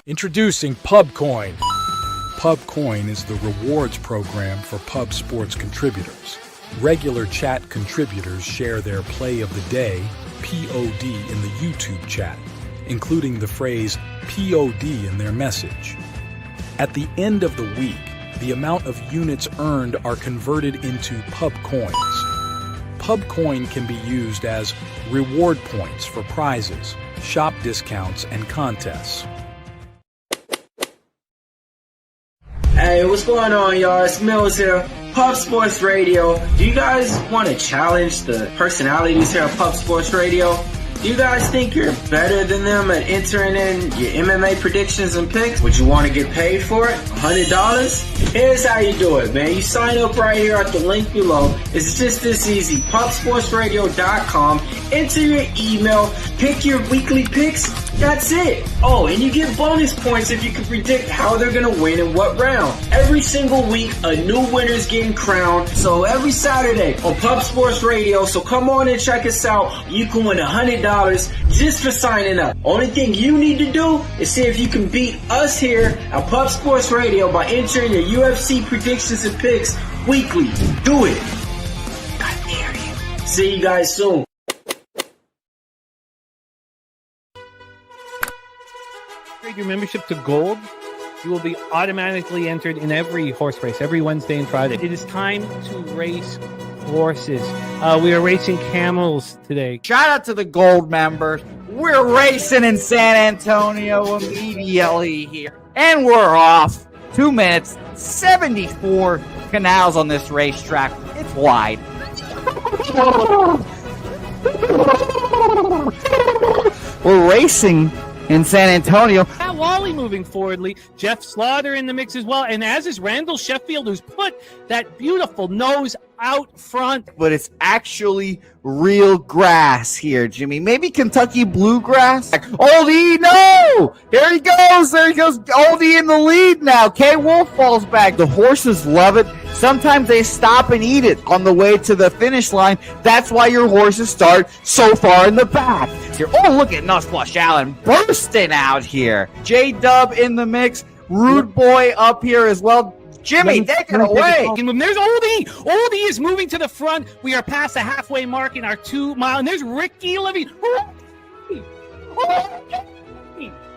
Introducing Pubcoin. Pubcoin is the rewards program for pub sports contributors. Regular chat contributors share their play of the day, POD, in the YouTube chat, including the phrase POD in their message. At the end of the week, the amount of units earned are converted into Pubcoins. Pubcoin can be used as reward points for prizes, shop discounts, and contests. Hey, what's going on, y'all? It's Mills here, Pub Sports Radio. Do you guys want to challenge the personalities here at Pub Sports Radio? Do you guys think you're better than them at entering in your MMA predictions and picks? Would you want to get paid for it? $100? Here's how you do it, man. You sign up right here at the link below. It's just this easy. PubSportsRadio.com. Enter your email. Pick your weekly picks. That's it. Oh, and you get bonus points if you can predict how they're going to win in what round. Every single week, a new winner's getting crowned. So every Saturday on Pub Sports Radio. So come on and check us out. You can win $100 just for signing up. Only thing you need to do is see if you can beat us here at Pub Sports Radio by entering your UFC predictions and picks weekly. Do it. I dare you. See you guys soon. Your membership to Gold, you will be automatically entered in every horse race, every Wednesday and Friday. It is time to race horses. We are racing camels today. Shout out to the Gold members. We're racing in San Antonio immediately here. And we're off. 2 minutes, 74 canals on this racetrack. It's wide. We're racing in San Antonio. Matt Wally moving forwardly. Jeff Slaughter in the mix as well. And as is Randall Sheffield, who's put that beautiful nose out front. But it's actually real grass here, Jimmy. Maybe Kentucky bluegrass. Oldie, no! There he goes. Oldie in the lead now. K. Wolf falls back. The horses love it. Sometimes they stop and eat it on the way to the finish line. That's why your horses start so far in the back. Here. Oh, look at Nussflush Allen bursting out here. J-Dub in the mix. Rude Boy up here as well. Jimmy, take it away. There's Oldie. Oldie is moving to the front. We are past the halfway mark in our 2 mile. And there's Ricky Levy.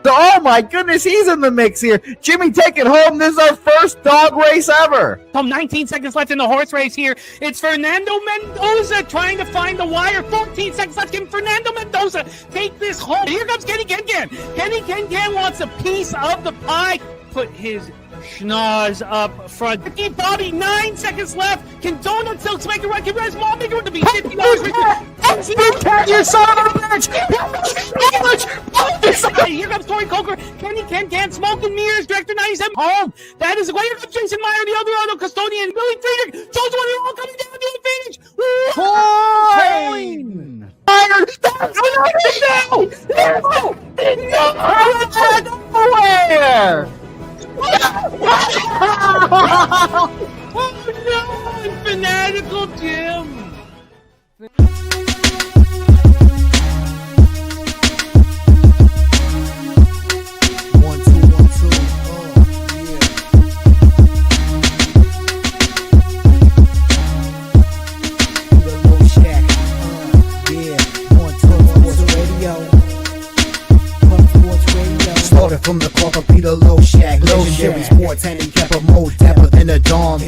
Oh my goodness, he's in the mix here. Jimmy, take it home. This is our first dog race ever. 19 seconds left in the horse race here. It's Fernando Mendoza trying to find the wire. 14 seconds left. Can Fernando Mendoza take this home? Here comes Kenny Kengan. Kenny Kengan wants a piece of the pie. Put his schnoz up front. Ricky Bobby, 9 seconds left. Can Donut Silks make a run? Can Res Mall make a run to be $50? You son of a bitch! Here comes Tori Coker. Kenny Kengan, Smoke and Mirrors, Director 97 home. That is the way. Here comes Jason Meyer, the other auto custodian, Billy Friedrich. Jones one, all coming down the finish. Coin! Nowhere! Oh no! Fanatical Jim! From the corporate Peter Low Shack, legendary sports handicapper, more dapper than a dawn.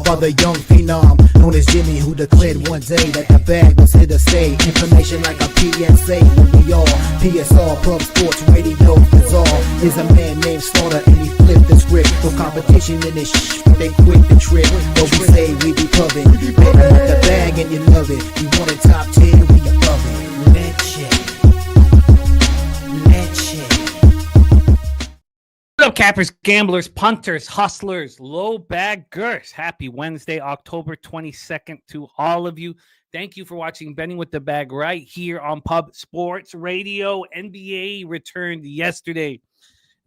Father young phenom, known as Jimmy, who declared one day that the bag was here to stay. Information like a PSA, when we all PSR, Pub Sports Radio, bizarre. Is a man named Slaughter and he flipped the script. No competition in this but they quit the trip. Though we say we be pubbing, man, I want the bag and you love it. We want a top 10, we above it. Legend. What up, cappers, gamblers, punters, hustlers, low baggers? Happy Wednesday, October 22nd to all of you. Thank you for watching Betting with the Bag right here on Pub Sports Radio. NBA returned yesterday.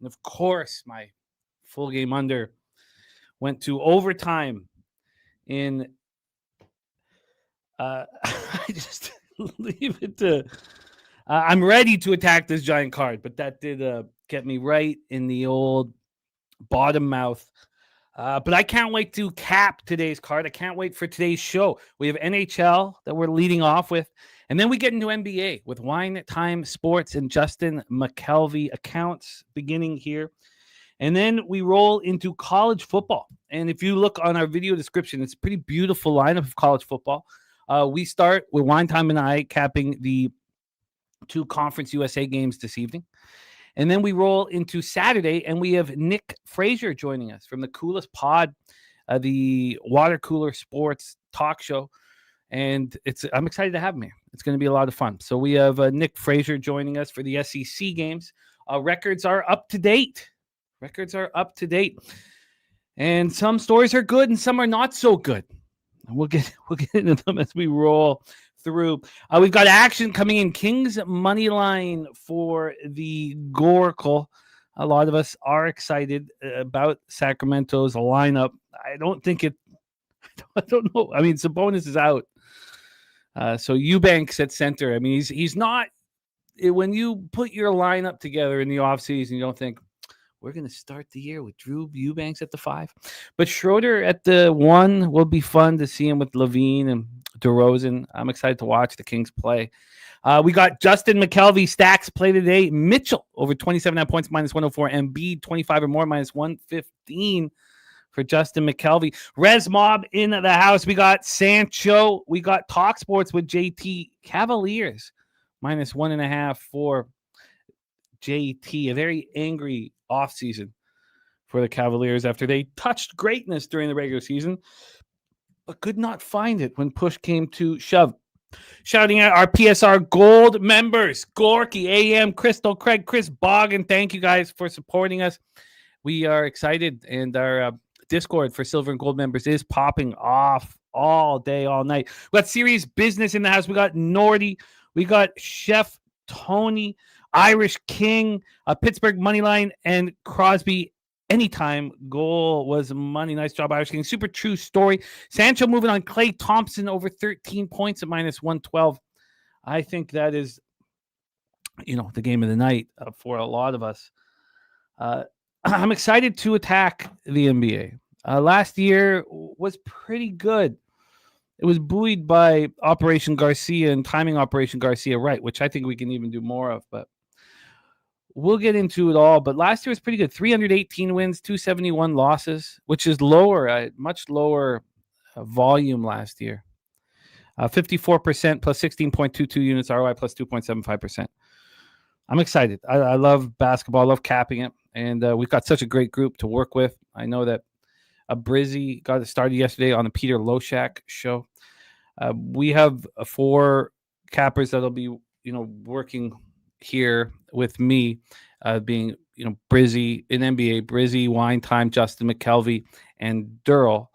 And of course, my full game under went to overtime in I just leave it to I'm ready to attack this giant card, but that did get me right in the old bottom mouth. But I can't wait to cap today's card. I can't wait for today's show. We have NHL that we're leading off with. And then we get into NBA with Wine Time Sports and Justin McKelvey accounts beginning here. And then we roll into college football. And if you look on our video description, it's a pretty beautiful lineup of college football. We start with Wine Time and I capping the 2 Conference USA games this evening. And then we roll into Saturday, and we have Nick Frazier joining us from the Coolest Pod, the Water Cooler Sports talk show. And I'm excited to have him here. It's going to be a lot of fun. So we have Nick Frazier joining us for the SEC games. Records are up to date. And some stories are good and some are not so good. We'll get into them as we roll through. We've got action coming in. Kings money line for the Goracle. A lot of us are excited about Sacramento's lineup. I don't know. I mean, Sabonis is out. So Eubanks at center. I mean, he's not. When you put your lineup together in the offseason, you don't think we're going to start the year with Drew Eubanks at the 5. But Schroeder at the 1 will be fun to see him with Levine and DeRozan. I'm excited to watch the Kings play. We got Justin McKelvey stacks play today. Mitchell over 27.5 points, -104. Embiid 25 or more, -115 for Justin McKelvey. Res Mob in the house. We got Sancho. We got Talk Sports with JT. Cavaliers -1.5 for JT. A very angry offseason for the Cavaliers after they touched greatness during the regular season, but could not find it when push came to shove. Shouting out our PSR Gold members, Gorky, AM, Crystal, Craig, Chris, Bogan. Thank you guys for supporting us. We are excited, and our Discord for Silver and Gold members is popping off all day, all night. We got Serious Business in the house. We got Nordy. We got Chef Tony, Irish King, Pittsburgh Moneyline, and Crosby. Anytime goal was money. Nice job, Irish King. Super true story. Sancho moving on Klay Thompson over 13 points at -112. I think that is, the game of the night for a lot of us. I'm excited to attack the NBA. Last year was pretty good. It was buoyed by Operation Garcia and timing Operation Garcia right, which I think we can even do more of, but we'll get into it all. But last year was pretty good. 318 wins, 271 losses, which is lower, much lower volume last year. 54% plus 16.22 units, ROI plus 2.75%. I'm excited. I love basketball. I love capping it. And we've got such a great group to work with. I know that Brizzy got it started yesterday on the Peter Loshak show. We have 4 cappers that'll be, working here with me, being, Brizzy in NBA, Brizzy, Wine Time, Justin McKelvey, and Daryl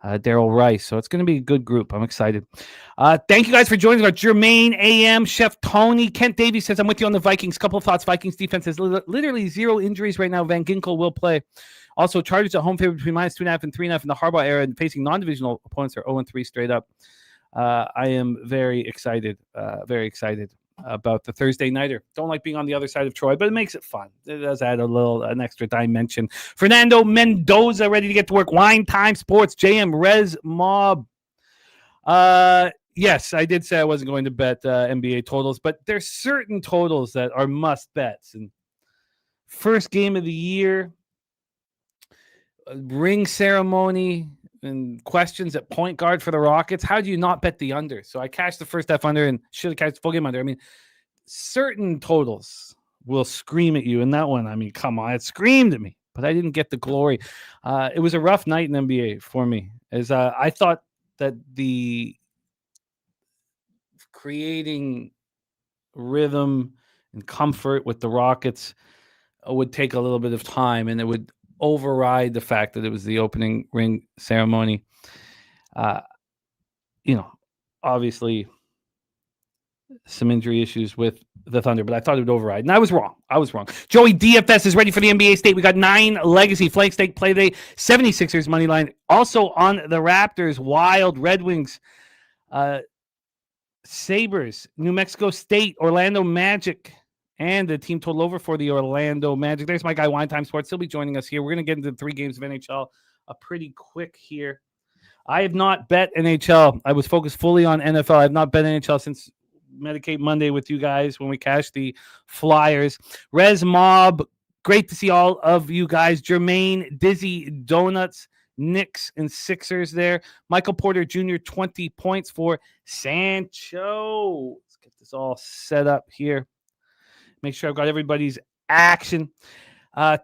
Rice. So it's going to be a good group. I'm excited. Thank you guys for joining us. Jermaine, AM, Chef Tony, Kent Davies says, I'm with you on the Vikings. Couple of thoughts. Vikings defense has literally 0 injuries right now. Van Ginkel will play. Also, Chargers at home favorite between -2.5 and 3.5 in the Harbaugh era, and facing non-divisional opponents are 0-3 straight up. I am very excited about the Thursday nighter. Don't like being on the other side of Troy, but it makes it fun. It does add an extra dimension. Fernando Mendoza ready to get to work. Wine Time Sports, JM Res Mob. Yes, I did say I wasn't going to bet NBA totals, but there's certain totals that are must bets. And first game of the year, ring ceremony, and questions at point guard for the Rockets. How do you not bet the under? So I cashed the first half under and should have cashed the full game under. I mean, certain totals will scream at you. And that one, I mean, come on, it screamed at me, but I didn't get the glory. It was a rough night in NBA for me, as I thought that the creating rhythm and comfort with the Rockets would take a little bit of time, and it would override the fact that it was the opening ring ceremony. Obviously some injury issues with the Thunder, but I thought it would override, and I was wrong. Joey DFS is ready for the NBA state. We got 9 legacy flank stake play today. 76ers money line. Also on the Raptors, Wild, Red Wings, Sabres, New Mexico State, Orlando Magic, and the team total over for the Orlando Magic. There's my guy, Wine Time Sports. He'll be joining us here. We're going to get into the 3 games of NHL pretty quick here. I have not bet NHL. I was focused fully on NFL. I have not bet NHL since Medicate Monday with you guys when we cashed the Flyers. Res Mob, great to see all of you guys. Jermaine, Dizzy, Donuts, Knicks, and Sixers there. Michael Porter Jr., 20 points for Sancho. Let's get this all set up here. Make sure I've got everybody's action.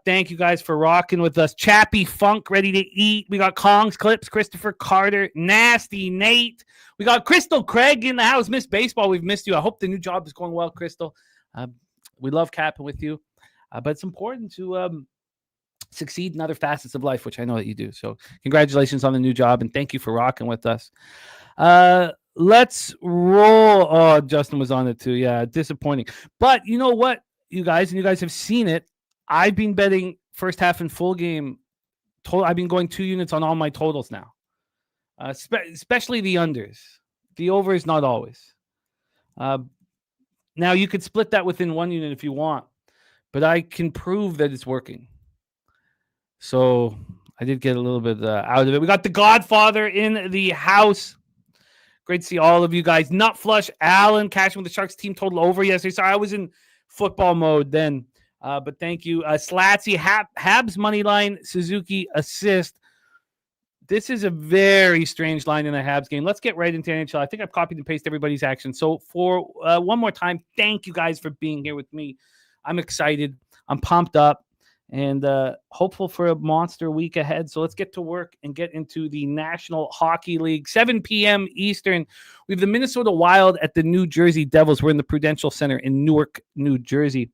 Thank you guys for rocking with us. Chappie Funk ready to eat. We got Kong's Clips, Christopher Carter, Nasty Nate. We got Crystal Craig in the house. Miss Baseball, we've missed you. I hope the new job is going well, Crystal. We love capping with you. But it's important to succeed in other facets of life, which I know that you do. So congratulations on the new job, and thank you for rocking with us. Let's roll. Oh, Justin was on it too. Yeah, disappointing. But you know what, you guys, and you guys have seen it. I've been betting first half and full game. I've been going 2 units on all my totals now, especially the unders. The over is not always. Now, you could split that within 1 unit if you want, but I can prove that it's working. So I did get a little bit out of it. We got the Godfather in the house. Great to see all of you guys. Nut Flush, Allen, cashing with the Sharks team total over yesterday. Sorry, I was in football mode then. But thank you. Slatsy, Habs money line, Suzuki assist. This is a very strange line in the Habs game. Let's get right into NHL. I think I've copied and pasted everybody's action. So for one more time, thank you guys for being here with me. I'm excited. I'm pumped up and hopeful for a monster week ahead. So let's get to work and get into the National Hockey League. 7 p.m. Eastern. We have the Minnesota Wild at the New Jersey Devils. We're in the Prudential Center in Newark, New Jersey.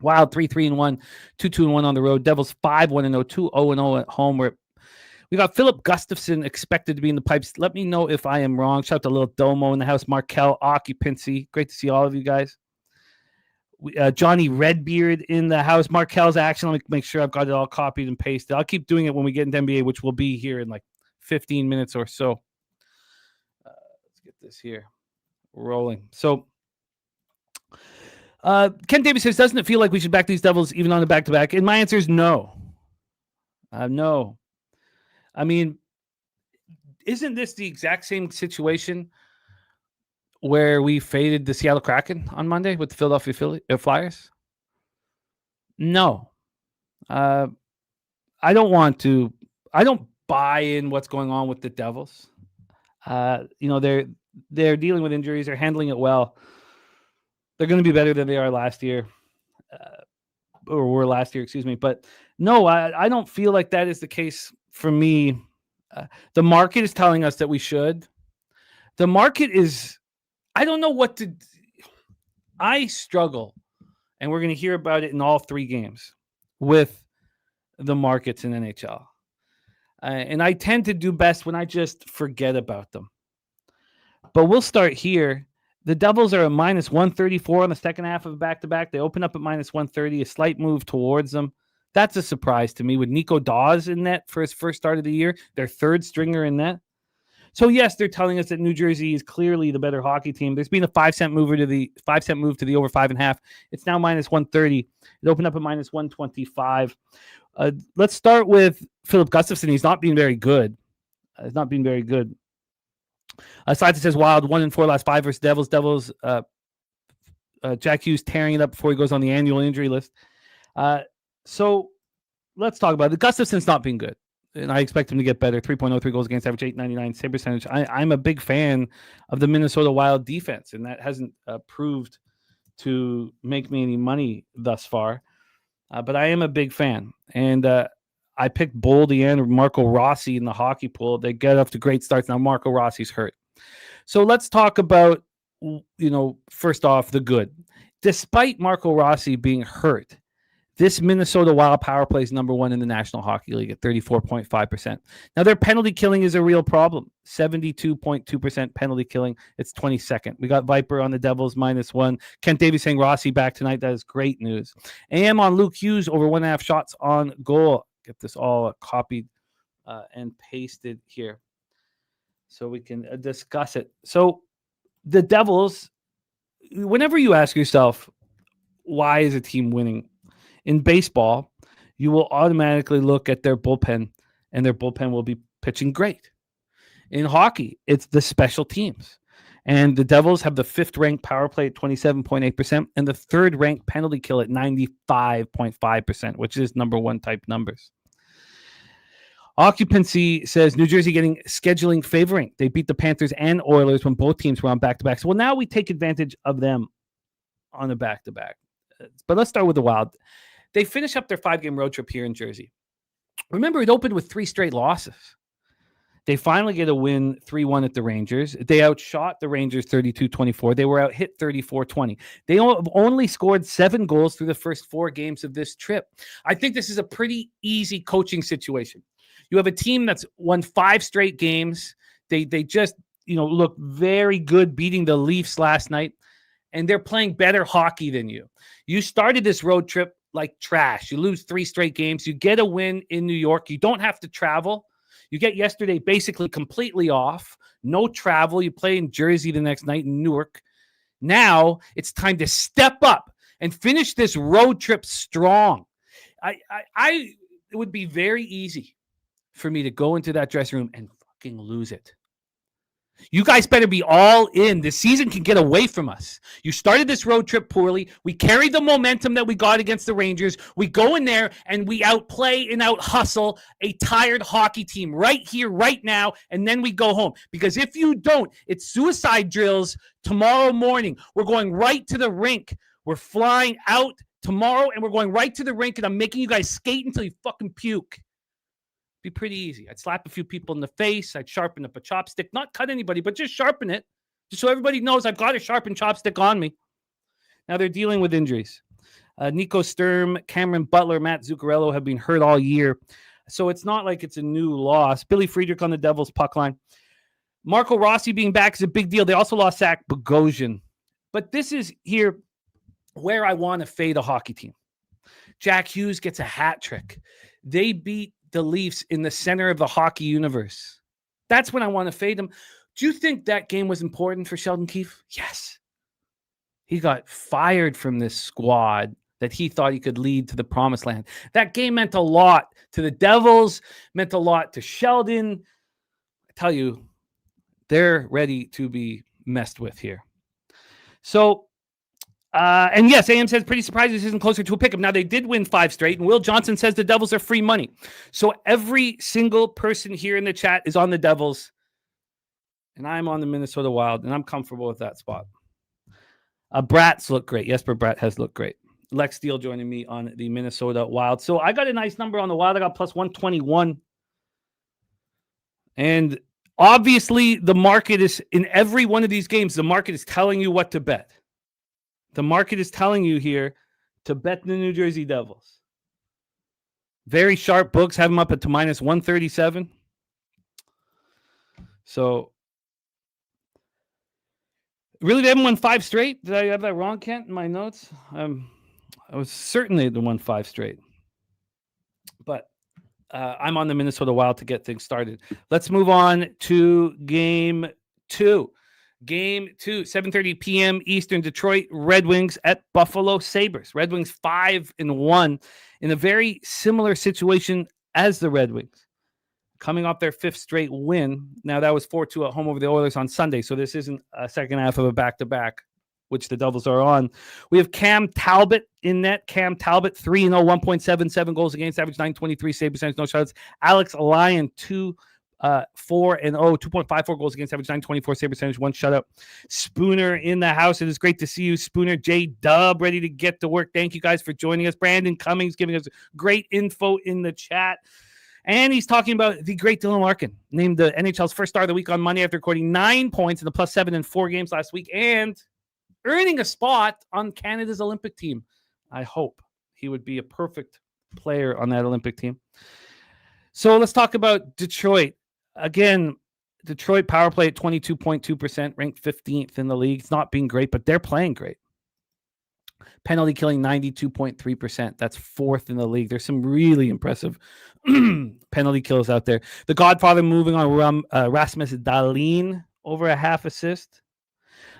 Wild 3-3-1, 2-2-1 on the road. Devils 5-1-0, 2-0-0 at home. We got Philip Gustafson expected to be in the pipes. Let me know if I am wrong. Shout out to Little Domo in the house. Markel Occupancy. Great to see all of you guys. Johnny Redbeard in the house. Markel's action. Let me make sure I've got it all copied and pasted. I'll keep doing it when we get into NBA, which will be here in like 15 minutes or so. Let's get this here rolling. So, Ken Davis says, doesn't it feel like we should back these Devils even on the back-to-back? And my answer is no. No. I mean, isn't this the exact same situation where we faded the Seattle Kraken on Monday with the Philadelphia Flyers? No. I don't buy in what's going on with the Devils. They're dealing with injuries. They're handling it well. They're going to be better than they are last year, or were last year, excuse me. But no, I don't feel like that is the case for me. The market is telling us that we should. The market is, I don't know what to, I struggle, and we're going to hear about it in all 3 games with the markets in NHL. And I tend to do best when I just forget about them. But we'll start here. The Devils are a minus 134 on the second half of back-to-back. They open up at minus 130, a slight move towards them. That's a surprise to me with Nico Dawes in net for his first start of the year, their third stringer in net. So, yes, they're telling us that New Jersey is clearly the better hockey team. There's been a 5-cent move to the over 5.5. It's now minus 130. It opened up at minus 125. Let's start with Philip Gustafson. He's not been very good. Sides says Wild 1-4 last 5 versus Devils. Jack Hughes tearing it up before he goes on the annual injury list. So let's talk about it. Gustafson's not been good, and I expect him to get better. 3.03 goals against average, 8.99 save percentage. I'm a big fan of the Minnesota Wild defense, and that hasn't proved to make me any money thus far. But I am a big fan, and I picked Boldy and Marco Rossi in the hockey pool. They get off to great starts. Now Marco Rossi's hurt. So let's talk about, first off, the good. Despite Marco Rossi being hurt, this Minnesota Wild power play is number 1 in the National Hockey League at 34.5%. Now, their penalty killing is a real problem. 72.2% penalty killing. It's 22nd. We got Viper on the Devils, -1. Kent Davies saying Rossi back tonight. That is great news. AM on Luke Hughes, over 1.5 shots on goal. Get this all copied and pasted here so we can discuss it. So the Devils, whenever you ask yourself, why is a team winning? In baseball, you will automatically look at their bullpen, and their bullpen will be pitching great. In hockey, it's the special teams. And the Devils have the 5th-ranked power play at 27.8% and the 3rd-ranked penalty kill at 95.5%, which is number 1 type numbers. Occupancy says New Jersey getting scheduling favoring. They beat the Panthers and Oilers when both teams were on back-to-backs. Well, now we take advantage of them on a back-to-back. But let's start with the Wild. They finish up their 5-game road trip here in Jersey. Remember, it opened with 3 straight losses. They finally get a win 3-1 at the Rangers. They outshot the Rangers 32-24. They were out hit 34-20. They only scored 7 goals through the first 4 games of this trip. I think this is a pretty easy coaching situation. You have a team that's won 5 straight games. They just, look very good beating the Leafs last night, and they're playing better hockey than you. You started this road trip like trash. You lose 3 straight games. You get a win in New York. You don't have to travel. You get yesterday basically completely off. No travel. You play in Jersey the next night in Newark. Now it's time to step up and finish this road trip strong. It would be very easy for me to go into that dressing room and fucking lose it. You guys better be all in. The season can get away from us. You started this road trip poorly. We carried the momentum that we got against the Rangers. We go in there and we outplay and out-hustle a tired hockey team right here, right now, and then we go home. Because if you don't, it's suicide drills tomorrow morning. We're going right to the rink. We're flying out tomorrow, and we're going right to the rink, and I'm making you guys skate until you fucking puke. Be pretty easy. I'd slap a few people in the face. I'd sharpen up a chopstick. Not cut anybody, but just sharpen it. Just so everybody knows I've got a sharpened chopstick on me. Now they're dealing with injuries. Nico Sturm, Cameron Butler, Matt Zuccarello have been hurt all year. So it's not like it's a new loss. Billy Friedrich on the Devils puck line. Marco Rossi being back is a big deal. They also lost Zach Bogosian. But this is here where I want to fade a hockey team. Jack Hughes gets a hat trick. They beat the Leafs in the center of the hockey universe. That's when I want to fade them. Do you think that game was important for Sheldon Keefe? Yes. He got fired from this squad that he thought he could lead to the promised land. That game meant a lot to the Devils, meant a lot to Sheldon. I tell you, they're ready to be messed with here. So, and yes, AM says pretty surprised this isn't closer to a pickup. Now, they did win 5 straight, and Will Johnson says the Devils are free money. So every single person here in the chat is on the Devils, and I'm on the Minnesota Wild, and I'm comfortable with that spot. Bratz look great. Jesper Bratt has looked great. Lex Steele joining me on the Minnesota Wild. So I got a nice number on the Wild. I got plus 121. And obviously, the market is, in every one of these games, the market is telling you what to bet. The market is telling you here to bet the New Jersey Devils. Very sharp books have them up at to minus 137. So, really, they haven't won 5 straight? Did I have that wrong, Kent, in my notes? I was certainly the won 5 straight. But I'm on the Minnesota Wild to get things started. Let's move on to game 2. Game 2, 7:30 p.m. Eastern, Detroit Red Wings at Buffalo Sabres. Red Wings 5-1 in a very similar situation as the Red Wings. Coming off their 5th straight win. Now, that was 4-2 at home over the Oilers on Sunday, so this isn't a second half of a back-to-back, which the Devils are on. We have Cam Talbot in net. Cam Talbot, 3-0, 1.77 goals against, average 923 save percentage, no shutouts. Alex Lyon, 4-0, 2.54 goals against, average 924 save percentage, 1 shutout. Spooner in the house. It is great to see you, Spooner. J-Dub ready to get to work. Thank you guys for joining us. Brandon Cummings giving us great info in the chat. And he's talking about the great Dylan Larkin, named the NHL's first star of the week on Monday after recording 9 points in the +7 in 4 games last week and earning a spot on Canada's Olympic team. I hope he would be a perfect player on that Olympic team. So let's talk about Detroit. Again, Detroit power play at 22.2%, ranked 15th in the league. It's not being great, but they're playing great. Penalty killing 92.3%. That's 4th in the league. There's some really impressive penalty kills out there. The Godfather moving on Rasmus Dahlin over a half assist.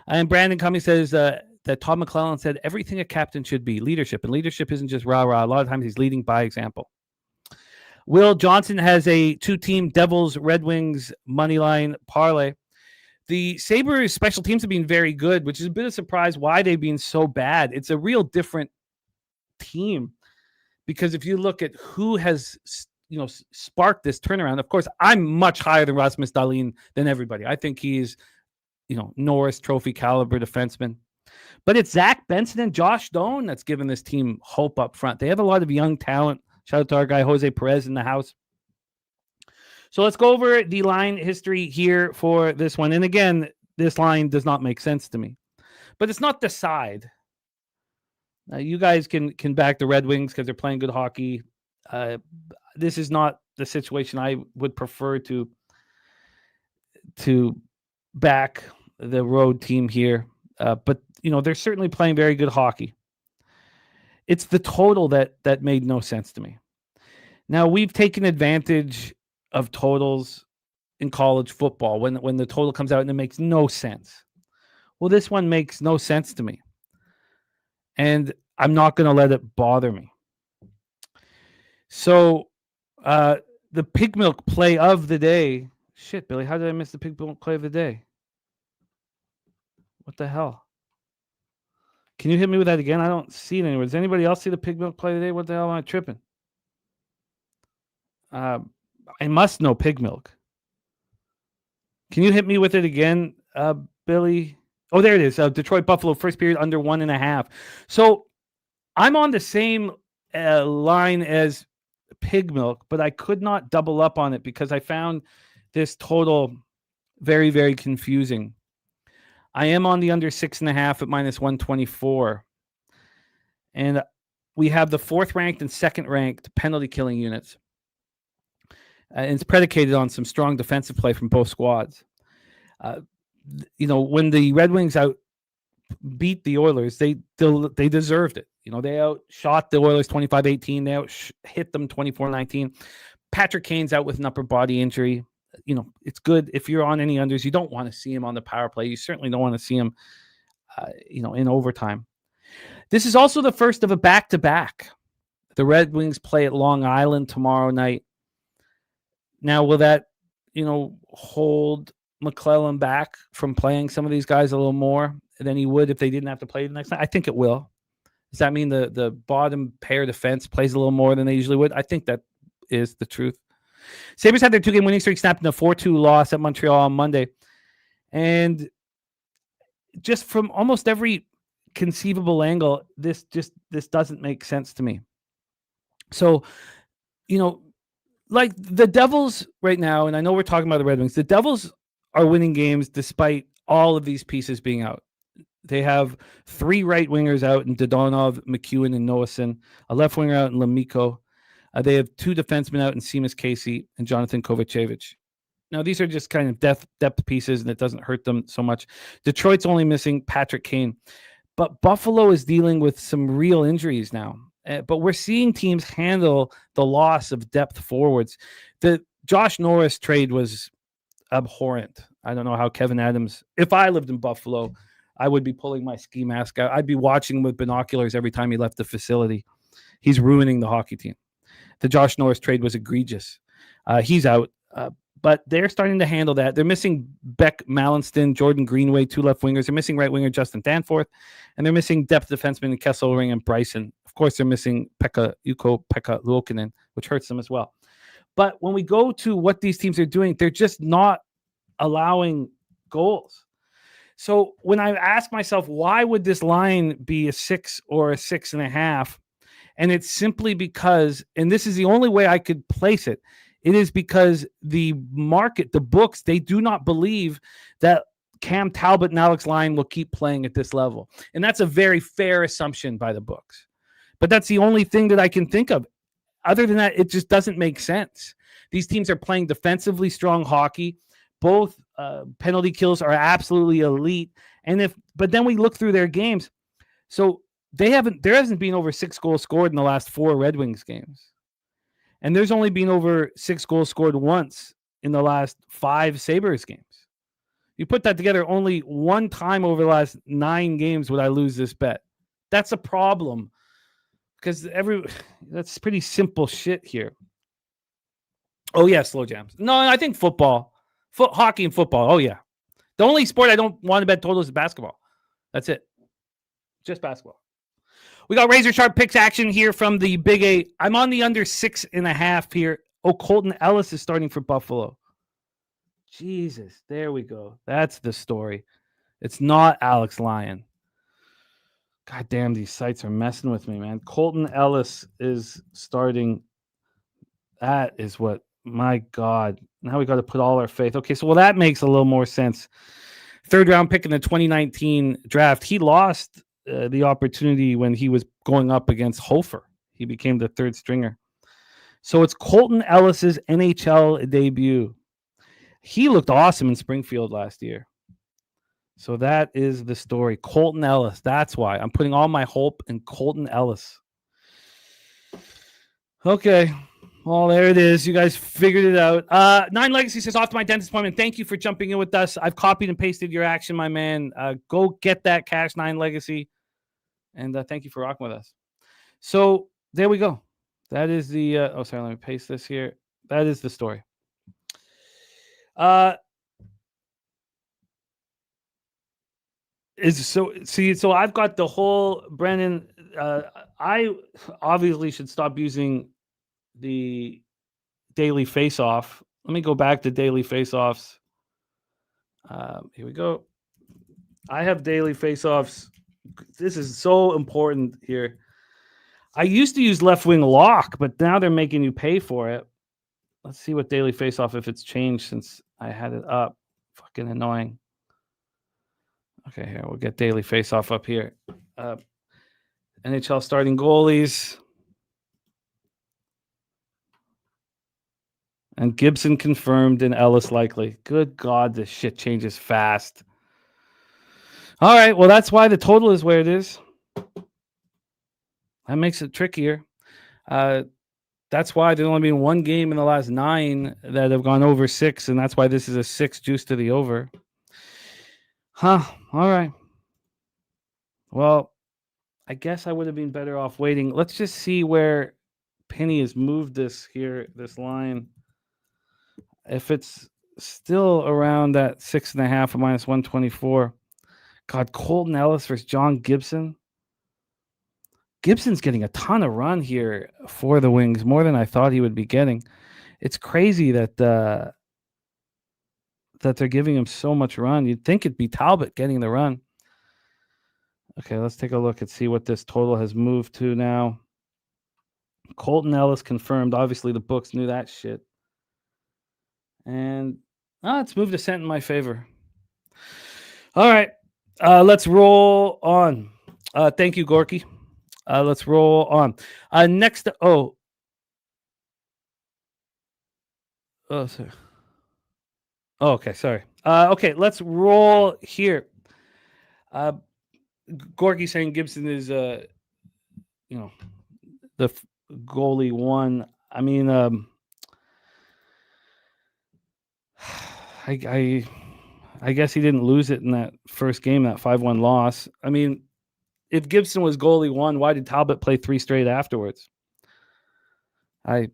And Brandon Cummings says the that Todd McClellan said everything a captain should be, leadership. And leadership isn't just rah-rah. A lot of times he's leading by example. Will Johnson has a 2-team Devils-Red Wings moneyline parlay. The Sabres special teams have been very good, which is a bit of a surprise why they've been so bad. It's a real different team because if you look at who has sparked this turnaround, of course, I'm much higher than Rasmus Dahlin than everybody. I think he's Norris Trophy caliber defenseman. But it's Zach Benson and Josh Doan that's given this team hope up front. They have a lot of young talent. Shout out to our guy Jose Perez in the house. So let's go over the line history here for this one. And again, this line does not make sense to me. But it's not the side. You guys can back the Red Wings because they're playing good hockey. This is not the situation I would prefer to back the road team here. But, they're certainly playing very good hockey. It's the total that made no sense to me. Now, we've taken advantage of totals in college football when the total comes out and it makes no sense. Well, this one makes no sense to me. And I'm not going to let it bother me. So, the pig milk play of the day. Shit, Billy, how did I miss the pig milk play of the day? What the hell? Can you hit me with that again? I don't see it anywhere. Does anybody else see the pig milk play today? What the hell am I tripping? I must know pig milk. Can you hit me with it again, Billy? Oh, there it is. Detroit Buffalo, first period under 1.5. So I'm on the same line as pig milk, but I could not double up on it because I found this total very, very confusing. I am on the under 6.5 at -124. And we have the 4th ranked and 2nd ranked penalty killing units. And it's predicated on some strong defensive play from both squads. When the Red Wings beat the Oilers, they deserved it. They outshot the Oilers 25-18. They hit them 24-19. Patrick Kane's out with an upper body injury. It's good if you're on any unders. You don't want to see him on the power play. You certainly don't want to see him, in overtime. This is also the first of a back-to-back. The Red Wings play at Long Island tomorrow night. Now, will that, hold McClellan back from playing some of these guys a little more than he would if they didn't have to play the next night? I think it will. Does that mean the bottom pair defense plays a little more than they usually would? I think that is the truth. Sabres had their 2-game winning streak snapped in a 4-2 loss at Montreal on Monday. And just from almost every conceivable angle, this doesn't make sense to me. So, like the Devils right now, and I know we're talking about the Red Wings, the Devils are winning games despite all of these pieces being out. They have 3 right wingers out in Dodonov, McEwen, and Noason, a left winger out in Lemico. They have 2 defensemen out in Seamus Casey and Jonathan Kovacevic. Now, these are just kind of depth pieces, and it doesn't hurt them so much. Detroit's only missing Patrick Kane. But Buffalo is dealing with some real injuries now. But we're seeing teams handle the loss of depth forwards. The Josh Norris trade was abhorrent. I don't know how Kevin Adams, if I lived in Buffalo, I would be pulling my ski mask out. I'd be watching with binoculars every time he left the facility. He's ruining the hockey team. The Josh Norris trade was egregious. He's out. But they're starting to handle that. They're missing Beck Mallinston, Jordan Greenway, 2 left wingers. They're missing right winger Justin Danforth. And they're missing depth defensemen Kesselring and Bryson. Of course, they're missing Pekka Luokkanen, which hurts them as well. But when we go to what these teams are doing, they're just not allowing goals. So when I ask myself, why would this line be a 6 or a 6.5? And it's simply because, and this is the only way I could place it, it is because the market, the books, they do not believe that Cam Talbot and Alex Lyon will keep playing at this level. And that's a very fair assumption by the books. But that's the only thing that I can think of. Other than that, it just doesn't make sense. These teams are playing defensively strong hockey. Both penalty kills are absolutely elite. But then we look through their games. So there hasn't been over 6 goals scored in the last 4 Red Wings games. And there's only been over 6 goals scored once in the last 5 Sabres games. You put that together, only one time over the last 9 games would I lose this bet. That's a problem because that's pretty simple shit here. Oh, yeah, slow jams. No, I think football, hockey and football. Oh, yeah. The only sport I don't want to bet totals is basketball. That's it. Just basketball. We got razor sharp picks action here from the Big 8. I'm on the under 6.5 here. Oh, Colton Ellis is starting for Buffalo. Jesus, there we go. That's the story. It's not Alex Lyon. God damn, these sites are messing with me, man. Colton Ellis is starting. That is what, my God. Now we got to put all our faith. Okay, so that makes a little more sense. 3rd round pick in the 2019 draft. He lost the opportunity when he was going up against Hofer. He became the 3rd stringer. So it's Colton Ellis's NHL debut. He looked awesome in Springfield last year. So that is the story. Colton Ellis. That's why I'm putting all my hope in Colton Ellis. Okay. Well, there it is. You guys figured it out. Nine Legacy says, off to my dentist appointment. Thank you for jumping in with us. I've copied and pasted your action, my man. Go get that cash, Nine Legacy. And thank you for rocking with us. So there we go. That is the... let me paste this here. That is the story. So I've got the whole... Brennan, I obviously should stop using the daily face-off. Let me go back to daily face-offs. Here we go. I have daily face-offs. This is so important here. I used to use left-wing lock, but now they're making you pay for it. Let's see what daily face-off, if it's changed since I had it up. Fucking annoying. Okay, here, we'll get daily face-off up here. NHL starting goalies. And Gibson confirmed and Ellis likely. Good God, this shit changes fast. All right, well, that's why the total is where it is. That makes it trickier. That's why there's only been one game in the last 9 that have gone over 6, and that's why this is a 6 juice to the over. Huh, all right. Well, I guess I would have been better off waiting. Let's just see where Penny has moved this line. If it's still around that 6.5 or minus 124. God, Colton Ellis versus John Gibson. Gibson's getting a ton of run here for the Wings, more than I thought he would be getting. It's crazy that they're giving him so much run. You'd think it'd be Talbot getting the run. Okay, let's take a look and see what this total has moved to now. Colton Ellis confirmed. Obviously, the books knew that shit. And it's moved a cent in my favor. All right, let's roll on. Thank you, Gorky. Let's roll on. Next, sorry. Okay, sorry. Okay, let's roll here. Gorky saying Gibson is, the goalie one. I mean, I guess he didn't lose it in that first game, that 5-1 loss. I mean, if Gibson was goalie 1, why did Talbot play 3 straight afterwards? Mark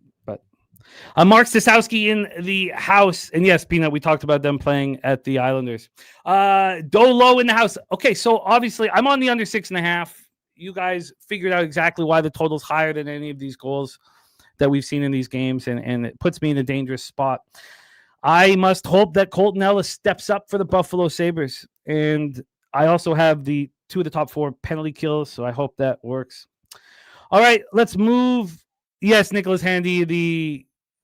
Staszowski in the house. And yes, Peanut, we talked about them playing at the Islanders. Dolo in the house. Okay, so obviously I'm on the under 6.5. You guys figured out exactly why the total's higher than any of these goals that we've seen in these games, and it puts me in a dangerous spot. I must hope that Colton Ellis steps up for the Buffalo Sabres. And I also have the 2 of the top 4 penalty kills, so I hope that works. All right, let's move. Yes, Nicholas Handy,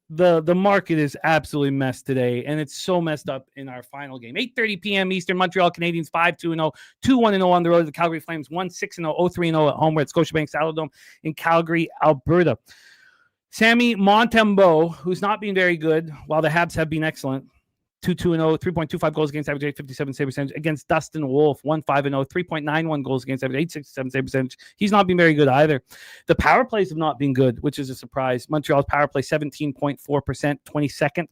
the market is absolutely messed today, and it's so messed up in our final game. 8:30 p.m. Eastern, Montreal Canadiens 5-2-0, 2-1-0 on the road to the Calgary Flames, 1-6-0, 0-3-0 at home. We're at Scotiabank Saddledome in Calgary, Alberta. Sammy Montembeault, who's not been very good, while the Habs have been excellent. 2-2-0, 3.25 goals against average, 857 save percentage. Against Dustin Wolf, 1-5-0, 3.91 goals against average, 867 save percentage. He's not been very good either. The power plays have not been good, which is a surprise. Montreal's power play 17.4%, 22nd.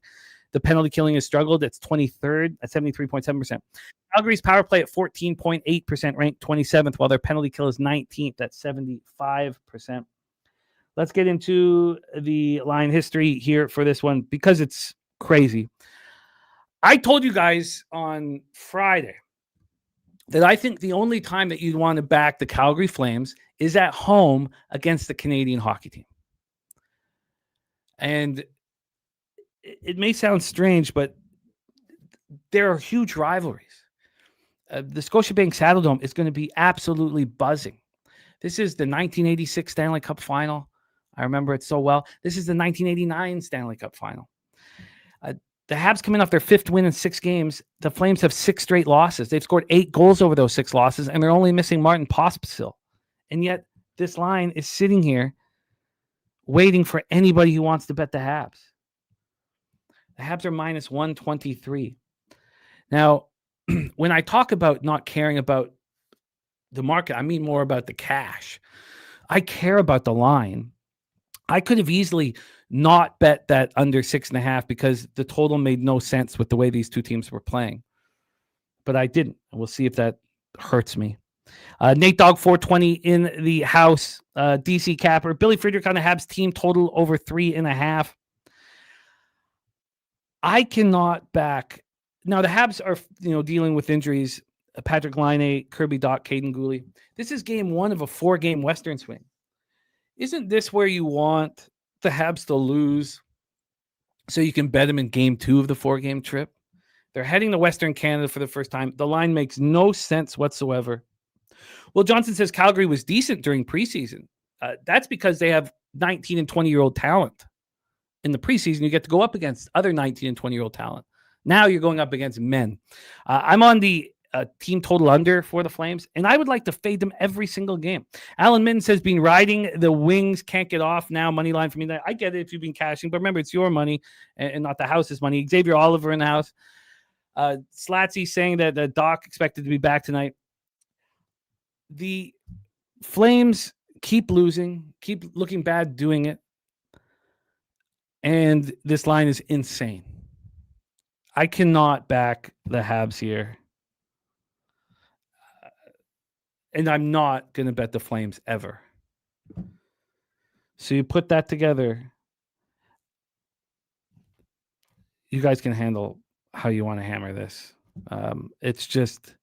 the penalty killing has struggled. It's 23rd at 73.7%. Calgary's power play at 14.8%, ranked 27th, while their penalty kill is 19th at 75%. Let's get into the line history here for this one because it's crazy. I told you guys on Friday that I think the only time that you'd want to back the Calgary Flames is at home against the Canadian hockey team. And it may sound strange, but there are huge rivalries. The Scotiabank Saddledome is going to be absolutely buzzing. This is the 1986 Stanley Cup Final. I remember it so well. This is the 1989 Stanley Cup Final. The Habs coming off their 5th win in 6 games. The Flames have 6 straight losses. They've scored 8 goals over those 6 losses, and they're only missing Martin Pospisil. And yet this line is sitting here waiting for anybody who wants to bet the Habs. The Habs are minus 123. Now, when I talk about not caring about the market, I mean more about the cash. I care about the line. I could have easily not bet that under 6.5 because the total made no sense with the way these two teams were playing. But I didn't. We'll see if that hurts me. Nate Dogg 420 in the house. DC Capper. Billy Friedrich on the Habs team total over 3.5. I cannot back. Now the Habs are dealing with injuries. Patrick Laine, Kirby Dach, Caden Gooley. This is game 1 of a 4-game Western swing. Isn't this where you want the Habs to lose so you can bet them in game 2 of the 4-game trip? They're heading to Western Canada for the first time. The line makes no sense whatsoever. Well, Johnson says Calgary was decent during preseason. That's because they have 19 and 20-year-old talent. In the preseason, you get to go up against other 19 and 20-year-old talent. Now you're going up against men. I'm on the team total under for the Flames, and I would like to fade them every single game. Alan Minton says, been riding the wings, can't get off now. Money line for me. I get it if you've been cashing, but remember, it's your money and not the house's money. Xavier Oliver in the house. Slatsy saying that the Doc expected to be back tonight. The Flames keep losing, keep looking bad doing it, and this line is insane. I cannot back the Habs here. And I'm not going to bet the Flames ever. So you put that together. You guys can handle how you want to hammer this. It's just,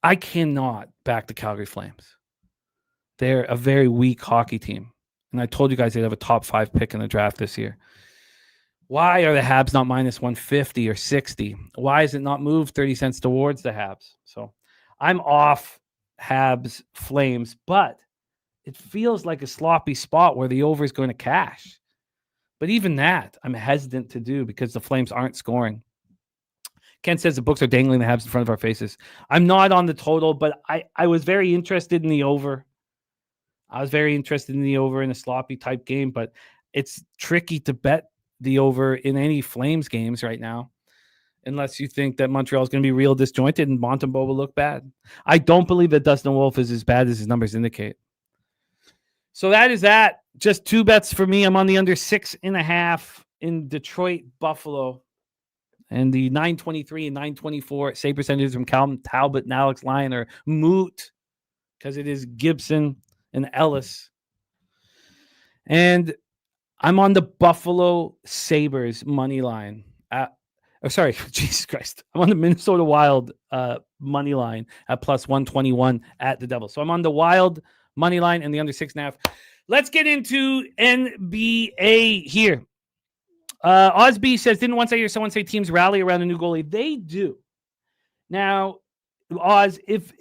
I cannot back the Calgary Flames. They're a very weak hockey team. And I told you guys they'd have a top 5 pick in the draft this year. Why are the Habs not minus 150 or 60? Why is it not moved 30 cents towards the Habs? So I'm off Habs Flames, but it feels like a sloppy spot where the over is going to cash. But even that, I'm hesitant to do because the Flames aren't scoring. Ken says the books are dangling the Habs in front of our faces. I'm not on the total, but I was very interested in the over. I was very interested in the over in a sloppy type game, but it's tricky to bet the over in any Flames games right now, unless you think that Montreal is going to be real disjointed and Montembeault will look bad. I don't believe that Dustin Wolf is as bad as his numbers indicate. So that is that. Just 2 bets for me. I'm on the under 6.5 in Detroit, Buffalo. And the 923 and 924 save percentages from Calvin Talbot and Alex Lyon are moot because it is Gibson and Ellis. And I'm on the Buffalo Sabres money line. Jesus Christ. I'm on the Minnesota Wild money line at plus 121 at the Devils. So I'm on the Wild money line and the under 6.5. Let's get into NBA here. Osby says, didn't once I hear someone say teams rally around a new goalie? They do. Now, Oz, if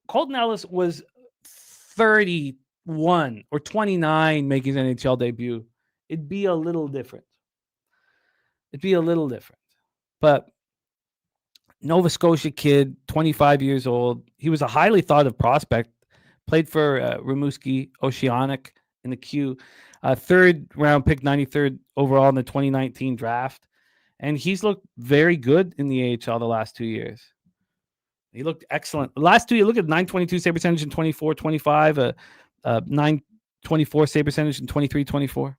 Colton Ellis was 31 or 29 making his NHL debut, it'd be a little different. But Nova Scotia kid, 25 years old. He was a highly thought of prospect. Played for Rimouski Oceanic in the Q. 3rd round pick, 93rd overall in the 2019 draft. And he's looked very good in the AHL the last 2 years. He looked excellent. The last 2 years, look at 922 save percentage in 24-25, 9 24 save percentage and 23-24.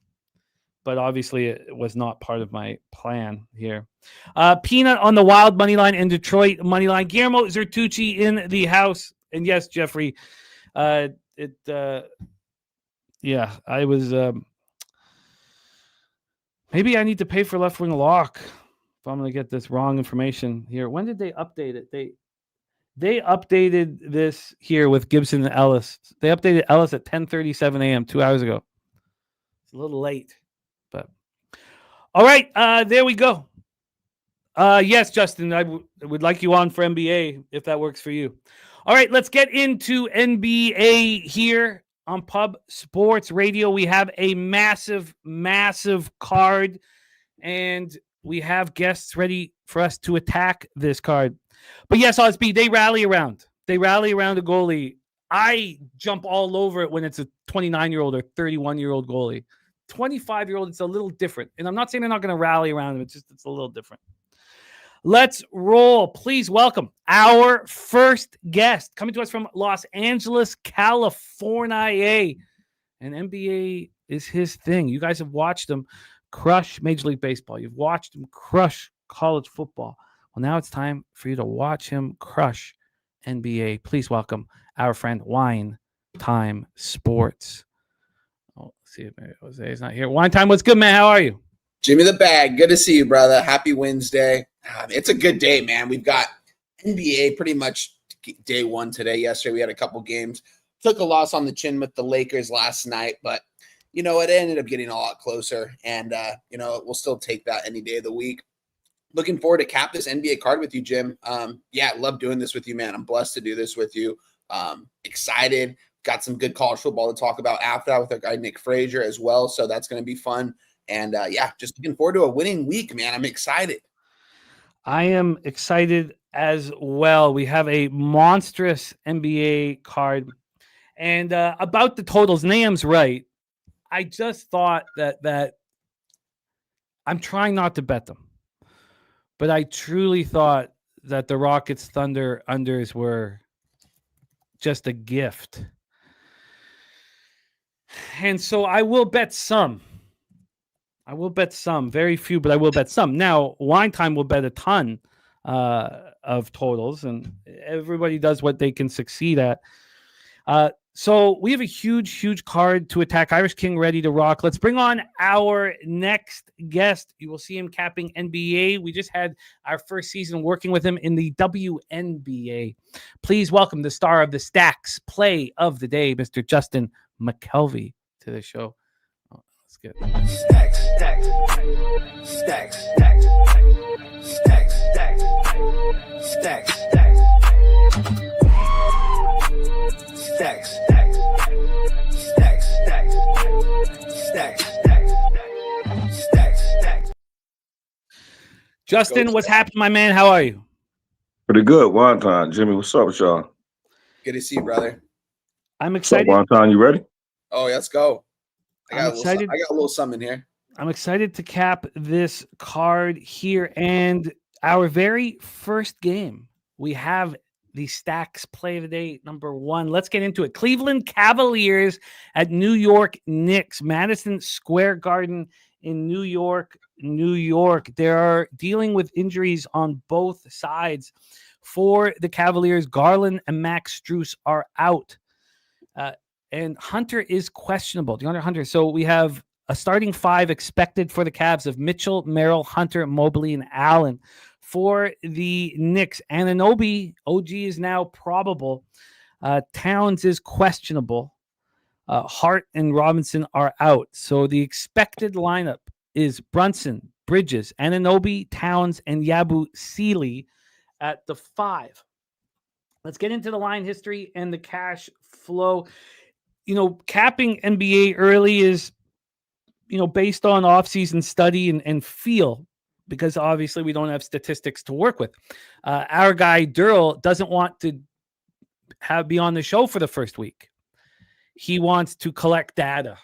But obviously it was not part of my plan here. Peanut on the Wild money line and Detroit money line. Guillermo Zertucci in the house. And yes, Jeffrey, I was maybe I need to pay for left wing lock if I'm going to get this wrong information here. When did they update it? They updated this here with Gibson and Ellis. They updated Ellis at 10:37 a.m. 2 hours ago. It's a little late, but all right. There we go. Yes, Justin, I would like you on for NBA if that works for you. All right, let's get into NBA here on Pub Sports Radio. We have a massive, massive card, and we have guests ready for us to attack this card. But yes, Osby, they rally around. They rally around a goalie. I jump all over it when it's a 29-year-old or 31-year-old goalie. 25-year-old, it's a little different. And I'm not saying they're not going to rally around him. It's a little different. Let's roll. Please welcome our first guest coming to us from Los Angeles, California. And NBA is his thing. You guys have watched him crush Major League Baseball. You've watched him crush college football. Well, now it's time for you to watch him crush NBA. Please welcome our friend Wine Time Sports. Oh, let's see if maybe Jose's not here. Wine Time, what's good, man? How are you? Jimmy the Bag, good to see you, brother. Happy Wednesday. It's a good day, man. We've got NBA pretty much day one today. Yesterday, we had a couple games. Took a loss on the chin with the Lakers last night, but, you know, it ended up getting a lot closer. And, you know, we'll still take that any day of the week. Looking forward to cap this NBA card with you, Jim. Yeah, I love doing this with you, man. I'm blessed to do this with you. Excited. Got some good college football to talk about after that with our guy Nick Frazier as well. So that's going to be fun. And, yeah, just looking forward to a winning week, man. I'm excited. I am excited as well. We have a monstrous NBA card. And about the totals, Naam's right. I just thought that I'm trying not to bet them. But I truly thought that the Rockets Thunder unders were just a gift. And so I will bet some. Very few, but I will bet some. Now, Wine Time will bet a ton of totals, and everybody does what they can succeed at. So we have a huge card to attack. Irish King ready to rock. Let's bring on our next guest. You will see him capping NBA. We just had our first season working with him in the WNBA. Please welcome the star of the Stacks Play of the Day, Mr. Justin Mcelvy, to the show. Oh, let's get it. Stacks. Justin, what's happening, my man? How are you? Pretty good. One time, Jimmy. What's up with y'all? Good to see you, brother. I'm excited. One time, you ready? Oh, let's go. I'm excited. I got a little something here. I'm excited to cap this card here. And our very first game, we have the Stacks Play of the Day, number one. Let's get into it. Cleveland Cavaliers at New York Knicks, Madison Square Garden in New York. They are dealing with injuries on both sides. For the Cavaliers, Garland and Max Strus are out. And Hunter is questionable, DeAndre Hunter. So we have a starting five expected for the Cavs of Mitchell, Merrill, Hunter, Mobley, and Allen. For the Knicks, Anunoby, OG is now probable. Towns is questionable. Hart and Robinson are out. So the expected lineup is Brunson, Bridges, Anunoby, Towns, and Yabu Sealy at the five. Let's get into the line history and the cash flow. You know, capping NBA early is, you know, based on offseason study and feel, because obviously we don't have statistics to work with. Our guy Durrell doesn't want to be on the show for the first week. He wants to collect data.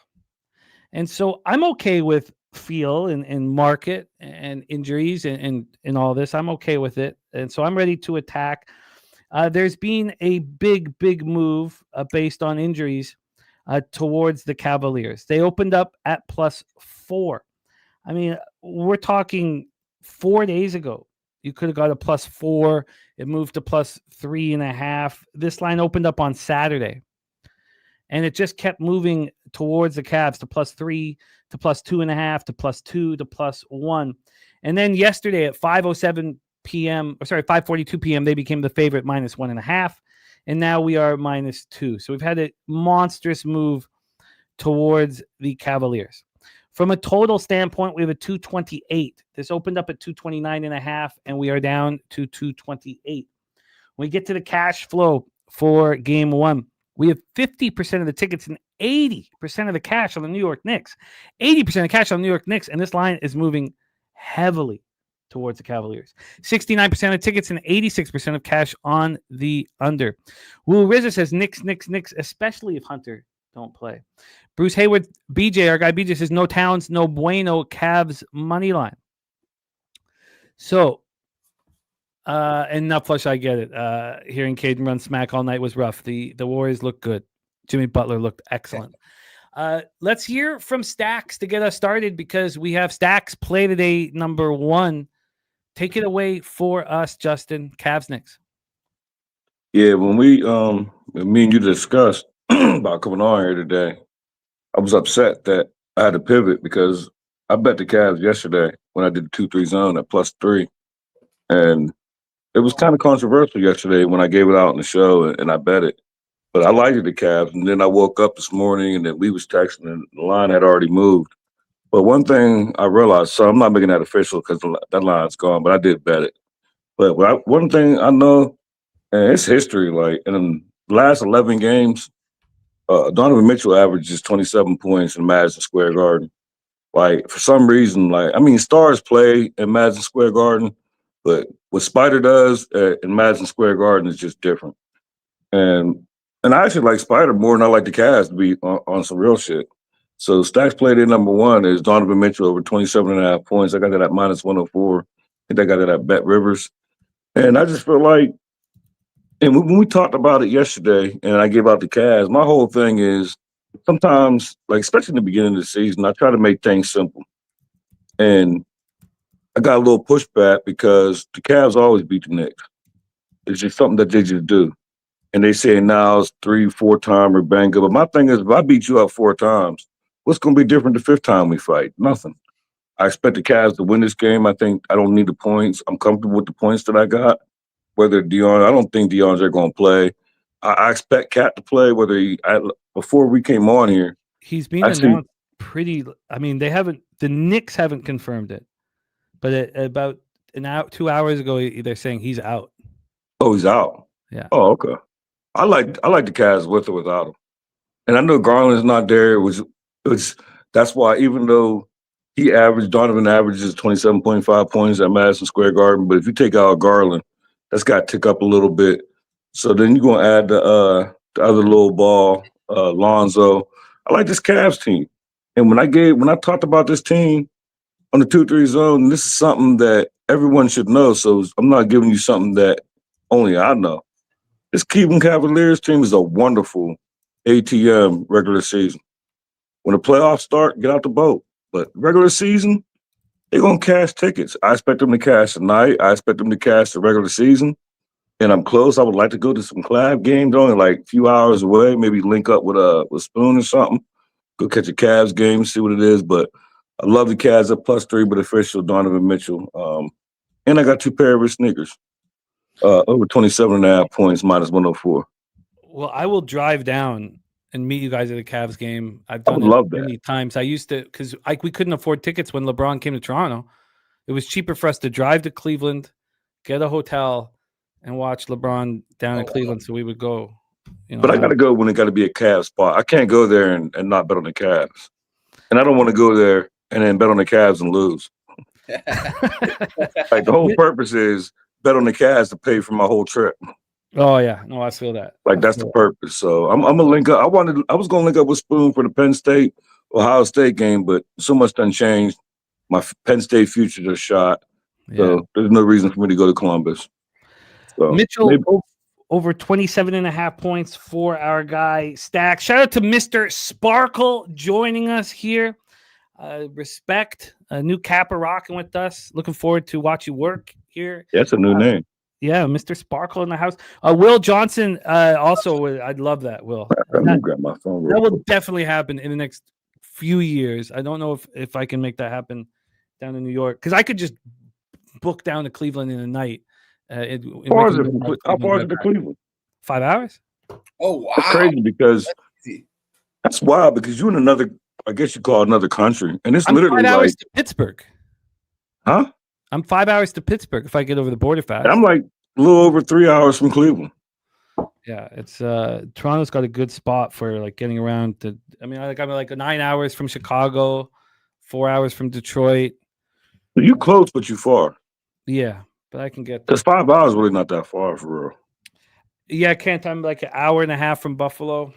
And so I'm okay with feel and market and injuries and all this. I'm okay with it. And so I'm ready to attack. There's been a big move based on injuries. towards the Cavaliers. They opened up at +4. I mean, we're talking 4 days ago. You could have got a +4. It moved to +3.5. This line opened up on Saturday, and it just kept moving towards the Cavs to +3, to +2.5, to +2, to +1. And then yesterday at 5:42 p.m., they became the favorite -1.5. And now we are -2. So we've had a monstrous move towards the Cavaliers. From a total standpoint, we have a 228. This opened up at 229.5, and we are down to 228. When we get to the cash flow for game one, we have 50% of the tickets and 80% of the cash on the New York Knicks. 80% of cash on the New York Knicks, and this line is moving heavily towards the Cavaliers. 69% of tickets and 86% of cash on the under. Will Rizza says Knicks, especially if Hunter don't play. Bruce Hayward, BJ, our guy BJ says no Towns, no bueno, Cavs money line. So, and not flush, I get it. Hearing Caden run smack all night was rough. The Warriors looked good. Jimmy Butler looked excellent. Let's hear from Stacks to get us started because we have Stacks play today, number 1. Take it away for us, Justin. Cavs Knicks. Yeah, when me and you discussed about coming on here today, I was upset that I had to pivot because I bet the Cavs yesterday when I did the 2-3 zone at +3. And it was kind of controversial yesterday when I gave it out on the show and I bet it. But I liked the Cavs. And then I woke up this morning and then we was texting and the line had already moved. But one thing I realized, so I'm not making that official because that line's gone, but I did bet it. But one thing I know, and it's history, like in the last 11 games, Donovan Mitchell averages 27 points in Madison Square Garden. Like, for some reason, stars play in Madison Square Garden, but what Spider does in Madison Square Garden is just different. And I actually like Spider more than I like the Cavs to be on some real shit. So Stacks played in number 1 is Donovan Mitchell over 27.5 points. I got that at -104. I think I got that at Bet Rivers. And I just feel like, and when we talked about it yesterday and I gave out the Cavs, my whole thing is sometimes, like especially in the beginning of the season, I try to make things simple. And I got a little pushback because the Cavs always beat the Knicks. It's just something that they just do. And they say now it's 3-4 time or bang up. But my thing is, if I beat you up 4 times, what's going to be different the 5th time we fight? Nothing. I expect the Cavs to win this game. I think I don't need the points. I'm comfortable with the points that I got. Whether I don't think De'An's going to play. I expect Cat to play. Before we came on here, he's been announced pretty. I mean, the Knicks haven't confirmed it, but about 2 hours ago, they're saying he's out. Oh, he's out. Yeah. Oh, okay. I like the Cavs with or without him, and I know Garland's not there. It was that's why even though Donovan averages 27.5 points at Madison Square Garden, but if you take out Garland, that's got to tick up a little bit. So then you're gonna add the other little ball, Lonzo. I like this Cavs team, and when I talked about this team on the 2-3 zone, this is something that everyone should know. So I'm not giving you something that only I know. This Cleveland Cavaliers team is a wonderful ATM regular season. When the playoffs start, get out the boat. But regular season, they're going to cash tickets. I expect them to cash tonight. I expect them to cash the regular season. And I'm close. I would like to go to some Clav games only like a few hours away, maybe link up with Spoon or something. Go catch a Cavs game, see what it is. But I love the Cavs at +3, but official Donovan Mitchell. And I got 2 pair of his sneakers. Over 27.5 points, -104. Well, I will drive down and meet you guys at a Cavs game. I've done it many times. I used to, because we couldn't afford tickets when LeBron came to Toronto. It was cheaper for us to drive to Cleveland, get a hotel, and watch LeBron down in Cleveland. So we would go. But I got to go when it got to be a Cavs spot. I can't go there and not bet on the Cavs. And I don't want to go there and then bet on the Cavs and lose. Like the whole purpose is bet on the Cavs to pay for my whole trip. Oh yeah, no, I feel that. Like that's the purpose. So I'm gonna link up. I was gonna link up with Spoon for the Penn State Ohio State game, but so much done changed. My Penn State future just shot. Yeah. So there's no reason for me to go to Columbus. So Mitchell over 27.5 points for our guy Stack. Shout out to Mr. Sparkle joining us here. Respect, a new Kappa rocking with us. Looking forward to watch you work here. That's a new name. Yeah, Mr. Sparkle in the house. Will Johnson also. I'd love that. Will Let me grab my phone. that will definitely happen in the next few years. I don't know if I can make that happen down in New York, because I could just book down to Cleveland in a night. How far is it to Cleveland? 5 hours. Oh wow, that's crazy because that's wild because you're in another. I guess you call it another country, and it's literally 5 hours like to Pittsburgh. Huh? I'm 5 hours to Pittsburgh if I get over the border fast. And I'm like a little over 3 hours from Cleveland. Yeah, it's Toronto's got a good spot for like getting around to. I mean, I'm like 9 hours from Chicago, 4 hours from Detroit. You close, but you far. Yeah, but I can get. Because 5 hours really not that far for real. Yeah, I'm like an hour and a half from Buffalo.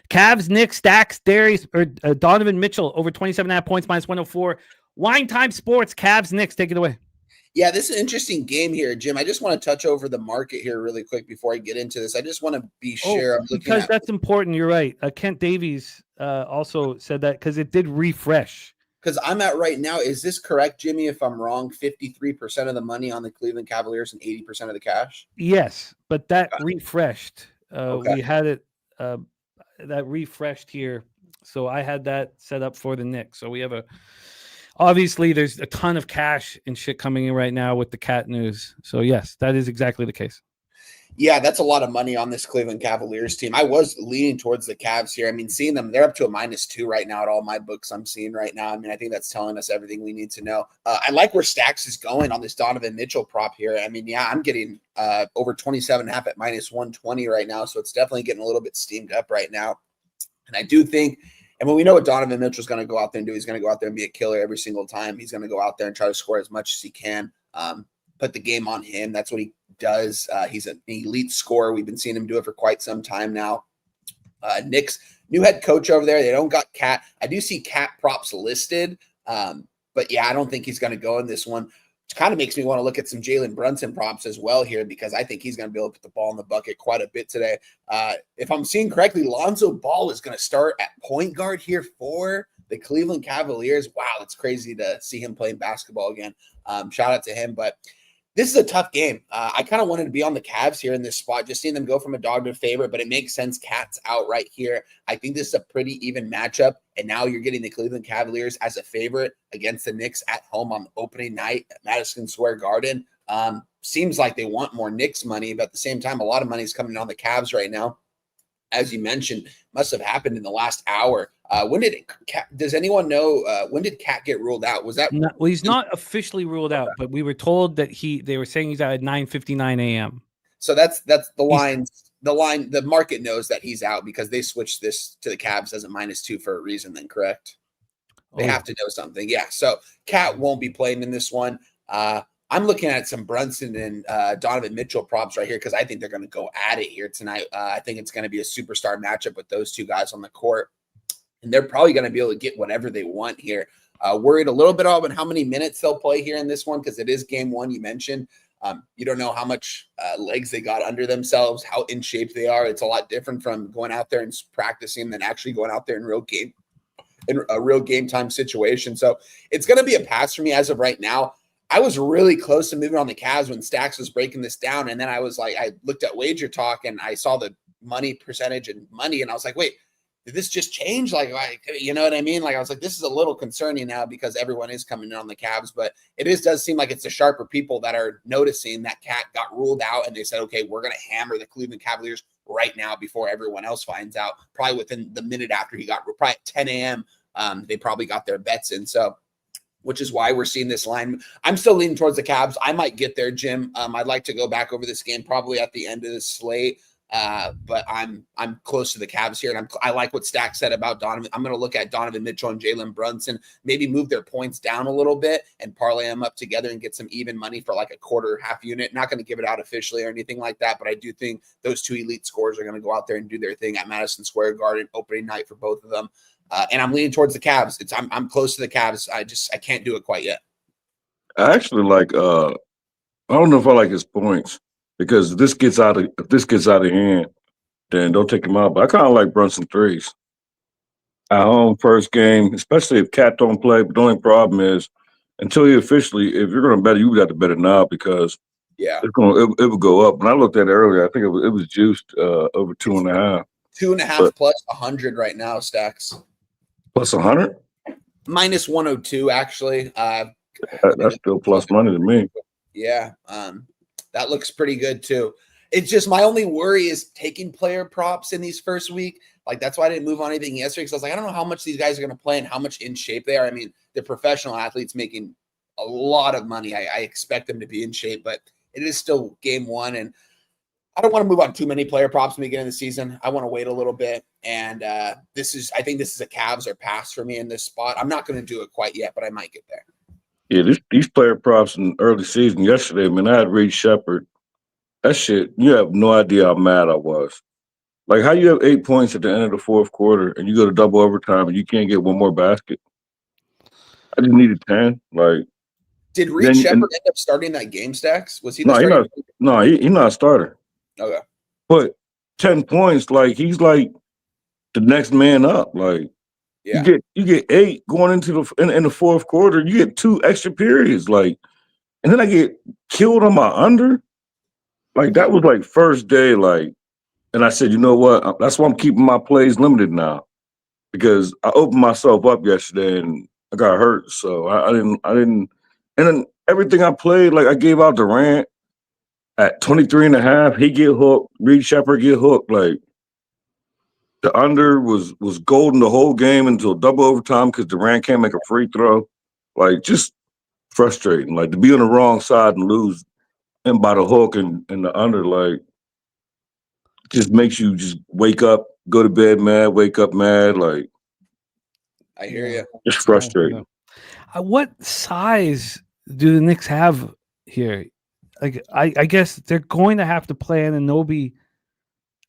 Cavs, Knicks, Stacks, Darius, or Donovan Mitchell over 27.5 points, minus 104. Wine Time Sports, Cavs, Knicks, take it away. Yeah, this is an interesting game here, Jim. I just want to touch over the market here really quick before I get into this. I just want to be sure I'm looking because that's important. You're right. Kent Davies also said that because it did refresh. Because I'm at right now, is this correct, Jimmy, if I'm wrong, 53% of the money on the Cleveland Cavaliers and 80% of the cash? Yes, but that refreshed. Okay. We had it that refreshed here. So I had that set up for the Knicks. So we have obviously there's a ton of cash and shit coming in right now with the cat news. So yes, that is exactly the case. Yeah, that's a lot of money on this Cleveland Cavaliers team. I was leaning towards the Cavs here. I mean, seeing them, they're up to a -2 right now at all my books I'm seeing right now. I mean, I think that's telling us everything we need to know. I like where Stacks is going on this Donovan Mitchell prop here. I mean, yeah, I'm getting over 27.5 at -120 right now. So it's definitely getting a little bit steamed up right now. And I do think, and when we know what Donovan Mitchell's going to go out there and do, he's going to go out there and be a killer every single time. He's going to go out there and try to score as much as he can, put the game on him. That's what he does. He's an elite scorer. We've been seeing him do it for quite some time now. Knicks, new head coach over there. They don't got Cat. I do see Cat props listed, but yeah, I don't think he's going to go in this one. Which kind of makes me want to look at some Jalen Brunson props as well here, because I think he's going to be able to put the ball in the bucket quite a bit today. If I'm seeing correctly, Lonzo Ball is going to start at point guard here for the Cleveland Cavaliers. Wow, that's crazy to see him playing basketball again. Shout out to him, but this is a tough game. I kind of wanted to be on the Cavs here in this spot, just seeing them go from a dog to a favorite, but it makes sense. Cat's out right here. I think this is a pretty even matchup, and now you're getting the Cleveland Cavaliers as a favorite against the Knicks at home on the opening night at Madison Square Garden. Seems like they want more Knicks money, but at the same time, a lot of money is coming on the Cavs right now. As you mentioned, must have happened in the last hour. Does anyone know when did Cat get ruled out? Was that well? He's not officially ruled out, but we were told that they were saying he's out at 9:59 a.m. So that's the line. The market knows that he's out because they switched this to the Cavs as a -2 for a reason. Then correct? They have to know something. Yeah. So Cat won't be playing in this one. I'm looking at some Brunson and Donovan Mitchell props right here because I think they're going to go at it here tonight. I think it's going to be a superstar matchup with those two guys on the court, and they're probably going to be able to get whatever they want here. Worried a little bit about how many minutes they'll play here in this one because it is game one. You mentioned you don't know how much legs they got under themselves, how in shape they are. It's a lot different from going out there and practicing than actually going out there in a real game time situation. So it's going to be a pass for me as of right now. I was really close to moving on the Cavs when Stacks was breaking this down. And then I was like, I looked at Wager Talk and I saw the money percentage and money. And I was like, wait, did this just change? Like, you know what I mean? Like, I was like, this is a little concerning now because everyone is coming in on the Cavs, but does seem like it's the sharper people that are noticing that Cat got ruled out. And they said, okay, we're going to hammer the Cleveland Cavaliers right now before everyone else finds out, probably within the minute after he got, probably at 10 a.m. They probably got their bets in. So, which is why we're seeing this line. I'm still leaning towards the Cavs. I might get there, Jim. I'd like to go back over this game probably at the end of the slate, but I'm close to the Cavs here, and I like what Stack said about Donovan. I'm going to look at Donovan Mitchell and Jalen Brunson, maybe move their points down a little bit and parlay them up together and get some even money for like a quarter, half unit. Not going to give it out officially or anything like that, but I do think those two elite scorers are going to go out there and do their thing at Madison Square Garden, opening night for both of them. And I'm leaning towards the Cavs. I'm close to the Cavs. I can't do it quite yet. I actually like I don't know if I like his points. because if this gets out of hand, then don't take him out. But I kind of like Brunson threes at home first game, especially if Cat don't play. But the only problem is until he officially, if you're going to bet it, you got to bet it now because Yeah. it will go up. When I looked at it earlier, I think it was juiced over 2.5. 2.5 plus 100 right now, Stacks. Plus 100? Minus 102, actually. That's still plus money to me. Yeah. That looks pretty good, too. It's just my only worry is taking player props in these first week. Like, that's why I didn't move on anything yesterday because I was like, I don't know how much these guys are going to play and how much in shape they are. I mean, they're professional athletes making a lot of money. I expect them to be in shape, but it is still game one. And I don't want to move on too many player props in the beginning of the season. I want to wait a little bit. And I think this is a Cavs or pass for me in this spot. I'm not going to do it quite yet, but I might get there. Yeah, these player props in early season yesterday, man, I had Reed Shepard. That shit, you have no idea how mad I was. Like, how you have 8 points at the end of the fourth quarter and you go to double overtime and you can't get one more basket? I just needed 10. Like, did Reed Shepard end up starting that game, Stacks? Was he the starter? No, he's not a starter. Okay. But 10 points, like, he's like the next man up. Like, yeah. you get 8 going into in the fourth quarter. You get 2 extra periods. Like, and then I get killed on my under. Like, that was like first day, like, and I said, you know what? That's why I'm keeping my plays limited now because I opened myself up yesterday and I got hurt. So I didn't. And then everything I played, like I gave out Durant at 23.5. He get hooked. Reed Shepard get hooked. Like the under was golden the whole game until double overtime because Durant can't make a free throw. Like just frustrating. Like to be on the wrong side and lose and by the hook and the under, like just makes you just wake up, go to bed mad, wake up mad. Like I hear you. Just frustrating. What size do the Knicks have here? Like, I guess they're going to have to play Anunoby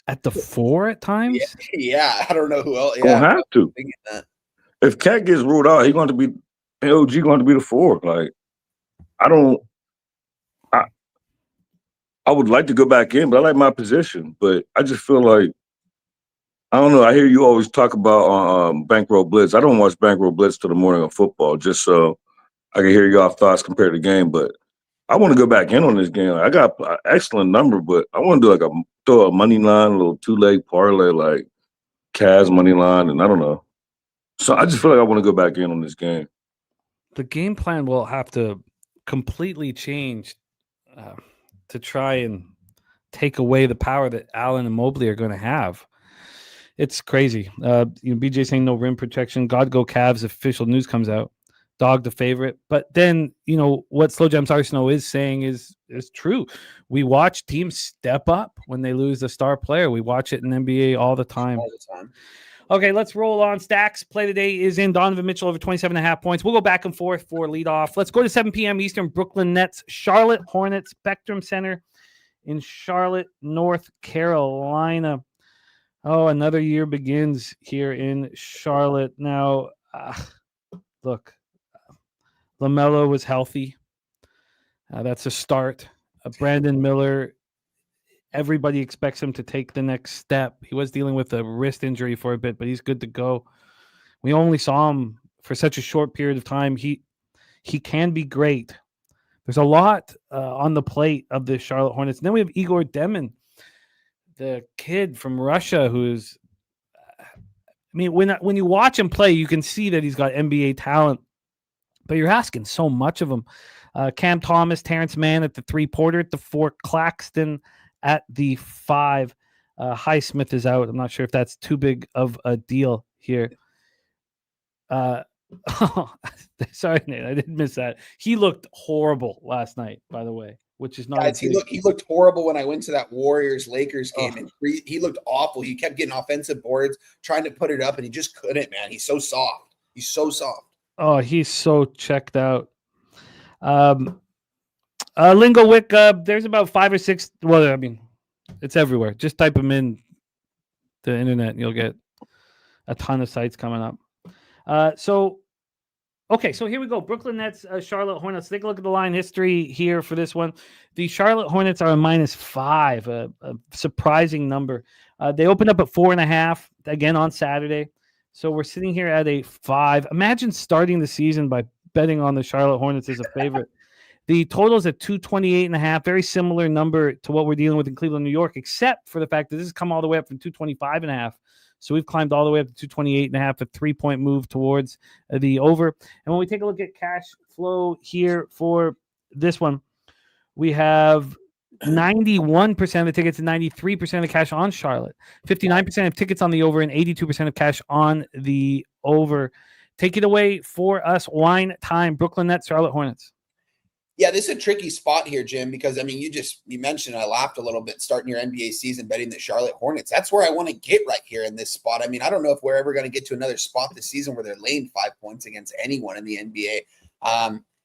at the 4 at times. Yeah, I don't know who else. Yeah, don't have to. If Cat gets ruled out, he's going to be OG going to be the 4. Like, I would like to go back in, but I like my position. But I just feel like I don't know. I hear you always talk about Bankroll Blitz. I don't watch Bankroll Blitz till the morning of football, just so I can hear y'all thoughts compared to the game. But I want to go back in on this game. Like, I got an excellent number, but I want to do throw a money line, a little 2-leg parlay, like Cavs money line, and I don't know. So I just feel like I want to go back in on this game. The game plan will have to completely change to try and take away the power that Allen and Mobley are going to have. It's crazy. BJ saying no rim protection. God go Cavs. Official news comes out. Dog the favorite. But then, what Slow Jams Arsenal is saying is true. We watch teams step up when they lose a star player. We watch it in NBA all the time. Okay, let's roll on. Stacks play today is in. Donovan Mitchell over 27.5 points. We'll go back and forth for leadoff. Let's go to 7 p.m. Eastern. Brooklyn Nets, Charlotte Hornets, Spectrum Center in Charlotte, North Carolina. Oh, another year begins here in Charlotte. Now, look, LaMelo was healthy. That's a start. Brandon Miller, everybody expects him to take the next step. He was dealing with a wrist injury for a bit, but he's good to go. We only saw him for such a short period of time. He can be great. There's a lot on the plate of the Charlotte Hornets. And then we have Igor Demin, the kid from Russia who's, when you watch him play, you can see that he's got NBA talent, but you're asking so much of him. Cam Thomas, Terrence Mann at the 3, Porter at the 4, Claxton at the 5. Highsmith is out. I'm not sure if that's too big of a deal here. Sorry, Nate, I didn't miss that. He looked horrible last night, by the way, which is not. Guys, he looked horrible when I went to that Warriors-Lakers game, and he looked awful. He kept getting offensive boards, trying to put it up, and he just couldn't, man. He's so soft. He's so soft. Oh, he's so checked out. Lingo Wick, there's about 5 or 6. Well, it's everywhere. Just type them in the internet and you'll get a ton of sites coming up. Okay, so here we go. Brooklyn Nets, Charlotte Hornets. Take a look at the line history here for this one. The Charlotte Hornets are a -5, a surprising number. They opened up at 4.5 again on Saturday. So we're sitting here at a 5. Imagine starting the season by betting on the Charlotte Hornets as a favorite. The total's at 228.5, very similar number to what we're dealing with in Cleveland, New York, except for the fact that this has come all the way up from 225.5. So we've climbed all the way up to 228.5, a 3-point move towards the over. And when we take a look at cash flow here for this one, we have 91% of the tickets and 93% of the cash on Charlotte, 59% of tickets on the over, and 82% of cash on the over. Take it away for us. Wine time. Brooklyn Nets, Charlotte Hornets. Yeah, this is a tricky spot here, Jim, because, I mean, you mentioned, I laughed a little bit, starting your NBA season betting the Charlotte Hornets. That's where I want to get right here in this spot. I mean, I don't know if we're ever going to get to another spot this season where they're laying 5 points against anyone in the NBA.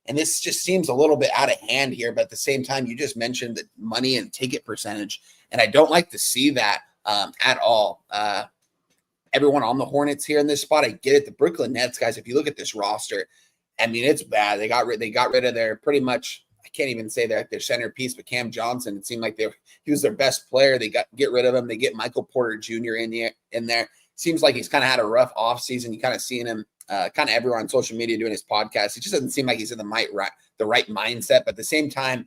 And this just seems a little bit out of hand here. But at the same time, you just mentioned the money and ticket percentage, and I don't like to see that at all. Everyone on the Hornets here in this spot, I get it. The Brooklyn Nets, guys, if you look at this roster, I mean, it's bad. They got rid of their pretty much, I can't even say they're their centerpiece, but Cam Johnson, it seemed like he was their best player. They get rid of him. They get Michael Porter Jr. in there. Seems like he's kind of had a rough offseason. You kind of seen him kind of everywhere on social media doing his podcast. It just doesn't seem like he's in the right mindset. But at the same time,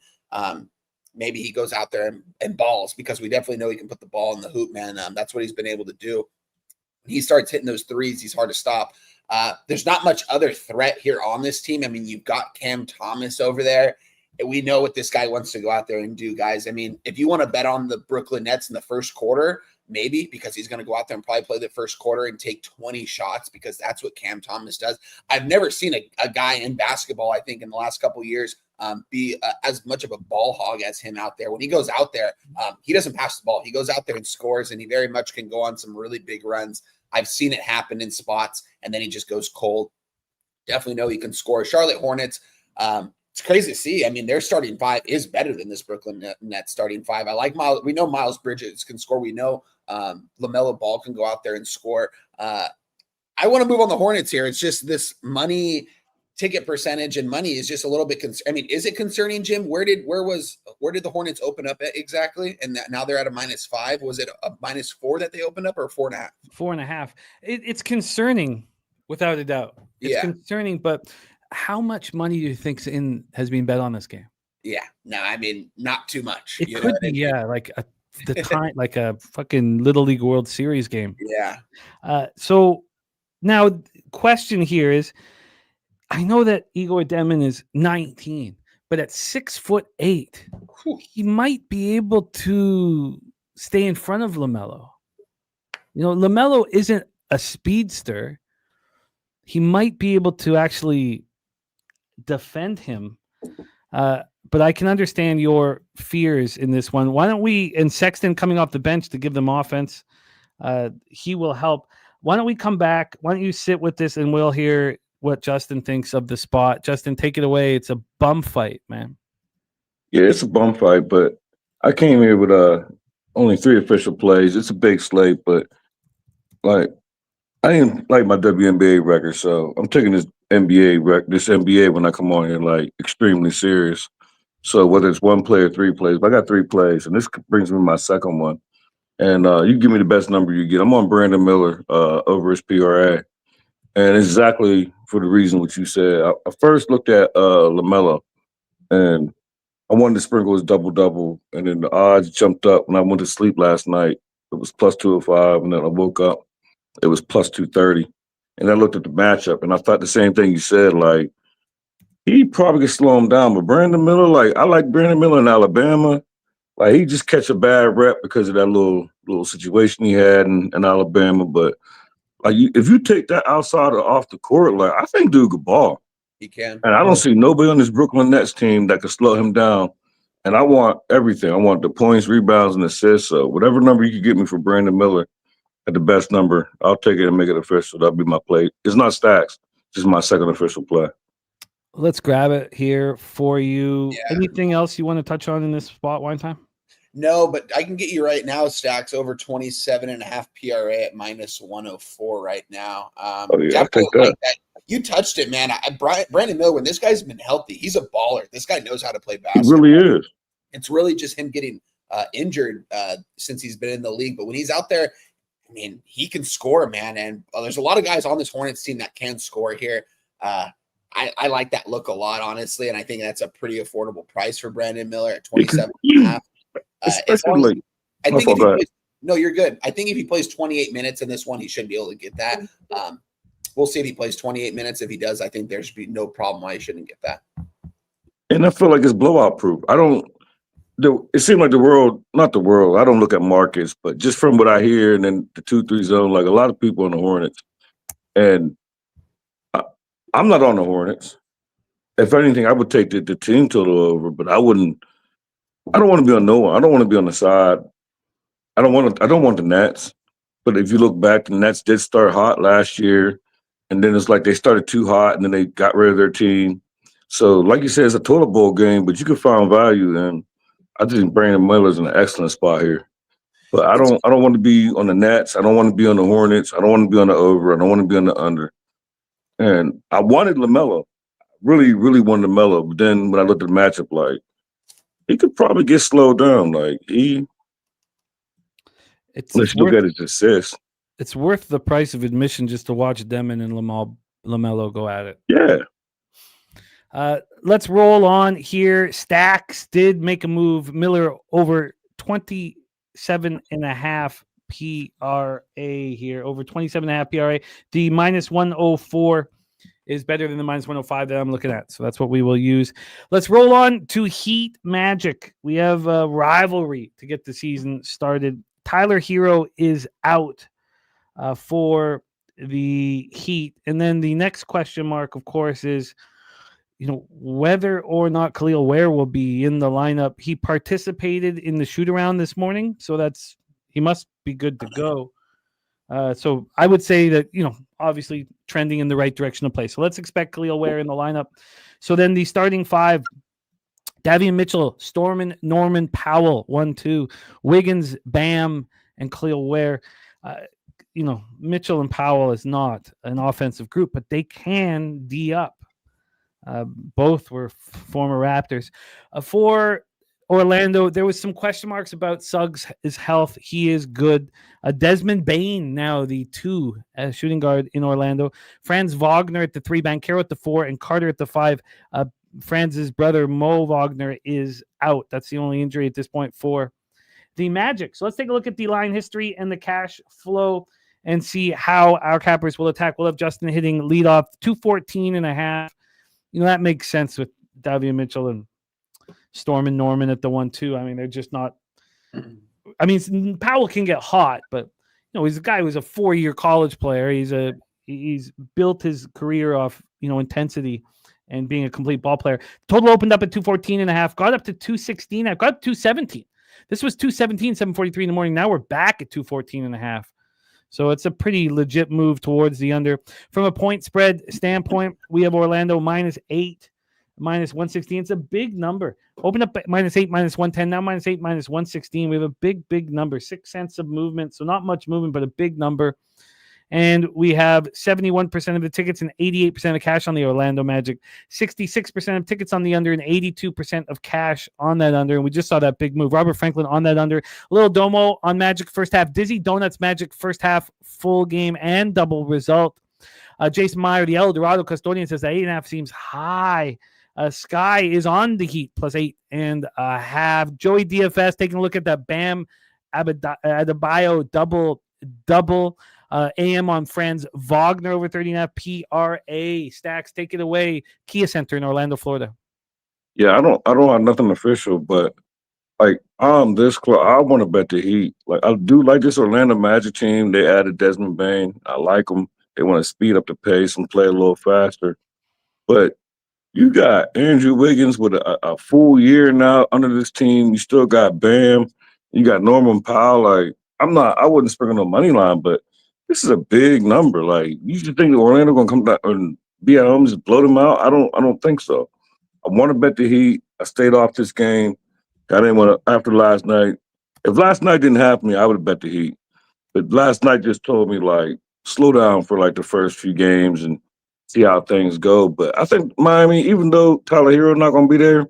maybe he goes out there and balls, because we definitely know he can put the ball in the hoop, man. That's what he's been able to do. When he starts hitting those threes, he's hard to stop. There's not much other threat here on this team. I mean, you've got Cam Thomas over there. And we know what this guy wants to go out there and do, guys. I mean, if you want to bet on the Brooklyn Nets in the first quarter, maybe, because he's going to go out there and probably play the first quarter and take 20 shots, because that's what Cam Thomas does. I've never seen a guy in basketball, I think, in the last couple of years be as much of a ball hog as him out there. When he goes out there, he doesn't pass the ball. He goes out there and scores, and he very much can go on some really big runs. I've seen it happen in spots, and then he just goes cold. Definitely know he can score. Charlotte Hornets, it's crazy to see. I mean, their starting 5 is better than this Brooklyn Nets starting 5. I like Miles. We know Miles Bridges can score. We know LaMelo Ball can go out there and score. I want to move on the Hornets here. It's just this money, ticket percentage, and money is just a little bit I mean, is it concerning, Jim? Where did the Hornets open up at exactly? And now they're at a -5. Was it a -4 that they opened up, or 4.5? 4.5. It's concerning, without a doubt. It's concerning, but how much money do you think has been bet on this game? Yeah, no, I mean, not too much. It could be, yeah, like the time, like a fucking Little League World Series game. Yeah. So now, question here is, I know that Igor Demon is 19, but at 6'8", he might be able to stay in front of LaMelo. You know, LaMelo isn't a speedster. He might be able to actually defend him. But I can understand your fears in this one. Why don't we, and Sexton coming off the bench to give them offense, he will help. Why don't we come back? Why don't you sit with this, and we'll hear what Justin thinks of the spot. Justin, take it away. It's a bum fight, man. Yeah, it's a bum fight, but I came here with only 3 official plays. It's a big slate, but like, I didn't like my WNBA record, so I'm taking this NBA when I come on here, like, extremely serious. So whether it's 1 play or 3 plays, but I got 3 plays, and this brings me to my second one. And you give me the best number you get. I'm on Brandon Miller over his PRA. And exactly for the reason what you said. I first looked at LaMelo, and I wanted to sprinkle his double-double, and then the odds jumped up when I went to sleep last night. It was +205, and then I woke up. It was +230. And I looked at the matchup, and I thought the same thing you said, like, he probably could slow him down. But Brandon Miller, like, I like Brandon Miller in Alabama. Like, he just catch a bad rep because of that little situation he had in Alabama. But like, if you take that outside or off the court, like, I think dude could ball. He can. And I don't see nobody on this Brooklyn Nets team that could slow him down. And I want everything. I want the points, rebounds, and assists. So whatever number you can get me for Brandon Miller at the best number, I'll take it and make it official. That'll be my play. It's not stacks. It's just my second official play. Let's grab it here for you. Yeah. Anything else you want to touch on in this spot, Wine Time? No, but I can get you right now, Stacks, over 27.5 PRA at minus 104 right now. Oh, yeah, I'll Definitely take that. like that. You touched it, man. Brandon Miller, when this guy's been healthy, he's a baller. This guy knows how to play He basketball. really is. It's really just him getting injured since he's been in the league. But when he's out there, I mean, he can score, man. And there's a lot of guys on this Hornets team that can score here. I like that look a lot, honestly. And I think that's a pretty affordable price for Brandon Miller at 27.5. Especially I think if he plays, no, you're good. I think if he plays 28 minutes in this one, he should be able to get that. We'll see if he plays 28 minutes. If he does, I think there should be no problem why he shouldn't get that. And I feel like it's blowout proof. It seemed like not the world. I don't look at markets, but just from what I hear and then the 2-3 zone, like a lot of people on the Hornets. And I'm not on the Hornets. If anything, I would take the team total over, but I don't want to be on no one. I don't want to be on the side. I don't want the Nets. But if you look back, the Nets did start hot last year. And then it's like they started too hot, and then they got rid of their team. So, like you said, it's a total bowl game, but you can find value. And I think Brandon Miller's in an excellent spot here. But I don't want to be on the Nets. I don't want to be on the Hornets. I don't want to be on the over. I don't want to be on the under. And I wanted LaMelo. Really, really wanted LaMelo. But then when I looked at the matchup, like, he could probably get slowed down. Like, let's look at his assists. It's worth the price of admission just to watch Demon and LaMelo go at it. Yeah. Let's roll on here. Stacks did make a move. Miller over 27.5 PRA here. Over 27.5 PRA. The minus 104 is better than the minus 105 that I'm looking at. So that's what we will use. Let's roll on to Heat Magic. We have a rivalry to get the season started. Tyler Hero is out for the Heat. And then the next question mark, of course, is whether or not Khalil Ware will be in the lineup. He participated in the shoot-around this morning, so he must be good to go. So I would say that, obviously trending in the right direction to play. So let's expect Khalil Ware in the lineup. So then the starting five, Davion Mitchell, Stormin, Norman, Powell, 1-2, Wiggins, Bam, and Khalil Ware. Mitchell and Powell is not an offensive group, but they can D up. Both were former Raptors. For Orlando, there was some question marks about Suggs' health. He is good. Desmond Bane, now the 2 shooting guard in Orlando. Franz Wagner at the 3, Banchero at the 4, and Carter at the 5. Franz's brother, Mo Wagner, is out. That's the only injury at this point for the Magic. So let's take a look at the line history and the cash flow and see how our cappers will attack. We'll have Justin hitting leadoff 214.5. That makes sense with Davion Mitchell and Storm and Norman at the 1-2. I mean, they're just not. I mean, Powell can get hot, but he's a guy who's a 4-year college player. He's built his career off intensity and being a complete ball player. Total opened up at 214.5, got up to 216, got up to 217. This was 217, 7:43 in the morning. Now we're back at 214.5. So it's a pretty legit move towards the under. From a point spread standpoint, we have Orlando -8, -116. It's a big number. Open up at -8, -110. Now -8, -116. We have a big number. 6 cents of movement. So not much movement, but a big number. And we have 71% of the tickets and 88% of cash on the Orlando Magic, 66% of tickets on the under, and 82% of cash on that under. And we just saw that big move. Robert Franklin on that under. Little Domo on Magic first half. Dizzy Donuts Magic first half, full game and double result. Jason Meyer, the El Dorado custodian, says that 8.5 seems high. Sky is on the Heat +8 and have Joey DFS taking a look at that Bam Adebayo double. AM on Franz Wagner over 30.5 PRA. Stacks, take it away. Kia Center in Orlando, Florida. Yeah, I don't have nothing official, but like I'm this close. I want to bet the Heat. Like I do like this Orlando Magic team. They added Desmond Bane. I like them. They want to speed up the pace and play a little faster. But you got Andrew Wiggins with a full year now under this team. You still got Bam. You got Norman Powell. Like I wouldn't sprinkle no money line, but this is a big number. Like you should think that Orlando gonna come back and be at home and just blow them out. I don't think so. I want to bet the Heat. I stayed off this game. I didn't want to after last night. If last night didn't happen, I would have bet the Heat. But last night just told me, like, slow down for, like, the first few games and see how things go. But I think Miami, even though Tyler Hero not going to be there,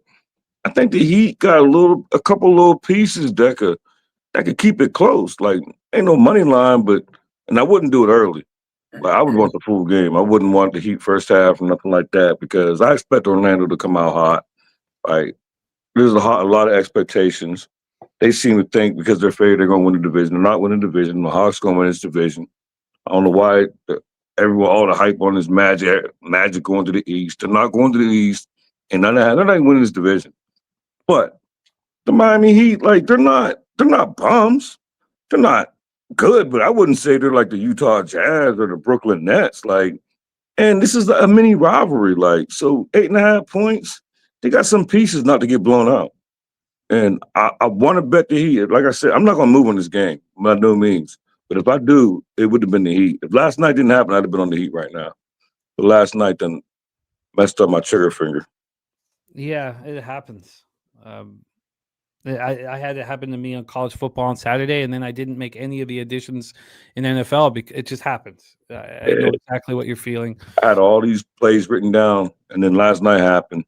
I think the Heat got a couple little pieces that could keep it close. Like, ain't no money line, and I wouldn't do it early. But I would want the full game. I wouldn't want the Heat first half or nothing like that because I expect Orlando to come out hot. Like, there's a lot of expectations. They seem to think because they're favored, they're going to win the division. They're not winning the division. The Hawks going to win this division. I don't know why all the hype on this Magic going to the East. They're not going to the East, and they're not winning this division. But the Miami Heat, like, they're not bums. They're not good, but I wouldn't say they're like the Utah Jazz or the Brooklyn Nets. Like, and this is a mini rivalry. Like, so 8.5 points, they got some pieces not to get blown out. And I want to bet the Heat. Like I said, I'm not going to move on this game by no means. But if I do, it would have been the Heat. If last night didn't happen, I'd have been on the Heat right now. But last night then messed up my trigger finger. Yeah, it happens. I had it happen to me on college football on Saturday, and then I didn't make any of the additions in NFL because it just happens. I know exactly what you're feeling. I had all these plays written down, and then last night happened.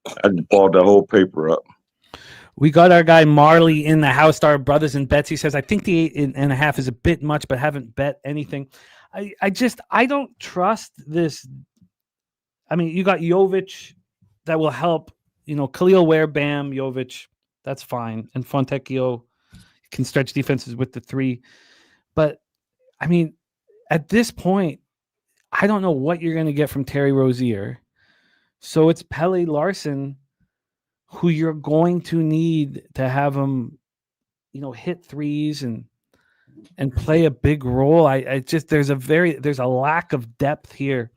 I just balled that whole paper up. We got our guy Marley in the house, our brothers and bets. He says, I think the 8.5 is a bit much, but haven't bet anything. I don't trust this. I mean, you got Jovic that will help, Khalil Ware, Bam, Jovic, that's fine. And Fontecchio can stretch defenses with the 3. But, I mean, at this point, I don't know what you're going to get from Terry Rozier. So it's Pele Larson who you're going to need to have him, hit threes and play a big role. I just there's a lack of depth here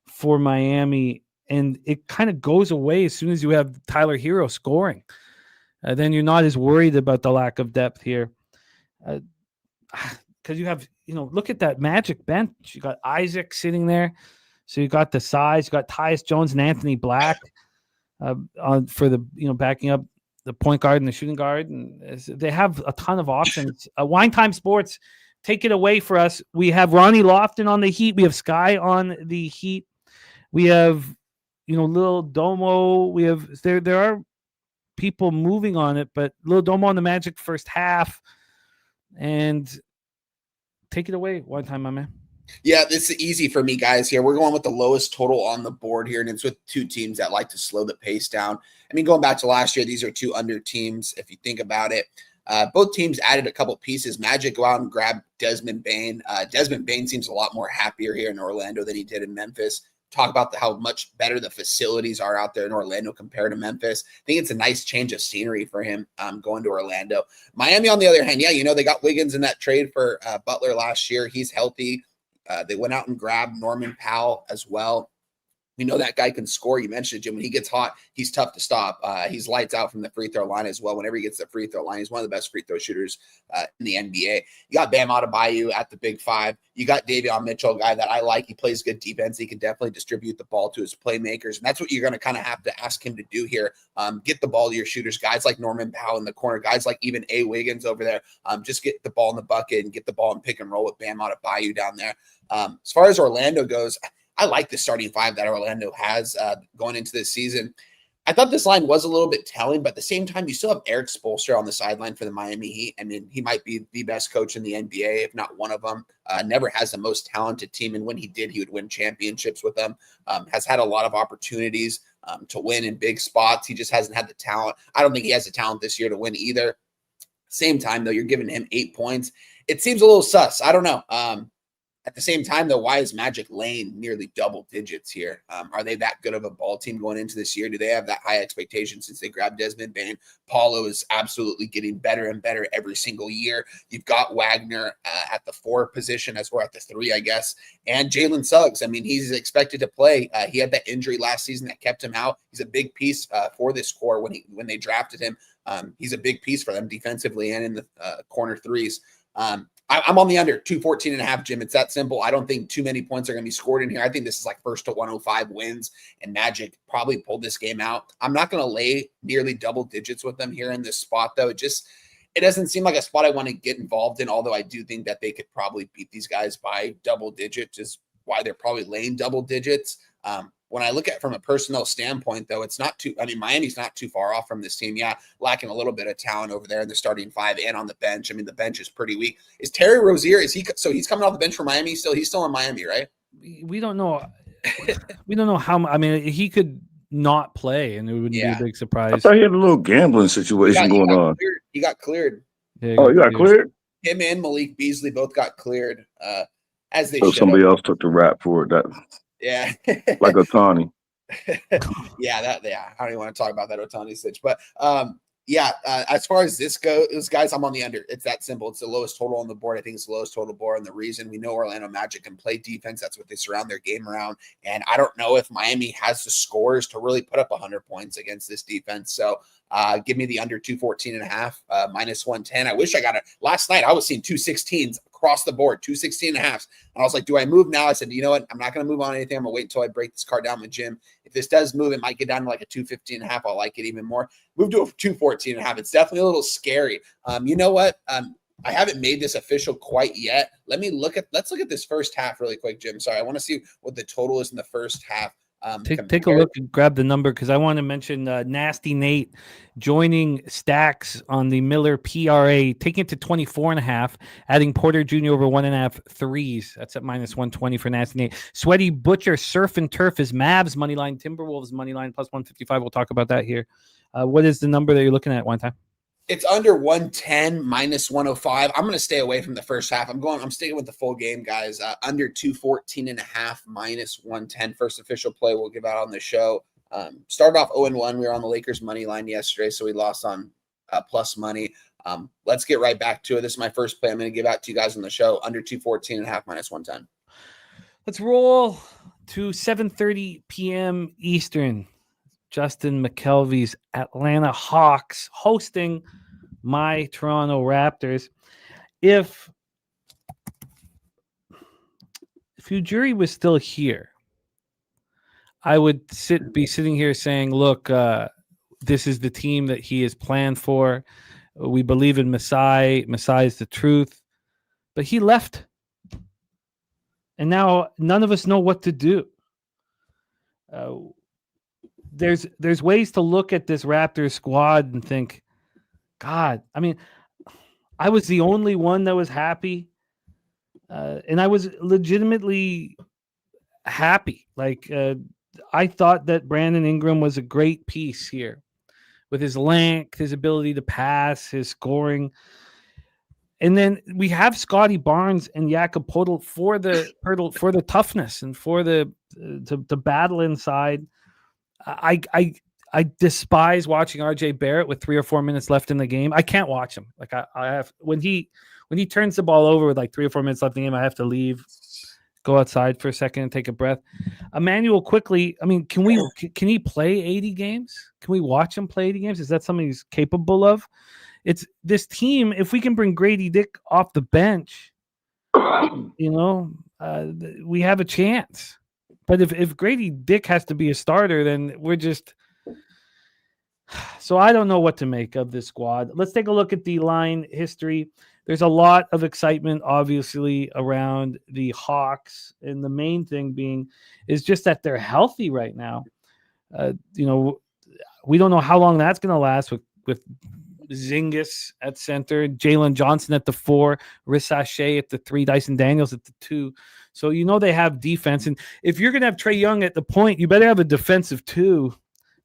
for Miami, and it kind of goes away as soon as you have Tyler Hero scoring. Then you're not as worried about the lack of depth here, because you have look at that Magic bench. You got Isaac sitting there, so you got the size. You got Tyus Jones and Anthony Black. For the backing up the point guard and the shooting guard, and they have a ton of options. Wine Time Sports, take it away for us. We have Ronnie Lofton on the Heat. We have Sky on the Heat. We have Lil Domo. We have there are people moving on it, but Lil Domo on the Magic first half. And take it away, Wine Time, my man. Yeah, this is easy for me, guys, here. We're going with the lowest total on the board here, and it's with 2 teams that like to slow the pace down. I mean, going back to last year, these are 2 under teams, if you think about it. Both teams added a couple pieces. Magic go out and grab Desmond Bane. Desmond Bane seems a lot more happier here in Orlando than he did in Memphis. Talk about how much better the facilities are out there in Orlando compared to Memphis. I think it's a nice change of scenery for him going to Orlando. Miami, on the other hand, they got Wiggins in that trade for Butler last year. He's healthy. They went out and grabbed Norman Powell as well. We know that guy can score. You mentioned it, Jim. When he gets hot, he's tough to stop. He's lights out from the free throw line as well. Whenever he gets the free throw line, he's one of the best free throw shooters in the NBA. You got Bam Adebayo at the big 5. You got Davion Mitchell, a guy that I like. He plays good defense. He can definitely distribute the ball to his playmakers. And that's what you're going to kind of have to ask him to do here. Get the ball to your shooters. Guys like Norman Powell in the corner. Guys like even A. Wiggins over there. Just get the ball in the bucket and get the ball and pick and roll with Bam Adebayo down there. As far as Orlando goes, I like the starting 5 that Orlando has going into this season. I thought this line was a little bit telling, but at the same time, you still have Eric Spoelstra on the sideline for the Miami Heat. I mean, he might be the best coach in the NBA, if not one of them. Never has the most talented team, and when he did, he would win championships with them. Has had a lot of opportunities to win in big spots. He just hasn't had the talent. I don't think he has the talent this year to win either. Same time, though, you're giving him 8 points. It seems a little sus. I don't know. At the same time, though, why is Magic laying nearly double digits here? Are they that good of a ball team going into this year? Do they have that high expectation since they grabbed Desmond Bane? Paulo is absolutely getting better and better every single year. You've got Wagner at the 4 position, as we're at the 3, I guess, and Jalen Suggs. I mean, he's expected to play. He had that injury last season that kept him out. He's a big piece for this core when they drafted him. He's a big piece for them defensively and in the corner threes. I'm on the under 214.5, Jim. It's that simple. I don't think too many points are going to be scored in here. I think this is like first to 105 wins, and Magic probably pulled this game out. I'm not going to lay nearly double digits with them here in this spot, though. It doesn't seem like a spot I want to get involved in, although I do think that they could probably beat these guys by double digits, is why they're probably laying double digits. When I look at it from a personnel standpoint, though, it's not too, I mean, Miami's not too far off from this team. Yeah, lacking a little bit of talent over there in the starting five and on the bench. I mean, the bench is pretty weak. Is Terry Rozier, so he's coming off the bench for Miami still? He's still in Miami, right? We don't know. We don't know how, I mean, he could not play and it wouldn't be a big surprise. I thought he had a little gambling situation going on. He got cleared. Yeah, Oh, you got cleared? Him and Malik Beasley both got cleared, as they So should somebody have. else took the rap for it. That Yeah. like Otani. I don't even want to talk about that Otani stitch, but as far as this goes, guys, I'm on the under. It's that simple. It's the lowest total on the board. I think it's the lowest total board, and the reason we know Orlando Magic can play defense, that's what they surround their game around. And I don't know if Miami has the scores to really put up 100 points against this defense. So give me the under 214.5, minus 110. I wish I got it last night. I was seeing 216s across the board, 216.5. And I was like, do I move now? I said, you know what? I'm not going to move on anything. I'm going to wait until I break this card down with Jim. If this does move, it might get down to like a 215.5. I'll like it even more. Move to a 214.5. It's definitely a little scary. You know what? I haven't made this official quite yet. Let's look at this first half really quick, Jim. Sorry. I want to see what the total is in the first half. Take a look and grab the number, because I want to mention Nasty Nate joining Stacks on the Miller PRA, taking it to 24.5, adding Porter Jr. over 1.5 threes. That's at minus 120 for Nasty Nate. Sweaty Butcher Surf and Turf is Mavs money line, Timberwolves money line plus 155. We'll talk about that here. What is the number that you're looking at one time? It's under 110, minus 105. I'm going to stay away from the first half. I'm sticking with the full game, guys. Under 214.5, minus 110. First official play we'll give out on the show. Started off 0-1. We were on the Lakers money line yesterday, so we lost on plus money. Let's get right back to it. This is my first play I'm going to give out to you guys on the show. Under 214.5, minus 110. Let's roll to 7:30 p.m. Eastern. Justin Mcelvey's Atlanta Hawks hosting my Toronto Raptors. If Ujiri was still here, I would be sitting here saying, look, this is the team that he is planned for. We believe in Masai. Masai is the truth. But he left. And now none of us know what to do. There's ways to look at this Raptors squad and think, God, I mean, I was the only one that was happy. And I was legitimately happy. Like, I thought that Brandon Ingram was a great piece here with his length, his ability to pass, his scoring. And then we have Scotty Barnes and Jakob Poeltl for the toughness and for the battle inside. I despise watching RJ Barrett with 3 or 4 minutes left in the game. I can't watch him. Like I have when he turns the ball over with like 3 or 4 minutes left in the game, I have to leave, go outside for a second and take a breath. Emmanuel quickly. I mean, can he play 80 games? Can we watch him play 80 games? Is that something he's capable of? It's this team. If we can bring Grady Dick off the bench, we have a chance. But if Grady Dick has to be a starter, then we're just – so I don't know what to make of this squad. Let's take a look at the line history. There's a lot of excitement, obviously, around the Hawks, and the main thing being is just that they're healthy right now. We don't know how long that's going to last with Zingis at center, Jalen Johnson at the 4, Rissache at the 3, Dyson Daniels at the 2. So they have defense. And if you're going to have Trae Young at the point, you better have a defensive 2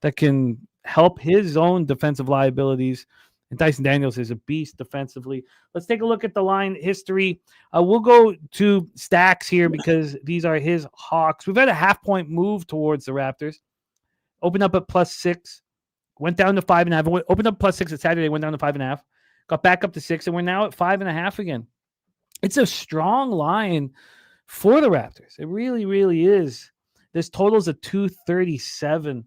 that can help his own defensive liabilities. And Dyson Daniels is a beast defensively. Let's take a look at the line history. We'll go to Stacks here because these are his Hawks. We've had a 0.5-point move towards the Raptors. Opened up at +6. Went down to 5.5. Opened up +6 at Saturday. Went down to 5.5. Got back up to 6, and we're now at 5.5 again. It's a strong line for the Raptors. It really, really is. This total's a 237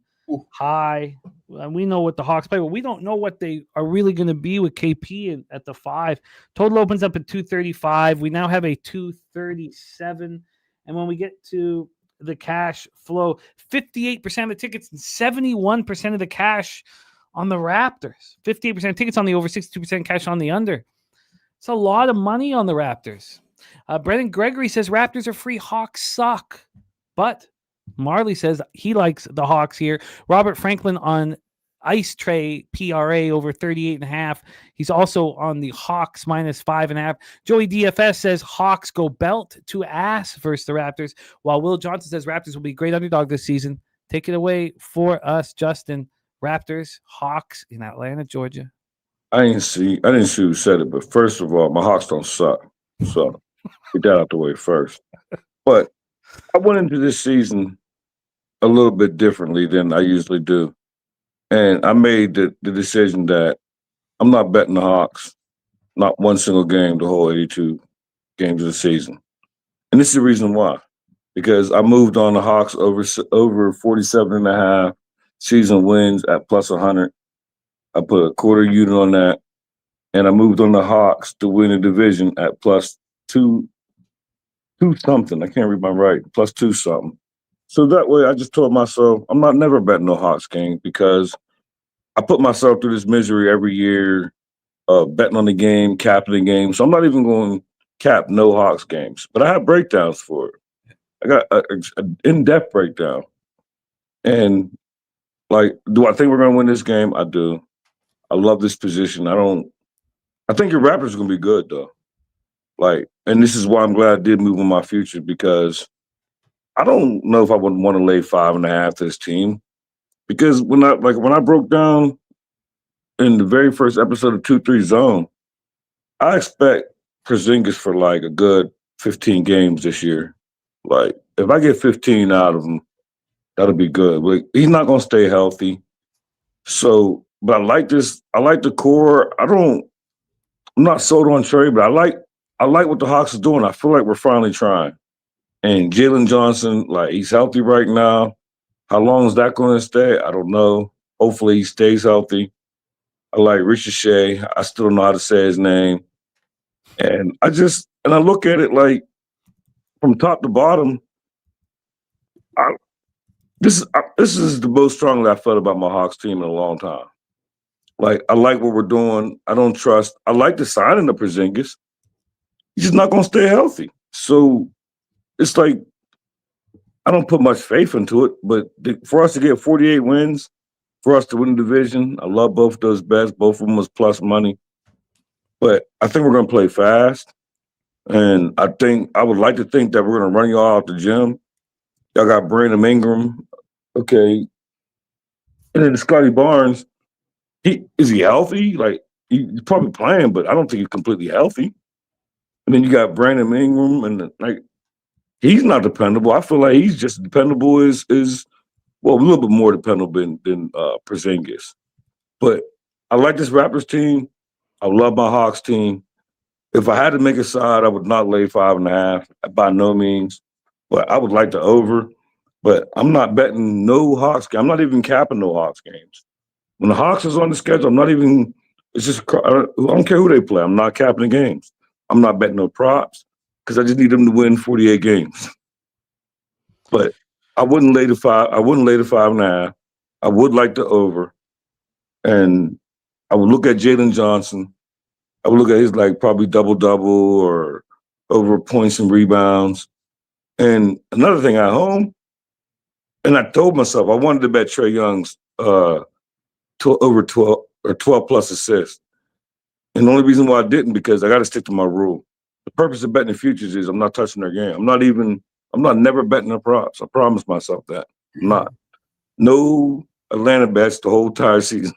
high. And we know what the Hawks play, but we don't know what they are really going to be with KP at the 5. Total opens up at 235. We now have a 237. And when we get to the cash flow, 58% of the tickets and 71% of the cash on the Raptors. 58% tickets on the over, 62% cash on the under. It's a lot of money on the Raptors. Brendan Gregory says Raptors are free. Hawks suck. But Marley says he likes the Hawks here. Robert Franklin on Ice Tray PRA over 38.5. He's also on the Hawks -5.5. Joey DFS says Hawks go belt to ass versus the Raptors, while Will Johnson says Raptors will be a great underdog this season. Take it away for us, Justin. Raptors, Hawks in Atlanta, Georgia. I didn't see who said it, but first of all, my Hawks don't suck. So get that out the way first. But I went into this season a little bit differently than I usually do. And I made the decision that I'm not betting the Hawks, not one single game, the whole 82 games of the season. And this is the reason why. Because I moved on the Hawks over 47.5 season wins at +100. I put a quarter unit on that. And I moved on the Hawks to win the division at +2 something. I can't read my right. +2 something. So that way I just told myself I'm not never betting no Hawks game because I put myself through this misery every year, betting on the game, capping the game. So I'm not even going to cap no Hawks games. But I have breakdowns for it. I got an in-depth breakdown. And, do I think we're going to win this game? I do. I love this position. I think your Raptors are going to be good, though. And this is why I'm glad I did move on my future because I don't know if I would want to lay 5.5 to this team. Because when I broke down in the very first episode of 2-3 Zone, I expect Porzingis for a good 15 games this year. If I get 15 out of him, that'll be good. He's not going to stay healthy. So, but I like this. I like the core. I'm not sold on Trey, but I like what the Hawks are doing. I feel like we're finally trying. And Jalen Johnson, he's healthy right now. How long is that going to stay? I don't know. Hopefully he stays healthy. I like Richard Shea. I still don't know how to say his name. And I look at it from top to bottom, this is the most strongly I felt about my Hawks team in a long time. I like what we're doing. I don't trust. I like the signing of Porzingis. He's just not going to stay healthy. So it's I don't put much faith into it, but for us to get 48 wins, for us to win the division, I love both of those bets. Both of them was plus money. But I think we're going to play fast. And I would like to think that we're going to run y'all out the gym. Y'all got Brandon Ingram. Okay. And then Scotty Barnes, is he healthy? He's probably playing, but I don't think he's completely healthy. And then you got Brandon Ingram, and he's not dependable. I feel like he's just dependable as a little bit more dependable than Porzingis. But I like this Raptors team. I love my Hawks team. If I had to make a side, I would not lay 5.5 by no means. But I would like to over. But I'm not betting no Hawks game. I'm not even capping no Hawks games. When the Hawks is on the schedule, I'm not even. It's just I don't care who they play. I'm not capping the games. I'm not betting no props because I just need them to win 48 games. But I wouldn't lay the 5. I wouldn't lay the 5.5. I would like the over, and I would look at Jalen Johnson. I would look at his probably double-double or over points and rebounds. And another thing at home, and I told myself I wanted to bet Trae Young's over 12 or 12 plus assists. And the only reason why I didn't because I got to stick to my rule. The purpose of betting the futures is I'm not touching their game. I'm not never betting their props. I promise myself that. I'm not. No Atlanta bets the whole entire season.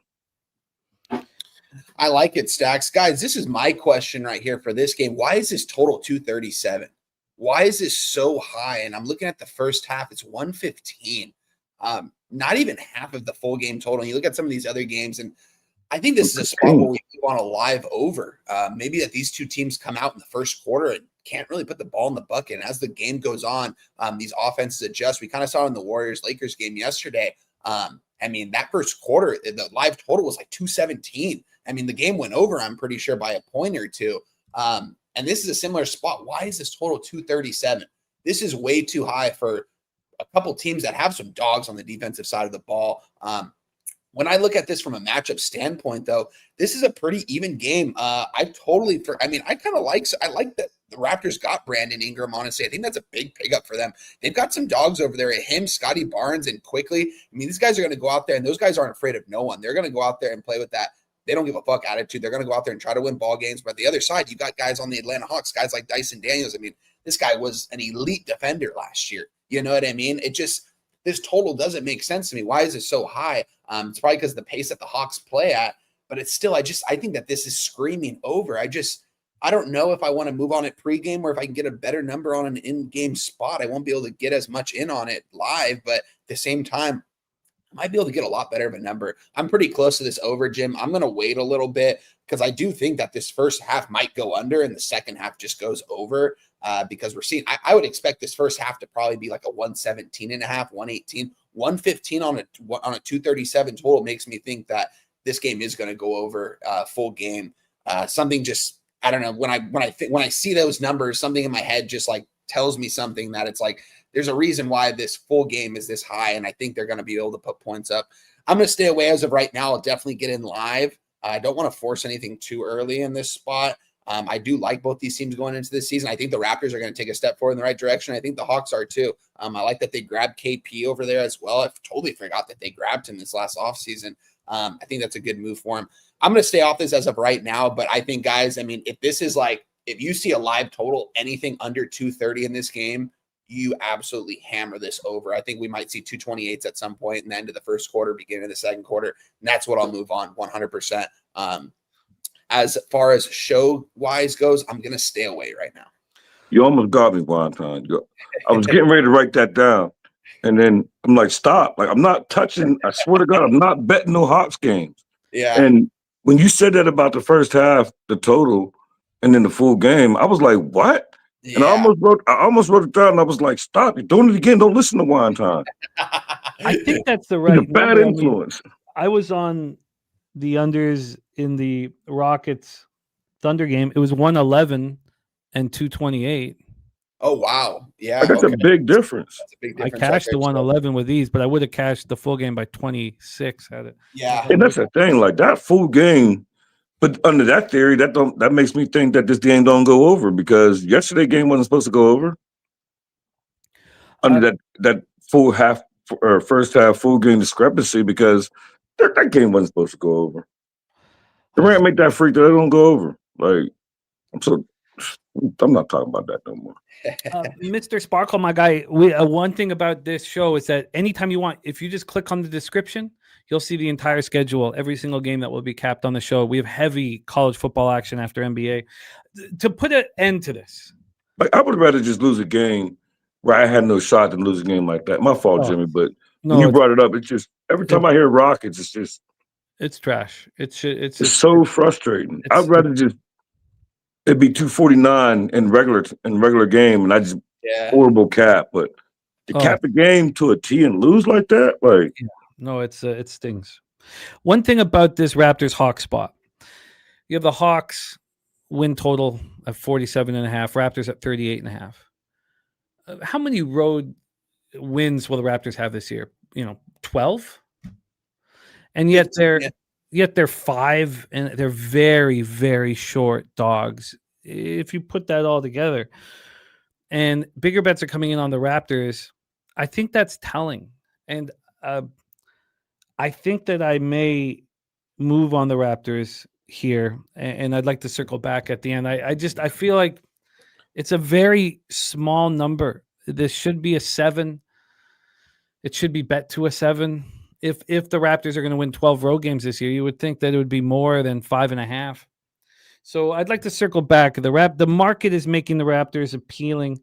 I like it, Stacks. Guys, this is my question right here for this game. Why is this total 237? Why is this so high? And I'm looking at the first half. It's 115. Not even half of the full game total. And you look at some of these other games, and I think this is a spot where we want a live over. Maybe that these two teams come out in the first quarter and can't really put the ball in the bucket. And as the game goes on, these offenses adjust. We kind of saw in the Warriors-Lakers game yesterday. That first quarter, the live total was 217. The game went over, I'm pretty sure, by a point or two. And this is a similar spot. Why is this total 237? This is way too high for a couple teams that have some dogs on the defensive side of the ball. When I look at this from a matchup standpoint, though, this is a pretty even game. I kind of like that the Raptors got Brandon Ingram, honestly. I think that's a big pickup for them. They've got some dogs over there. Him, Scotty Barnes, and Quickly. I mean, these guys are going to go out there, and those guys aren't afraid of no one. They're going to go out there and play with that they don't give a fuck attitude. They're going to go out there and try to win ball games. But the other side, you got guys on the Atlanta Hawks, guys like Dyson Daniels. I mean, this guy was an elite defender last year. You know what I mean? This total doesn't make sense to me. Why is it so high? It's probably because of the pace that the Hawks play at, but it's still, I think that this is screaming over. I don't know if I want to move on it pregame or if I can get a better number on an in-game spot. I won't be able to get as much in on it live, but at the same time, I might be able to get a lot better of a number. I'm pretty close to this over, Jim. I'm going to wait a little bit because I do think that this first half might go under and the second half just goes over because we're seeing, I would expect this first half to probably be like a 117 and a half, 118, 115 on a 237 total makes me think that this game is going to go over full game. Something just, I don't know. When I see those numbers, something in my head just like tells me something that it's like, there's a reason why this full game is this high, and I think they're going to be able to put points up. I'm going to stay away as of right now. I'll definitely get in live. I don't want to force anything too early in this spot. I do like both these teams going into this season. I think the Raptors are going to take a step forward in the right direction. I think the Hawks are too. I like that they grabbed KP over there as well. I totally forgot that they grabbed him this last offseason. I think that's a good move for him. I'm going to stay off this as of right now, but I think, guys, I mean, if you see a live total, anything under 230 in this game, you absolutely hammer this over. I think we might see 228s at some point in the end of the first quarter, beginning of the second quarter. And that's what I'll move on 100%. As far as show wise goes, I'm going to stay away right now. You almost got me one time. I was getting ready to write that down. And then I'm like, stop. Like, I'm not touching. I swear to God, I'm not betting no Hawks games. Yeah. And when you said that about the first half, the total, and then the full game, I was like, what? Yeah. And I almost wrote it down, and I was like, stop. You're doing it again. Don't listen to one time. I think that's the right bad influence. I was on the unders in the Rockets Thunder game. It was 111 and 228. Oh, wow. Yeah. That's a big difference. That's a big difference. I cashed the 111 with these, but I would have cashed the full game by 26 had it. Yeah. And that's the thing. Like, that full game, but under that theory, that makes me think that this game don't go over because yesterday game wasn't supposed to go over. Under that full half or first half full game discrepancy because that game wasn't supposed to go over. Durant make that freak that it don't go over. Like, I'm not talking about that no more. Mr. Sparkle, my guy, one thing about this show is that anytime you want, if you just click on the description, you'll see the entire schedule, every single game that will be capped on the show. We have heavy college football action after NBA. To put an end to this. Like, I would rather just lose a game where I had no shot than lose a game like that. My fault, Jimmy, but when you brought it up, it's just every time I hear Rockets, it's just it's trash. It's so frustrating. I'd rather just it'd be 249 in regular game, and I just horrible cap. But to cap a game to a T and lose like that, like no, it stings. One thing about this Raptors Hawks spot, you have the Hawks win total at 47.5, Raptors at 38.5. How many road wins will the Raptors have this year? 12. And yet they're 5 and they're very, very short dogs. If you put that all together, and bigger bets are coming in on the Raptors, I think that's telling. And I think that I may move on the Raptors here, and I'd like to circle back at the end. I feel like it's a very small number. This should be a 7. It should be bet to a 7. If the Raptors are going to win 12 road games this year, you would think that it would be more than 5.5. So I'd like to circle back. The market is making the Raptors appealing.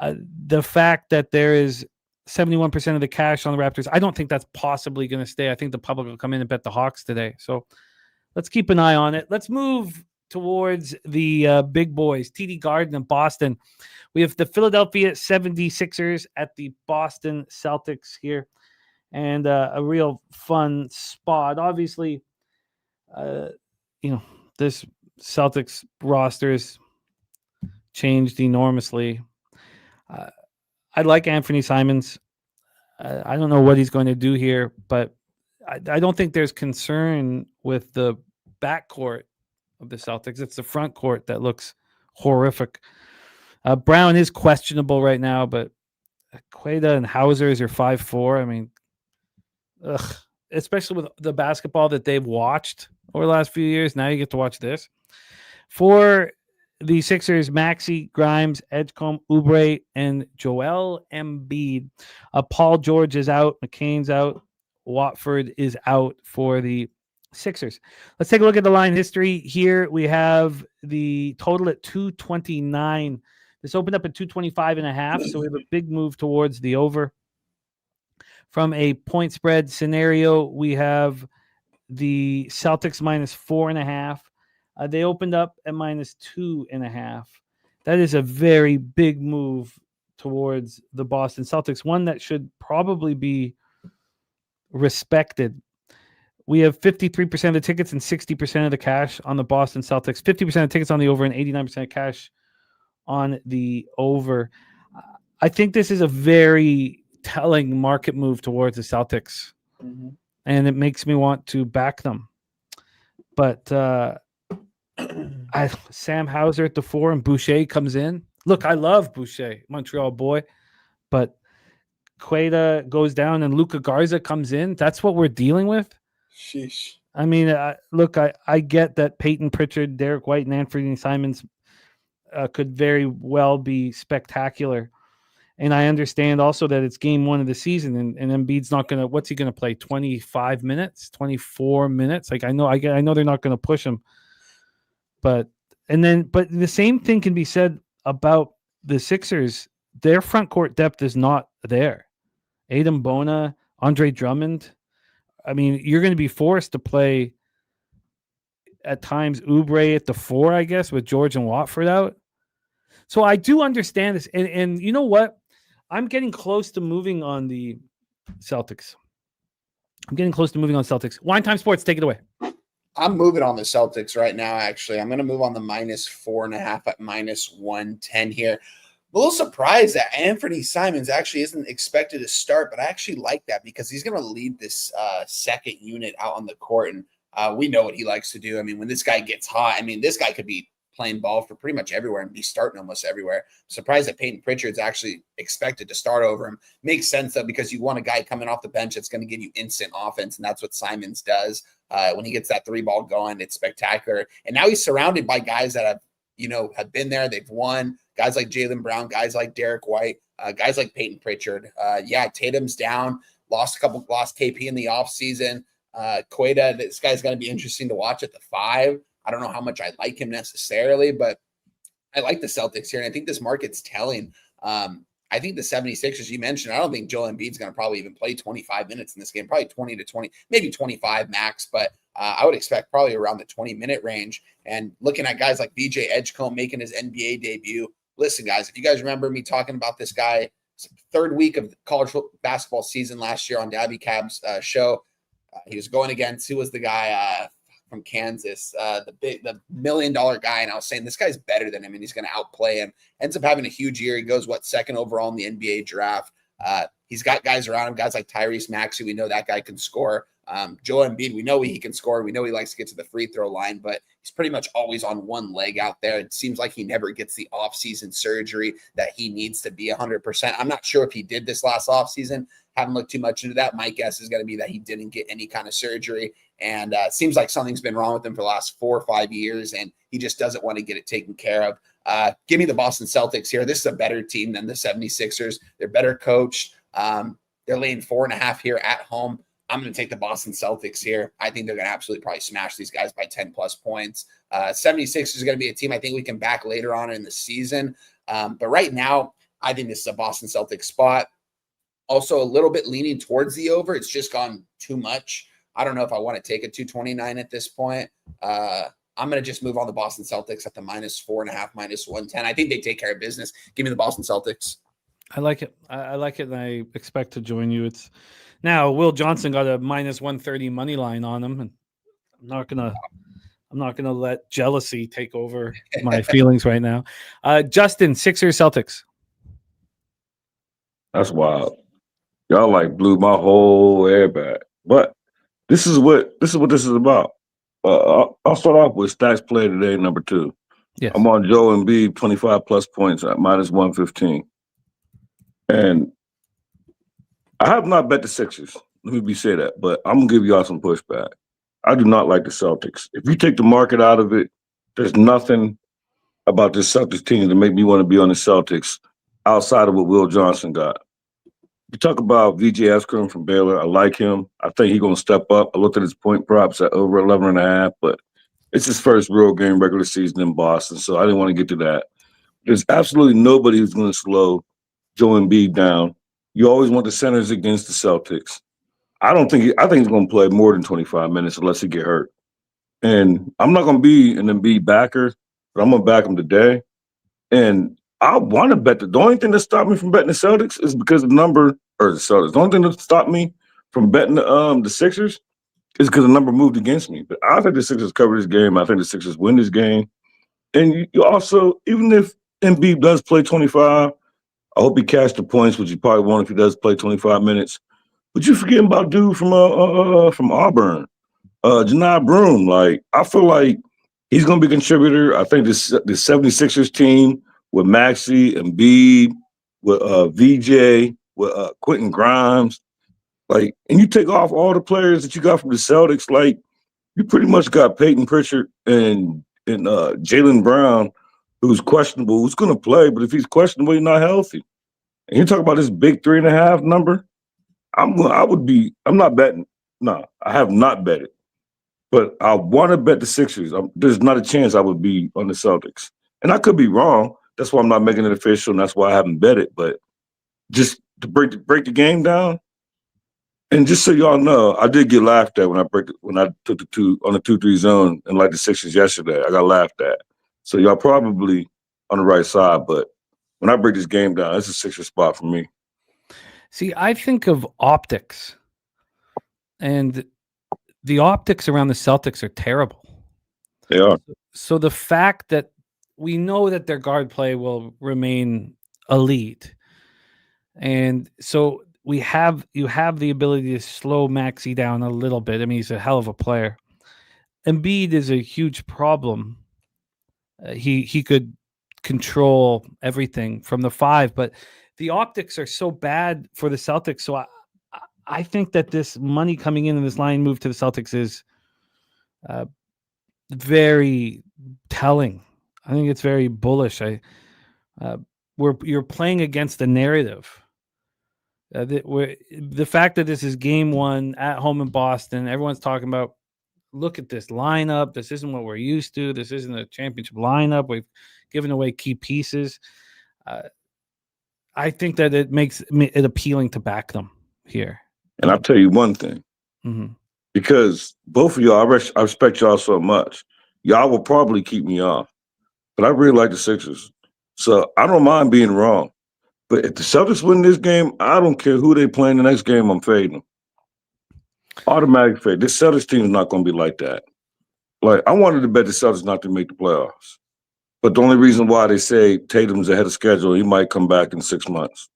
The fact that there is 71% of the cash on the Raptors, I don't think that's possibly going to stay. I think the public will come in and bet the Hawks today. So let's keep an eye on it. Let's move towards the big boys, TD Garden in Boston. We have the Philadelphia 76ers at the Boston Celtics here. And a real fun spot. Obviously, this Celtics roster has changed enormously. I like Anthony Simons. I don't know what he's going to do here, but I don't think there's concern with the backcourt of the Celtics. It's the front court that looks horrific. Brown is questionable right now, but Queta and Hausers are 5'4". I mean, especially with the basketball that they've watched over the last few years. Now you get to watch this. For the Sixers, Maxey, Grimes, Edgecombe, Oubre, and Joel Embiid. Paul George is out. McCain's out. Watford is out for the Sixers. Let's take a look at the line history here. We have the total at 229. This opened up at 225.5, so we have a big move towards the over. From a point spread scenario, we have the Celtics minus 4.5. They opened up at minus 2.5. That is a very big move towards the Boston Celtics, one that should probably be respected. We have 53% of the tickets and 60% of the cash on the Boston Celtics, 50% of tickets on the over and 89% of cash on the over. I think this is a very telling market move towards the Celtics, and it makes me want to back them. But Sam Hauser at the 4 and Boucher comes in. Look, I love Boucher, Montreal boy, but Queta goes down and Luka Garza comes in. That's what we're dealing with. Sheesh. I mean, look, I get that Peyton Pritchard, Derek White, and Anthony Simons could very well be spectacular. And I understand also that it's game 1 of the season, and Embiid's not going to, what's he going to play? 25 minutes, 24 minutes? Like, I know they're not going to push him. But the same thing can be said about the Sixers. Their front court depth is not there. Adam Bona, Andre Drummond. I mean, you're going to be forced to play at times Oubre at the 4, I guess, with George and Watford out. So I do understand this. And you know what? I'm getting close to moving on the Celtics. Wine Time Sports, take it away. I'm moving on the Celtics right now, actually. I'm going to move on the minus 4.5 at minus 110 here. A little surprised that Anthony Simons actually isn't expected to start, but I actually like that because he's going to lead this second unit out on the court, and we know what he likes to do. I mean, when this guy gets hot, I mean, this guy could be playing ball for pretty much everywhere and be starting almost everywhere. Surprised that Peyton Pritchard's actually expected to start over him. Makes sense, though, because you want a guy coming off the bench that's going to give you instant offense, and that's what Simons does. When he gets that 3-ball going, it's spectacular. And now he's surrounded by guys that have been there. They've won. Guys like Jaylen Brown, guys like Derek White, guys like Peyton Pritchard. Tatum's down. Lost KP in the offseason. Queta, this guy's going to be interesting to watch at the 5. I don't know how much I like him necessarily, but I like the Celtics here. And I think this market's telling. I think the 76ers you mentioned, I don't think Joel Embiid's going to probably even play 25 minutes in this game, probably 20 to 20, maybe 25 max, but I would expect probably around the 20-minute range. And looking at guys like VJ Edgecombe making his NBA debut. Listen, guys, if you guys remember me talking about this guy, third week of the college basketball season last year on Dabby Cab's show, he was going against, who was the guy from Kansas, the $1 million guy. And I was saying, this guy's better than him and he's going to outplay him. Ends up having a huge year. He goes, second overall in the NBA draft. He's got guys around him, guys like Tyrese Maxey. We know that guy can score. Joel Embiid, we know he can score. We know he likes to get to the free throw line, but he's pretty much always on one leg out there. It seems like he never gets the offseason surgery that he needs to be 100%. I'm not sure if he did this last offseason. Haven't looked too much into that. My guess is going to be that he didn't get any kind of surgery. And it seems like something's been wrong with him for the last 4 or 5 years, and he just doesn't want to get it taken care of. Give me the Boston Celtics here. This is a better team than the 76ers. They're better coached. They're laying 4.5 here at home. I'm going to take the Boston Celtics here. I think they're going to absolutely probably smash these guys by 10-plus points. 76ers is going to be a team I think we can back later on in the season. But right now, I think this is a Boston Celtics spot. Also, a little bit leaning towards the over. It's just gone too much. I don't know if I want to take a 229 at this point. I'm going to just move on the Boston Celtics at the minus 4.5, minus 110. I think they take care of business. Give me the Boston Celtics. I like it. I like it, and I expect to join you. It's now Will Johnson got a minus 130 money line on him, and I'm not gonna let jealousy take over my feelings right now. Justin, Sixers, Celtics. That's wild. Y'all blew my whole air back. But This is what this is about. I'll start off with stats play today, number 2. Yes. I'm on Joe Embiid, 25 plus points at minus 115. And I have not bet the Sixers. Let me say that, but I'm gonna give y'all some pushback. I do not like the Celtics. If you take the market out of it, there's nothing about this Celtics team to make me want to be on the Celtics outside of what Will Johnson got. You talk about VJ Eskrim from Baylor. I like him. I think he's going to step up. I looked at his point props at over 11.5, but it's his first real game regular season in Boston, so I didn't want to get to that. There's absolutely nobody who's going to slow Joe Embiid down. You always want the centers against the Celtics. I think he's going to play more than 25 minutes unless he get hurt. And I'm not going to be an Embiid backer, but I'm going to back him today. And I want to bet the only thing that stopped me from betting the Celtics is because the number, or the Celtics. The only thing that stopped me from betting the Sixers is because the number moved against me. But I think the Sixers cover this game. I think the Sixers win this game. And you also, even if Embiid does play 25, I hope he cashed the points, which he probably won't if he does play 25 minutes. But you forgetting about dude from Auburn, Janai Broom. Like, I feel like he's going to be a contributor. I think the 76ers team with Maxey, Embiid, with VJ, with Quentin Grimes, like, and you take off all the players that you got from the Celtics, like, you pretty much got Peyton Pritchard and Jaylen Brown, who's questionable, who's going to play, but if he's questionable, he's not healthy. And you talk about this big 3.5 number, I'm not betting. No, I have not bet it. But I want to bet the Sixers. There's not a chance I would be on the Celtics. And I could be wrong. That's why I'm not making it official, and that's why I haven't bet it. But just to break the game down, and just so y'all know, I did get laughed at when I took the 2-3 zone and like the Sixers yesterday. I got laughed at. So y'all probably on the right side, but when I break this game down, it's a Sixers spot for me. See, I think of optics, and the optics around the Celtics are terrible. They are. So the fact that we know that their guard play will remain elite, and so you have the ability to slow Maxey down a little bit. I mean, he's a hell of a player. Embiid is a huge problem. He could control everything from the 5, but the optics are so bad for the Celtics. So I think that this money coming in this line move to the Celtics is very telling. I think it's very bullish. You're playing against the narrative. The fact that this is game 1 at home in Boston, everyone's talking about, look at this lineup. This isn't what we're used to. This isn't a championship lineup. We've given away key pieces. I think that it makes it appealing to back them here. And I'll tell you one thing, because both of y'all, I respect y'all so much. Y'all will probably keep me off, but I really like the Sixers. So I don't mind being wrong. But if the Celtics win this game, I don't care who they play in the next game, I'm fading them. Automatic fade. This Celtics team is not going to be like that. Like, I wanted to bet the Celtics not to make the playoffs. But the only reason why they say Tatum's ahead of schedule, he might come back in 6 months.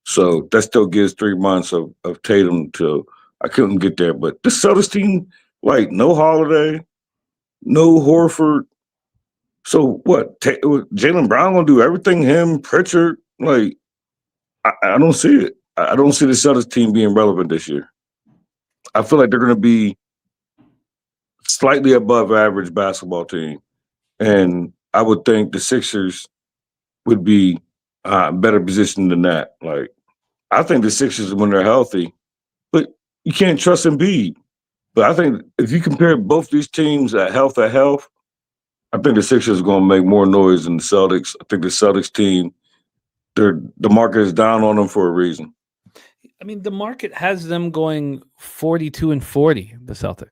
So that still gives 3 months of Tatum to – I couldn't get there. But this Celtics team, like, no Holiday, no Horford. So what? Jaylen Brown going to do everything, him, Pritchard? Like, I don't see it. I don't see the Celtics team being relevant this year. I feel like they're going to be slightly above average basketball team. And I would think the Sixers would be better positioned than that. Like, I think the Sixers, when they're healthy, but you can't trust Embiid. But I think if you compare both these teams at health, I think the Sixers are going to make more noise than the Celtics. I think the Celtics team, the market is down on them for a reason. I mean, the market has them going 42-40, the Celtics.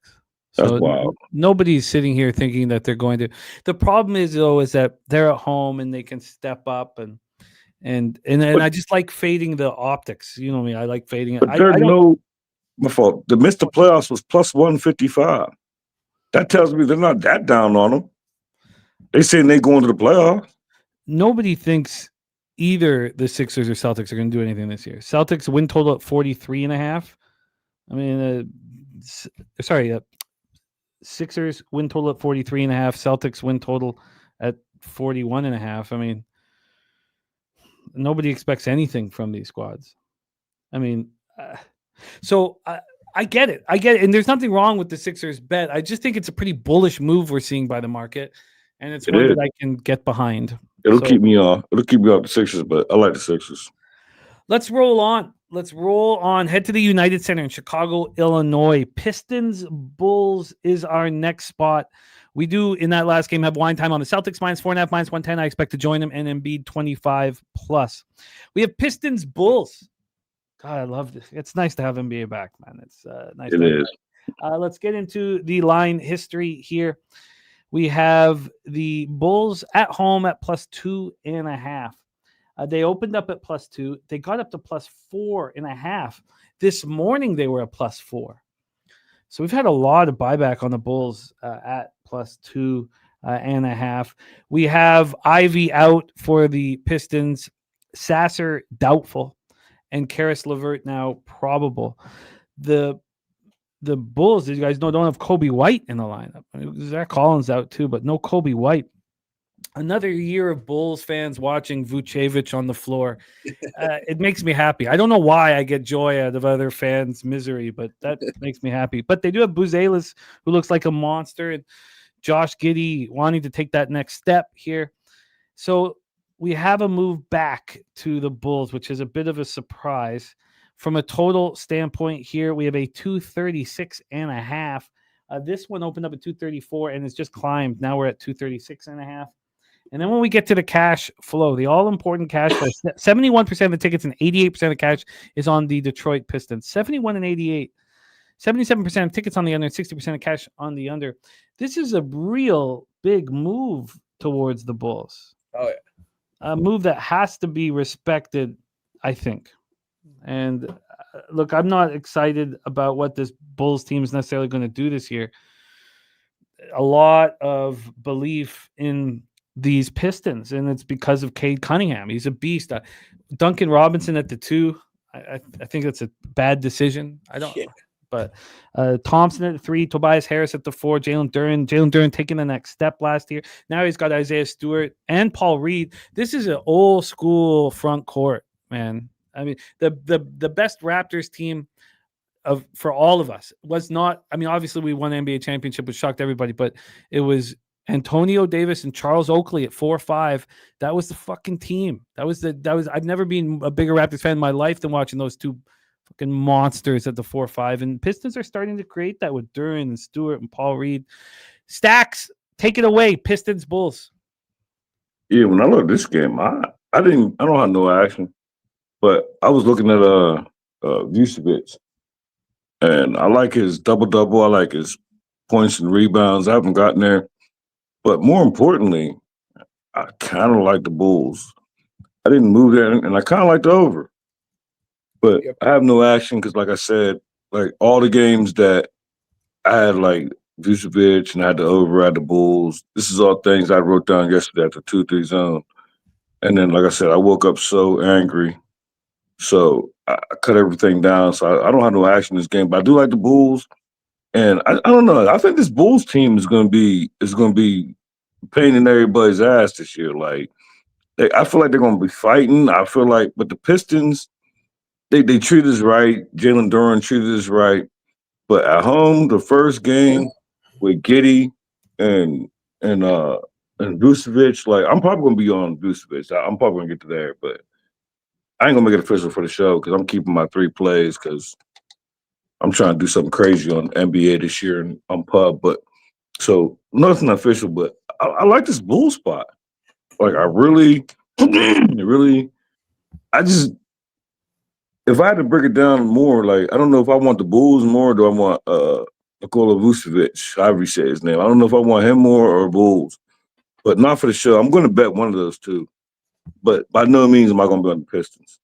That's So wild. nobody's sitting here thinking that they're going to. The problem is, though, is that they're at home and they can step up and I just like fading the optics. You know what I mean? I like fading it. But my fault. The missed the playoffs was plus 155. That tells me they're not that down on them. They saying they going to the playoffs. Nobody thinks either the Sixers or Celtics are going to do anything this year. Celtics win total at 43.5. I mean, Sixers win total at 43.5. Celtics win total at 41.5. I mean, nobody expects anything from these squads. I mean, I get it. And there's nothing wrong with the Sixers bet. I just think it's a pretty bullish move we're seeing by the market, and it's one that I can get behind. It'll keep me off. It'll keep me off the Sixers, but I like the Sixers. Let's roll on. Head to the United Center in Chicago, Illinois. Pistons Bulls is our next spot. We do, in that last game, have wine time on the Celtics -4.5, -110. I expect to join them, and Embiid 25+. We have Pistons Bulls. God, I love this. It's nice to have NBA back, man. It's nice. It is. Let's get into the line history here. We have the Bulls at home at +2.5. They opened up at +2. They got up to +4.5. This morning they were at +4. So we've had a lot of buyback on the Bulls at +2.5. We have Ivy out for the Pistons, Sasser doubtful, and Karis LeVert now probable. The Bulls, as you guys know, don't have Kobe White in the lineup. I mean, Zach Collins out too, but no Kobe White. Another year of Bulls fans watching Vucevic on the floor. It makes me happy. I don't know why I get joy out of other fans' misery, but that makes me happy. But they do have Buzelis, who looks like a monster, and Josh Giddey wanting to take that next step here. So we have a move back to the Bulls, which is a bit of a surprise. From a total standpoint here, we have a 236.5. This one opened up at 234 and it's just climbed. Now we're at 236.5. And then when we get to the cash flow, the all-important cash flow, 71% of the tickets and 88% of cash is on the Detroit Pistons. 71 and 88. 77% of tickets on the under, 60% of cash on the under. This is a real big move towards the Bulls. Oh, yeah. A move that has to be respected, I think. And look, I'm not excited about what this Bulls team is necessarily going to do this year. A lot of belief in these Pistons, and it's because of Cade Cunningham. He's a beast. Duncan Robinson at the 2. I think that's a bad decision. I don't. Yeah. But Thompson at the 3, Tobias Harris at the 4, Jalen Duren taking the next step last year. Now he's got Isaiah Stewart and Paul Reed. This is an old school front court, man. I mean, the best Raptors team for all of us was not. I mean, obviously we won the NBA championship, which shocked everybody, but it was Antonio Davis and Charles Oakley at 4-5. That was the fucking team. That was. I've never been a bigger Raptors fan in my life than watching those two fucking monsters at the 4-5. And Pistons are starting to create that with Duren and Stewart and Paul Reed. Stacks, take it away. Pistons Bulls. Yeah, when I looked at this game, I don't have no action, but I was looking at Vucevic, and I like his double-double. I like his points and rebounds. I haven't gotten there. But more importantly, I kind of like the Bulls. I didn't move there, and I kind of like the over. But I have no action because, like I said, like all the games that I had, like Vucevic and I had the over, I had the Bulls. This is all things I wrote down yesterday at the 2-3 zone. And then, like I said, I woke up so angry. So I cut everything down. So I don't have no action in this game. But I do like the Bulls. And I don't know. I think this Bulls team is going to be pain in everybody's ass this year. Like, I feel like they're going to be fighting. I feel like, but the Pistons, they treat us right. Jalen Duren treated us right. But at home, the first game with Giddey and Vucevic, like I'm probably going to be on Vucevic. I'm probably going to get to there, but I ain't going to make it official for the show because I'm keeping my 3 plays because I'm trying to do something crazy on NBA this year and on Pub. But so nothing official, but I like this Bull spot. Like I really, if I had to break it down more, like I don't know if I want the Bulls more or do I want Nikola Vucevic, however you say his name. I don't know if I want him more or Bulls. But not for the show. I'm going to bet one of those two. But by no means am I going to be on the Pistons.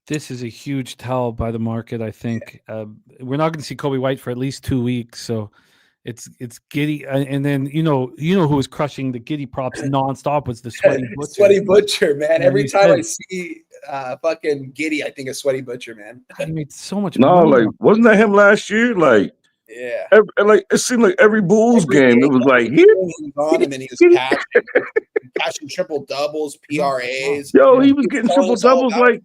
This is a huge tell by the market, I think. We're not going to see Kobe White for at least 2 weeks, so it's Giddey. And then you know who was crushing the Giddey props nonstop was the Sweaty Butcher. Sweaty Butcher, man. Every time I see fucking Giddy, I think, a sweaty butcher, man. He made so much No, money. like wasn't that him last year? Like, Yeah. like it seemed like every Bulls game, it was like he was on him and he was cashing triple doubles, PRAs. Yo, he was getting triple doubles. Like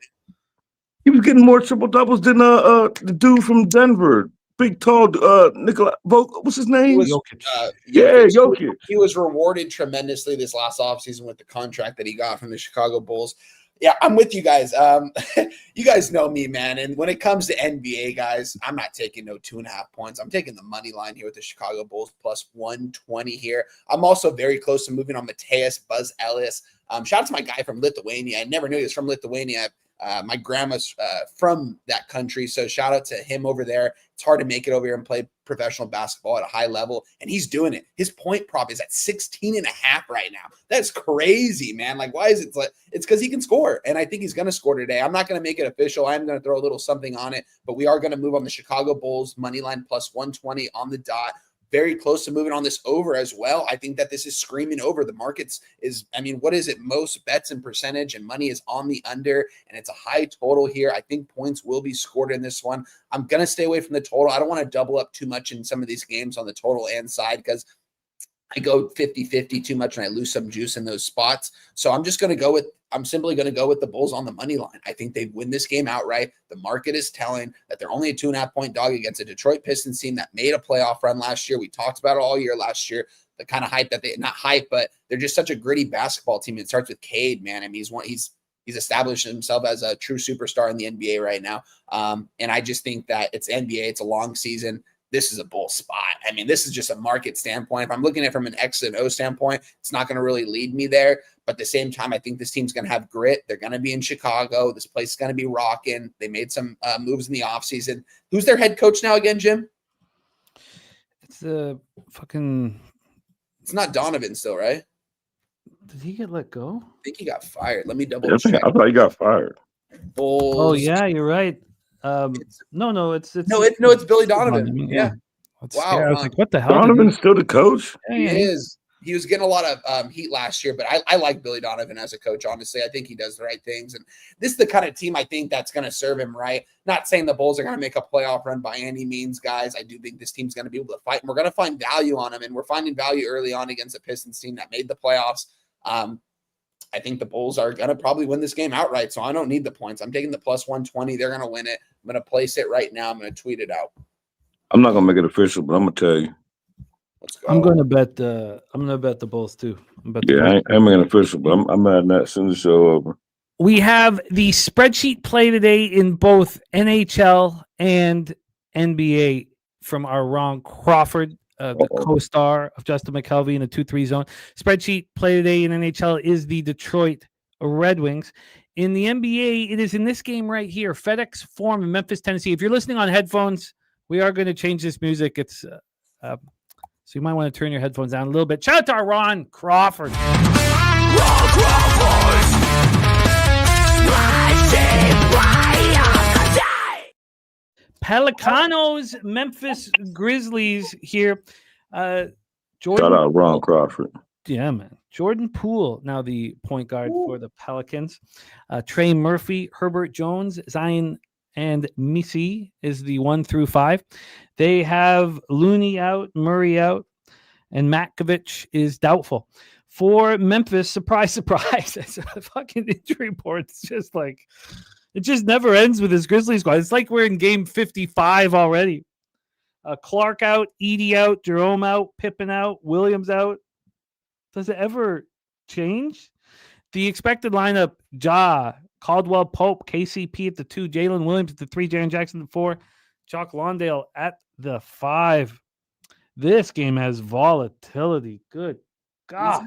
he was getting more triple doubles than the dude from Denver, big tall Nikola. What's his name? Jokic. Jokic. He was rewarded tremendously this last offseason with the contract that he got from the Chicago Bulls. Yeah, I'm with you guys. You guys know me, man. And when it comes to NBA, guys, I'm not taking no 2.5 points. I'm taking the money line here with the Chicago Bulls plus 120 here. I'm also very close to moving on Mateus Buzz Ellis. Shout out to my guy from Lithuania. I never knew he was from Lithuania. My grandma's from that country, so shout out to him over there. It's hard to make it over here and play professional basketball at a high level, and he's doing it. His point prop is at 16.5 right now. That's crazy, man. Like, why is it? It's because he can score, and I think he's going to score today. I'm not going to make it official. I'm going to throw a little something on it, but we are going to move on the Chicago Bulls money line plus 120 on the dot. Very close to moving on this over as well. I think that this is screaming over. The markets is, I mean, what is it? Most bets and percentage and money is on the under, and it's a high total here. I think points will be scored in this one. I'm going to stay away from the total. I don't want to double up too much in some of these games on the total and side because I go 50-50 too much and I lose some juice in those spots. So I'm simply going to go with the Bulls on the money line. I think they win this game outright. The market is telling that they're only a 2.5 point dog against a Detroit Pistons team that made a playoff run last year. We talked about it all year last year. The kind of hype that not hype, but they're just such a gritty basketball team. It starts with Cade, man. I mean, he's established himself as a true superstar in the NBA right now. And I just think that it's NBA. It's a long season. This is a bull spot. I mean, this is just a market standpoint. If I'm looking at it from an X and O standpoint, it's not going to really lead me there. But at the same time, I think this team's going to have grit. They're going to be in Chicago. This place is going to be rocking. They made some moves in the offseason. Who's their head coach now again, Jim? It's fucking... It's not Donovan still, right? Did he get let go? I think he got fired. Let me double I check. thought he got fired. Bulls. Oh, yeah, you're right. No, it's Billy Donovan. Yeah. Wow. I was like, what the hell? Donovan's still the coach? He is. He was getting a lot of heat last year, but I like Billy Donovan as a coach, honestly. I think he does the right things. And this is the kind of team I think that's going to serve him right. Not saying the Bulls are going to make a playoff run by any means, guys. I do think this team's going to be able to fight, and we're going to find value on them. And we're finding value early on against a Pistons team that made the playoffs. I think the Bulls are going to probably win this game outright, so I don't need the points. I'm taking the plus 120. They're going to win it. I'm going to place it right now. I'm going to tweet it out. I'm not going to make it official, but I'm going to tell you. Let's go. I'm going to bet the Bulls too. I ain't making it official, but I'm adding that as soon as the show over. We have the spreadsheet play today in both NHL and NBA from our Ron Crawford, the co-star of Justin McCelvy in the 2-3 zone. Spreadsheet play today in NHL is the Detroit Red Wings. In the NBA, it is in this game right here, FedEx Forum in Memphis, Tennessee. If you're listening on headphones, we are going to change this music. It's so you might want to turn your headphones down a little bit. Shout out to our Ron Crawford. Pelicanos, Memphis Grizzlies here. Jordan, shout out Ron Crawford. Yeah, man. Jordan Poole, now the point guard for the Pelicans. Trey Murphy, Herbert Jones, Zion, and Missy is the 1 through 5. They have Looney out, Murray out, and Matkovich is doubtful. For Memphis, surprise, surprise, it's a fucking injury report. It's just like, it just never ends with this Grizzlies squad. It's like we're in game 55 already. Clark out, Edey out, Jerome out, Pippen out, Williams out. Does it ever change? The expected lineup, Ja, Caldwell Pope, KCP at the 2, Jalen Williams at the 3, Jaren Jackson at the 4, Jock Lawndale at the 5. This game has volatility. Good God.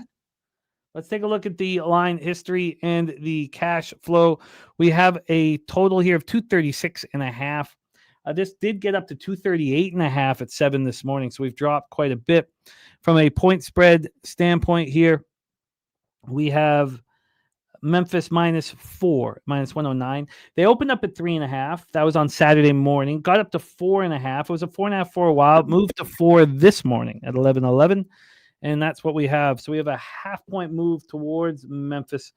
Let's take a look at the line history and the cash flow. We have a total here of 236.5. This did get up to 238.5 at 7 this morning, so we've dropped quite a bit. From a point spread standpoint here, we have Memphis -4, -109. They opened up at 3.5. That was on Saturday morning. Got up to 4.5. It was a 4.5 for a while. Moved to 4 this morning at 11:11. And that's what we have. So we have a half-point move towards Memphis.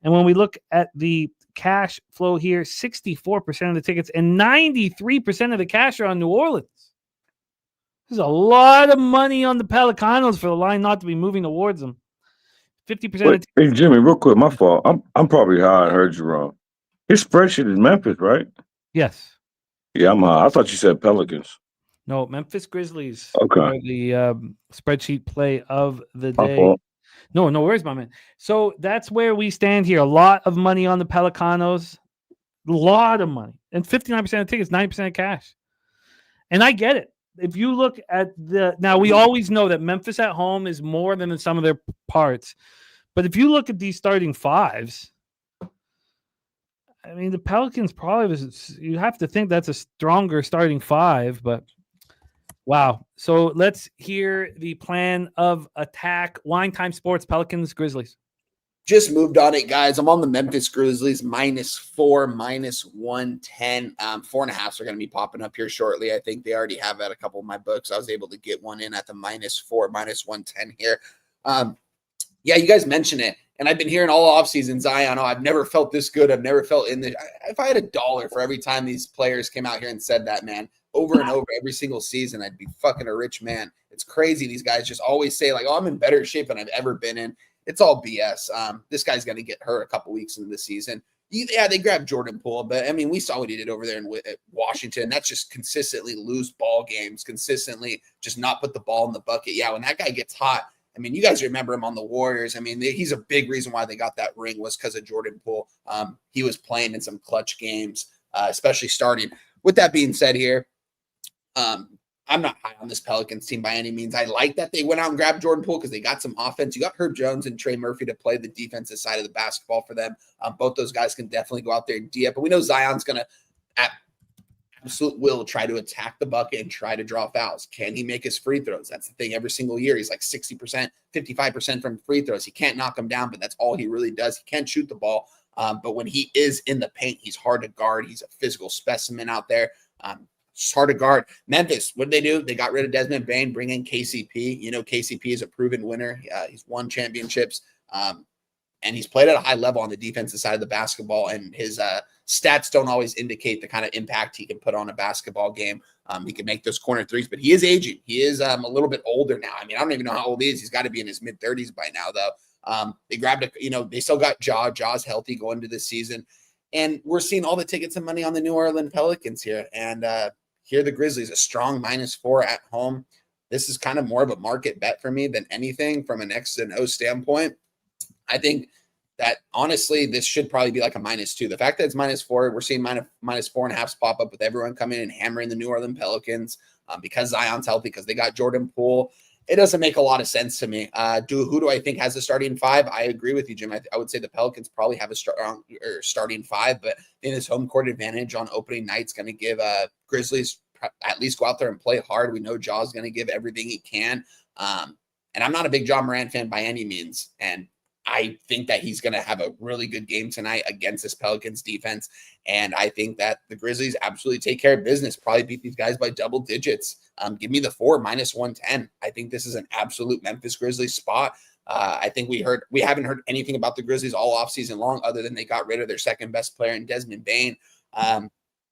And when we look at the cash flow here, 64% of the tickets and 93% of the cash are on New Orleans. There's a lot of money on the Pelicanos for the line not to be moving towards them. 50%. Wait, hey Jimmy, real quick, my fault. I'm probably high. I heard you wrong. His spreadsheet is Memphis, right? Yes. Yeah, I'm high. I thought you said Pelicans. No, Memphis Grizzlies Okay. are the spreadsheet play of the My day. fault. No, where's my man? So that's where we stand here. A lot of money on the Pelicanos. A lot of money. And 59% of tickets, 90% of cash. And I get it. If you look at now we always know that Memphis at home is more than the sum of their parts. But if you look at these starting fives, I mean, the Pelicans probably you have to think that's a stronger starting five, but wow. So let's hear the plan of attack. Wine Time Sports, Pelicans, Grizzlies. Just moved on it, guys. I'm on the Memphis Grizzlies -4, -110. 4.5s are going to be popping up here shortly. I think they already have at a couple of my books. I was able to get one in at the -4, -110 here. Yeah, you guys mentioned it. And I've been hearing all offseason, Zion, I've never felt this good. I've never felt in this. If I had $1 for every time these players came out here and said that, man, over and over every single season, I'd be fucking a rich man. It's crazy. These guys just always say, like, oh, I'm in better shape than I've ever been in. It's all BS. This guy's going to get hurt a couple weeks into the season. Yeah, they grabbed Jordan Poole, but, I mean, we saw what he did over there in Washington. That's just consistently lose ball games, consistently just not put the ball in the bucket. Yeah, when that guy gets hot, I mean, you guys remember him on the Warriors. I mean, he's a big reason why they got that ring was because of Jordan Poole. He was playing in some clutch games, especially starting. With that being said here, I'm not high on this Pelicans team by any means. I like that they went out and grabbed Jordan Poole because they got some offense. You got Herb Jones and Trey Murphy to play the defensive side of the basketball for them. Both those guys can definitely go out there and D-up. But we know Zion's going to, at absolute will, try to attack the bucket and try to draw fouls. Can he make his free throws? That's the thing. Every single year, he's like 60%, 55% from free throws. He can't knock them down, but that's all he really does. He can't shoot the ball. But when he is in the paint, he's hard to guard. He's a physical specimen out there. It's hard to guard. Memphis, what did they do? They got rid of Desmond Bane, bring in KCP. You know, KCP is a proven winner. He's won championships, and he's played at a high level on the defensive side of the basketball, and his stats don't always indicate the kind of impact he can put on a basketball game. He can make those corner threes, but he is aging. He is a little bit older now. I mean, I don't even know how old he is. He's got to be in his mid-30s by now, though. They grabbed they still got Jaw's healthy going into this season, and we're seeing all the tickets and money on the New Orleans Pelicans here, and here the Grizzlies, a strong -4 at home. This is kind of more of a market bet for me than anything from an X and O standpoint. I think that, honestly, this should probably be like a -2. The fact that it's -4, we're seeing -4.5s pop up with everyone coming in and hammering the New Orleans Pelicans because Zion's healthy, because they got Jordan Poole. It doesn't make a lot of sense to me. Who do I think has a starting five? I agree with you, Jim. I would say the Pelicans probably have a strong starting five, but I think this home court advantage on opening night is going to give Grizzlies at least go out there and play hard. We know Jaw's going to give everything he can. And I'm not a big Ja Morant fan by any means. And I think that he's going to have a really good game tonight against this Pelicans defense. And I think that the Grizzlies absolutely take care of business, probably beat these guys by double digits. Give me the 4 -110. I think this is an absolute Memphis Grizzlies spot. I think we haven't heard anything about the Grizzlies all offseason long, other than they got rid of their second best player in Desmond Bane.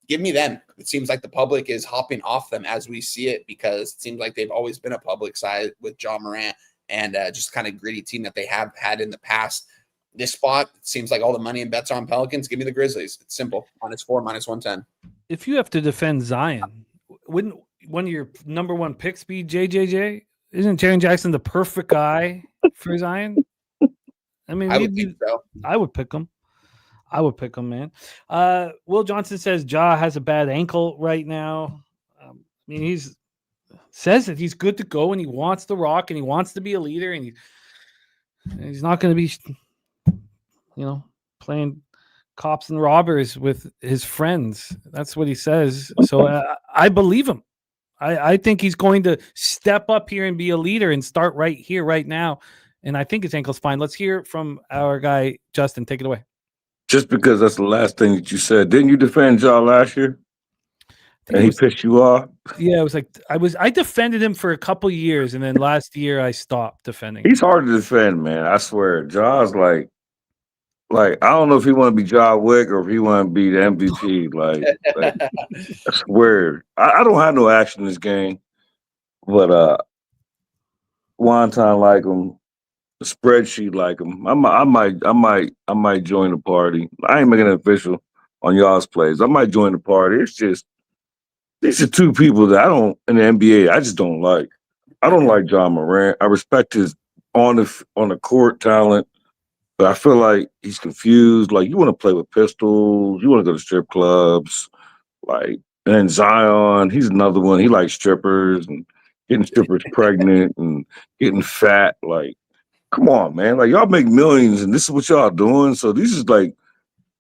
Give me them. It seems like the public is hopping off them as we see it, because it seems like they've always been a public side with Ja Morant and just kind of gritty team that they have had in the past. This spot, it seems like all the money and bets are on Pelicans. Give me the Grizzlies. It's simple. -4, -110. If you have to defend Zion, wouldn't one of your number one picks be JJJ? Isn't Jaren Jackson the perfect guy for Zion? I mean, I would think so. I would pick him. Man. Will Johnson says Ja has a bad ankle right now. I mean, says that he's good to go and he wants to rock and he wants to be a leader, and he's not going to be, playing cops and robbers with his friends. That's what he says. So I believe him. I think he's going to step up here and be a leader and start right here, right now. And I think his ankle's fine. Let's hear from our guy, Justin. Take it away. Just because that's the last thing that you said. Didn't you defend Ja last year? And he pissed you off? Yeah, it was like I defended him for a couple years, and then last year I stopped defending him. He's hard to defend, man. I swear. Ja's like, Like, I don't know if he want to be John Wick or if he want to be the MVP. Like that's weird. I don't have no action in this game, but Wonton like him, the spreadsheet like him. I might join the party. I ain't making it official on y'all's plays. I might join the party. It's just these are two people that I don't in the NBA. I just don't like. I don't like John Morant. I respect his on the court talent. But I feel like he's confused. Like, you want to play with pistols, you want to go to strip clubs. Like, and then Zion, he's another one. He likes strippers and getting strippers pregnant and getting fat. Like, come on, man. Like, y'all make millions and this is what y'all doing. So these is like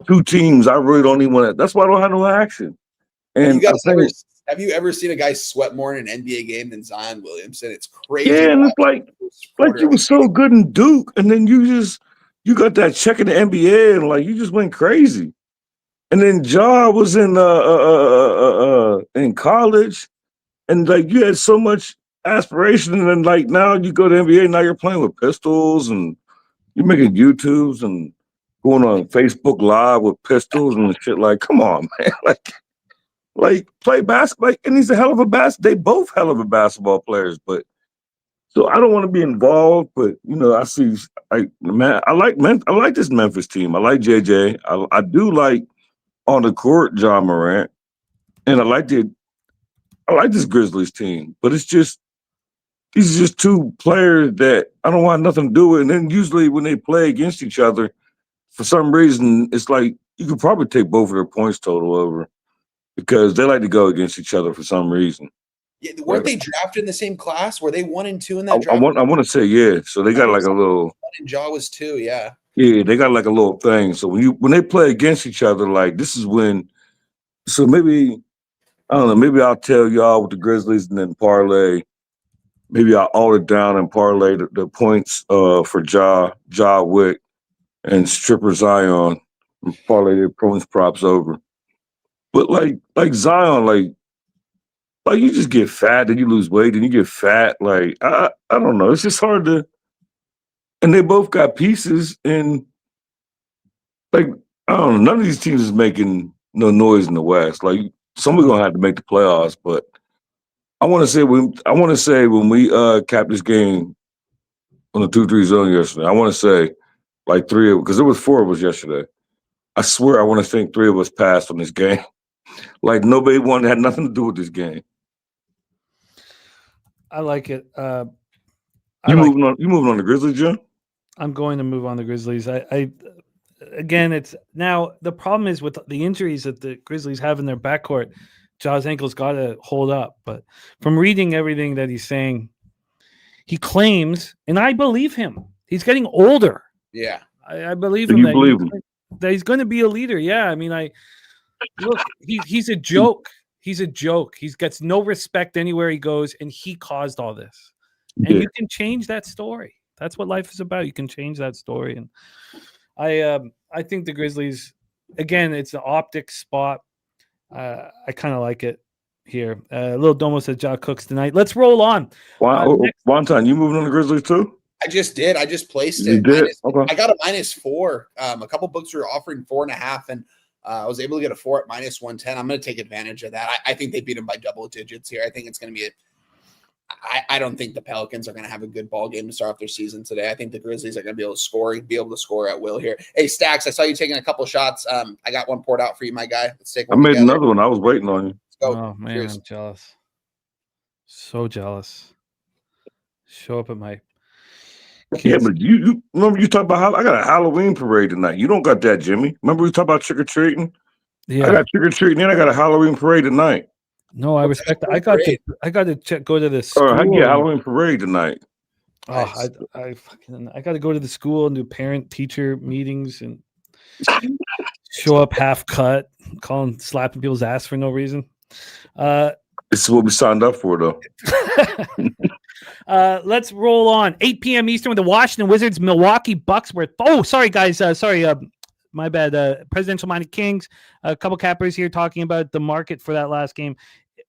two teams I really don't even want to. That's why I don't have no action. And have you ever seen a guy sweat more in an NBA game than Zion Williamson? It's crazy. Yeah, and it's like you were so good in Duke, and then you got that check in the NBA, and like you just went crazy. And then Ja was in college, and like you had so much aspiration, and then like now you go to NBA, now you're playing with pistols, and you're making YouTubes and going on Facebook Live with pistols and shit. Like, come on, man, like play basketball, and he's a hell of a they both hell of a basketball players, but. So I don't want to be involved, but I see. I like this Memphis team. I like JJ. I do like on the court John Morant, and I like this Grizzlies team. But it's just these are just two players that I don't want nothing to do with. And then usually when they play against each other, for some reason, it's like you could probably take both of their points total over because they like to go against each other for some reason. Yeah, weren't they drafted in the same class? Were they 1 and 2 in that draft? I want to say yeah. So they got like a little. 1 and Ja was 2, yeah. Yeah, they got like a little thing. So when they play against each other, like this is when. So maybe I don't know. Maybe I'll tell y'all with the Grizzlies and then parlay. Maybe I'll alter down and parlay the points for Ja Wick and Stripper Zion and parlay their points props over. But like Zion, like you just get fat, then you lose weight, then you get fat. Like I don't know. It's just hard to. And they both got pieces, and like I don't know. None of these teams is making no noise in the West. Like somebody's gonna have to make the playoffs, but I want to say when we capped this game on the 2-3 zone yesterday, I want to say like three of because there was 4 of us yesterday. I swear I want to think 3 of us passed on this game. Like nobody had nothing to do with this game. I like it. You moving on the Grizzlies, Jim? I'm going to move on the Grizzlies. Again, it's now the problem is with the injuries that the Grizzlies have in their backcourt. Ja's ankle's got to hold up. But from reading everything that he's saying, he claims, and I believe him. He's getting older. Yeah, I believe him. That he's going to be a leader. Yeah, I mean, look. He's a joke. He's a joke. He gets no respect anywhere he goes, and he caused all this. And you can change that story. That's what life is about. You can change that story. And I think the Grizzlies, again, it's an optics spot. I kind of like it here. Little Domo says Ja cooks tonight. Let's roll on. Wonton, you moving on the Grizzlies too? I just did. I just placed it. You did? Okay. I got a -4. A couple books were offering 4.5, and I was able to get a 4 at -110. I'm going to take advantage of that. I think they beat them by double digits here. I think it's going to be I don't think the Pelicans are going to have a good ball game to start off their season today. I think the Grizzlies are going to be able to score at will here. Hey, Stacks, I saw you taking a couple shots. I got one poured out for you, my guy. Let's take one. I made another one. I was waiting on you. Let's go. Oh man, cheers. I'm jealous. So jealous. Show up at my kids. Yeah, but you remember you talked about I got a Halloween parade tonight. You don't got that, Jimmy. Remember we talked about trick or treating? Yeah, I got trick or treating, and I got a Halloween parade tonight. No, I respect that. I got to go to the school. I get Halloween parade tonight. Oh, I got to go to the school and do parent-teacher meetings and show up half cut, slapping people's ass for no reason. This is what we signed up for, though. Let's roll on. 8 p.m. Eastern with the Washington Wizards, Milwaukee Bucks. Sorry, guys. My bad. Presidential-minded Kings. A couple cappers here talking about the market for that last game.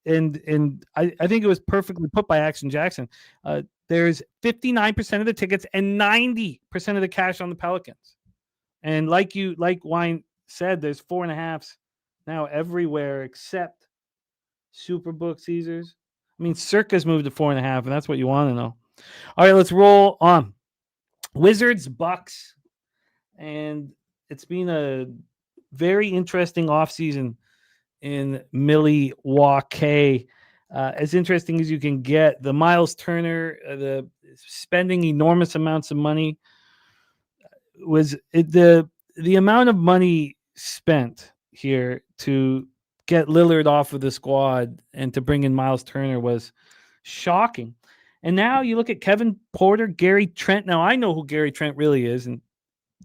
And I think it was perfectly put by Action Jackson. There's 59% of the tickets and 90% of the cash on the Pelicans. And like Wine said, there's 4.5s now everywhere except Superbook, Caesars. I mean, Circa's moved to 4.5, and that's what you want to know. All right, let's roll on. Wizards, Bucks, and it's been a very interesting offseason in Milwaukee. As interesting as you can get. The Miles Turner, the spending enormous amounts of money, was the amount of money spent here to get Lillard off of the squad and to bring in Miles Turner was shocking. And now you look at Kevin Porter, Gary Trent. Now I know who Gary Trent really is, and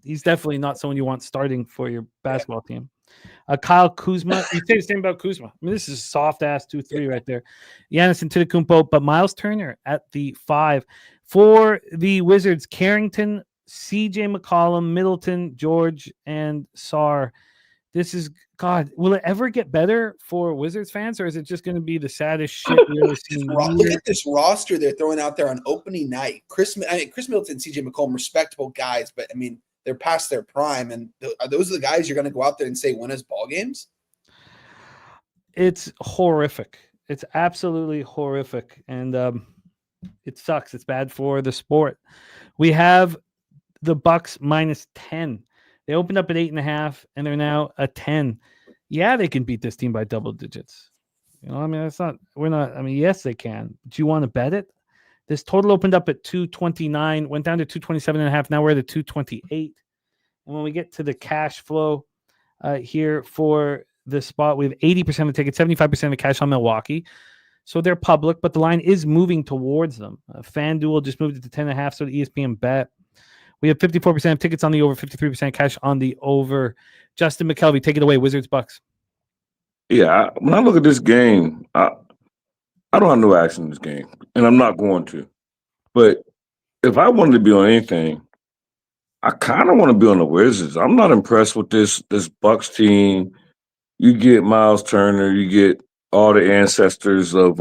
he's definitely not someone you want starting for your basketball team. Kyle Kuzma. You say the same about Kuzma. I mean, this is soft-ass 2-3 right there. Giannis Antetokounmpo, but Miles Turner at the 5. For the Wizards, Carrington, CJ McCollum, Middleton, George, and Sarr. This is, God, will it ever get better for Wizards fans, or is it just going to be the saddest shit we've ever seen? Look at this roster they're throwing out there on opening night. Chris Middleton, CJ McCollum, respectable guys, but I mean, they're past their prime, and those are the guys you're going to go out there and say win us ball games? It's horrific. It's absolutely horrific, and it sucks. It's bad for the sport. We have the Bucks -10. They opened up at 8.5, and they're now a 10. Yeah, they can beat this team by double digits. You know, I mean, yes, they can. Do you want to bet it? This total opened up at 229, went down to 227.5. Now we're at 228. And when we get to the cash flow here for the spot, we have 80% of the tickets, 75% of the cash on Milwaukee. So they're public, but the line is moving towards them. FanDuel just moved it to 10.5, so the ESPN bet. We have 54% of tickets on the over, 53% cash on the over. Justin McKelvey, take it away. Wizards, Bucks. Yeah, when I look at this game, I don't have no action in this game, and I'm not going to. But if I wanted to be on anything, I kind of want to be on the Wizards. I'm not impressed with this Bucks team. You get Miles Turner, you get all the ancestors of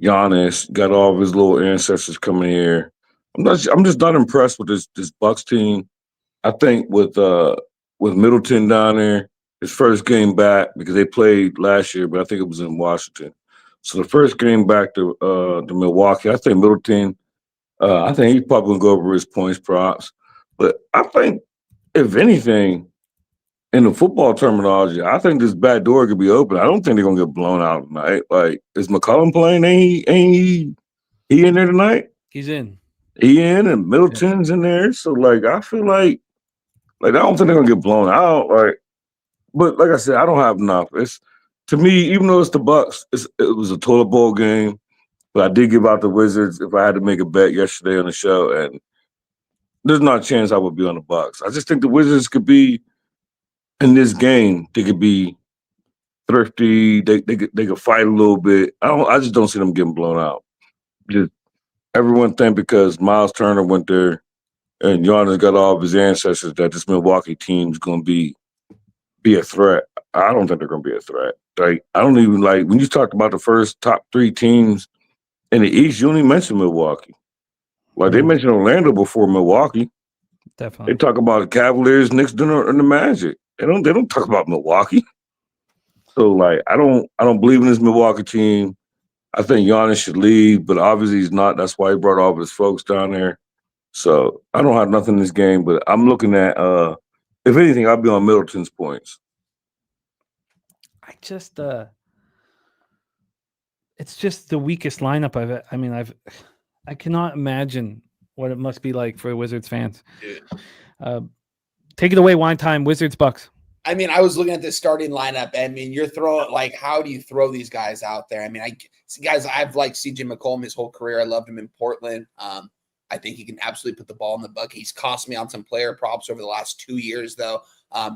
Giannis, got all of his little ancestors coming here. I'm just not impressed with this Bucks team. I think with Middleton down there, his first game back, because they played last year, but I think it was in Washington. So the first game back to Milwaukee, I think Middleton, I think he's probably going to go over his points props. But I think, if anything, in the football terminology, I think this back door could be open. I don't think they're going to get blown out tonight. Like, is McCollum playing? Ain't he in there tonight? He's in. He in, and Middleton's in there. So, like, I feel like I don't think they're going to get blown out. Like, but like I said, I don't have enough. It's, to me, even though it's the Bucks, it was a toilet bowl game. But I did give out the Wizards if I had to make a bet yesterday on the show, and there's not a chance I would be on the Bucks. I just think the Wizards could be in this game. They could be thrifty. They could fight a little bit. I just don't see them getting blown out. Just everyone think because Miles Turner went there and Giannis got all of his ancestors that this Milwaukee team's going to be a threat. I don't think they're going to be a threat. Like, I don't even like when you talked about the first top 3 teams in the East. You only mentioned Milwaukee. Like, they mentioned Orlando before Milwaukee. Definitely. They talk about the Cavaliers, Knicks, and the Magic. They don't talk about Milwaukee. So, like, I don't believe in this Milwaukee team. I think Giannis should leave, but obviously he's not. That's why he brought all of his folks down there. So I don't have nothing in this game, but I'm looking at if anything, I'll be on Middleton's points. I just it's just the weakest lineup I cannot imagine what it must be like for Wizards fans. Take it away, Wine Time. Wizards, Bucks. I mean, I was looking at this starting lineup. I mean, you're throwing, like, how do you throw these guys out there? I mean, I've liked CJ McCollum his whole career. I loved him in Portland. I think he can absolutely put the ball in the bucket. He's cost me on some player props over the last 2 years, though.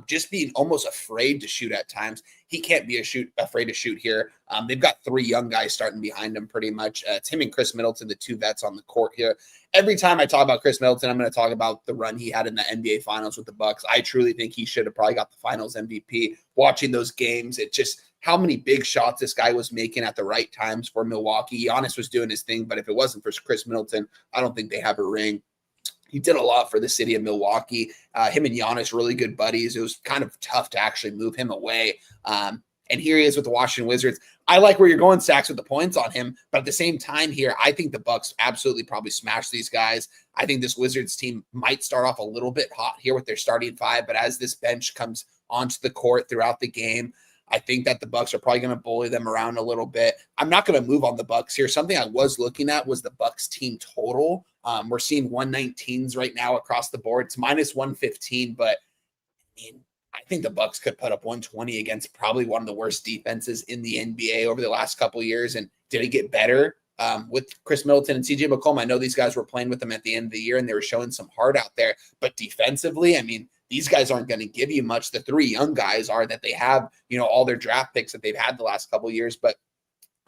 Just being almost afraid to shoot at times. He can't be afraid to shoot here. They've got 3 young guys starting behind him pretty much. It's him and Chris Middleton, the 2 vets on the court here. Every time I talk about Chris Middleton, I'm going to talk about the run he had in the NBA Finals with the Bucks. I truly think he should have probably got the Finals MVP. Watching those games, it just how many big shots this guy was making at the right times for Milwaukee. Giannis was doing his thing, but if it wasn't for Chris Middleton, I don't think they have a ring. He did a lot for the city of Milwaukee. Him and Giannis really good buddies. It was kind of tough to actually move him away. And here he is with the Washington Wizards. I like where you're going, Stacks, with the points on him. But at the same time here, I think the Bucks absolutely probably smash these guys. I think this Wizards team might start off a little bit hot here with their starting five. But as this bench comes onto the court throughout the game, I think that the Bucks are probably going to bully them around a little bit. I'm not going to move on the Bucks here. Something I was looking at was the Bucks team total. We're seeing 119s right now across the board. It's minus 115, but I mean, I think the Bucks could put up 120 against probably one of the worst defenses in the NBA over the last couple of years. And did it get better with Chris Middleton and CJ McCollum? I know these guys were playing with them at the end of the year and they were showing some heart out there. But defensively, I mean, these guys aren't going to give you much. The three young guys are that they have, all their draft picks that they've had the last couple of years. But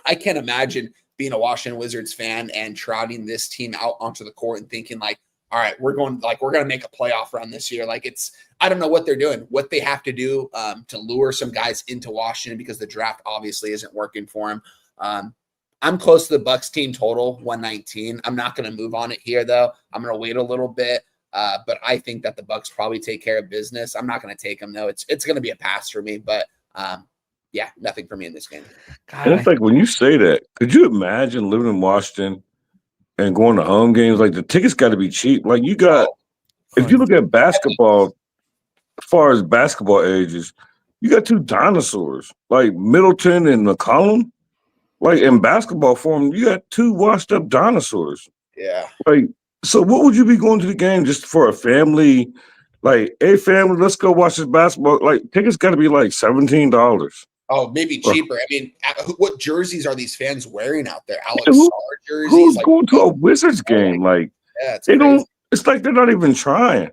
I can't imagine being a Washington Wizards fan and trotting this team out onto the court and thinking like, all right, we're going to make a playoff run this year. Like I don't know what they're doing, what they have to do to lure some guys into Washington because the draft obviously isn't working for them. I'm close to the Bucks team total 119. I'm not going to move on it here though. I'm going to wait a little bit. But I think that the Bucks probably take care of business. I'm not going to take them though. It's going to be a pass for me, but yeah, nothing for me in this game. And it's like when you say that, could you imagine living in Washington and going to home games? Like the tickets got to be cheap. Like if you look at basketball, as far as basketball ages, you got two dinosaurs like Middleton and McCollum. Like in basketball form, you got two washed up dinosaurs. Yeah. Like, so what would you be going to the game just for a family? Like, hey, family, let's go watch this basketball. Like, tickets got to be like $17. Oh, maybe cheaper. I mean, what jerseys are these fans wearing out there? Alex Yeah, Sarr jerseys? Who's going to a Wizards game? Like, yeah, it's they crazy. don't. It's like they're not even trying.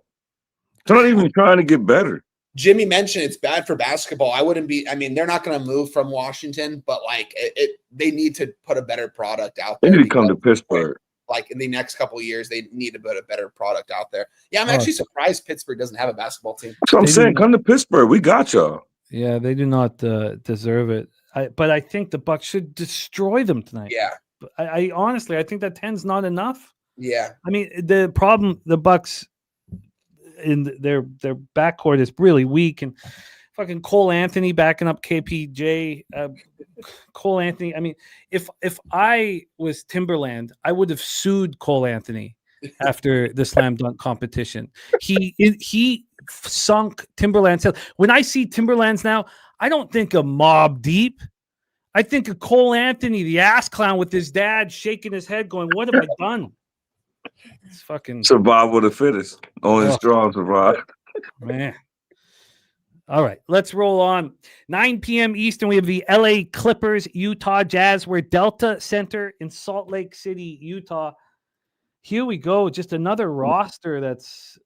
They're not even trying to get better. Jimmy mentioned it's bad for basketball. I wouldn't be. I mean, they're not going to move from Washington, but like they need to put a better product out They there. need to come to Pittsburgh. Like in the next couple of years, they need to put a better product out there. Yeah, I'm actually surprised Pittsburgh doesn't have a basketball team. That's what I'm saying. Come to Pittsburgh. We got y'all. Yeah, they do not deserve it. But I think the Bucks should destroy them tonight. Yeah. I honestly, I think that 10's not enough. Yeah. I mean, the problem, the Bucks in their backcourt is really weak, and fucking Cole Anthony backing up KPJ. Cole Anthony. I mean, if I was Timberland, I would have sued Cole Anthony after the slam dunk competition. He sunk Timberland's. When I see Timberlands now, I don't think of Mobb Deep. I think of Cole Anthony, the ass clown with his dad shaking his head going, what have I done? It's fucking survival of the fittest. Only strong survive. Man. All right, let's roll on. 9 p.m. Eastern, we have the LA Clippers, Utah Jazz. We're Delta Center in Salt Lake City, Utah. Here we go. Just another roster that's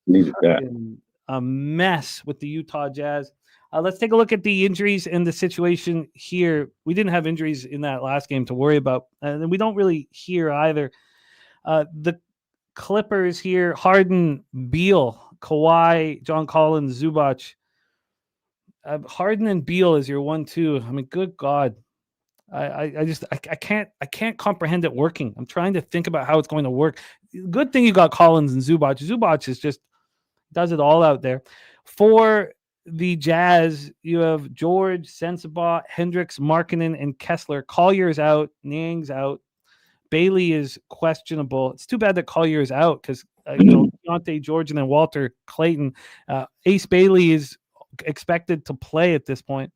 a mess with the Utah Jazz. Let's take a look at the injuries and the situation here. We didn't have injuries in that last game to worry about, and we don't really here either. The Clippers here, Harden, Beal, Kawhi, John Collins, Zubac. Harden and Beal is your 1-2. I mean, good God. I can't comprehend it working. I'm trying to think about how it's going to work. Good thing you got Collins and Zubac. Zubac is just does it all out there. For the Jazz, you have George, Sensabaugh, Hendricks, Markkanen, and Kessler. Collier's out. Niang's out. Bailey is questionable. It's too bad that Collier is out because Deontay George and then Walter Clayton. Ace Bailey is expected to play at this point.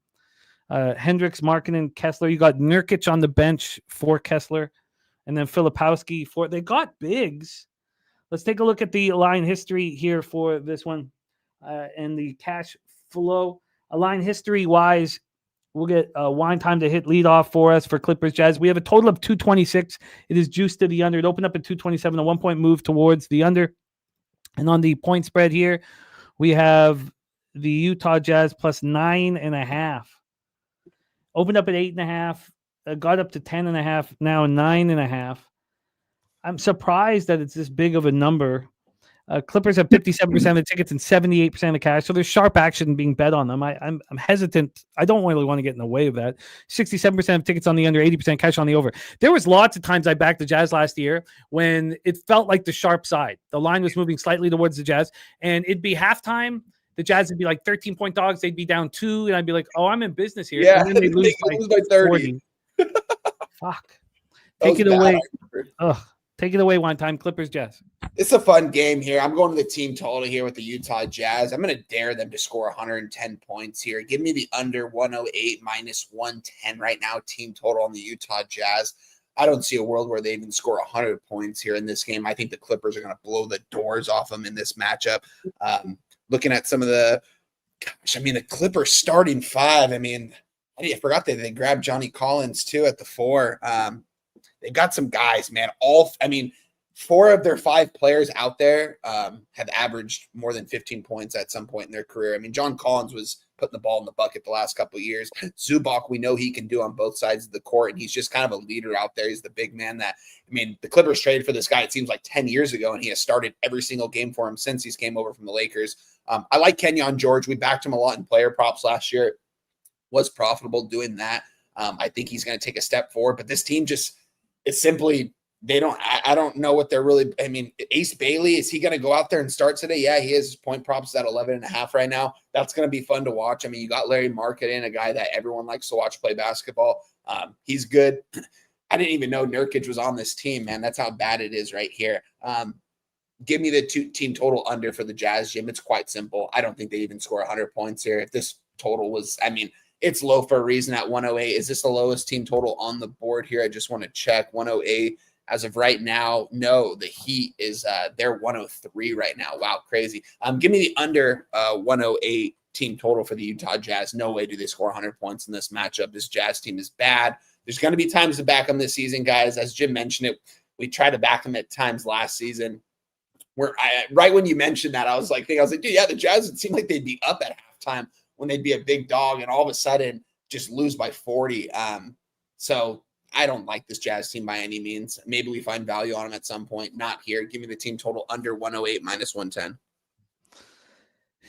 Hendricks, Markkanen, Kessler. You got Nurkic on the bench for Kessler, and then Filipowski for. They got bigs. Let's take a look at the line history here for this one, and the cash flow. Line history wise, we'll get wine time to hit lead off for us for Clippers Jazz. We have a total of 226. It is juiced to the under. It opened up at 227, a 1 point move towards the under. And on the point spread here, we have the Utah Jazz plus 9.5. Opened up at 8.5, got up to 10.5, now 9.5. I'm surprised that it's this big of a number. Clippers have 57% of the tickets and 78% of the cash, so there's sharp action being bet on them. I'm hesitant. I don't really want to get in the way of that. 67% of tickets on the under, 80% cash on the over. There was lots of times I backed the Jazz last year when it felt like the sharp side. The line was moving slightly towards the Jazz, and it'd be halftime. The Jazz would be like 13-point dogs. They'd be down 2, and I'd be like, "Oh, I'm in business here." Yeah, and then they lose by 30. Fuck. Take it away. Ugh. Take it away one time, Clippers, Jazz. It's a fun game here. I'm going to the team total here with the Utah Jazz. I'm going to dare them to score 110 points here. Give me the under 108 minus 110 right now, team total on the Utah Jazz. I don't see a world where they even score 100 points here in this game. I think the Clippers are going to blow the doors off them in this matchup. Looking at some of the Clippers starting 5. I forgot that they grabbed Johnny Collins too at the 4. They got some guys, man. 4 of their 5 players out there have averaged more than 15 points at some point in their career. John Collins was putting the ball in the bucket the last couple of years. Zubac, we know he can do on both sides of the court, and he's just kind of a leader out there. He's the big man that, the Clippers traded for this guy, it seems like 10 years ago, and he has started every single game for him since he's came over from the Lakers. I like Kenyon George. We backed him a lot in player props last year. Was profitable doing that. I think he's going to take a step forward, but this team it's simply, I don't know what they're really, Ace Bailey, is he going to go out there and start today? Yeah, he is. Point props at 11.5 right now. That's going to be fun to watch. You got Larry Marketing, a guy that everyone likes to watch play basketball. He's good. I didn't even know Nurkic was on this team, man. That's how bad it is right here. Give me the team total under for the Jazz, Jim. It's quite simple. I don't think they even score 100 points here. If this total was, it's low for a reason at 108. Is this the lowest team total on the board here? I just want to check. 108 as of right now. No, the Heat is they're 103 right now. Wow, crazy. Give me the under 108 team total for the Utah Jazz. No way do they score 100 points in this matchup. This Jazz team is bad. There's going to be times to back them this season, guys. As Jim mentioned it, we tried to back them at times last season. Right when you mentioned that, I was like, dude, yeah, the Jazz, it seemed like they'd be up at halftime when they'd be a big dog, and all of a sudden just lose by 40. So I don't like this Jazz team by any means. Maybe we find value on them at some point. Not here. Give me the team total under 108 minus 110.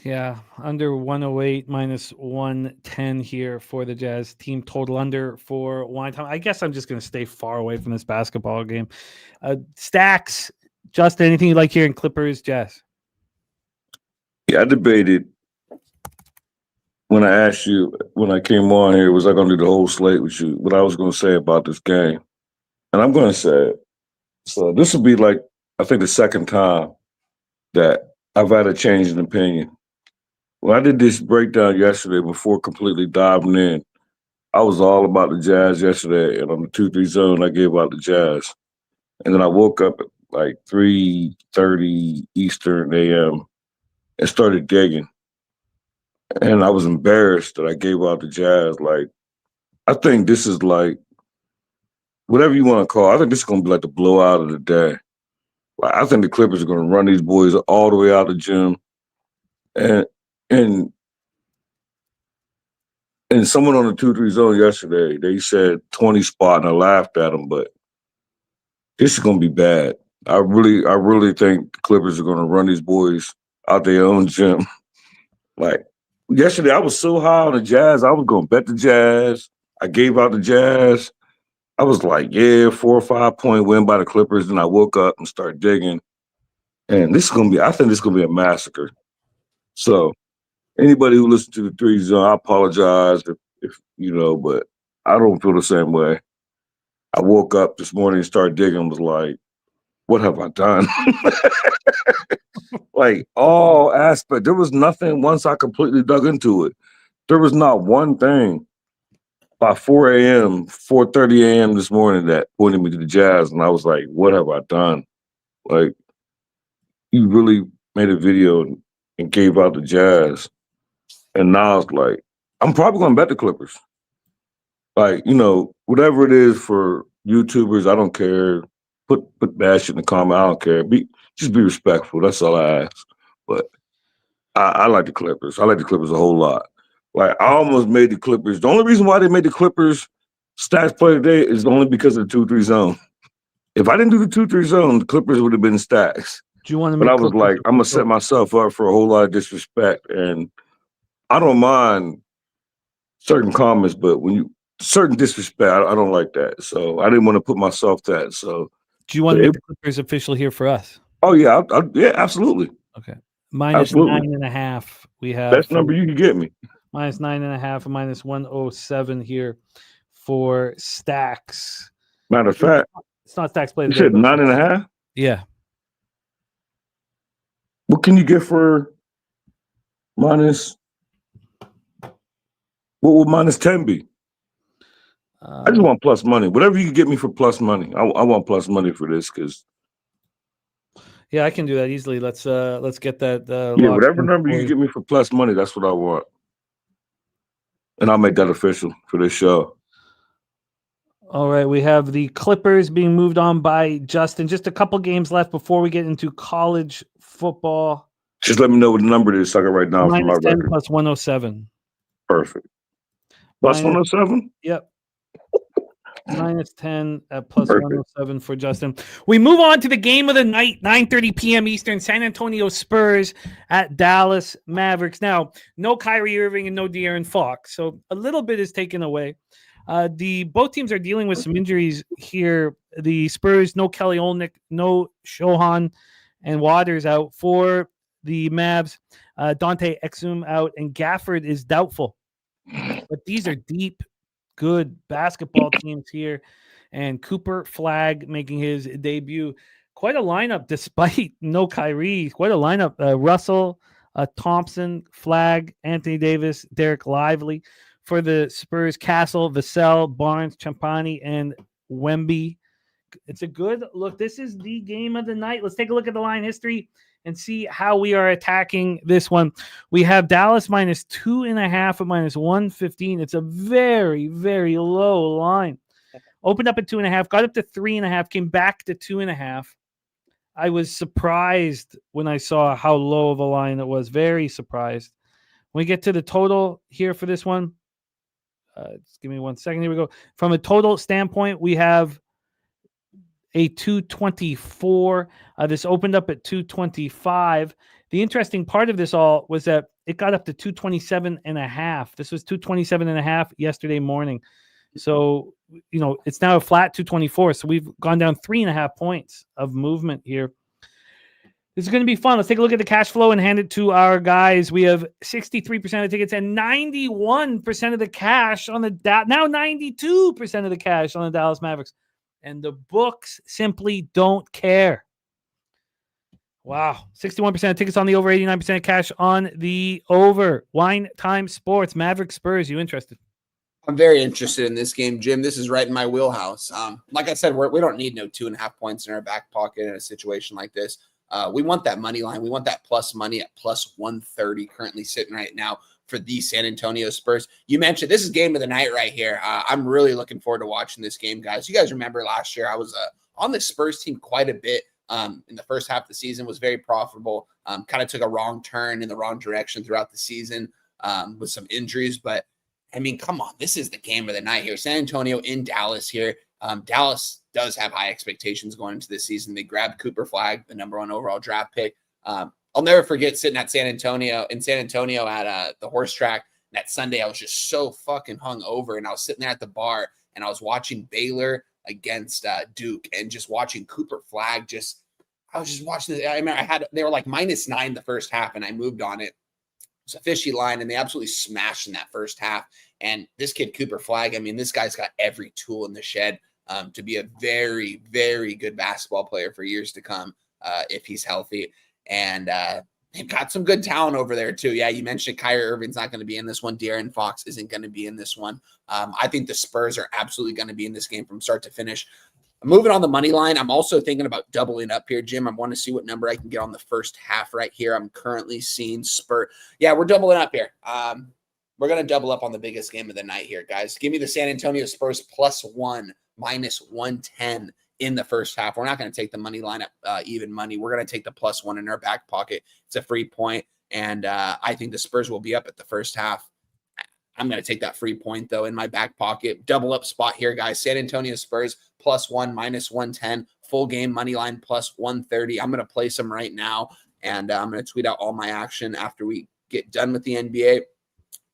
Yeah, under 108 minus 110 here for the Jazz. Team total under for one time. I guess I'm just going to stay far away from this basketball game. Stacks, Justin, anything you like here in Clippers, Jazz? Yeah, I debated when I asked you, when I came on here, was I going to do the whole slate with you, what I was going to say about this game. And I'm going to say it. So this will be like, I think the second time that I've had a change in opinion. When I did this breakdown yesterday before completely diving in, I was all about the Jazz yesterday, and on the 2-3 zone, I gave out the Jazz. And then I woke up at like 3:30 Eastern a.m. and started digging. And I was embarrassed that I gave out the Jazz. Like, I think this is like, whatever you want to call it, I think this is going to be like the blowout of the day. Like, I think the Clippers are going to run these boys all the way out the gym. And someone on the 2-3 zone yesterday, they said 20 spot, and I laughed at them, but this is going to be bad. I really think the Clippers are going to run these boys out their own gym. Like, yesterday, I was so high on the Jazz, I was going to bet the Jazz. I gave out the Jazz. I was like, yeah, 4 or 5 point win by the Clippers. Then I woke up and started digging. And this is going to be, I think this is going to be a massacre. So anybody who listens to the 3 zone, I apologize if but I don't feel the same way. I woke up this morning and started digging and was like, what have I done? Like, all aspect. There was nothing once I completely dug into it. There was not one thing by 4 a.m., 4:30 a.m. this morning that pointed me to the Jazz, and I was like, what have I done? Like, you really made a video and gave out the Jazz. And now it's like, I'm probably going to bet the Clippers. Like, whatever it is for YouTubers, I don't care. Put bad shit in the comment. I don't care. Just be respectful. That's all I ask. But I like the Clippers. I like the Clippers a whole lot. Like, I almost made the Clippers. The only reason why they made the Clippers stats play today is only because of the 2-3 zone. If I didn't do the 2-3 zone, the Clippers would have been stacks. Do you want to But make I was Clippers like, I'm gonna official? set myself up for a whole lot of disrespect, and I don't mind certain comments, but when you certain disrespect, I don't like that. So I didn't want to put myself that. So, Do you want to make the Clippers official here for us? oh yeah, yeah, absolutely, Okay. Minus absolutely. 9.5. We have Best number you can get me. minus 9.5 and minus 107 here for Stacks. Matter of fact, It's not Stacks play. you said 9.5. Yeah. What can you get for minus? What will minus 10 be? I just want plus money. Whatever you can get me for plus money. I want plus money for this because Yeah, I can do that easily. Let's get that. yeah, locked whatever in number for you get me for plus money, that's what I want. And I'll make that official for this show. All right, we have the Clippers being moved on by Justin. Just a couple games left before we get into college football. Just let me know what the number is so I can write down for my Minus 10 record. plus 107. Perfect. Plus Minus- 107? Yep. Minus 10 at plus Perfect. 107 for Justin. We move on to the game of the night, 9:30 p.m. Eastern, San Antonio Spurs at Dallas Mavericks. Now, no Kyrie Irving and no De'Aaron Fox, so a little bit is taken away. Both teams are dealing with some injuries here. The Spurs, no Kelly Olynyk, no Shohan and Waters out. For the Mavs, Dante Exum out, and Gafford is doubtful. But these are deep, good basketball teams here. And Cooper Flag making his debut. Quite a lineup despite no Kyrie. Quite a lineup. Russell, Thompson, Flag, Anthony Davis, Derek Lively. For the Spurs, Castle, Vassell, Barnes, Champagny, and Wemby. It's a good look. This is the game of the night. Let's take a look at the line history and see how we are attacking this one. We have Dallas minus 2.5 at minus 115. It's a very, very low line. Opened up at 2.5, got up to 3.5, came back to 2.5. I was surprised when I saw how low of a line it was. Very surprised. When we get to the total here for this one, just give me 1 second. Here we go. From a total standpoint, we have a 224. This opened up at 225. The interesting part of this all was that it got up to 227.5. This was 227.5 yesterday morning. So, it's now a flat 224. So we've gone down 3.5 points of movement here. This is going to be fun. Let's take a look at the cash flow and hand it to our guys. We have 63% of the tickets and 91% of the cash on the now 92% of the cash on the Dallas Mavericks. And the books simply don't care. Wow. 61% of tickets on the over, 89% of cash on the over. Wine Time Sports, Mavericks Spurs. You interested? I'm very interested in this game, Jim. This is right in my wheelhouse. Like I said, we don't need no 2.5 points in our back pocket in a situation like this. We want that money line. We want that plus money at plus 130 currently sitting right now for the San Antonio Spurs. You mentioned this is game of the night right here. I'm really looking forward to watching this game, guys. You guys remember last year I was on the Spurs team quite a bit in the first half of the season, was very profitable, kind of took a wrong turn in the wrong direction throughout the season with some injuries. But, I mean, come on. This is the game of the night here. San Antonio in Dallas here. Dallas does have high expectations going into this season. They grabbed Cooper Flag, the number 1 overall draft pick. I'll never forget sitting at San Antonio at the horse track that Sunday. I was just so fucking hungover, and I was sitting there at the bar, and I was watching Baylor against Duke, and just watching Cooper Flag. I was just watching this. I remember they were like -9 the first half, and I moved on it. It was a fishy line, and they absolutely smashed in that first half. And this kid Cooper Flag, I mean, this guy's got every tool in the shed to be a very, very good basketball player for years to come if he's healthy. And they've got some good talent over there too. Yeah, you mentioned Kyrie Irving's not going to be in this one. De'Aaron Fox isn't going to be in this one. I think the Spurs are absolutely going to be in this game from start to finish. Moving on the money line, I'm also thinking about doubling up here, Jim. I want to see what number I can get on the first half right here. I'm currently seeing Spurs. Yeah, we're doubling up here. We're going to double up on the biggest game of the night here, guys. Give me the San Antonio Spurs +1, -110 in the first half. We're not going to take the money line at even money. We're going to take the +1 in our back pocket. It's a free point, and I think the Spurs will be up at the first half. I'm going to take that free point, though, in my back pocket. Double up spot here, guys. San Antonio Spurs +1, -110 full game money line plus 130. I'm going to place them right now, and I'm going to tweet out all my action after we get done with the NBA.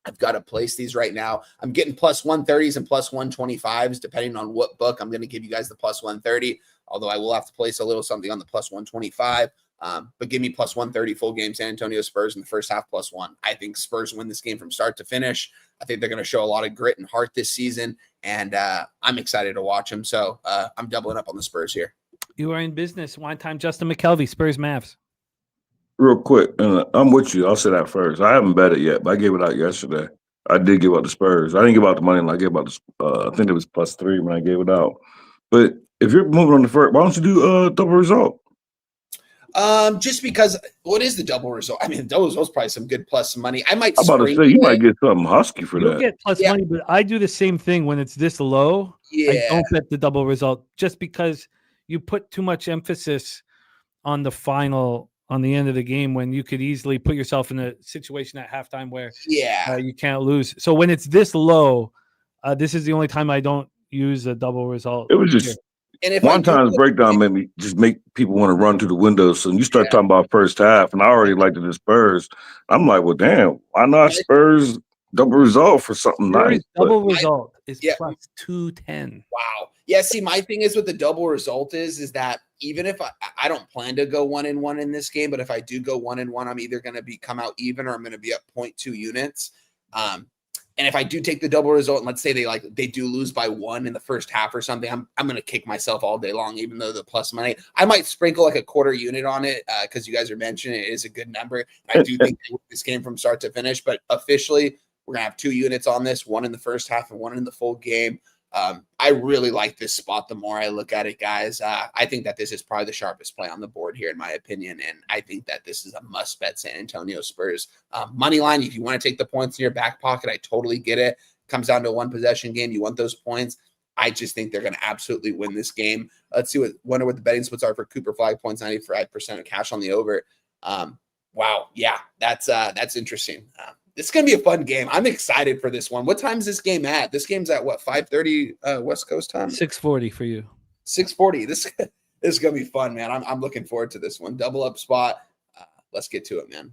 I've got to place these right now. I'm getting plus 130s and plus 125s, depending on what book. I'm going to give you guys the plus 130, although I will have to place a little something on the plus 125. But give me plus 130 full game San Antonio Spurs in the first half plus 1. I think Spurs win this game from start to finish. I think they're going to show a lot of grit and heart this season, and I'm excited to watch them. So I'm doubling up on the Spurs here. You are in business. One time, Justin McKelvey, Spurs Mavs. Real quick, and I'm with you. I'll say that first. I haven't bet it yet, but I gave it out yesterday. I did give out the Spurs. I didn't give out the money line. I gave out the. I think it was plus 3 when I gave it out. But if you're moving on the first, why don't you do double result? Just because, what is the double result? I mean, double result's probably some good plus money. I might. I'm about to say you might get something husky for You'll that. get plus money, but I do the same thing when it's this low. Yeah. I don't bet the double result just because you put too much emphasis on the final, on the end of the game, when you could easily put yourself in a situation at halftime where you can't lose. So when it's this low, this is the only time I don't use a double result. It was just and if one time's breakdown made me just make people want to run to the windows. So you start talking about first half, and I already liked the Spurs. I'm like, well, damn, why not Spurs double result for something nice? Double result is plus 210. Wow. Yeah, see, my thing is with the double result is that even if I don't plan to go 1-1 in this game, but if I do go 1-1, I'm either going to come out even or I'm going to be up 0.2 units. And if I do take the double result, and let's say they do lose by 1 in the first half or something, I'm going to kick myself all day long, even though the plus money. I might sprinkle like a quarter unit on it because you guys are mentioning it is a good number. I do think this game from start to finish, but officially we're going to have 2 units on this, 1 in the first half and 1 in the full game. I really like this spot the more I look at it, guys. I think that this is probably the sharpest play on the board here, in my opinion, and I think that this is a must-bet San Antonio Spurs. Money line, if you want to take the points in your back pocket, I totally get it. Comes down to a one-possession game. You want those points. I just think they're going to absolutely win this game. Let's see wonder what the betting splits are for Cooper Flag points, 95% of cash on the over. Wow, yeah, that's interesting. This is going to be a fun game. I'm excited for this one. What time is this game at? This game's at what, 5:30 West Coast time? 6:40 for you. 6:40. This is going to be fun, man. I'm looking forward to this one. Double up spot. Let's get to it, man.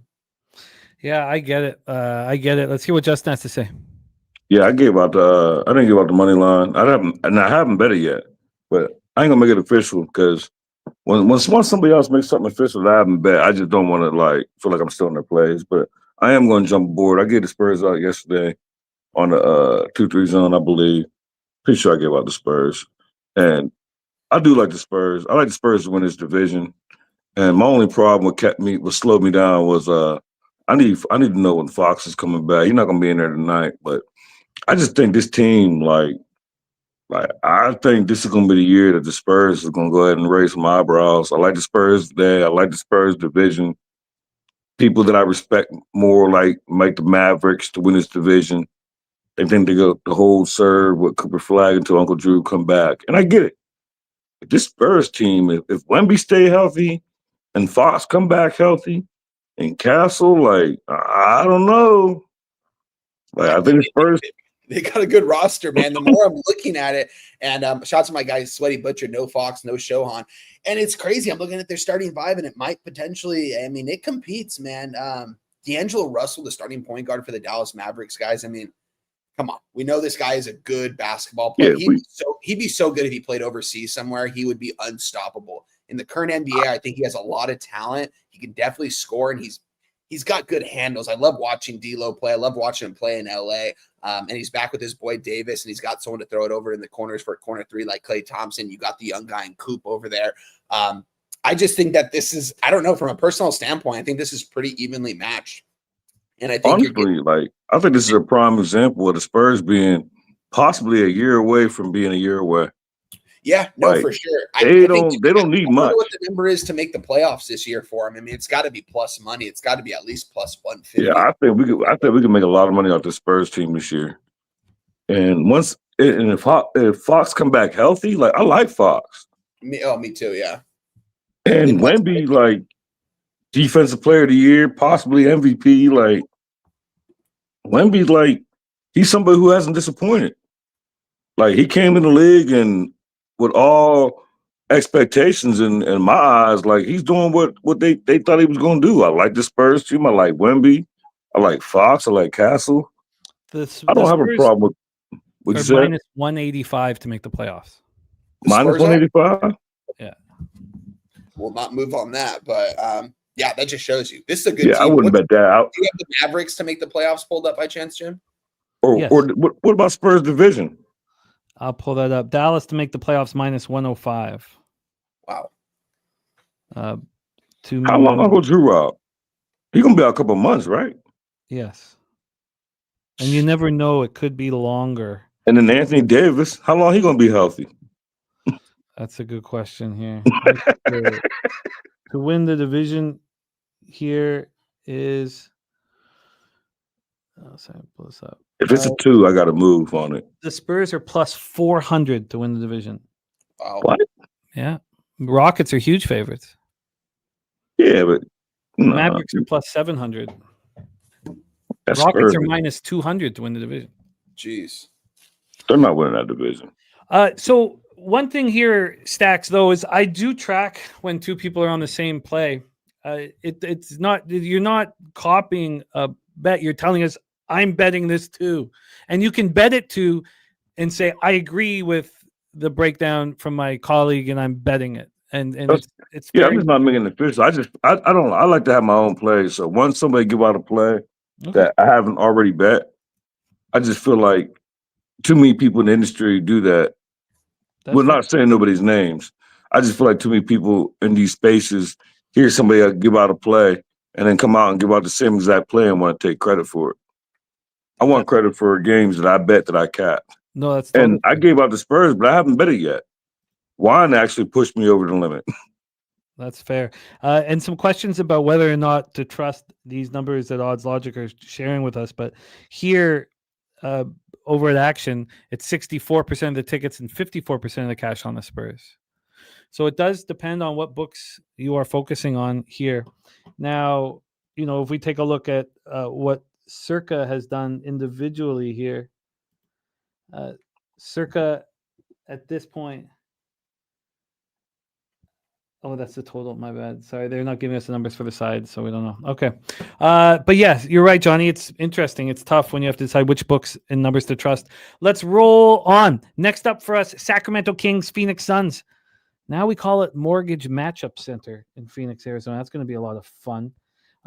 Yeah, I get it. Let's hear what Justin has to say. Yeah, I didn't give out the money line. I haven't bet it yet, but I ain't gonna make it official because once somebody else makes something official that I haven't bet, I just don't want to feel like I'm still in their plays. But I am going to jump aboard. I gave the Spurs out yesterday on the 2-3 zone, I believe. Pretty sure I gave out the Spurs. And I do like the Spurs. I like the Spurs to win this division. And my only problem what slowed me down was I need to know when Fox is coming back. He's not going to be in there tonight. But I just think this team, I think this is going to be the year that the Spurs is going to go ahead and raise some eyebrows. I like the Spurs today. I like the Spurs division. People that I respect more, like the Mavericks, to win this division. They think they go the whole serve with Cooper Flag until Uncle Drew come back. And I get it. But this Spurs team, if Wemby stay healthy and Fox come back healthy and Castle, I don't know. I think the Spurs – they got a good roster, man. The more I'm looking at it, and shout out to my guy, Sweaty Butcher, no Fox, no Shohan. And it's crazy. I'm looking at their starting 5, and it might potentially, it competes, man. D'Angelo Russell, the starting point guard for the Dallas Mavericks, guys. Come on. We know this guy is a good basketball player. Yeah, he'd be so good if he played overseas somewhere. He would be unstoppable. In the current NBA, I think he has a lot of talent. He can definitely score, and he's got good handles. I love watching D'Lo play. I love watching him play in LA. And he's back with his boy Davis, and he's got someone to throw it over in the corners for a corner 3 like Klay Thompson. You got the young guy in Coop over there. I just think that this is, I don't know, from a personal standpoint, I think this is pretty evenly matched. And I think honestly, I think this is a prime example of the Spurs being possibly a year away from being a year away. Yeah, no, for sure. They don't need much. What the number is to make the playoffs this year for them. It's got to be plus money. It's got to be at least plus 150. Yeah, I think we could make a lot of money off the Spurs team this year. And if Fox come back healthy, I like Fox. Me too. Yeah. And Wemby, defensive player of the year, possibly MVP. Wemby, he's somebody who hasn't disappointed. He came in the league and with all expectations in my eyes. Like he's doing what they thought he was going to do. I like the Spurs team. I like Wemby. I like Fox. I like Castle. I don't have a problem with what you said. Minus 185 to make the playoffs. Minus 185. Yeah. We'll not move on that, but yeah, that just shows you this is a good team. I wouldn't bet that out. Do you have the Mavericks to make the playoffs pulled up by chance, Jim? Or what about Spurs division? I'll pull that up. Dallas to make the playoffs minus 105. Wow. How long Uncle Drew Rob? He's gonna be out a couple of months, right? Yes. And you never know; it could be longer. And then Anthony Davis, how long he gonna be healthy? That's a good question here. To win the division here is. Sorry, pull this up. If it's a 2, I got to move on it. The Spurs are plus 400 to win the division. Wow. What? Yeah. Rockets are huge favorites. Yeah, but Mavericks are plus 700. That's Rockets are perfect. minus 200 to win the division. Jeez. They're not winning that division. So one thing here, Stacks, though, is I do track when two people are on the same play. It's not, you're not copying a bet. You're telling us, I'm betting this too. And you can bet it too and say, I agree with the breakdown from my colleague and I'm betting it. And it's I'm just not making it official. I like to have my own plays. So once somebody give out a play that I haven't already bet, I just feel like too many people in the industry do that. We're not saying nobody's names. I just feel like too many people in these spaces hear somebody give out a play and then come out and give out the same exact play and want to take credit for it. I want credit for games that I bet that I capped. No, that's and I gave out the Spurs, but I haven't bet it yet. Wine actually pushed me over the limit. That's fair. And some questions about whether or not to trust these numbers that Odds Logic are sharing with us. But here, over at Action, it's 64% of the tickets and 54% of the cash on the Spurs. So it does depend on what books you are focusing on here. Now, if we take a look at what Circa has done individually here, Circa at this point. Oh, that's the total. My bad. Sorry, they're not giving us the numbers for the side, so we don't know. Okay. But yes, you're right, Johnny. It's interesting. It's tough when you have to decide which books and numbers to trust. Let's roll on. Next up for us, Sacramento Kings, Phoenix Suns. Now we call it Mortgage Matchup Center in Phoenix, Arizona. That's going to be a lot of fun.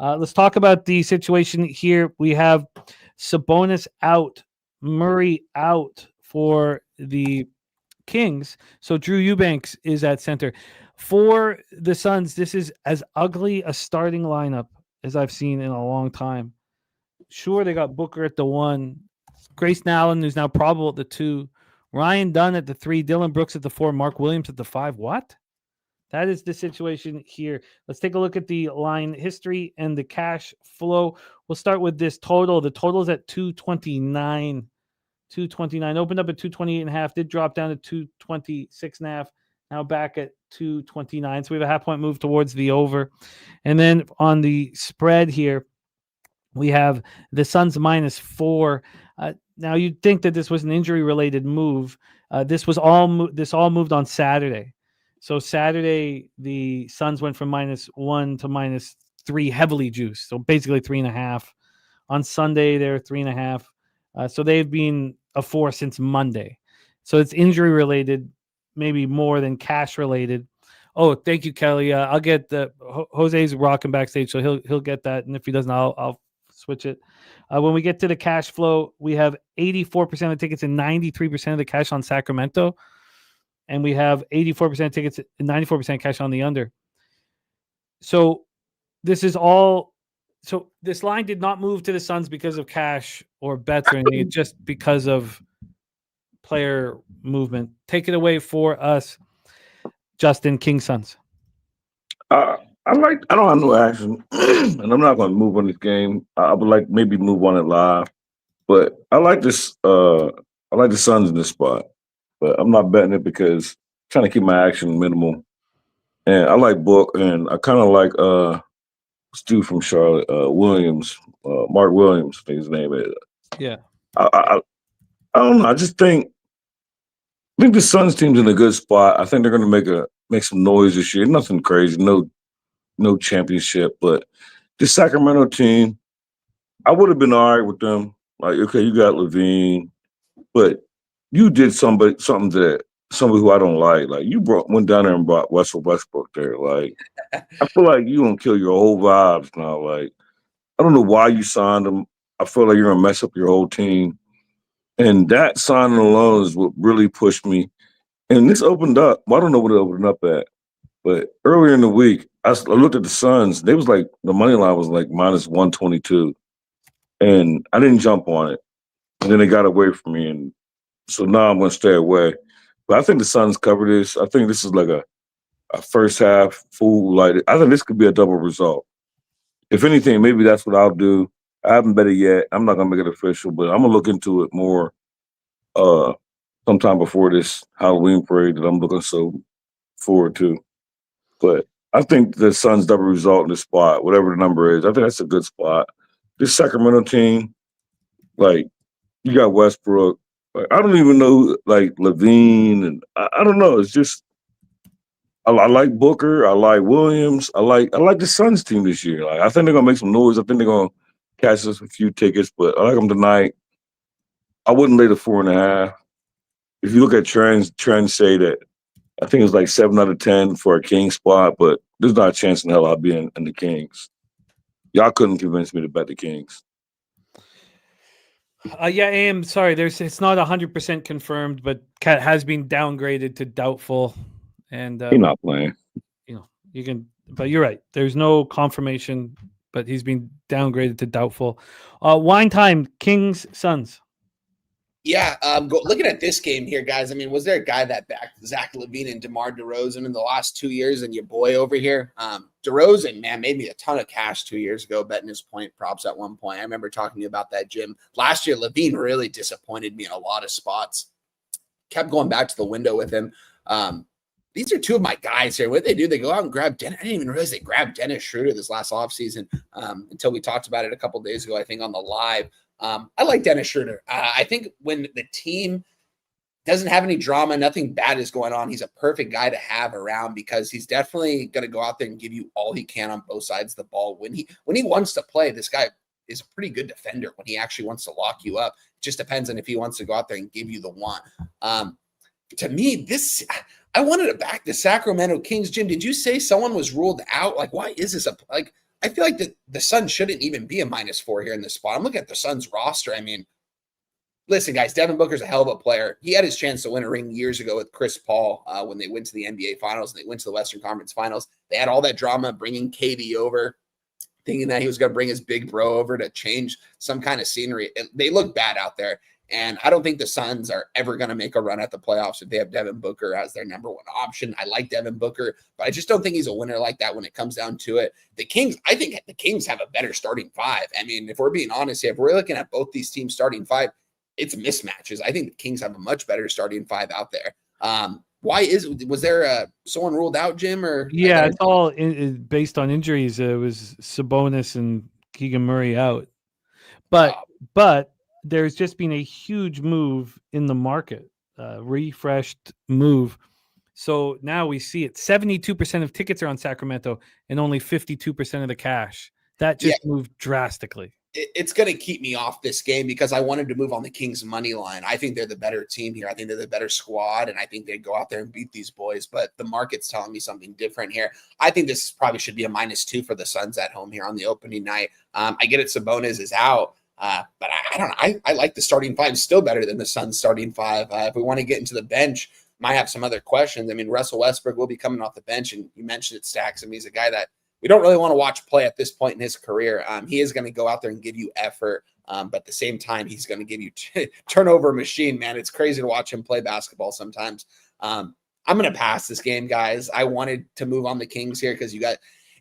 Let's talk about the situation here. We have Sabonis out, Murray out for the Kings. So Drew Eubanks is at center. For the Suns, this is as ugly a starting lineup as I've seen in a long time. Sure, they got Booker at the 1, Grayson Allen, who's now probable at the 2, Ryan Dunn at the 3, Dylan Brooks at the 4, Mark Williams at the 5. What? That is the situation here. Let's take a look at the line history and the cash flow. We'll start with this total. The total is at 229. 229. Opened up at 228.5. Did drop down to 226.5. Now back at 229. So we have a half point move towards the over. And then on the spread here, we have the Suns -4. Now you'd think that this was an injury-related move. This all moved on Saturday. So Saturday, the Suns went from -1 to -3, heavily juiced. So basically 3.5. On Sunday, they're 3.5. So they've been a 4 since Monday. So it's injury-related, maybe more than cash-related. Oh, thank you, Kelly. I'll get the Jose's rocking backstage, so he'll get that. And if he doesn't, I'll switch it. When we get to the cash flow, we have 84% of the tickets and 93% of the cash on Sacramento. And we have 84% of tickets and 94% cash on the under. So this is all. So this line did not move to the Suns because of cash or bets or anything, just because of player movement. Take it away for us, Justin. King Suns. I don't have no action, and I'm not going to move on this game. I would like maybe move on it live, but I like this. I like the Suns in this spot, but I'm not betting it because I'm trying to keep my action minimal. And I like Book, and I kind of like Stu from Charlotte, Williams, Mark Williams, I think his name is. Yeah. I don't know. I think the Suns team's in a good spot. I think they're going to make some noise this year. Nothing crazy, no championship, but this Sacramento team, I would have been all right with them. Like, okay, you got Levine, but you did something that somebody who I don't like. Like, you went down there and brought Westbrook there. Like, I feel like you gonna kill your whole vibes now. Like, I don't know why you signed him. I feel like you're gonna mess up your whole team. And that signing alone is what really pushed me. And this opened up. Well, I don't know what it opened up at, but earlier in the week, I looked at the Suns. They was like, the money line was like minus 122. And I didn't jump on it. And then they got away from me. And so now I'm going to stay away. But I think the Suns cover this. I think this is like a first half full light. I think this could be a double result. If anything, maybe that's what I'll do. I haven't bet it yet. I'm not going to make it official, but I'm going to look into it more sometime before this Halloween parade that I'm looking so forward to. But I think the Suns double result in this spot, whatever the number is, I think that's a good spot. This Sacramento team, like, you got Westbrook. Like, I don't even know, like, Levine, and I don't know. It's just I like Booker. I like Williams. I like the Suns team this year. Like, I think they're gonna make some noise. I think they're gonna catch us a few tickets, but I like them tonight. I wouldn't lay the 4.5. If you look at trends say that I think it's like 7 out of 10 for a King spot, but there's not a chance in hell I'll be in the Kings. Y'all couldn't convince me to bet the Kings. Yeah, I am sorry. It's not 100% confirmed, but Cat has been downgraded to doubtful. And He's not playing. You can, but you're right. There's no confirmation, but he's been downgraded to doubtful. Wine time, Kings, Suns. Yeah, looking at this game here, guys, I mean, was there a guy that backed Zach LaVine and DeMar DeRozan in the last 2 years and your boy over here? DeRozan, man, made me a ton of cash 2 years ago betting his point props at one point. I remember talking to you about that, Jim. Last year, LaVine really disappointed me in a lot of spots. Kept going back to the window with him. These are two of my guys here. What they do, they go out and grab Dennis. I didn't even realize they grabbed Dennis Schroeder this last offseason until we talked about it a couple days ago, I think, on the live. I like Dennis Schroeder. I think when the team doesn't have any drama, nothing bad is going on, he's a perfect guy to have around because he's definitely going to go out there and give you all he can on both sides of the ball. When he wants to play, this guy is a pretty good defender when he actually wants to lock you up. It just depends on if he wants to go out there and give you the one. To me, I wanted to back the Sacramento Kings. Jim, did you say someone was ruled out? Like, why is this I feel like the Suns shouldn't even be a -4 here in this spot. I'm looking at the Suns roster. I mean, listen, guys, Devin Booker's a hell of a player. He had his chance to win a ring years ago with Chris Paul when they went to the NBA Finals and they went to the Western Conference Finals. They had all that drama bringing KD over, thinking that he was going to bring his big bro over to change some kind of scenery. They look bad out there. And I don't think the Suns are ever going to make a run at the playoffs if they have Devin Booker as their number one option. I like Devin Booker, but I just don't think he's a winner like that when it comes down to it. The Kings, I think the Kings have a better starting five. I mean, if we're being honest here, if we're looking at both these teams starting five, it's mismatches. I think the Kings have a much better starting five out there. Was there someone ruled out, Jim? Or yeah, it's all based on injuries. It was Sabonis and Keegan Murray out, but there's just been a huge move in the market, refreshed move. So now we see it. 72% of tickets are on Sacramento and only 52% of the cash. That just moved drastically. It's going to keep me off this game because I wanted to move on the Kings money line. I think they're the better team here. I think they're the better squad, and I think they go out there and beat these boys. But the market's telling me something different here. I think this probably should be a -2 for the Suns at home here on the opening night. I get it. Sabonis is out. But I don't know. I like the starting five still better than the Suns starting five. If we want to get into the bench, might have some other questions. I mean, Russell Westbrook will be coming off the bench, and you mentioned it, Stacks. I mean, he's a guy that we don't really want to watch play at this point in his career. He is going to go out there and give you effort, but at the same time, he's going to give you turnover machine, man. It's crazy to watch him play basketball sometimes. I'm going to pass this game, guys. I wanted to move on the Kings here because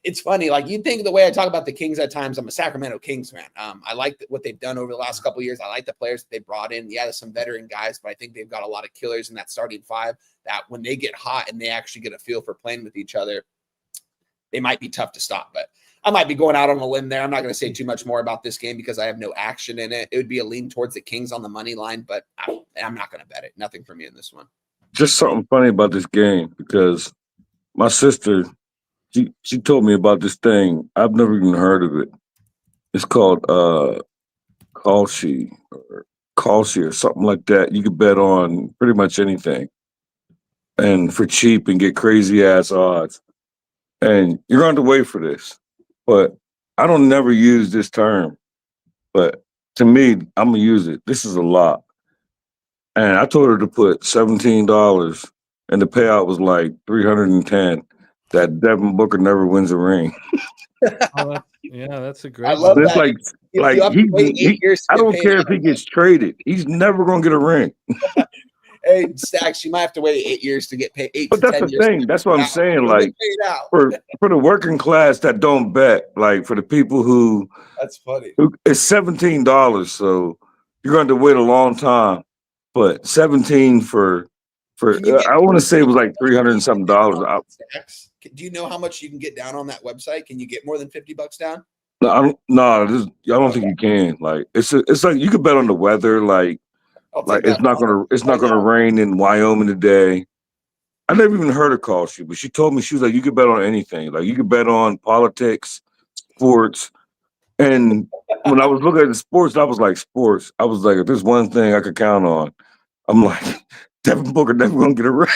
it's funny. Like, you think the way I talk about the Kings at times, I'm a Sacramento Kings fan. I like what they've done over the last couple of years. I like the players that they brought in. Yeah, there's some veteran guys, but I think they've got a lot of killers in that starting five that when they get hot and they actually get a feel for playing with each other, they might be tough to stop. But I might be going out on a limb there. I'm not going to say too much more about this game because I have no action in it. It would be a lean towards the Kings on the money line, but I'm not going to bet it. Nothing for me in this one. Just something funny about this game because my sister, she told me about this thing. I've never even heard of it. It's called Kalshi or something like that. You could bet on pretty much anything, and for cheap and get crazy ass odds. And you're going to wait for this, but I don't never use this term. But to me, I'm gonna use it. This is a lot. And I told her to put $17, and the payout was like $310. That Devin Booker never wins a ring. That's a great. I love one. It's that. You have to wait 8 years to I get don't paid care out if he of gets traded. He's never gonna get a ring. that. Hey, Stacks, you might have to wait 8 years to get paid. 8 But to that's 10 the years. thing. That's what I'm saying. You'll Like get paid out. for the working class that don't bet, like for the people who That's funny. it's $17, so you're going to wait a long time. But 17 for Can you get- I want to say it was like $300 and something dollars. Stacks, do you know how much you can get down on that website? Can you get more than $50 down? I don't think you can. Like it's like you could bet on the weather. Like it's not gonna rain in Wyoming today. I never even heard her call she, but she told me she was like, you could bet on anything. Like you could bet on politics, sports. And when I was looking at the sports, I was like, sports. I was like, if there's one thing I could count on, I'm like, Devin Booker never gonna get a ring.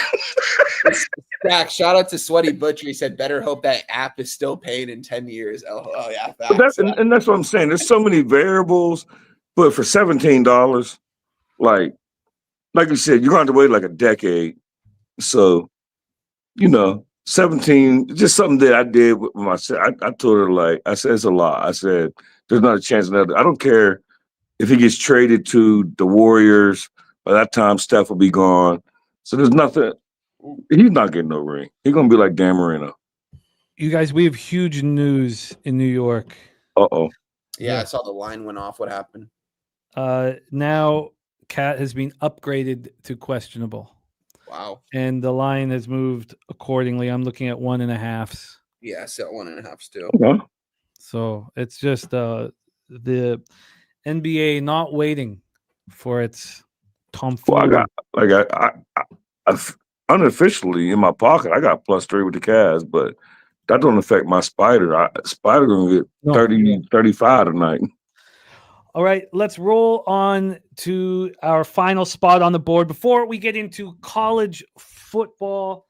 Stack, shout out to Sweaty Butcher. He said, better hope that app is still paying in 10 years. Oh yeah. But that's what I'm saying. There's so many variables, but for $17, like you said, you're going to have to wait like a decade. So, 17, just something that I did with myself. I told her, like, I said, it's a lot. I said, there's not a chance of that. I don't care if he gets traded to the Warriors. By that time, Steph will be gone. So there's nothing. He's not getting no ring. He's going to be like Dan Marino. You guys, we have huge news in New York. Uh-oh. Yeah, I saw the line went off. What happened? Now, Cat has been upgraded to questionable. Wow. And the line has moved accordingly. I'm looking at 1.5s. Yeah, I saw 1.5 still. Okay. So it's just the NBA not waiting for its tomfoolery. Well, I unofficially in my pocket, I got +3 with the Cavs, but that don't affect my Spider. Spider gonna get 30, 35 tonight. All right, let's roll on to our final spot on the board. Before we get into college football,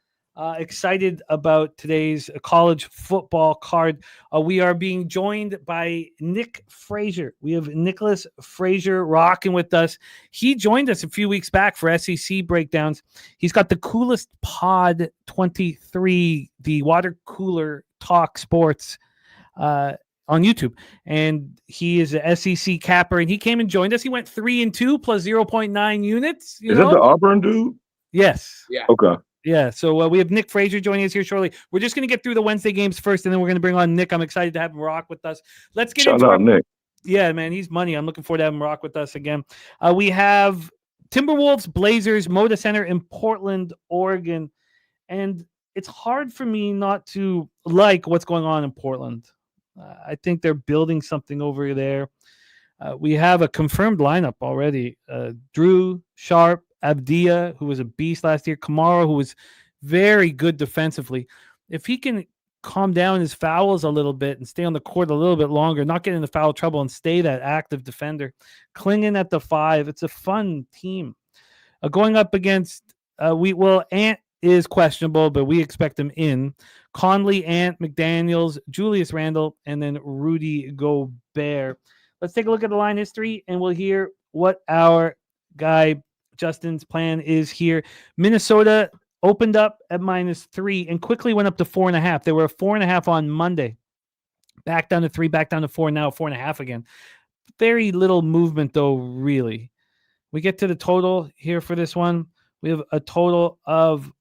excited about today's college football card. We are being joined by Nick Frazier. We have Nicholas Frazier rocking with us. He joined us a few weeks back for SEC breakdowns. He's got the coolest pod 23, the water cooler talk sports on YouTube, and he is a SEC capper, and he came and joined us. He went 3-2 plus 0.9 units. Is that the Auburn dude? Yes. Yeah. Okay. Yeah. So we have Nick Frazier joining us here shortly. We're just going to get through the Wednesday games first, and then we're going to bring on Nick. I'm excited to have him rock with us. Let's get Shout into out Nick. Yeah, man, he's money. I'm looking forward to having him rock with us again. We have Timberwolves, Blazers, Moda Center in Portland, Oregon, and it's hard for me not to like what's going on in Portland. I think they're building something over there. We have a confirmed lineup already. Drew, Sharp, Abdia, who was a beast last year, Kamara, who was very good defensively. If he can calm down his fouls a little bit and stay on the court a little bit longer, not get into foul trouble and stay that active defender, Klingen at the 5, it's a fun team. Going up against, Ant is questionable, but we expect him in. Conley, Ant, McDaniels, Julius Randle, and then Rudy Gobert. Let's take a look at the line history, and we'll hear what our guy Justin's plan is here. Minnesota opened up at -3 and quickly went up to 4.5. They were 4.5 on Monday. Back down to 3, back down to 4, now 4.5 again. Very little movement, though, really. We get to the total here for this one. We have a total of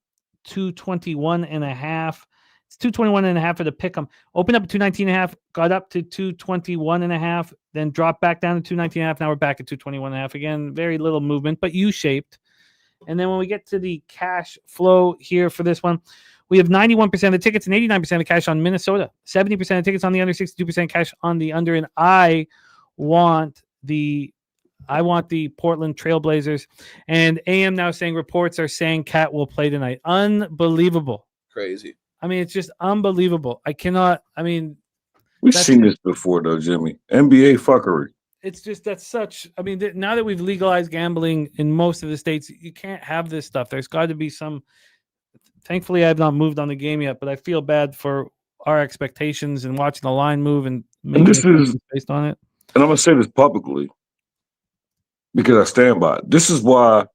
221.5. It's 221.5 for the pick'em. Opened up at 219.5, got up to 221.5, then dropped back down to 219.5. Now we're back at 221.5 again. Very little movement, but U-shaped. And then when we get to the cash flow here for this one, we have 91% of the tickets and 89% of cash on Minnesota, 70% of tickets on the under, 62% cash on the under. And I want the Portland Trailblazers. And AM now saying reports are saying Cat will play tonight. Unbelievable. Crazy. I mean, it's just unbelievable. I cannot. I mean, We've seen this before, though, Jimmy. NBA fuckery. it's just that's such. I mean, now that we've legalized gambling in most of the states, you can't have this stuff. There's got to be some. Thankfully, I've not moved on the game yet, but I feel bad for our expectations and watching the line move and making decisions based on it. And I'm gonna say this publicly because I stand by it. This is why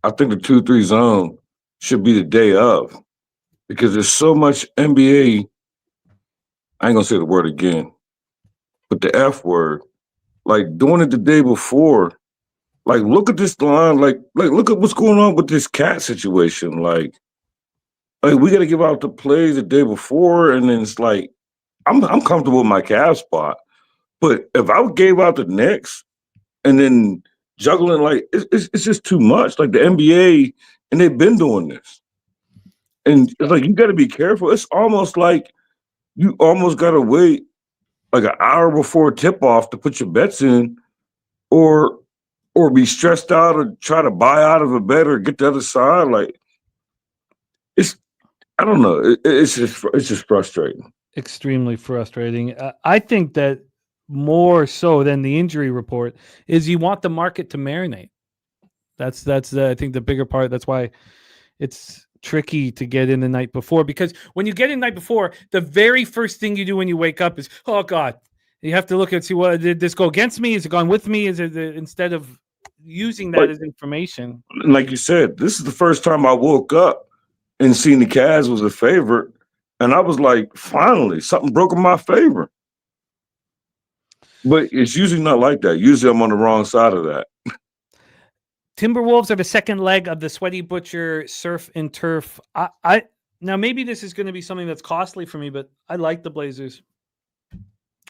I think the 2-3 zone should be the day of, because there's so much NBA. I ain't gonna say the word again, but the F word. Like doing it the day before. Like look at this line. Like look at what's going on with this cat situation. Like we got to give out the plays the day before, and then it's like I'm comfortable with my calf spot, but if I gave out the Knicks and then juggling, like it's just too much. Like the NBA, and they've been doing this, and it's like you got to be careful. It's almost like you almost got to wait like an hour before tip off to put your bets in, or be stressed out or try to buy out of a bet or get the other side. Like I don't know. It's just frustrating. Extremely frustrating. I think that more so than the injury report is you want the market to marinate. That's I think the bigger part. That's why it's tricky to get in the night before, because when you get in the night before, the very first thing you do when you wake up is, oh God, you have to look and see, what did this go against me? Is it gone with me? Is it instead of using that as information? Like you said, this is the first time I woke up and seen the Cavs was a favorite, and I was like, finally, something broke in my favor. But it's usually not like that. Usually I'm on the wrong side of that. Timberwolves are the second leg of the Sweaty Butcher Surf and Turf. I now maybe this is going to be something that's costly for me, but I like the Blazers.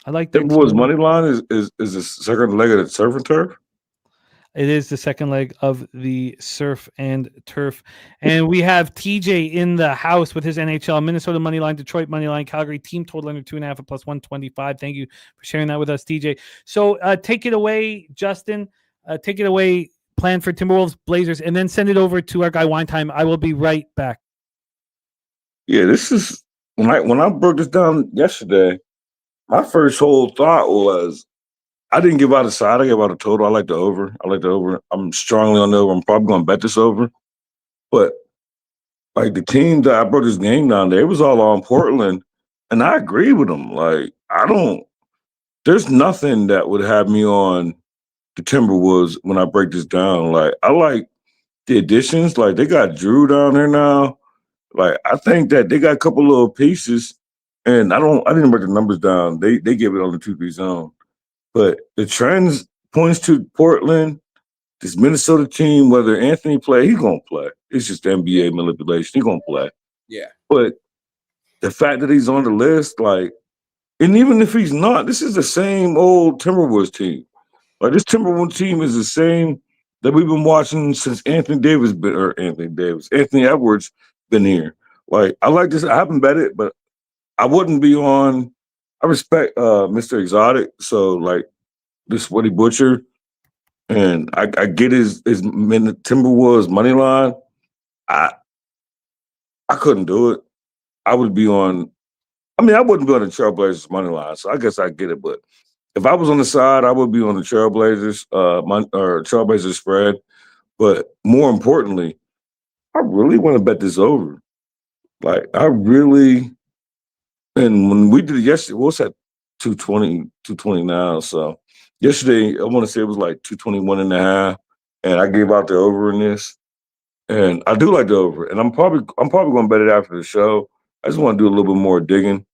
I like the Timberwolves money line is the second leg of the Surf and Turf. It is the second leg of the Surf and Turf. And we have TJ in the house with his NHL. Minnesota money line, Detroit money line, Calgary team total under 2.5 at plus 125. Thank you for sharing that with us, TJ. So take it away, Justin. Take it away. Plan for Timberwolves, Blazers, and then send it over to our guy Wine Time. I will be right back. Yeah, this is when I broke this down yesterday. My first whole thought was, I didn't give out a side. I gave out a total. I like the over. I'm strongly on the over. I'm probably going to bet this over. But like the team that I broke this game down, they was all on Portland, and I agree with them. Like there's nothing that would have me on the Timberwolves when I break this down. Like I like the additions. Like they got Drew down there now. Like I think that they got a couple little pieces, and I didn't break the numbers down. They gave it on the 2-3 zone. But the trends points to Portland, this Minnesota team, whether Anthony play, he's going to play. It's just NBA manipulation. He's going to play. Yeah. But the fact that he's on the list, like, and even if he's not, this is the same old Timberwolves team. Like, this Timberwolves team is the same that we've been watching since Anthony Edwards been here. Like, I like this. I haven't bet it, but I wouldn't be on. I respect Mr. Exotic, so like this Sweaty Butcher, and I get his Timberwolves money line. I couldn't do it. I would be on. I mean, I wouldn't be on the Trailblazers money line, so I guess I get it. But if I was on the side, I would be on the Trailblazers or Trailblazers spread. But more importantly, I really want to bet this over. Like I really. And when we did it yesterday, what's that? 220 now. So yesterday, I want to say it was like 221.5, and I gave out the over in this. And I do like the over, and I'm probably going to bet it after the show. I just want to do a little bit more digging.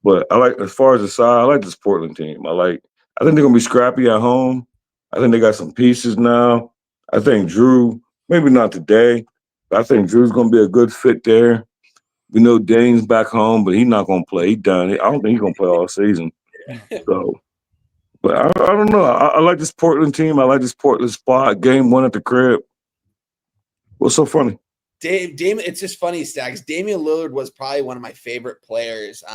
But I like, as far as the side, I like this Portland team. I think they're going to be scrappy at home. I think they got some pieces now. I think Drew, maybe not today, but I think Drew's going to be a good fit there. We know Dane's back home, but he's not going to play. He's done. I don't think he's going to play all season. So, but I don't know. I like this Portland team. I like this Portland spot. Game 1 at the crib. What's so funny? It's just funny, Stacks. Damian Lillard was probably one of my favorite players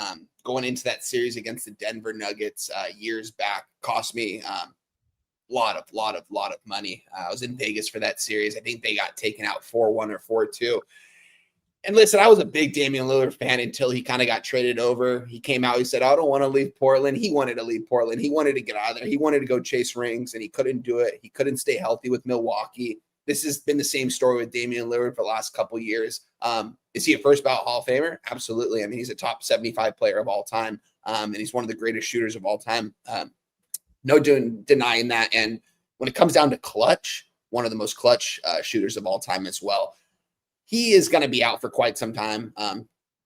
going into that series against the Denver Nuggets years back. Cost me a lot of money. I was in Vegas for that series. I think they got taken out 4-1 or 4-2. And listen, I was a big Damian Lillard fan until he kind of got traded over. He came out, he said, I don't want to leave Portland. He wanted to leave Portland. He wanted to get out of there. He wanted to go chase rings, and he couldn't do it. He couldn't stay healthy with Milwaukee. This has been the same story with Damian Lillard for the last couple of years. Is he a first ballot Hall of Famer? Absolutely. I mean, he's a top 75 player of all time, and he's one of the greatest shooters of all time. No denying that. And when it comes down to clutch, one of the most clutch shooters of all time as well. He is going to be out for quite some time.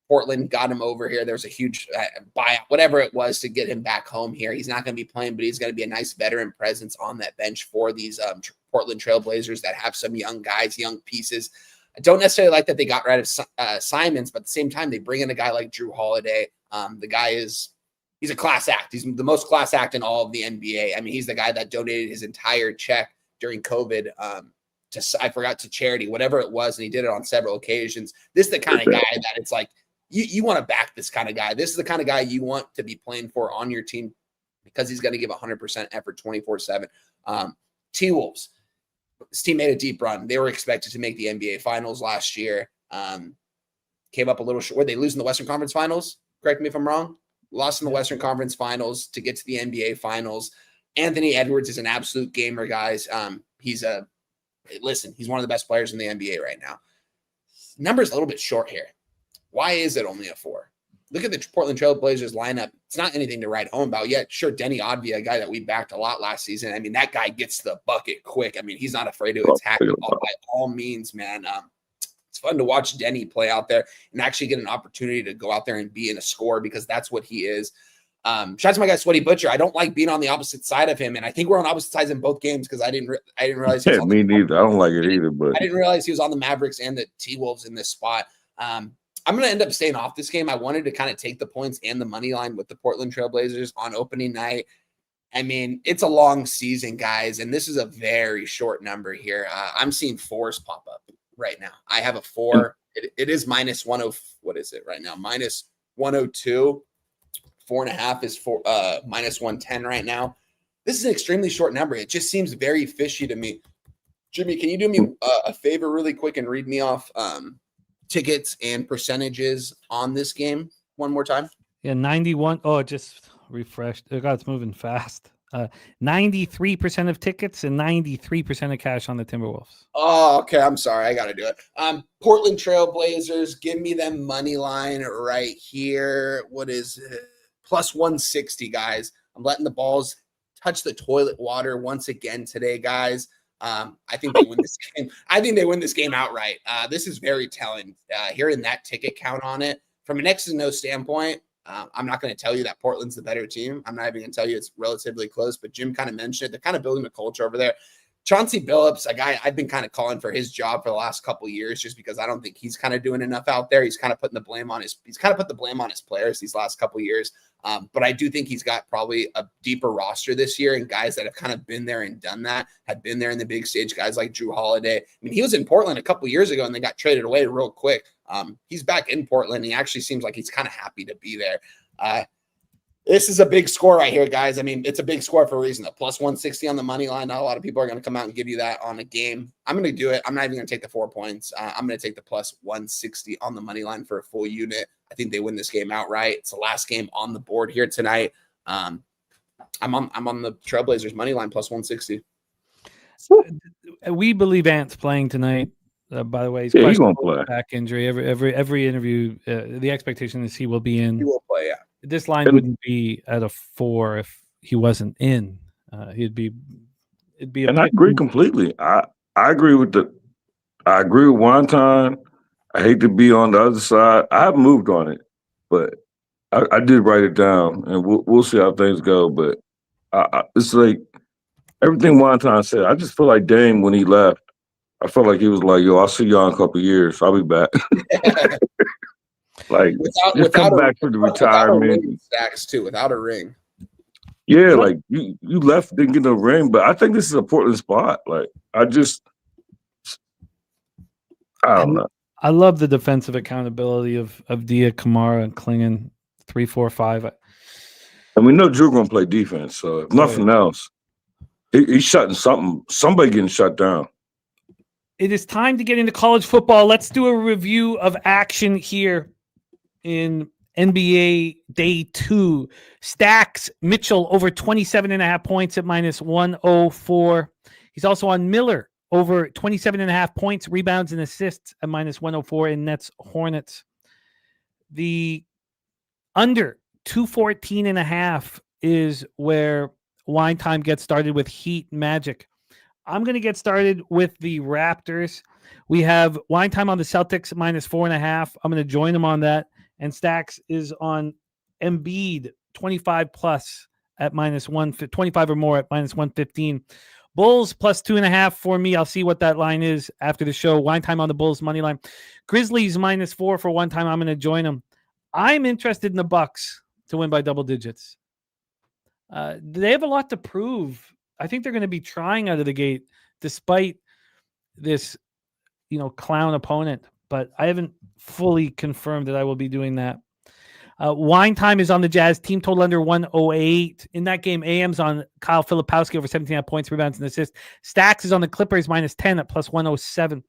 Portland got him over here. There's a huge buyout, whatever it was, to get him back home here. He's not going to be playing, but he's going to be a nice veteran presence on that bench for these Portland Trailblazers that have some young guys, young pieces. I don't necessarily like that they got rid of Simons, but at the same time, they bring in a guy like Drew Holiday. The guy he's a class act. He's the most class act in all of the NBA. I mean, he's the guy that donated his entire check during COVID to charity, whatever it was, and he did it on several occasions. This is the kind of guy that it's like, you want to back this kind of guy. This is the kind of guy you want to be playing for on your team because he's going to give 100% effort 24/7. T-Wolves, this team made a deep run. They were expected to make the NBA Finals last year. Came up a little short. Were they losing the Western Conference Finals? Correct me if I'm wrong. Lost in the Western Conference Finals to get to the NBA Finals. Anthony Edwards is an absolute gamer, guys. He's one of the best players in the NBA right now. Number's a little bit short here. Why is it only a 4? Look at the Portland Trailblazers lineup. It's not anything to write home about yet. Sure, Denny Advia, a guy that we backed a lot last season. I mean, that guy gets the bucket quick. I mean, he's not afraid to attack the ball by all means, man. It's fun to watch Denny play out there and actually get an opportunity to go out there and be in a score because that's what he is. Shout out to my guy Sweaty Butcher. I don't like being on the opposite side of him, and I think we're on opposite sides in both games because I didn't realize. Yeah, me neither. I don't like it either, but I didn't realize he was on the Mavericks and the T-Wolves in this spot. I'm going to end up staying off this game. I wanted to kind of take the points and the money line with the Portland Trailblazers on opening night. I mean, it's a long season, guys, and this is a very short number here. I'm seeing 4s pop up right now. I have a 4. It is minus 10. What is it right now? Minus 102. 4.5 is minus 110 right now. This is an extremely short number. It just seems very fishy to me. Jimmy, can you do me a favor really quick and read me off tickets and percentages on this game one more time? Yeah, 91. Oh, it just refreshed. Oh, God, it's moving fast. 93% of tickets and 93% of cash on the Timberwolves. Oh, okay. I'm sorry. I got to do it. Portland Trailblazers, give me them money line right here. What is it? Plus 160, guys. I'm letting the balls touch the toilet water once again today, guys. I think they win this game. I think they win this game outright. This is very telling. Hearing that ticket count on it from an X's and O standpoint, I'm not going to tell you that Portland's the better team. I'm not even going to tell you it's relatively close, but Jim kind of mentioned it. They're kind of building a culture over there. Chauncey Billups, a guy I've been kind of calling for his job for the last couple of years, just because I don't think he's kind of doing enough out there. He's kind of putting the blame on his players these last couple of years. But I do think he's got probably a deeper roster this year, and guys that have kind of been there and done that, had been there in the big stage, guys like Drew Holiday. I mean, he was in Portland a couple of years ago and they got traded away real quick. He's back in Portland. He actually seems like he's kind of happy to be there. This is a big score right here, guys. I mean, it's a big score for a reason. A plus 160 on the money line. Not a lot of people are going to come out and give you that on a game. I'm going to do it. I'm not even going to take the 4 points. I'm going to take the plus 160 on the money line for a full unit. I think they win this game outright. It's the last game on the board here tonight. I'm on the Trailblazers money line plus 160. We believe Ant's playing tonight. By the way, he's going to play. Back injury. Every interview, the expectation is he will be in. He will play, yeah. This line wouldn't be at a 4 if he wasn't in. It'd be. And I agree completely. I agree with Wonton. I hate to be on the other side. I haven't moved on it, but I did write it down, and we'll see how things go. But it's like everything Wonton said. I just feel like Dame when he left. I felt like he was like, "Yo, I'll see y'all in a couple of years. I'll be back." Like without back for the retirement. Stacks too, without a ring. Yeah, like you left, didn't get no ring, but I think this is a Portland spot. Like I don't know. I love the defensive accountability of Dia, Kamara, and Klingon 3, 4, 5. And we know Drew gonna play defense, so if nothing else, he's shutting something. Somebody getting shut down. It is time to get into college football. Let's do a review of action here in NBA Day 2. Stacks Mitchell over 27.5 points at minus 104. He's also on Miller over 27.5 points, rebounds, and assists at minus 104 in Nets Hornets. The under 214.5 is where wine time gets started with Heat Magic. I'm going to get started with the Raptors. We have wine time on the Celtics minus 4.5. I'm going to join them on that. And Stacks is on Embiid 25 plus at minus 125 or more at minus 115. Bulls plus 2.5 for me. I'll see what that line is after the show. Wine time on the Bulls money line. Grizzlies minus 4 for one time. I'm going to join them. I'm interested in the Bucks to win by double digits. They have a lot to prove. I think they're going to be trying out of the gate despite this, clown opponent. But I haven't fully confirmed that I will be doing that. Wine time is on the Jazz. Team total under 108. In that game, AM's on Kyle Filipowski over 17.5 points, rebounds, and assists. Stacks is on the Clippers minus 10 at plus 107.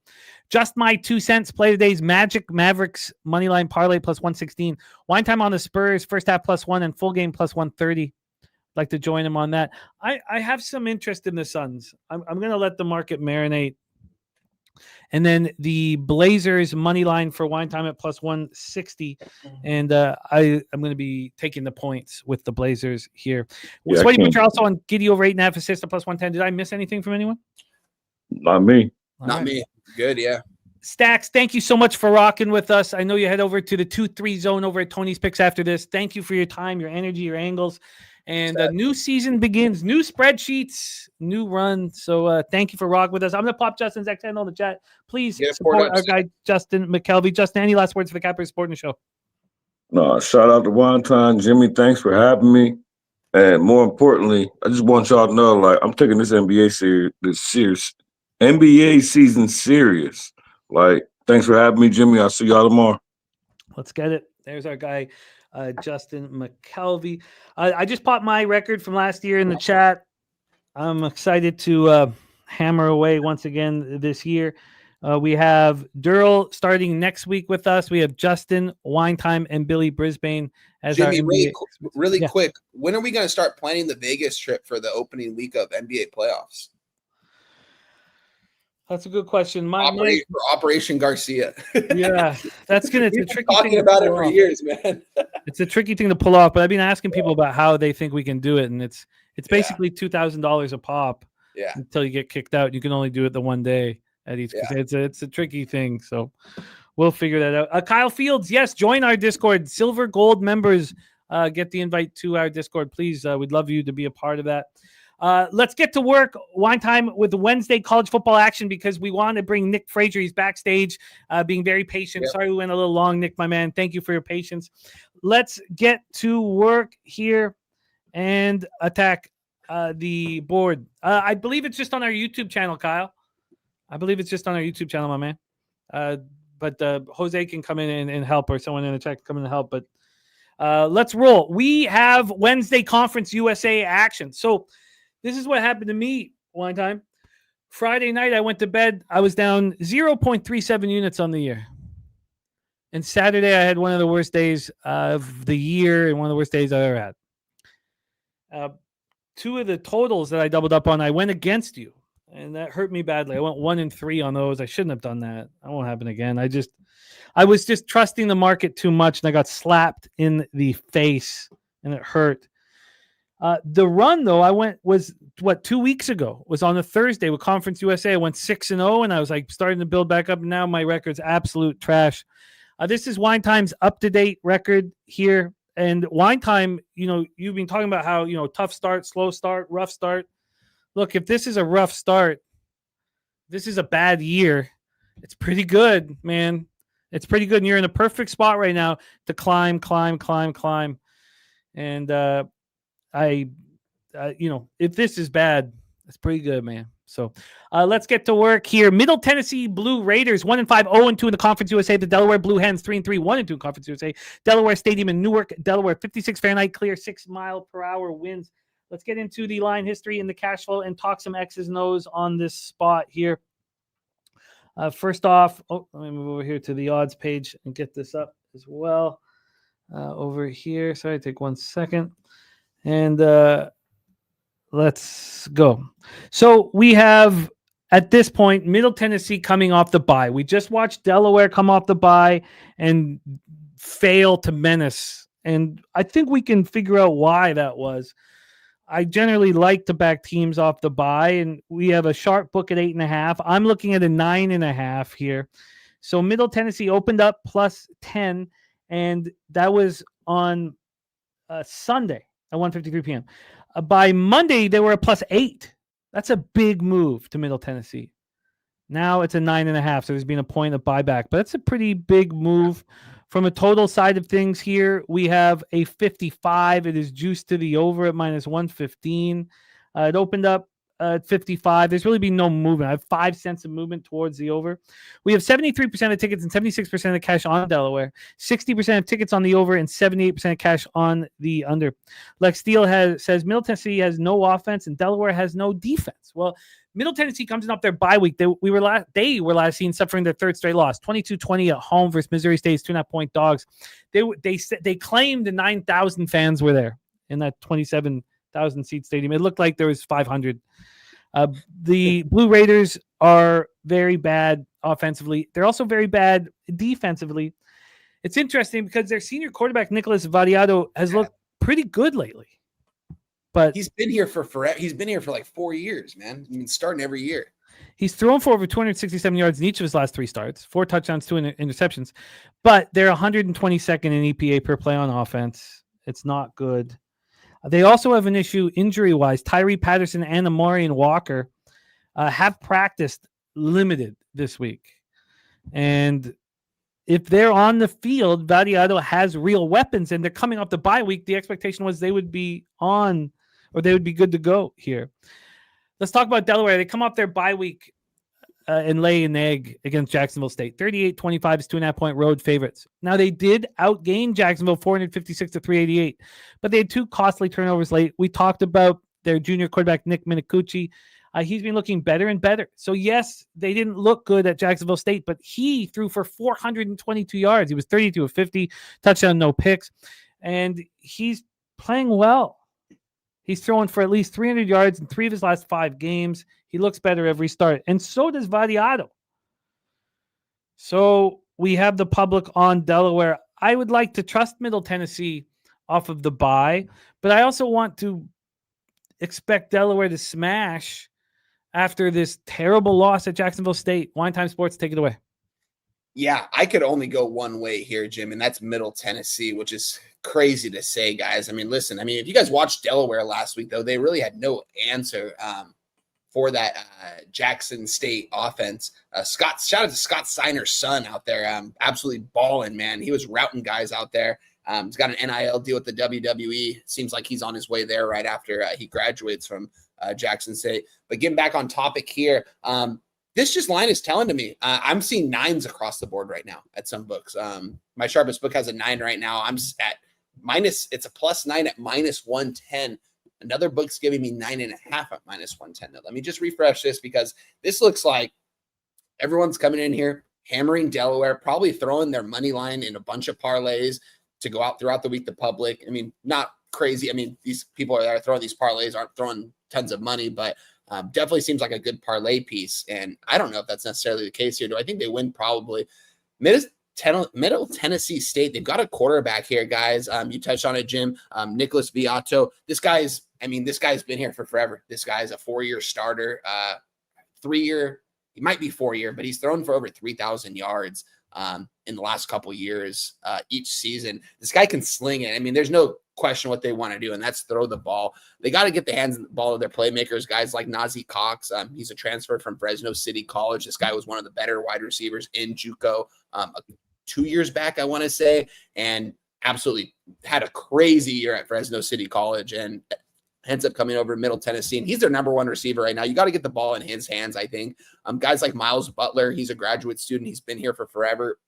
Just my 2 cents. Play today's Magic Mavericks moneyline parlay plus 116. Wine time on the Spurs, first half plus 1 and full game plus 130. Like to join him on that. I have some interest in the Suns. I'm going to let the market marinate. And then the Blazers money line for wine time at plus 160. And I'm going to be taking the points with the Blazers here. Yeah, Sweaty Butcher also on Giddy over 8.5 assists at plus 110. Did I miss anything from anyone? Not me. Not me. Good, yeah. Stacks, thank you so much for rocking with us. I know you head over to the 2-3 zone over at Tony's Picks after this. Thank you for your time, your energy, your angles. And a new season begins, new spreadsheets, new run. So thank you for rocking with us. I'm going to pop Justin's X handle in the chat. Please support our guy, Justin McKelvey. Justin, any last words for the Capper Sporting Show? No, shout out to One Time, Jimmy. Thanks for having me. And more importantly, I just want y'all to know, I'm taking this NBA season serious. Thanks for having me, Jimmy. I'll see y'all tomorrow. Let's get it. There's our guy, Justin McKelvey. I just popped my record from last year in the chat. I'm excited to hammer away once again this year. We have Durrell starting next week with us. We have Justin, Wine Time, and Billy Brisbane as Jimmy, our really quick. When are we going to start planning the Vegas trip for the opening week of NBA playoffs? That's a good question. Operation Garcia. Yeah, that's gonna. It's a tricky thing. Talking about it for years, man. It's a tricky thing to pull off, but I've been asking people about how they think we can do it, and it's basically $2,000 a pop. Yeah. Until you get kicked out, you can only do it the one day at each. Yeah. It's a tricky thing, so we'll figure that out. Kyle Fields, yes, join our Discord. Silver, gold members get the invite to our Discord, please. We'd love you to be a part of that. Let's get to work. Wine time with the Wednesday college football action because we want to bring Nick Frazier. He's backstage, being very patient. Yep. Sorry we went a little long, Nick, my man. Thank you for your patience. Let's get to work here and attack the board. I believe it's just on our YouTube channel, Kyle. I believe it's just on our YouTube channel, my man. But Jose can come in and help, or someone in the chat can come in and help. But let's roll. We have Wednesday Conference USA action. So this is what happened to me one time. Friday night, I went to bed. I was down 0.37 units on the year. And Saturday, I had one of the worst days of the year and one of the worst days I ever had. Two of the totals that I doubled up on, I went against you. And that hurt me badly. I went 1-3 on those. I shouldn't have done that. That won't happen again. I was just trusting the market too much, and I got slapped in the face, and it hurt. The run, though, was 2 weeks ago? Was on a Thursday with Conference USA. I went 6-0, and I was starting to build back up. And now my record's absolute trash. This is Wine Time's up-to-date record here. And Wine Time, you've been talking about how, tough start, slow start, rough start. Look, if this is a rough start, this is a bad year. It's pretty good, man. It's pretty good. And you're in a perfect spot right now to climb. And if this is bad, it's pretty good, man. So let's get to work here. Middle Tennessee Blue Raiders 1-5, 0-2 in the Conference USA. The Delaware Blue Hens 3-3, 1-2 in Conference USA. Delaware Stadium in Newark, Delaware. 56 Fahrenheit clear, 6 mile per hour winds. Let's get into the line history and the cash flow and talk some X's and O's on this spot here. First off, let me move over here to the odds page and get this up as well. Over here. Sorry, take 1 second. And let's go. So we have, at this point, Middle Tennessee coming off the bye. We just watched Delaware come off the bye and fail to menace. And I think we can figure out why that was. I generally like to back teams off the bye, and we have a sharp book at 8.5. I'm looking at a 9.5 here. So Middle Tennessee opened up plus 10, and that was on Sunday at 1:53 p.m. By Monday, they were a plus 8. That's a big move to Middle Tennessee. Now it's a 9.5, so there's been a point of buyback, but that's a pretty big move. From a total side of things here, we have a 55. It is juiced to the over at minus 115. It opened up at 55. There's really been no movement. I have 5 cents of movement towards the over. We have 73% of tickets and 76% of cash on Delaware, 60% of tickets on the over, and 78% of cash on the under. Lex Steele says Middle Tennessee has no offense and Delaware has no defense. Well, Middle Tennessee comes in off their bye week. They were last seen suffering their third straight loss, 22-20 at home versus Missouri State's 2.5-point Dogs. They claimed the 9,000 fans were there in that 27,000 seat stadium. It looked like there was 500. The Blue Raiders are very bad offensively. They're also very bad defensively. It's interesting because their senior quarterback Nicholas Variado has looked pretty good lately. But he's been here for forever. He's been here for like 4 years, man. I mean, starting every year. He's thrown for over 267 yards in each of his last 3 starts, 4 touchdowns, 2 interceptions. But they're 122nd in EPA per play on offense. It's not good. They also have an issue injury-wise. Tyree Patterson and Amorian Walker have practiced limited this week. And if they're on the field, Variado has real weapons, and they're coming off the bye week. The expectation was they would be on, or they would be good to go here. Let's talk about Delaware. They come off their bye week and lay an egg against Jacksonville State. 38-25 is 2.5-point road favorites. Now, they did outgain Jacksonville 456-388, but they had 2 costly turnovers late. We talked about their junior quarterback, Nick Minicucci. He's been looking better and better. So, yes, they didn't look good at Jacksonville State, but he threw for 422 yards. He was 32 of 50, touchdown, no picks, and he's playing well. He's throwing for at least 300 yards in 3 of his last 5 games. He looks better every start, and so does Variado. So we have the public on Delaware. I would like to trust Middle Tennessee off of the bye, but I also want to expect Delaware to smash after this terrible loss at Jacksonville State. Wine Time Sports, take it away. Yeah, I could only go one way here, Jim, and that's Middle Tennessee, which is crazy to say, guys. I mean, listen, if you guys watched Delaware last week, though, they really had no answer for that Jackson State offense. Shout out to Scott Steiner's son out there, absolutely balling, man. He was routing guys out there. He's got an NIL deal with the WWE. Seems like he's on his way there right after he graduates from Jackson State. But getting back on topic here, this just line is telling to me. I'm seeing 9s across the board right now at some books. My sharpest book has a 9 right now. I'm at minus. It's a +9 at minus 110. Another book's giving me 9.5 at minus 110. Now, let me just refresh this because this looks like everyone's coming in here, hammering Delaware, probably throwing their money line in a bunch of parlays to go out throughout the week to public. Not crazy. These people that are throwing these parlays aren't throwing tons of money, but definitely seems like a good parlay piece. And I don't know if that's necessarily the case here. Do I think they win? Probably. Middle Tennessee State, they've got a quarterback here, guys. You touched on it, Jim. Nicholas Viato. This guy's been here for forever. This guy's a 4-year starter, 3-year. He might be 4-year, but he's thrown for over 3,000 yards in the last couple years each season. This guy can sling it. There's no question what they want to do, and that's throw the ball. They got to get the hands on the ball of their playmakers, guys like Nazi Cox. He's a transfer from Fresno City College. This guy was one of the better wide receivers in JUCO 2 years back, I want to say, and absolutely had a crazy year at Fresno City College and ends up coming over to Middle Tennessee, and he's their number 1 receiver right now. You got to get the ball in his hands, I think. Guys like Miles Butler, he's a graduate student. He's been here for forever.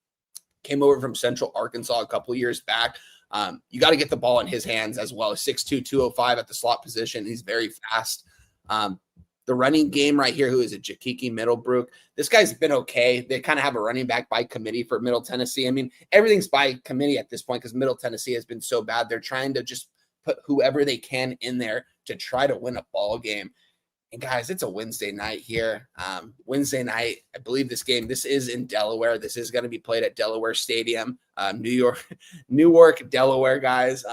Came over from Central Arkansas a couple years back. You got to get the ball in his hands as well. 6'2", 205 at the slot position. He's very fast. The running game right here, who is a Jakiki Middlebrook. This guy's been okay. They kind of have a running back by committee for Middle Tennessee. I mean, everything's by committee at this point because Middle Tennessee has been so bad. They're trying to just put whoever they can in there to try to win a ball game. And guys, it's a Wednesday night here. Wednesday night, I believe this is in Delaware. This is going to be played at Delaware Stadium, Newark, Delaware, guys.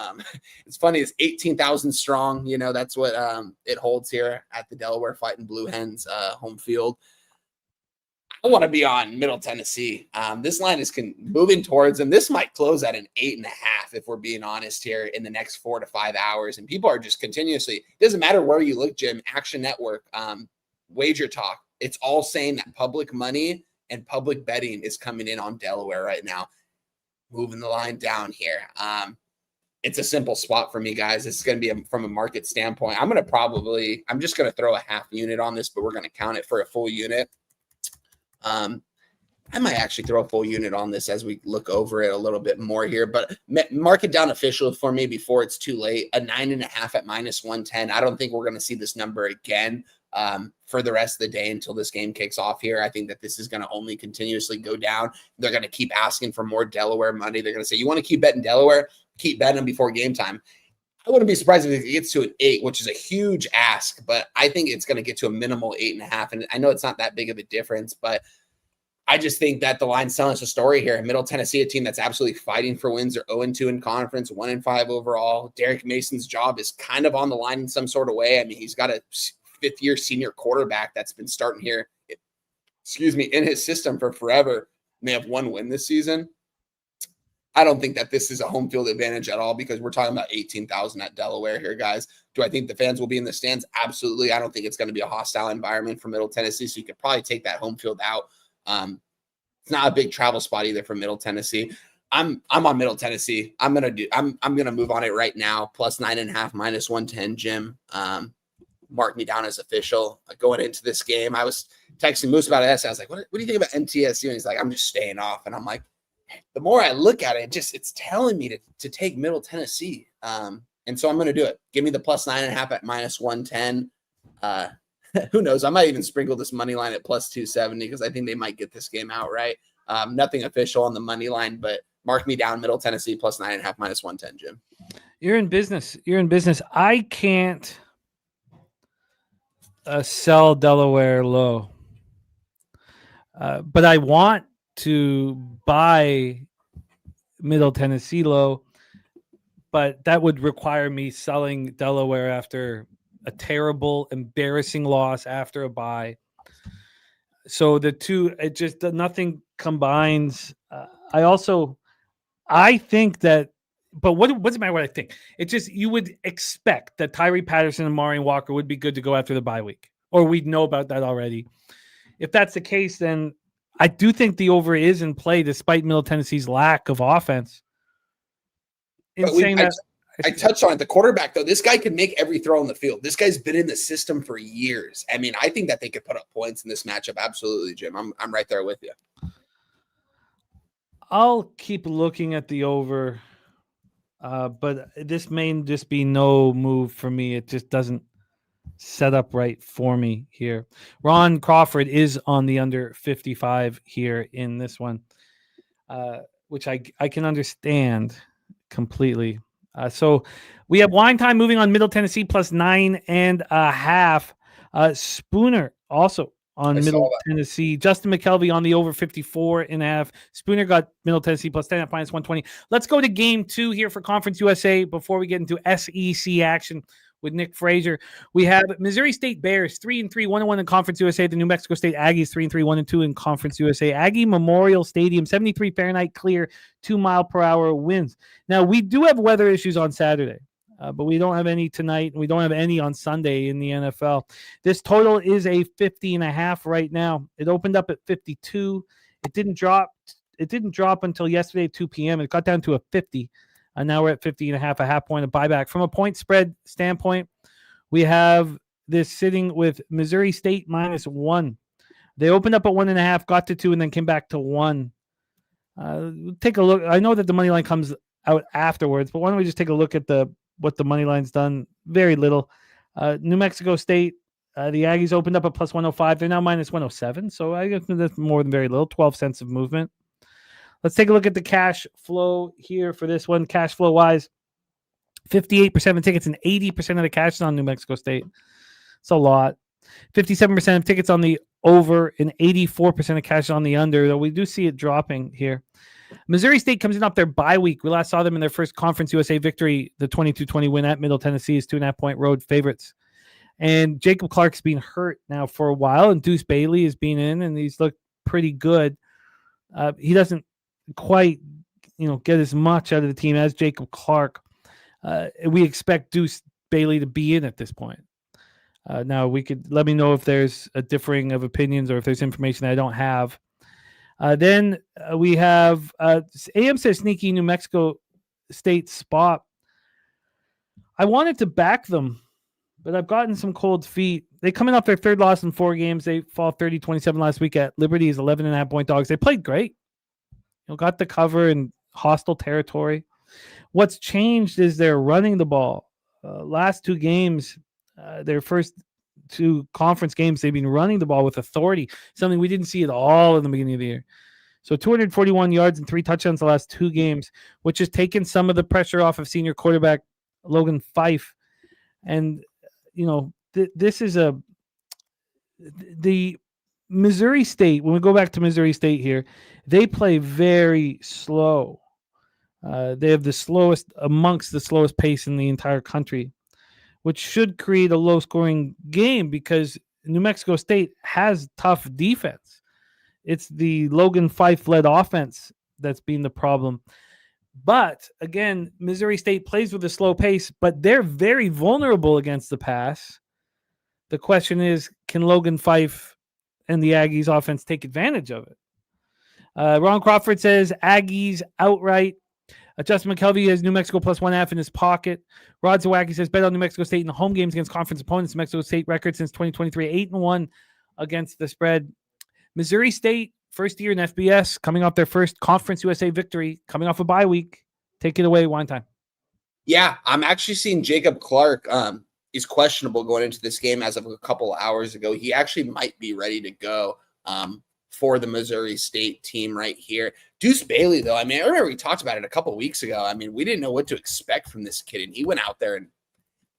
It's funny, it's 18,000 strong. You know, that's what it holds here at the Delaware Fighting Blue Hens home field. I want to be on Middle Tennessee. This line is moving towards them. This might close at an 8.5 if we're being honest here in the next 4 to 5 hours. And people are just continuously, it doesn't matter where you look, Jim, Action Network, Wager Talk. It's all saying that public money and public betting is coming in on Delaware right now. Moving the line down here. It's a simple spot for me, guys. It's going to be from a market standpoint. I'm just going to throw a half unit on this, but we're going to count it for a full unit. I might actually throw a full unit on this as we look over it a little bit more here, but mark it down official for me before it's too late. A 9.5 at -110. I don't think we're going to see this number again for the rest of the day until this game kicks off here. I think that this is going to only continuously go down. They're going to keep asking for more Delaware money. They're going to say, you want to keep betting Delaware? Keep betting them before game time. I wouldn't be surprised if it gets to an 8, which is a huge ask, but I think it's going to get to a minimal 8.5. And I know it's not that big of a difference, but I just think that the line's telling us a story here. Middle Tennessee, a team that's absolutely fighting for wins. They're 0-2 in conference, 1-5 overall. Derek Mason's job is kind of on the line in some sort of way. I mean, he's got a fifth-year senior quarterback that's been starting here, in his system for forever. And they have 1 win this season. I don't think that this is a home field advantage at all because we're talking about 18,000 at Delaware here, guys. Do I think the fans will be in the stands? Absolutely. I don't think it's going to be a hostile environment for Middle Tennessee, so you could probably take that home field out. It's not a big travel spot either for Middle Tennessee. I'm on Middle Tennessee. I'm gonna move on it right now. Plus 9.5, -110. Jim, mark me down as official. Going into this game, I was texting Moose about it. I was like, "What do you think about MTSU?" And he's like, "I'm just staying off." And I'm like, the more I look at it, it's telling me to take Middle Tennessee. And so I'm going to do it. Give me the plus 9.5 at -110. Who knows? I might even sprinkle this money line at plus 270 because I think they might get this game outright. Nothing official on the money line, but mark me down Middle Tennessee plus 9.5 -110, Jim. You're in business. I can't sell Delaware low, but I want to buy Middle Tennessee low, but that would require me selling Delaware after a terrible, embarrassing loss after a bye. So the two, it just nothing combines. I think that, but what's the matter what I think? It's just you would expect that Tyree Patterson and Marion Walker would be good to go after the bye week, or we'd know about that already. If that's the case, then I do think the over is in play despite Middle Tennessee's lack of offense. I touched on it. The quarterback, though, this guy can make every throw on the field. This guy's been in the system for years. I mean, I think that they could put up points in this matchup. Absolutely, Jim. I'm right there with you. I'll keep looking at the over, but this may just be no move for me. It just doesn't set up right for me here. Ron Crawford is on the under 55 here in this one, which I can understand completely. So we have wine time moving on Middle Tennessee plus 9.5. Spooner also on Middle Tennessee. Justin Mcelvy on the over 54.5. Spooner got Middle Tennessee plus 10 at -120. Let's go to game 2 here for Conference USA before we get into SEC action with Nick Frazier. We have Missouri State Bears 3-3, 1-1 in Conference USA. The New Mexico State Aggies 3-3, 1-2 in Conference USA. Aggie Memorial Stadium, 73 Fahrenheit clear, 2-mile-per-hour winds. Now, we do have weather issues on Saturday, but we don't have any tonight, and we don't have any on Sunday in the NFL. This total is a 50.5 right now. It opened up at 52. It didn't drop until yesterday at 2 p.m. It got down to a 50. And now we're at 50.5, a half point of buyback. From a point spread standpoint, we have this sitting with Missouri State -1. They opened up at 1.5, got to 2, and then came back to 1. Take a look. I know that the money line comes out afterwards, but why don't we just take a look at what the money line's done? Very little. New Mexico State The Aggies opened up at plus 105. They're now minus 107. So I guess that's more than very little, 12 cents of movement. Let's take a look at the cash flow here for this one. Cash flow wise, 58% of tickets and 80% of the cash is on New Mexico State. It's a lot. 57% of tickets on the over and 84% of cash on the under, though we do see it dropping here. Missouri State comes in off their bye week. We last saw them in their first Conference USA victory, the 22-20 win at Middle Tennessee is 2.5-point road favorites. And Jacob Clark's been hurt now for a while, and Deuce Bailey has been in, and he's looked pretty good. He doesn't quite, get as much out of the team as Jacob Clark. We expect Deuce Bailey to be in at this point. Now, let me know if there's a differing of opinions or if there's information that I don't have. Then we have AM says sneaky New Mexico State spot. I wanted to back them, but I've gotten some cold feet. They come in off their third loss in 4 games. They fall 30-27 last week at Liberty's 11.5-point dogs. They played great. Got the cover in hostile territory. What's changed is they're running the ball. Last 2 games, their first 2 conference games, they've been running the ball with authority, something we didn't see at all in the beginning of the year. So 241 yards and 3 touchdowns the last 2 games, which has taken some of the pressure off of senior quarterback Logan Fife. And, this is the Missouri State, when we go back to Missouri State here, they play very slow. They have amongst the slowest pace in the entire country, which should create a low-scoring game because New Mexico State has tough defense. It's the Logan Fife-led offense that's been the problem. But, again, Missouri State plays with a slow pace, but they're very vulnerable against the pass. The question is, can Logan Fife and the Aggies offense take advantage of it? Ron Crawford says Aggies outright. Justin McKelvey has New Mexico plus 1.5 in his pocket. Rod Zawacki says bet on New Mexico State in the home games against conference opponents. New Mexico State record since 2023, 8-1 against the spread. Missouri State, first year in FBS, coming off their first Conference USA victory, coming off a bye week. Take it away, Wine Time. Yeah, I'm actually seeing Jacob Clark is questionable going into this game as of a couple hours ago. He actually might be ready to go for the Missouri State team right here. Deuce Bailey, though, I remember we talked about it a couple weeks ago. We didn't know what to expect from this kid, and he went out there and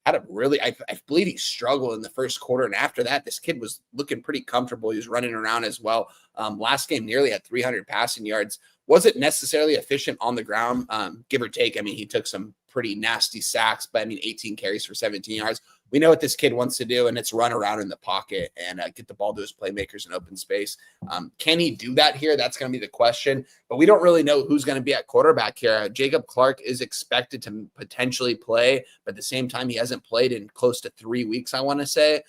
had a really, I believe he struggled in the first quarter, and after that, this kid was looking pretty comfortable. He was running around as well. Last game, nearly had 300 passing yards. Wasn't necessarily efficient on the ground, give or take. He took some pretty nasty sacks, but 18 carries for 17 yards. We know what this kid wants to do, and it's run around in the pocket and get the ball to his playmakers in open space. Can he do that here? That's going to be the question, but we don't really know who's going to be at quarterback here. Jacob Clark is expected to potentially play, but at the same time, he hasn't played in close to 3 weeks, I want to say.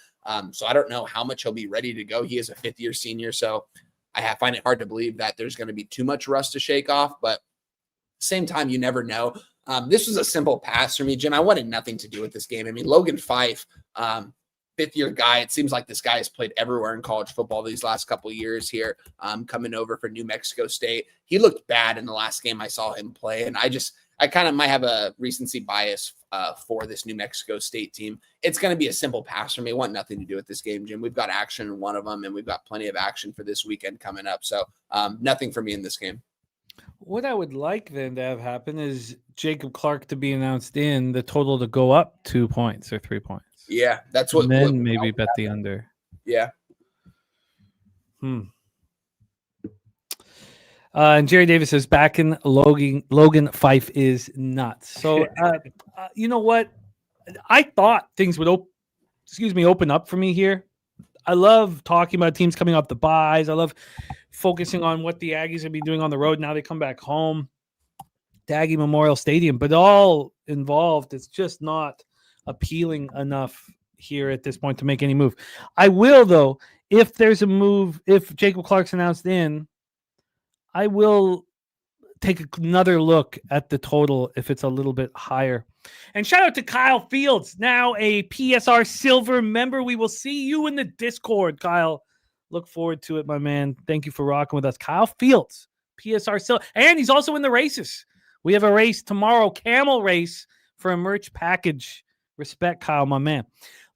So I don't know how much he'll be ready to go. He is a 5th-year senior, so I find it hard to believe that there's going to be too much rust to shake off, but at the same time, you never know. This was a simple pass for me, Jim. I wanted nothing to do with this game. Logan Fife, 5th-year guy. It seems like this guy has played everywhere in college football these last couple of years here, coming over for New Mexico State. He looked bad in the last game I saw him play, and I kind of might have a recency bias for this New Mexico State team. It's going to be a simple pass for me. I want nothing to do with this game, Jim. We've got action in one of them, and we've got plenty of action for this weekend coming up. So nothing for me in this game. What I would like then to have happen is Jacob Clark to be announced in, the total to go up 2 points or 3 points. Yeah, that's what. And then maybe bet the under. Yeah. And Jerry Davis says back in Logan Fife is nuts. So you know what? I thought things would open up for me here. I love talking about teams coming off the byes. I love focusing on what the Aggies have been doing on the road. Now they come back home to Aggie Memorial Stadium, but all involved, it's just not appealing enough here at this point to make any move. I will, though, if there's a move, if Jacob Clark's announced in, I will take another look at the total if it's a little bit higher. And shout out to Kyle Fields, now a PSR Silver member. We will see you in the Discord, Kyle. Look forward to it, my man. Thank you for rocking with us. Kyle Fields, PSR Silver. And he's also in the races. We have a race tomorrow, camel race for a merch package. Respect, Kyle, my man.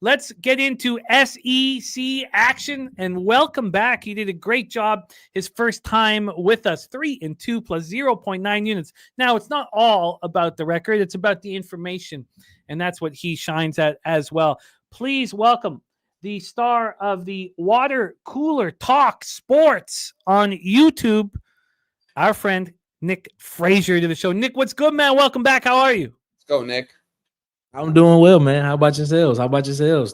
Let's get into SEC action and welcome back. He did a great job his first time with us. 3-2 plus 0.9 units. Now, it's not all about the record. It's about the information, and that's what he shines at as well. Please welcome the star of the Water Cooler Talk Sports on YouTube, our friend Nick Frazier, to the show. Nick, what's good, man? Welcome back. How are you? Let's go, Nick. I'm doing well, man. How about yourselves?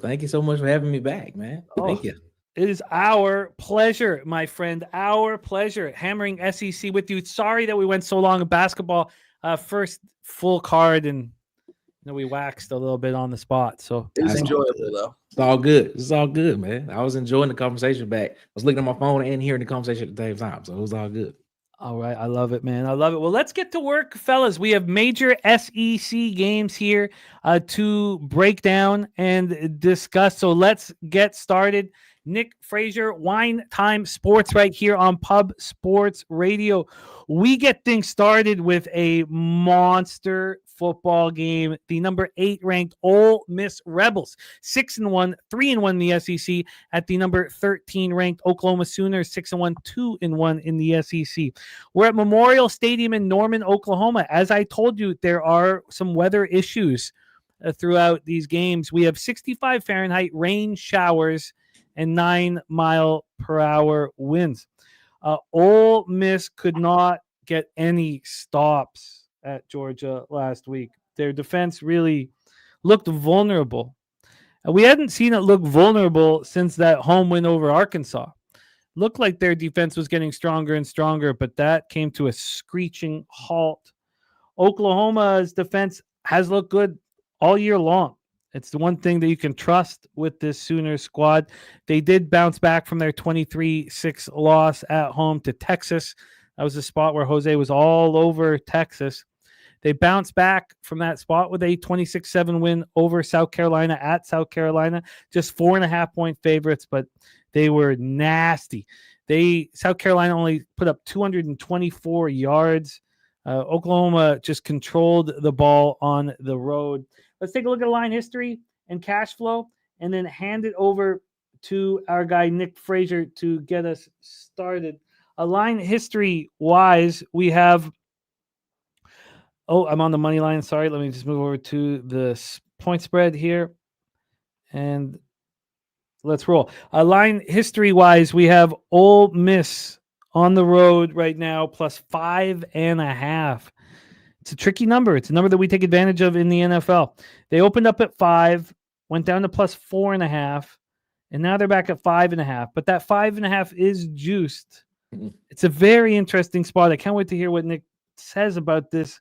Thank you so much for having me back, man. Thank you. It is our pleasure, my friend. Our pleasure hammering SEC with you. Sorry that we went so long in basketball. First full card, and we waxed a little bit on the spot. So It was enjoyable, though. It's all good. It's all good, man. I was enjoying the conversation back. I was looking at my phone and hearing the conversation at the same time. So it was all good. All right. I love it, man. I love it. Well, let's get to work, fellas. We have major SEC games here to break down and discuss. So let's get started. Nick Frazier, Wine Time Sports, right here on Pub Sports Radio. We get things started with a monster football game. The number 8 ranked Ole Miss Rebels, 6-1, 3-1 in the SEC, at the number 13 ranked Oklahoma Sooners, 6-1, 2-1 in the SEC. We're at Memorial Stadium in Norman, Oklahoma. As I told you, there are some weather issues throughout these games. We have 65 Fahrenheit rain showers and 9-mile-per-hour winds. Ole Miss could not get any stops at Georgia last week. Their defense really looked vulnerable. We hadn't seen it look vulnerable since that home win over Arkansas. Looked like their defense was getting stronger and stronger, but that came to a screeching halt. Oklahoma's defense has looked good all year long. It's the one thing that you can trust with this Sooners squad. They did bounce back from their 23-6 loss at home to Texas. That was a spot where Jose was all over Texas. They bounced back from that spot with a 26-7 win over South Carolina at South Carolina. Just 4.5-point favorites, but they were nasty. South Carolina only put up 224 yards. Oklahoma just controlled the ball on the road. Let's take a look at line history and cash flow, and then hand it over to our guy, Nick Frazier, to get us started. Line history-wise, we have – I'm on the money line. Sorry, let me just move over to the point spread here, and let's roll. Line history-wise, we have Ole Miss on the road right now, plus 5.5. It's a tricky number. It's a number that we take advantage of in the NFL. They opened up at 5, went down to plus 4.5, and now they're back at 5.5. But that 5.5 is juiced. It's a very interesting spot. I can't wait to hear what Nick says about this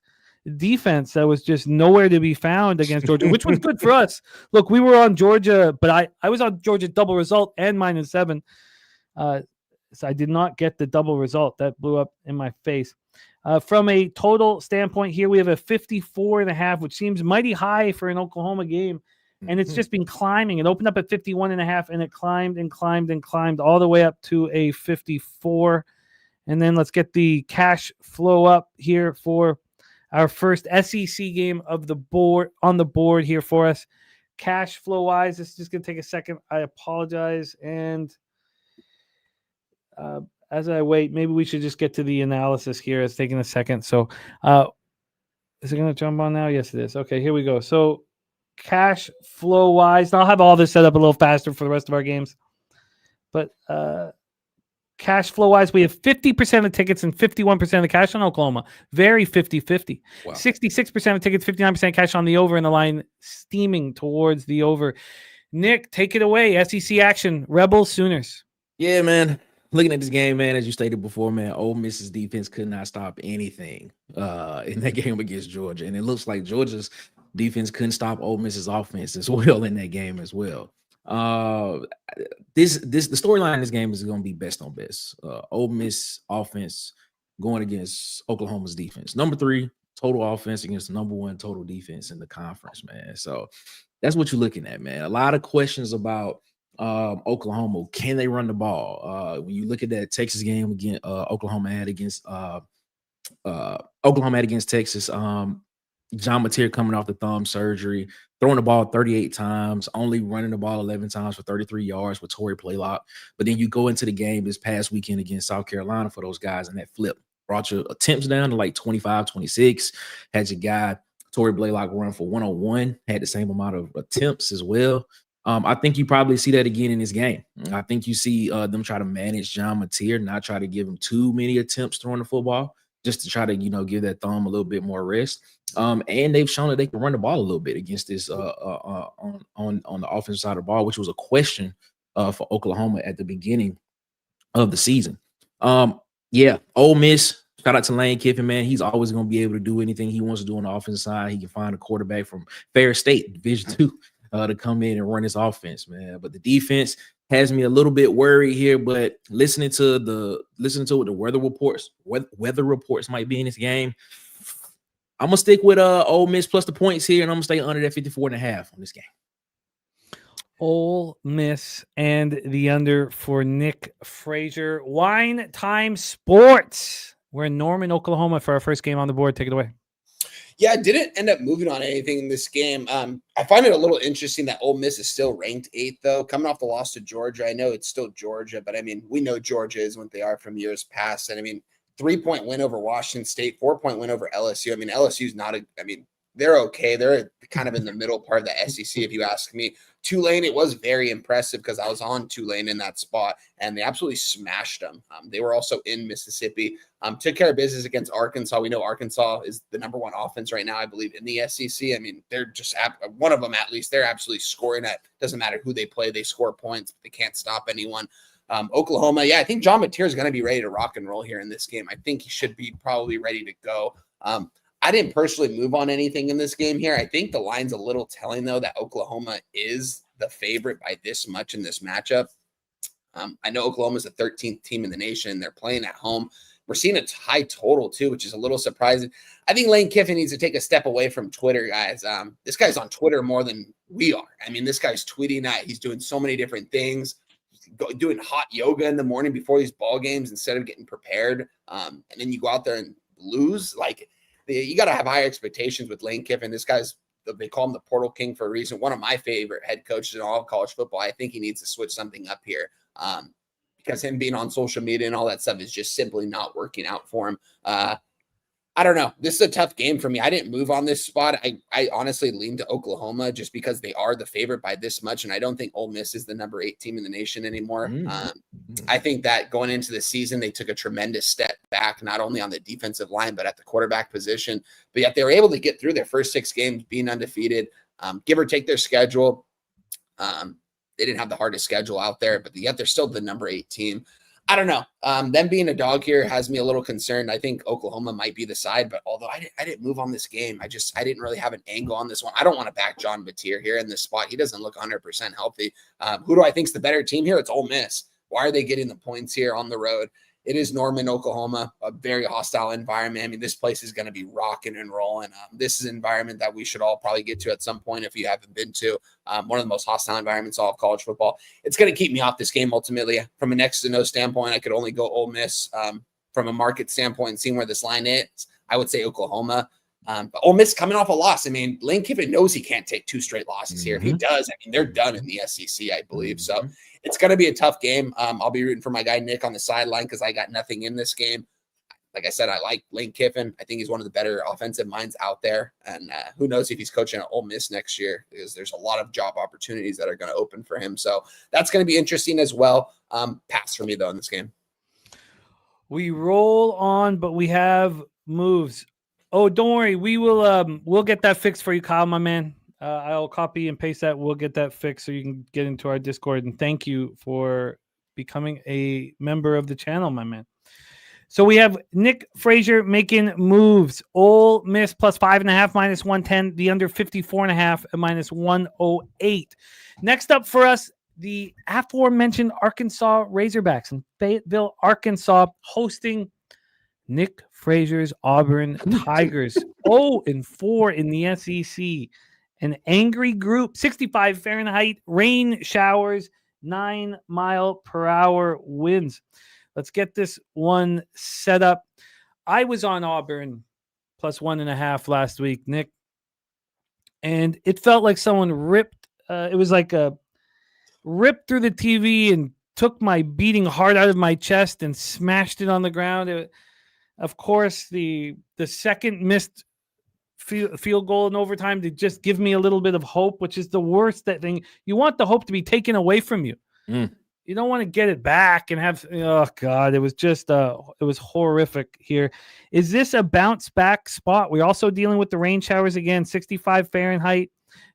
defense that was just nowhere to be found against Georgia, which was good for us. Look, we were on Georgia, but I was on Georgia double result and -7. So I did not get the double result. That blew up in my face. From a total standpoint here, we have a 54.5, which seems mighty high for an Oklahoma game. And it's just been climbing. It opened up at 51.5, and it climbed and climbed and climbed all the way up to a 54. And then let's get the cash flow up here for our first SEC game of the board on the board here for us. Cash flow wise, this is just going to take a second. I apologize. And as I wait, maybe we should just get to the analysis here. It's taking a second. So is it going to jump on now? Yes, it is. Okay, here we go. So cash flow wise, I'll have all this set up a little faster for the rest of our games. But cash flow wise, we have 50% of tickets and 51% of the cash on Oklahoma. Very 50-50. Wow. 66% of tickets, 59% cash on the over, and the line steaming towards the over. Nick, take it away. SEC action. Rebels, Sooners. Yeah, man. Looking at this game, man, as you stated before, man, Ole Miss's defense could not stop anything in that game against Georgia. And it looks like Georgia's defense couldn't stop Ole Miss's offense as well in that game as well. The storyline in this game is going to be best on best. Ole Miss offense going against Oklahoma's defense. Number 3 total offense against the number 1 total defense in the conference, man. So that's what you're looking at, man. A lot of questions about Oklahoma. Can they run the ball? When you look at that Texas game again, Oklahoma had against Texas, John Mateer coming off the thumb surgery, throwing the ball 38 times, only running the ball 11 times for 33 yards with Torrey Playlock. But then you go into the game this past weekend against South Carolina for those guys, and that flip brought your attempts down to like 25, 26. Had your guy, Torrey Blaylock, run for 101, had the same amount of attempts as well. I think you probably see that again in this game. I think you see them try to manage John Mateer, not try to give him too many attempts throwing the football, just to try to, give that thumb a little bit more rest. And they've shown that they can run the ball a little bit against this on the offensive side of the ball, which was a question for Oklahoma at the beginning of the season. Ole Miss. Shout out to Lane Kiffin, man. He's always going to be able to do anything he wants to do on the offensive side. He can find a quarterback from Fair State, Division II, to come in and run his offense, man. But the defense has me a little bit worried here. But listening to what the weather reports might be in this game, I'm gonna stick with Ole Miss plus the points here, and I'm gonna stay under that 54.5 on this game. Ole Miss and the under for Nick Frazier. Wine Time Sports. We're in Norman, Oklahoma for our first game on the board. Take it away. Yeah, I didn't end up moving on anything in this game. I find it a little interesting that Ole Miss is still ranked 8th, though, coming off the loss to Georgia. I know it's still Georgia, but, we know Georgia is what they are from years past. And, 3-point win over Washington State, 4-point win over LSU. LSU's not they're okay. They're kind of in the middle part of the SEC, if you ask me. Tulane, it was very impressive because I was on Tulane in that spot, and they absolutely smashed them. They were also in Mississippi. Took care of business against Arkansas. We know Arkansas is the number 1 offense right now, I believe, in the SEC. They're just one of them at least. They're absolutely scoring at. Doesn't matter who they play. They score points. But they can't stop anyone. Oklahoma, I think John Mateer is going to be ready to rock and roll here in this game. I think he should be probably ready to go. I didn't personally move on anything in this game here. I think the line's a little telling, though, that Oklahoma is the favorite by this much in this matchup. I know Oklahoma's the 13th team in the nation. They're playing at home. We're seeing a high total, too, which is a little surprising. I think Lane Kiffin needs to take a step away from Twitter, guys. This guy's on Twitter more than we are. This guy's tweeting that. He's doing so many different things. Doing hot yoga in the morning before these ball games instead of getting prepared. And then you go out there and lose. You got to have high expectations with Lane Kiffin. This guy's, they call him the portal king for a reason. One of my favorite head coaches in all of college football. I think he needs to switch something up here because him being on social media and all that stuff is just simply not working out for him. I don't know. This is a tough game for me. I didn't move on this spot. I honestly lean to Oklahoma just because they are the favorite by this much, and I don't think Ole Miss is the number 8 team in the nation anymore. I think that going into the season, they took a tremendous step back, not only on the defensive line, but at the quarterback position. But yet they were able to get through their first 6 games being undefeated, give or take their schedule. They didn't have the hardest schedule out there, but yet they're still the number 8 team. I don't know. Them being a dog here has me a little concerned. I think Oklahoma might be the side, but although I didn't move on this game, I didn't really have an angle on this one. I don't want to back John Mateer here in this spot. He doesn't look 100% healthy. Who do I think is the better team here? It's Ole Miss. Why are they getting the points here on the road? It is Norman, Oklahoma, a very hostile environment. This place is going to be rocking and rolling. This is an environment that we should all probably get to at some point if you haven't been to. One of the most hostile environments all of college football. It's going to keep me off this game ultimately. From a next to no standpoint, I could only go Ole Miss. From a market standpoint and seeing where this line is, I would say Oklahoma. But Ole Miss coming off a loss. Lane Kiffin knows he can't take 2 straight losses here. If he does, they're done in the SEC, I believe. So it's going to be a tough game. I'll be rooting for my guy Nick on the sideline because I got nothing in this game. Like I said, I like Lane Kiffin. I think he's one of the better offensive minds out there. And who knows if he's coaching at Ole Miss next year because there's a lot of job opportunities that are going to open for him. So that's going to be interesting as well. Pass for me, though, in this game. We roll on, but we have moves. Oh, don't worry. We'll get that fixed for you, Kyle, my man. I'll copy and paste that. We'll get that fixed so you can get into our Discord. And thank you for becoming a member of the channel, my man. So we have Nick Frazier making moves. Ole Miss plus 5.5 minus 110. The under 54.5 minus 108. Next up for us, the aforementioned Arkansas Razorbacks in Fayetteville, Arkansas, hosting Nick Frazier's Auburn Tigers. 0-4 in the SEC. An angry group, 65 Fahrenheit, rain showers, 9-mile-per-hour winds. Let's get this one set up. I was on Auburn plus 1.5 last week. Nick, and it felt like someone ripped. It was like a ripped through the TV and took my beating heart out of my chest and smashed it on the ground. Of course, the second missed field goal in overtime to just give me a little bit of hope, which is the worst thing. You want the hope to be taken away from you. You don't want to get it back and have, oh God, it was just, it was horrific here. Is this a bounce back spot? We're also dealing with the rain showers again, 65 Fahrenheit,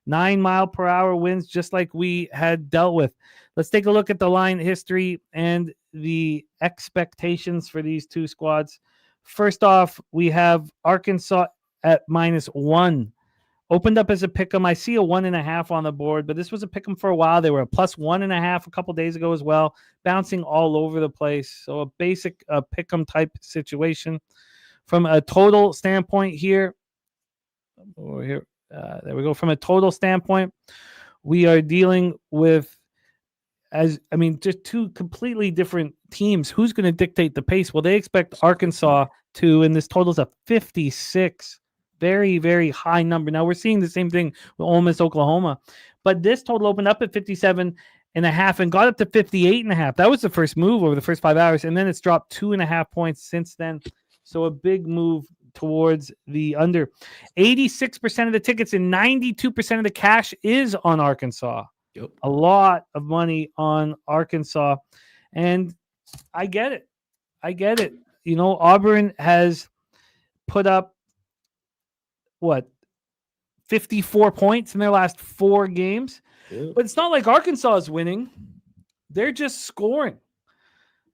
9-mile-per-hour winds, just like we had dealt with. Let's take a look at the line history and the expectations for these two squads. First off, we have Arkansas at -1. Opened up as a pick'em. I see a 1.5 on the board, but this was a pick'em for a while. They were a +1.5 a couple days ago as well, bouncing all over the place. So a basic pick'em type situation. From a total standpoint here, there we go. From a total standpoint, we are dealing with, just two completely different teams. Who's going to dictate the pace? Well, they expect Arkansas to, and this total's a 56. Very, very high number. Now we're seeing the same thing with Ole Miss, Oklahoma, but this total opened up at 57.5 and got up to 58.5. That was the first move over the first 5 hours, and then it's dropped 2.5 points since then. So a big move towards the under. 86% of the tickets and 92% of the cash is on Arkansas. Yep. A lot of money on Arkansas, and I get it. Auburn has put up 54 points in their last 4 games. Yeah. But it's not like Arkansas is winning. They're just scoring.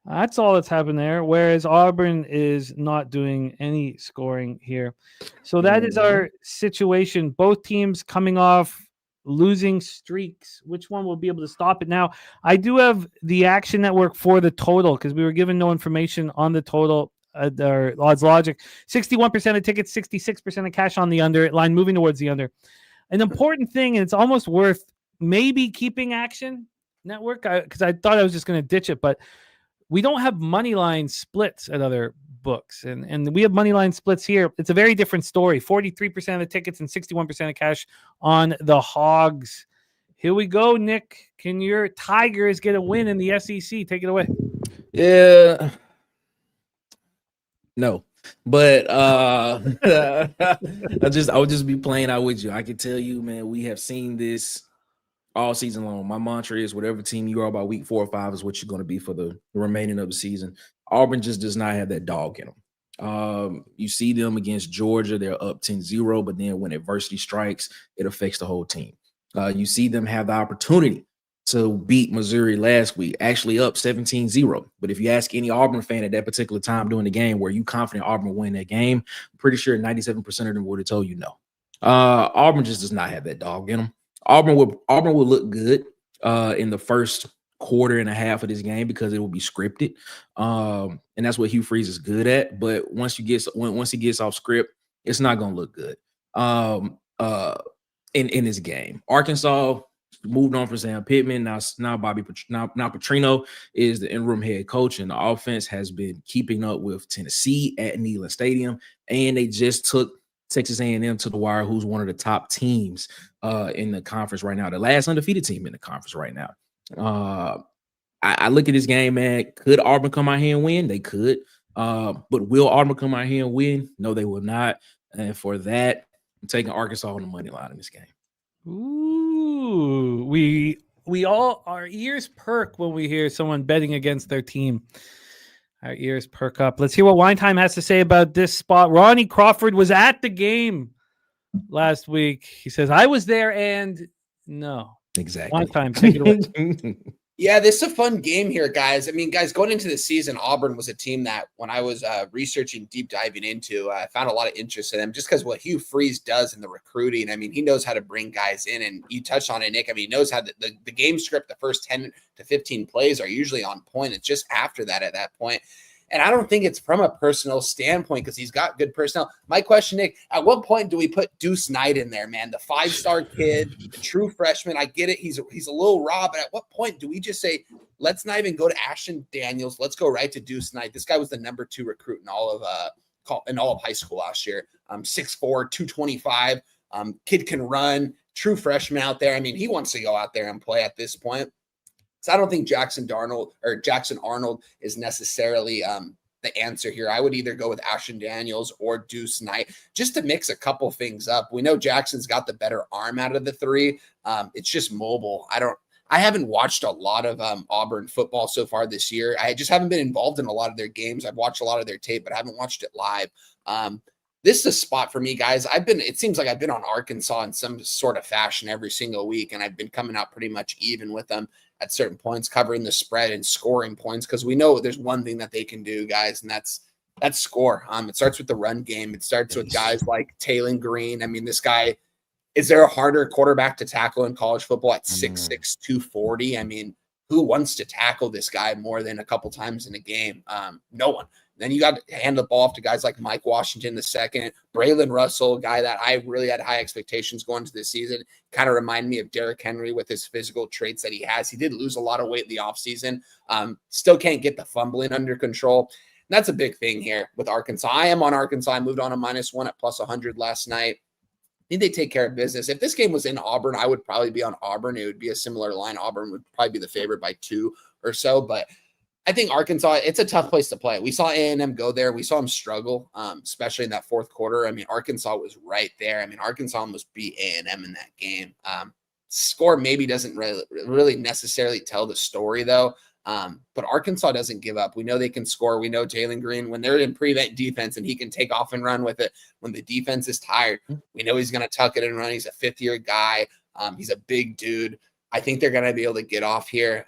That's all that's happened there, whereas Auburn is not doing any scoring here. So that is our situation. Both teams coming off losing streaks. Which one will be able to stop it? Now, I do have the Action Network for the total because we were given no information on the total. Our odds logic, 61% of tickets, 66% of cash on the under, line moving towards the under. An important thing, and it's almost worth maybe keeping Action Network because I thought I was just going to ditch it, but we don't have money line splits at other books, and we have money line splits here. It's a very different story. 43% of the tickets and 61% of cash on the Hogs. Here we go, Nick. Can your Tigers get a win in the SEC? Take it away. Yeah. No, but I would just be playing out with you. I can tell you, man, we have seen this all season long. My mantra is whatever team you are by week 4 or 5 is what you're going to be for the remaining of the season. Auburn just does not have that dog in them. You see them against Georgia, they're up 10-0, but then when adversity strikes, it affects the whole team. You see them have the opportunity to beat Missouri last week, actually up 17-0. But if you ask any Auburn fan at that particular time during the game, were you confident Auburn would win that game? I'm pretty sure 97% of them would have told you no. Auburn just does not have that dog in them. Auburn will look good in the first quarter and a half of this game because it will be scripted. And that's what Hugh Freeze is good at. But once he gets off script, it's not going to look good in this game. Arkansas moved on from Sam Pittman. Now Petrino is the interim head coach, and the offense has been keeping up with Tennessee at Neyland Stadium, and they just took Texas A&M to the wire, who's one of the top teams in the conference right now, the last undefeated team in the conference right now. I look at this game, man. Could Auburn come out here and win? They could. But will Auburn come out here and win? No, they will not. And for that, I'm taking Arkansas on the money line in this game. Ooh, we all, our ears perk when we hear someone betting against their team. Our ears perk up. Let's hear what Wine Time has to say about this spot. Ronnie Crawford was at the game last week. He says, I was there and no. Exactly. Wine Time, take it away. Yeah, this is a fun game here, guys. I mean, guys, going into the season, Auburn was a team that when I was researching, deep diving into, I found a lot of interest in them just because what Hugh Freeze does in the recruiting. I mean, he knows how to bring guys in, and you touched on it, Nick. I mean, he knows how the game script, the first 10 to 15 plays are usually on point. It's just after that at that point. And I don't think it's from a personal standpoint because he's got good personnel. My question, Nick, at what point do we put Deuce Knight in there, man? The 5-star kid, the true freshman. I get it. He's a little raw, but at what point do we just say, let's not even go to Ashton Daniels. Let's go right to Deuce Knight. This guy was the #2 recruit in all of high school last year. 6'4", 225. Kid can run, true freshman out there. I mean, he wants to go out there and play at this point. So I don't think Jackson Arnold is necessarily the answer here. I would either go with Ashton Daniels or Deuce Knight just to mix a couple things up. We know Jackson's got the better arm out of the three. It's just mobile. I haven't watched a lot of Auburn football so far this year. I just haven't been involved in a lot of their games. I've watched a lot of their tape, but I haven't watched it live. This is a spot for me, guys. It seems like I've been on Arkansas in some sort of fashion every single week, and I've been coming out pretty much even with them at certain points, covering the spread and scoring points, because we know there's one thing that they can do, guys, and that's score. It starts with the run game. It starts with guys like Taylor Green. I mean, this guy, is there a harder quarterback to tackle in college football at 6'6", 240? I mean, who wants to tackle this guy more than a couple times in a game? No one. Then you got to hand the ball off to guys like Mike Washington II, Braylon Russell, a guy that I really had high expectations going into this season. Kind of remind me of Derrick Henry with his physical traits that he has. He did lose a lot of weight in the offseason. Still can't get the fumbling under control. And that's a big thing here with Arkansas. I am on Arkansas. I moved on a -1 at +100 last night. I think they take care of business. If this game was in Auburn, I would probably be on Auburn. It would be a similar line. Auburn would probably be the favorite by 2 or so, but I think Arkansas, it's a tough place to play. We saw A&M go there. We saw them struggle, especially in that fourth quarter. I mean, Arkansas was right there. I mean, Arkansas almost beat A&M in that game. Score maybe doesn't really necessarily tell the story, though. But Arkansas doesn't give up. We know they can score. We know Taylor Green, when they're in prevent defense and he can take off and run with it, when the defense is tired, we know he's going to tuck it and run. He's a fifth-year guy. He's a big dude. I think they're going to be able to get off here.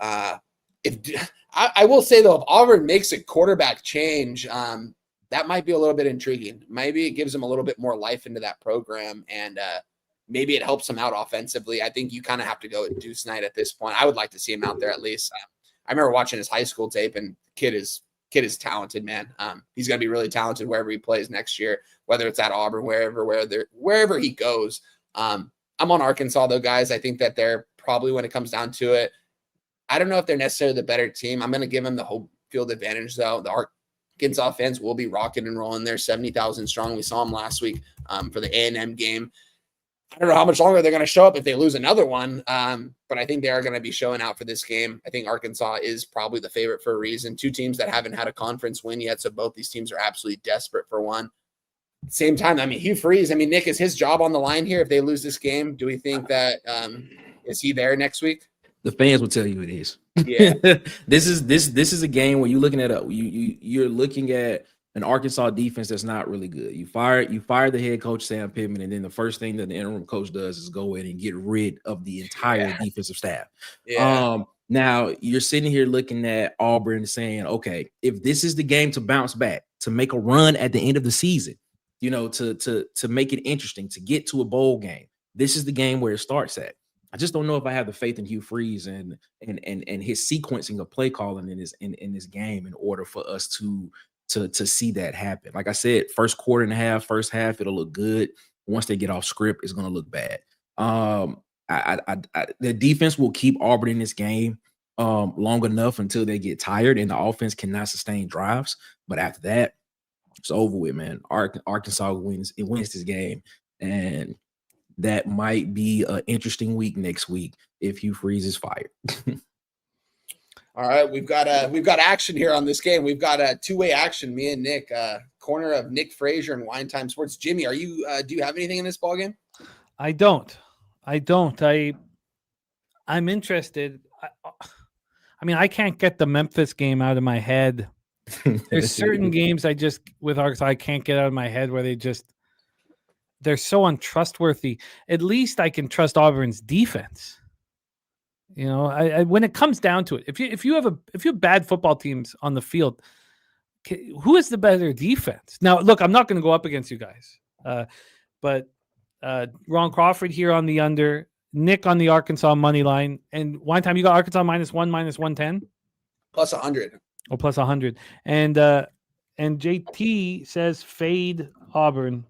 I will say, though, if Auburn makes a quarterback change, that might be a little bit intriguing. Maybe it gives them a little bit more life into that program, and maybe it helps them out offensively. I think you kind of have to go with Deuce Knight at this point. I would like to see him out there at least. I remember watching his high school tape, and kid is talented, man. He's going to be really talented wherever he plays next year, whether it's at Auburn, wherever he goes. I'm on Arkansas, though, guys. I think that they're probably, when it comes down to it, I don't know if they're necessarily the better team. I'm going to give them the home field advantage, though. The Arkansas fans will be rocking and rolling there, 70,000 strong. We saw them last week for the A&M game. I don't know how much longer they're going to show up if they lose another one, but I think they are going to be showing out for this game. I think Arkansas is probably the favorite for a reason. Two teams that haven't had a conference win yet, so both these teams are absolutely desperate for one. Same time, I mean, Hugh Freeze, Nick, is his job on the line here if they lose this game? Do we think that is he there next week? The fans will tell you it is. Yeah. This is a game where you're looking at you're looking at an Arkansas defense that's not really good. You fire the head coach Sam Pittman, and then the first thing that the interim coach does is go in and get rid of the entire defensive staff. Yeah. Now you're sitting here looking at Auburn saying, okay, if this is the game to bounce back, to make a run at the end of the season, to make it interesting, to get to a bowl game, this is the game where it starts at. I just don't know if I have the faith in Hugh Freeze and his sequencing of play calling in this game in order for us to see that happen. Like I said, first quarter and a half, first half, it'll look good. Once they get off script, it's going to look bad. The defense will keep Auburn in this game long enough until they get tired and the offense cannot sustain drives. But after that, it's over with, man. Arkansas wins this game, and that might be an interesting week next week if Hugh Freeze is fired. All right, we've got action here on this game. We've got a two-way action. Me and Nick, corner of Nick Frazier and Wine Time Sports. Jimmy, do you have anything in this ball game? I don't. I'm interested. I can't get the Memphis game out of my head. There's certain games with Arkansas I can't get out of my head where they're so untrustworthy. At least I can trust Auburn's defense. When it comes down to it, if you have bad football teams on the field, who is the better defense? Now, look, I'm not going to go up against you guys, but Ron Crawford here on the under, Nick on the Arkansas money line, and one time you got Arkansas -1, -110, plus 100. Oh, plus 100, and JT says fade Auburn.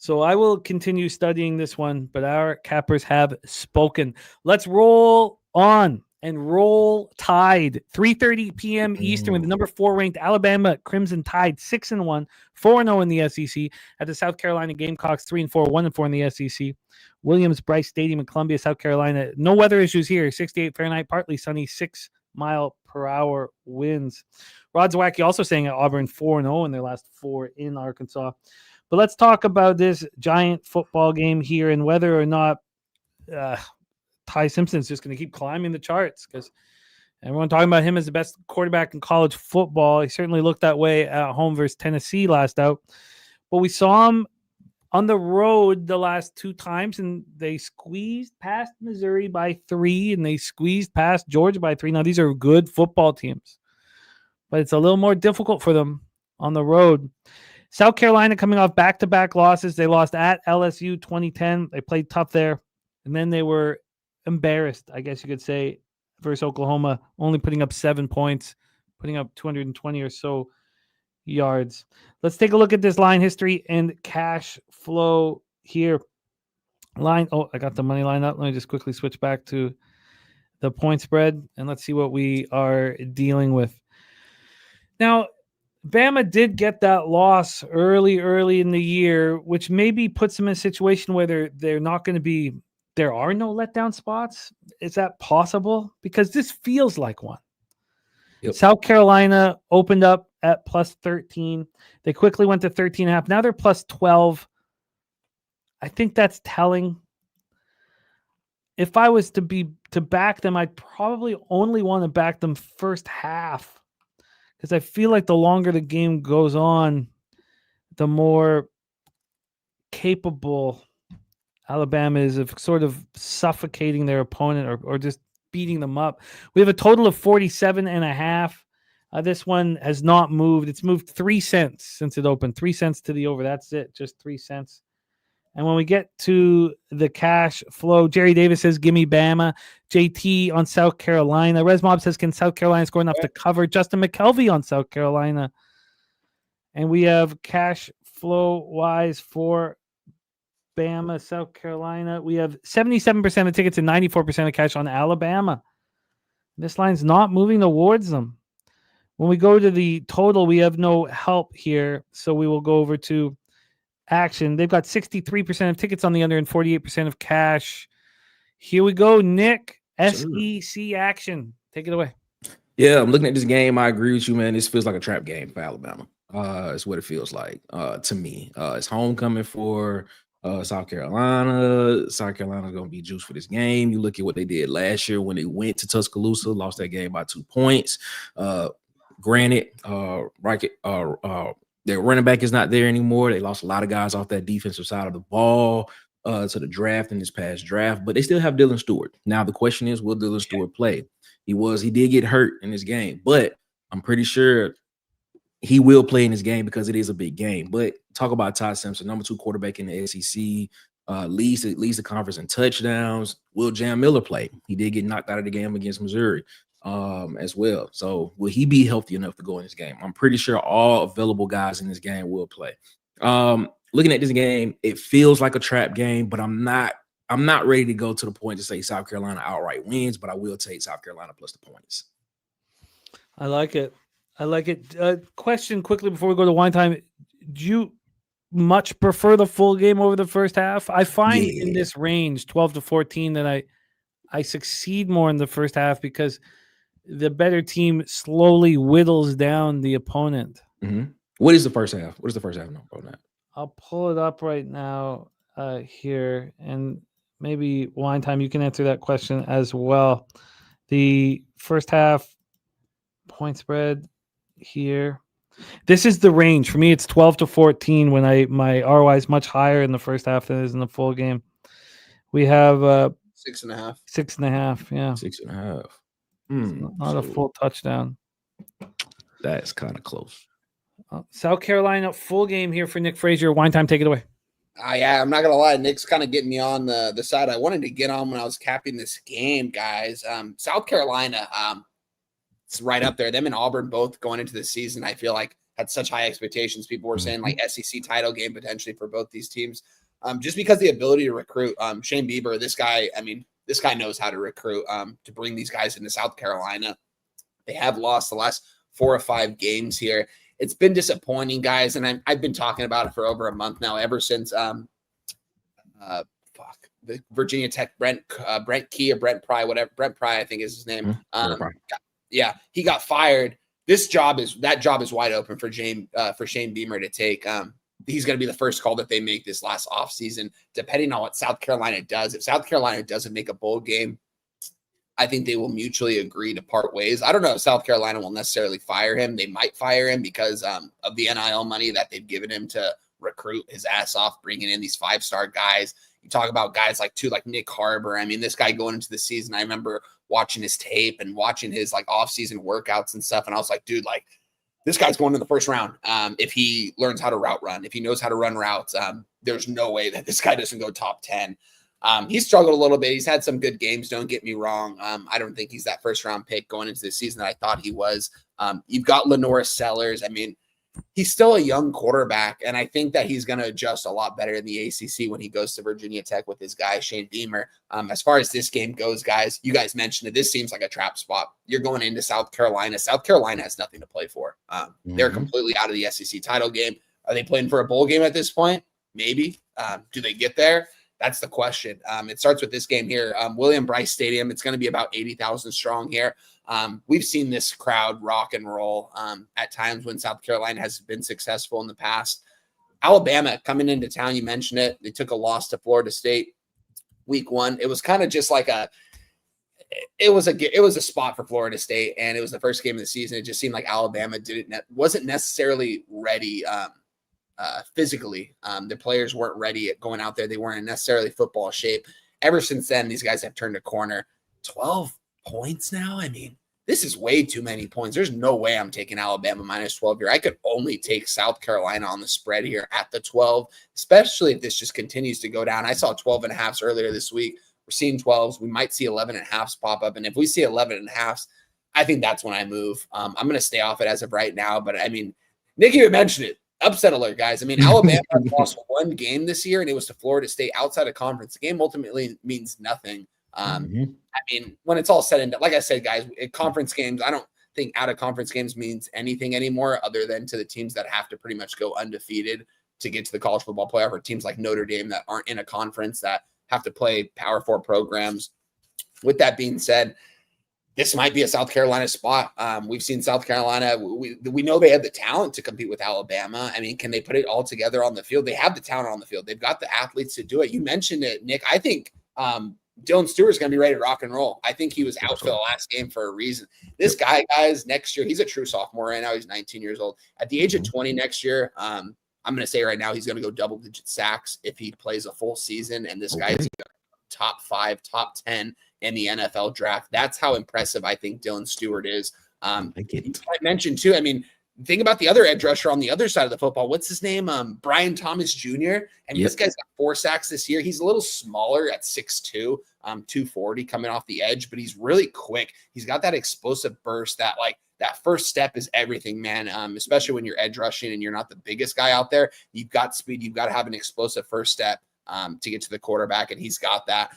So I will continue studying this one, but our cappers have spoken. Let's roll on and Roll Tide. 3:30 p.m. Eastern with the number 4 ranked Alabama Crimson Tide 6-1, 4-0 in the SEC at the South Carolina Gamecocks 3-4, 1-4 in the SEC. Williams-Brice Stadium in Columbia, South Carolina. No weather issues here. 68 Fahrenheit, partly sunny, 6-mile-per-hour winds. Rod Zawacki also saying at Auburn 4-0 in their last 4 in Arkansas. But let's talk about this giant football game here and whether or not Ty Simpson's just going to keep climbing the charts, because everyone talking about him as the best quarterback in college football. He certainly looked that way at home versus Tennessee last out. But we saw him on the road the last 2 times, and they squeezed past Missouri by 3, and they squeezed past Georgia by 3. Now, these are good football teams, but it's a little more difficult for them on the road. South Carolina coming off back-to-back losses. They lost at LSU 2010. They played tough there, and then they were embarrassed, I guess you could say, versus Oklahoma, only putting up 7 points, putting up 220 or so yards. Let's take a look at this line history and cash flow here. I got the money line up. Let me just quickly switch back to the point spread, and let's see what we are dealing with. Now, Bama did get that loss early in the year, which maybe puts them in a situation where they're not going to be. There are no letdown spots. Is that possible? Because this feels like one. Yep. South Carolina opened up at plus 13. They quickly went to 13.5. Now they're plus 12. I think that's telling. If I was to back them, I'd probably only want to back them first half, because I feel like the longer the game goes on, the more capable Alabama is of sort of suffocating their opponent or just beating them up. We have a total of 47.5. This one has not moved. It's moved 3 cents since it opened. 3 cents to the over. That's it. Just 3 cents. And when we get to the cash flow, Jerry Davis says, give me Bama. JT on South Carolina. Resmob says, can South Carolina score enough to cover? Justin McKelvey on South Carolina. And we have cash flow-wise for Bama, South Carolina. We have 77% of tickets and 94% of cash on Alabama. This line's not moving towards them. When we go to the total, we have no help here, so we will go over to action. They've got 63% of tickets on the under and 48% of cash. Here we go, Nick. SEC action. Take it away. Yeah, I'm looking at this game. I agree with you, man. This feels like a trap game for Alabama. It's what it feels like to me. It's homecoming for South Carolina. South Carolina's going to be juiced for this game. You look at what they did last year when they went to Tuscaloosa, lost that game by 2 points. Granted, their running back is not there anymore. They lost a lot of guys off that defensive side of the ball to the draft in this past draft, but they still have Dylan Stewart. Now, the question is, will Dylan Stewart play? He did get hurt in this game, but I'm pretty sure he will play in this game because it is a big game. But talk about Ty Simpson, number 2 quarterback in the SEC, leads the conference in touchdowns. Will Jam Miller play? He did get knocked out of the game against Missouri as well. So will he be healthy enough to go in this game? I'm pretty sure all available guys in this game will play. Looking at this game, it feels like a trap game, but I'm not ready to go to the point to say South Carolina outright wins, but I will take South Carolina plus the points. I like it. Question quickly before we go to wine time. Do you much prefer the full game over the first half? I find in this range, 12 to 14, that I succeed more in the first half because the better team slowly whittles down the opponent. Mm-hmm. What is the first half? What is the first half number on that? I'll pull it up right now here, and maybe wine time, you can answer that question as well. The first half point spread here. This is the range. For me, it's 12 to 14 when my ROI is much higher in the first half than it is in the full game. We have 6.5. 6.5, yeah. 6.5. Not a full touchdown. That's kind of close. South Carolina full game here for Nick Frazier. Wine time, take it away. Yeah, I'm not going to lie. Nick's kind of getting me on the side I wanted to get on when I was capping this game, guys. South Carolina, it's right up there. Them and Auburn both going into the season, I feel like, had such high expectations. People were saying like SEC title game potentially for both these teams. Just because the ability to recruit. Shane Bieber, this guy, I mean, this guy knows how to recruit to bring these guys into South Carolina. They have lost the last 4 or 5 games here. It's been disappointing, guys, and I've been talking about it for over a month now, ever since the Virginia Tech Brent Key or Brent Pry, whatever, Brent Pry, I think is his name. Yeah, he got fired. That job is wide open for Shane Beamer to take. He's going to be the first call that they make this last offseason, depending on what South Carolina does. If South Carolina doesn't make a bowl game, I think they will mutually agree to part ways. I don't know if South Carolina will necessarily fire him. They might fire him because of the NIL money that they've given him to recruit his ass off, bringing in these 5-star guys. You talk about guys like Nick Harbor. I mean, this guy going into the season, I remember watching his tape and watching his like off-season workouts and stuff. And I was like, dude, like this guy's going in the first round. If he learns how to route run, if he knows how to run routes, there's no way that this guy doesn't go top 10. He's struggled a little bit. He's had some good games. Don't get me wrong. I don't think he's that first round pick going into the season that I thought he was. You've got Lenora Sellers. I mean, he's still a young quarterback, and I think that he's going to adjust a lot better in the ACC when he goes to Virginia Tech with his guy, Shane Beamer. As far as this game goes, guys, you guys mentioned it. This seems like a trap spot. You're going into South Carolina. South Carolina has nothing to play for. They're completely out of the SEC title game. Are they playing for a bowl game at this point? Maybe. Do they get there? That's the question. It starts with this game here. William Bryce Stadium. It's going to be about 80,000 strong here. We've seen this crowd rock and roll at times when South Carolina has been successful in the past. Alabama coming into town, you mentioned it. They took a loss to Florida State week 1. It was kind of just like it was a spot for Florida State, and it was the first game of the season. It just seemed like Alabama wasn't necessarily ready physically. The players weren't ready at going out there. They weren't in necessarily football shape. Ever since then, these guys have turned a corner. 12 points now. I mean, this is way too many points. There's no way I'm taking Alabama minus 12 here. I could only take South Carolina on the spread here at the 12, especially if this just continues to go down. I saw 12.5s earlier this week. We're seeing 12s. We might see 11.5s pop up. And if we see 11.5s, I think that's when I move. I'm going to stay off it as of right now. But I mean, Nick even mentioned it. Upset alert, guys. I mean, Alabama lost one game this year, and it was to Florida State outside of conference. The game ultimately means nothing. I mean, when it's all said and done, like I said, guys, conference games, I don't think out of conference games means anything anymore other than to the teams that have to pretty much go undefeated to get to the college football playoff, or teams like Notre Dame that aren't in a conference that have to play Power 4 programs. With that being said, this might be a South Carolina spot. We've seen South Carolina. We know they have the talent to compete with Alabama. I mean, can they put it all together on the field? They have the talent on the field. They've got the athletes to do it. You mentioned it, Nick. I think Dylan Stewart's going to be ready to rock and roll. I think he was out for the last game for a reason. This guy, guys, next year, he's a true sophomore right now. He's 19 years old. At the age of 20 next year, I'm going to say right now he's going to go double-digit sacks if he plays a full season, and this guy is top 5, top 10 in the NFL draft. That's how impressive I think Dylan Stewart is. I mentioned too, I mean, think about the other edge rusher on the other side of the football. What's his name? Brian Thomas Jr. And this guy's got 4 sacks this year. He's a little smaller at 6'2", 240 coming off the edge, but he's really quick. He's got that explosive burst that first step is everything, man. Especially when you're edge rushing and you're not the biggest guy out there. You've got speed. You've got to have an explosive first step to get to the quarterback, and he's got that.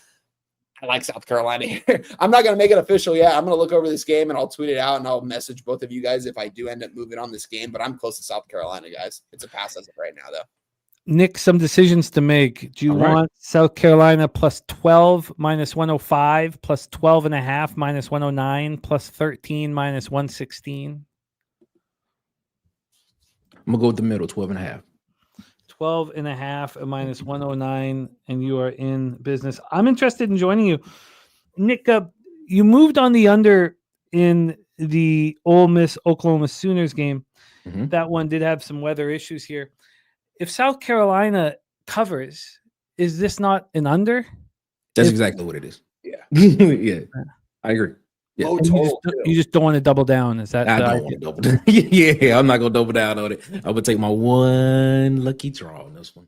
I like South Carolina here. I'm not going to make it official yet. I'm going to look over this game and I'll tweet it out and I'll message both of you guys if I do end up moving on this game, but I'm close to South Carolina, guys. It's a pass as of right now, though. Nick, some decisions to make. Do you want South Carolina plus 12 minus 105, plus 12.5 minus 109, plus 13 minus 116? I'm going to go with the middle, 12.5. 12.5 minus 109, and you are in business. I'm interested in joining you. Nick, you moved on the under in the Ole Miss Oklahoma Sooners game. That one did have some weather issues here. If South Carolina covers, is this not an under? That's exactly what it is. Yeah. Yeah, I agree. Yeah. You just don't want to double down. Is that? I don't want to double down. Yeah, I'm not going to double down on it. I would take my one lucky draw on this one.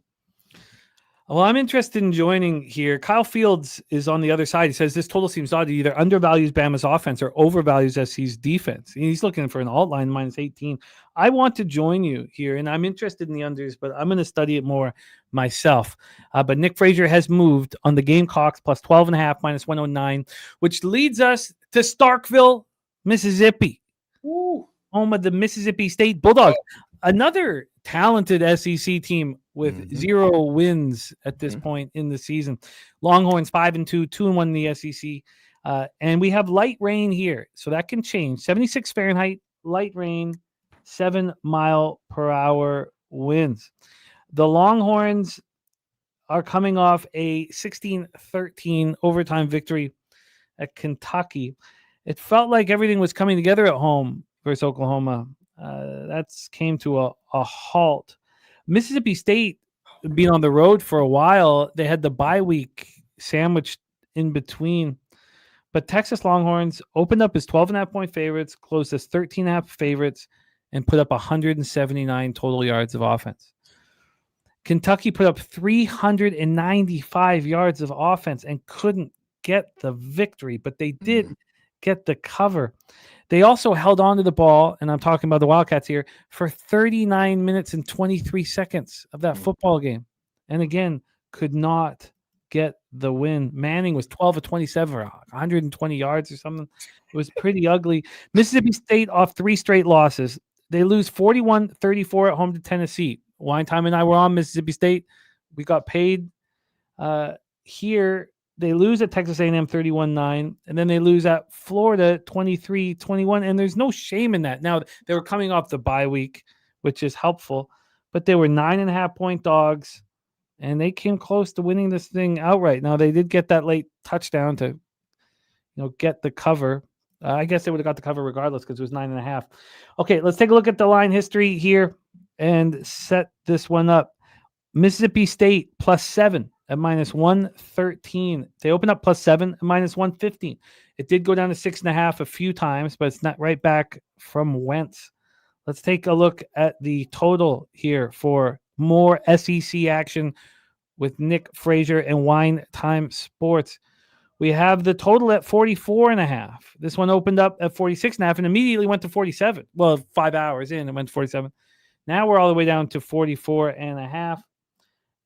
Well, I'm interested in joining here. Kyle Fields is on the other side. He says this total seems odd. It either undervalues Bama's offense or overvalues SC's defense. He's looking for an alt line minus 18. I want to join you here, and I'm interested in the unders, but I'm going to study it more myself. But Nick Frazier has moved on the Gamecocks plus 12.5 minus 109, which leads us to Starkville, Mississippi. Ooh. Home of the Mississippi State Bulldogs. Another talented SEC team with 0 wins at this point in the season. Longhorns 5-2, 2-1 in the SEC. And we have light rain here, so that can change. 76 Fahrenheit, light rain, 7 mile per hour winds. The Longhorns are coming off a 16-13 overtime victory at Kentucky. It felt like everything was coming together at home versus Oklahoma. That's came to a halt. Mississippi State being on the road for a while, they had the bye week sandwiched in between. But Texas Longhorns opened up as 12.5 point favorites, closed as 13.5 favorites, and put up 179 total yards of offense. Kentucky put up 395 yards of offense and couldn't get the victory, but they did get the cover. They also held on to the ball, and I'm talking about the Wildcats here, for 39 minutes and 23 seconds of that football game. And again, could not get the win. Manning was 12 of 27 for 120 yards or something. It was pretty ugly. Mississippi State off 3 straight losses. They lose 41-34 at home to Tennessee. Wine Time and I were on Mississippi State. We got paid here. They lose at Texas A&M 31-9, and then they lose at Florida 23-21, and there's no shame in that. Now, they were coming off the bye week, which is helpful, but they were 9.5 point dogs, and they came close to winning this thing outright. Now, they did get that late touchdown to get the cover. I guess they would have got the cover regardless because it was 9.5. Okay, let's take a look at the line history here and set this one up. Mississippi State +7 at -113. They opened up +7 at -115. It did go down to 6.5 a few times, but it's not right back from Wentz. Let's take a look at the total here for more SEC action with Nick Frazier and Wine Time Sports. We have the total at 44.5. This one opened up at 46.5 and immediately went to 47. Well, 5 hours in, it went to 47. Now we're all the way down to 44.5.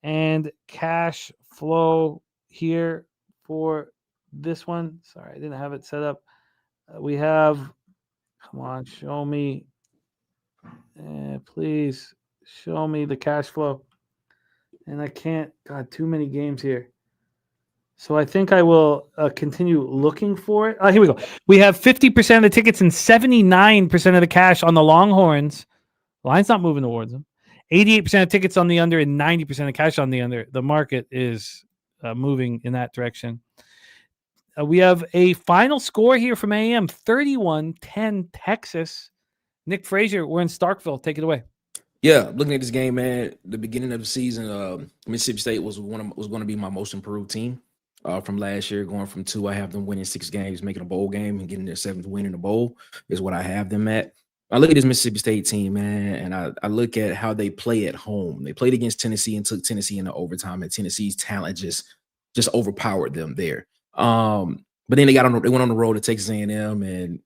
And cash flow here for this one. Sorry, I didn't have it set up. We have, come on, show me. Please show me the cash flow. And I can't, God, too many games here. So I think I will continue looking for it. Here we go. We have 50% of the tickets and 79% of the cash on the Longhorns. The line's not moving towards them. 88% of tickets on the under and 90% of cash on the under. The market is moving in that direction. We have a final score here from AM, 31-10 Texas. Nick Frazier, we're in Starkville. Take it away. Yeah, looking at this game, man, the beginning of the season, Mississippi State was going to be my most improved team from last year. Going from 2, I have them winning 6 games, making a bowl game, and getting their 7th win in the bowl is what I have them at. I look at this Mississippi State team, man, and I look at how they play at home. They played against Tennessee and took Tennessee into overtime, and Tennessee's talent just overpowered them there. But then they went on the road to Texas A&M and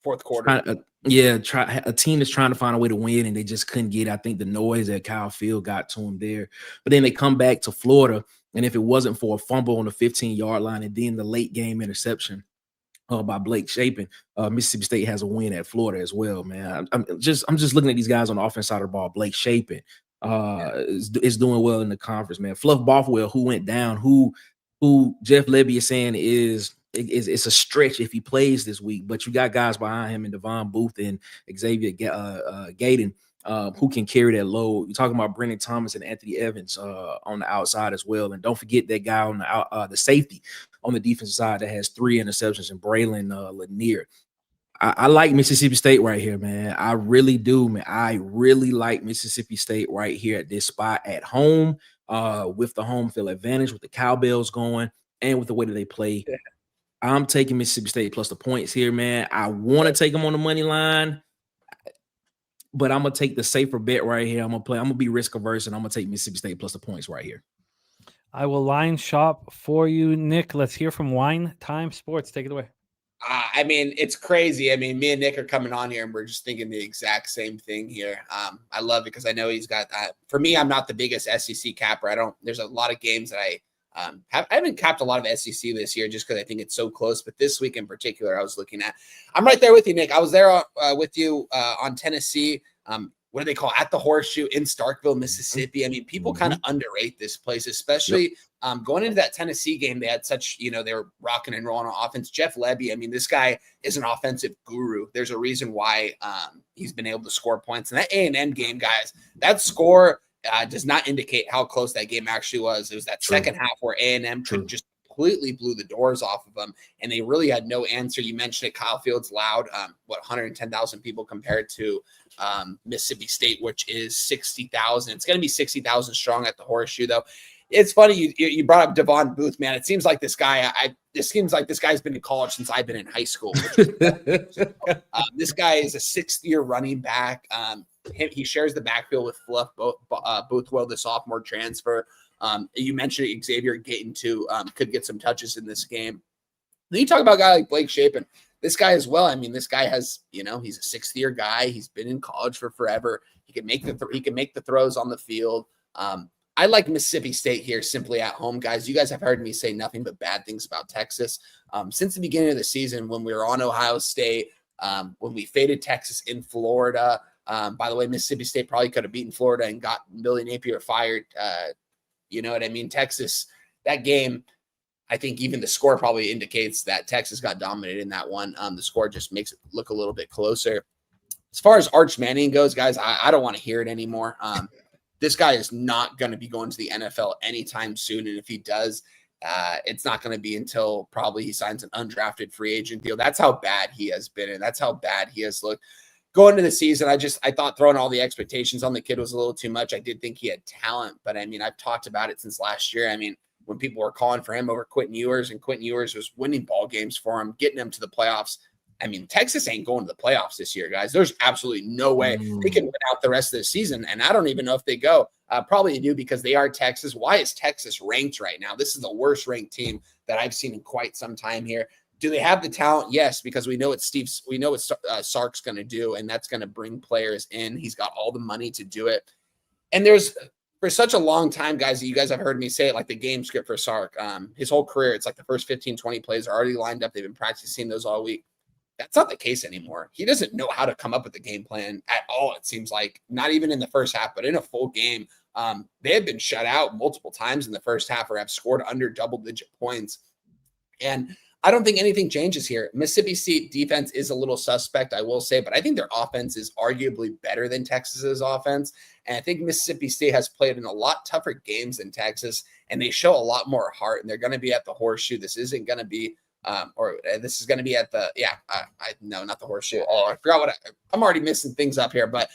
fourth quarter. A team that's trying to find a way to win, and they just couldn't get it. I think the noise at Kyle Field got to them there. But then they come back to Florida, and if it wasn't for a fumble on the 15-yard line and then the late game interception by Blake Shapen, Mississippi State has a win at Florida as well, man. I'm just looking at these guys on the offense side of the ball. Blake Shapen is doing well in the conference, man. Fluff Bothwell, who went down, who Jeff Lebby is saying it's a stretch if he plays this week, but you got guys behind him in Devon Booth and Xavier Gaden who can carry that load. You're talking about Brendan Thomas and Anthony Evans on the outside as well, and don't forget that guy on the safety on the defensive side that has 3 interceptions, and Braylon Lanier. I like Mississippi State right here, man. I really do, man. I really like Mississippi State right here at this spot at home with the home field advantage, with the cowbells going, and with the way that they play. Yeah. I'm taking Mississippi State plus the points here, man. I want to take them on the money line, but I'm going to take the safer bet right here. I'm going to be risk averse, and I'm going to take Mississippi State plus the points right here. I will line shop for you, Nick. Let's hear from Wine Time Sports. Take it away. I mean, it's crazy. I mean, me and Nick are coming on here and we're just thinking the exact same thing here. I love it because I know he's got, for me, I'm not the biggest SEC capper. There's a lot of games that I haven't capped a lot of SEC this year just because I think it's so close. But this week in particular, I was looking at, I'm right there with you, Nick. I was there with you on Tennessee. What do they call at the Horseshoe in Starkville, Mississippi? I mean, people kind of underrate this place, especially going into that Tennessee game. They had such, they were rocking and rolling on offense. Jeff Lebby, I mean, this guy is an offensive guru. There's a reason why he's been able to score points. And that A&M game, guys, that score does not indicate how close that game actually was. It was that second half where A&M just completely blew the doors off of them, and they really had no answer. You mentioned it, Kyle Fields loud, 110,000 people compared to Mississippi State, which is 60,000. It's going to be 60,000 strong at the Horseshoe, though. It's funny you brought up Devon Booth, man. It seems like this guy. It seems like this guy's been in college since I've been in high school. This guy is a sixth-year running back. He shares the backfield with Fluff Boothwell, the sophomore transfer. You mentioned Xavier Gayton too. Could get some touches in this game. Then you talk about a guy like Blake Shapen. This guy as well. I mean, this guy has, he's a sixth-year guy. He's been in college for forever. He can make the throws on the field. I like Mississippi State here simply at home, guys. You guys have heard me say nothing but bad things about Texas since the beginning of the season when we were on Ohio State, when we faded Texas in Florida. By the way, Mississippi State probably could have beaten Florida and got Billy Napier fired. You know what I mean? Texas, that game, I think even the score probably indicates that Texas got dominated in that one. The score just makes it look a little bit closer. As far as Arch Manning goes, guys, I don't want to hear it anymore. This guy is not going to be going to the NFL anytime soon. And if he does, it's not going to be until probably he signs an undrafted free agent deal. That's how bad he has been. And that's how bad he has looked. Going into the season, I thought throwing all the expectations on the kid was a little too much. I did think he had talent, but I mean, I've talked about it since last year. I mean, when people were calling for him over Quentin Ewers, and Quentin Ewers was winning ball games for him, getting him to the playoffs. I mean, Texas ain't going to the playoffs this year, guys. There's absolutely no way they can win out the rest of the season. And I don't even know if they go. Probably do because they are Texas. Why is Texas ranked right now? This is the worst ranked team that I've seen in quite some time here. Do they have the talent? Yes, because we know what Sark's going to do, and that's going to bring players in. He's got all the money to do it. And there's, for such a long time, guys, you guys have heard me say it, like the game script for Sark. His whole career, it's like the first 15, 20 plays are already lined up. They've been practicing those all week. That's not the case anymore. He doesn't know how to come up with the game plan at all, it seems like. Not even in the first half, but in a full game. They have been shut out multiple times in the first half or have scored under double-digit points. And I don't think anything changes here. Mississippi State defense is a little suspect, I will say, but I think their offense is arguably better than Texas's offense. And I think Mississippi State has played in a lot tougher games than Texas, and they show a lot more heart, and they're going to be at the Horseshoe. This isn't going to be this is going to be at the, no, not the Horseshoe. Oh, I forgot I'm already missing things up here, but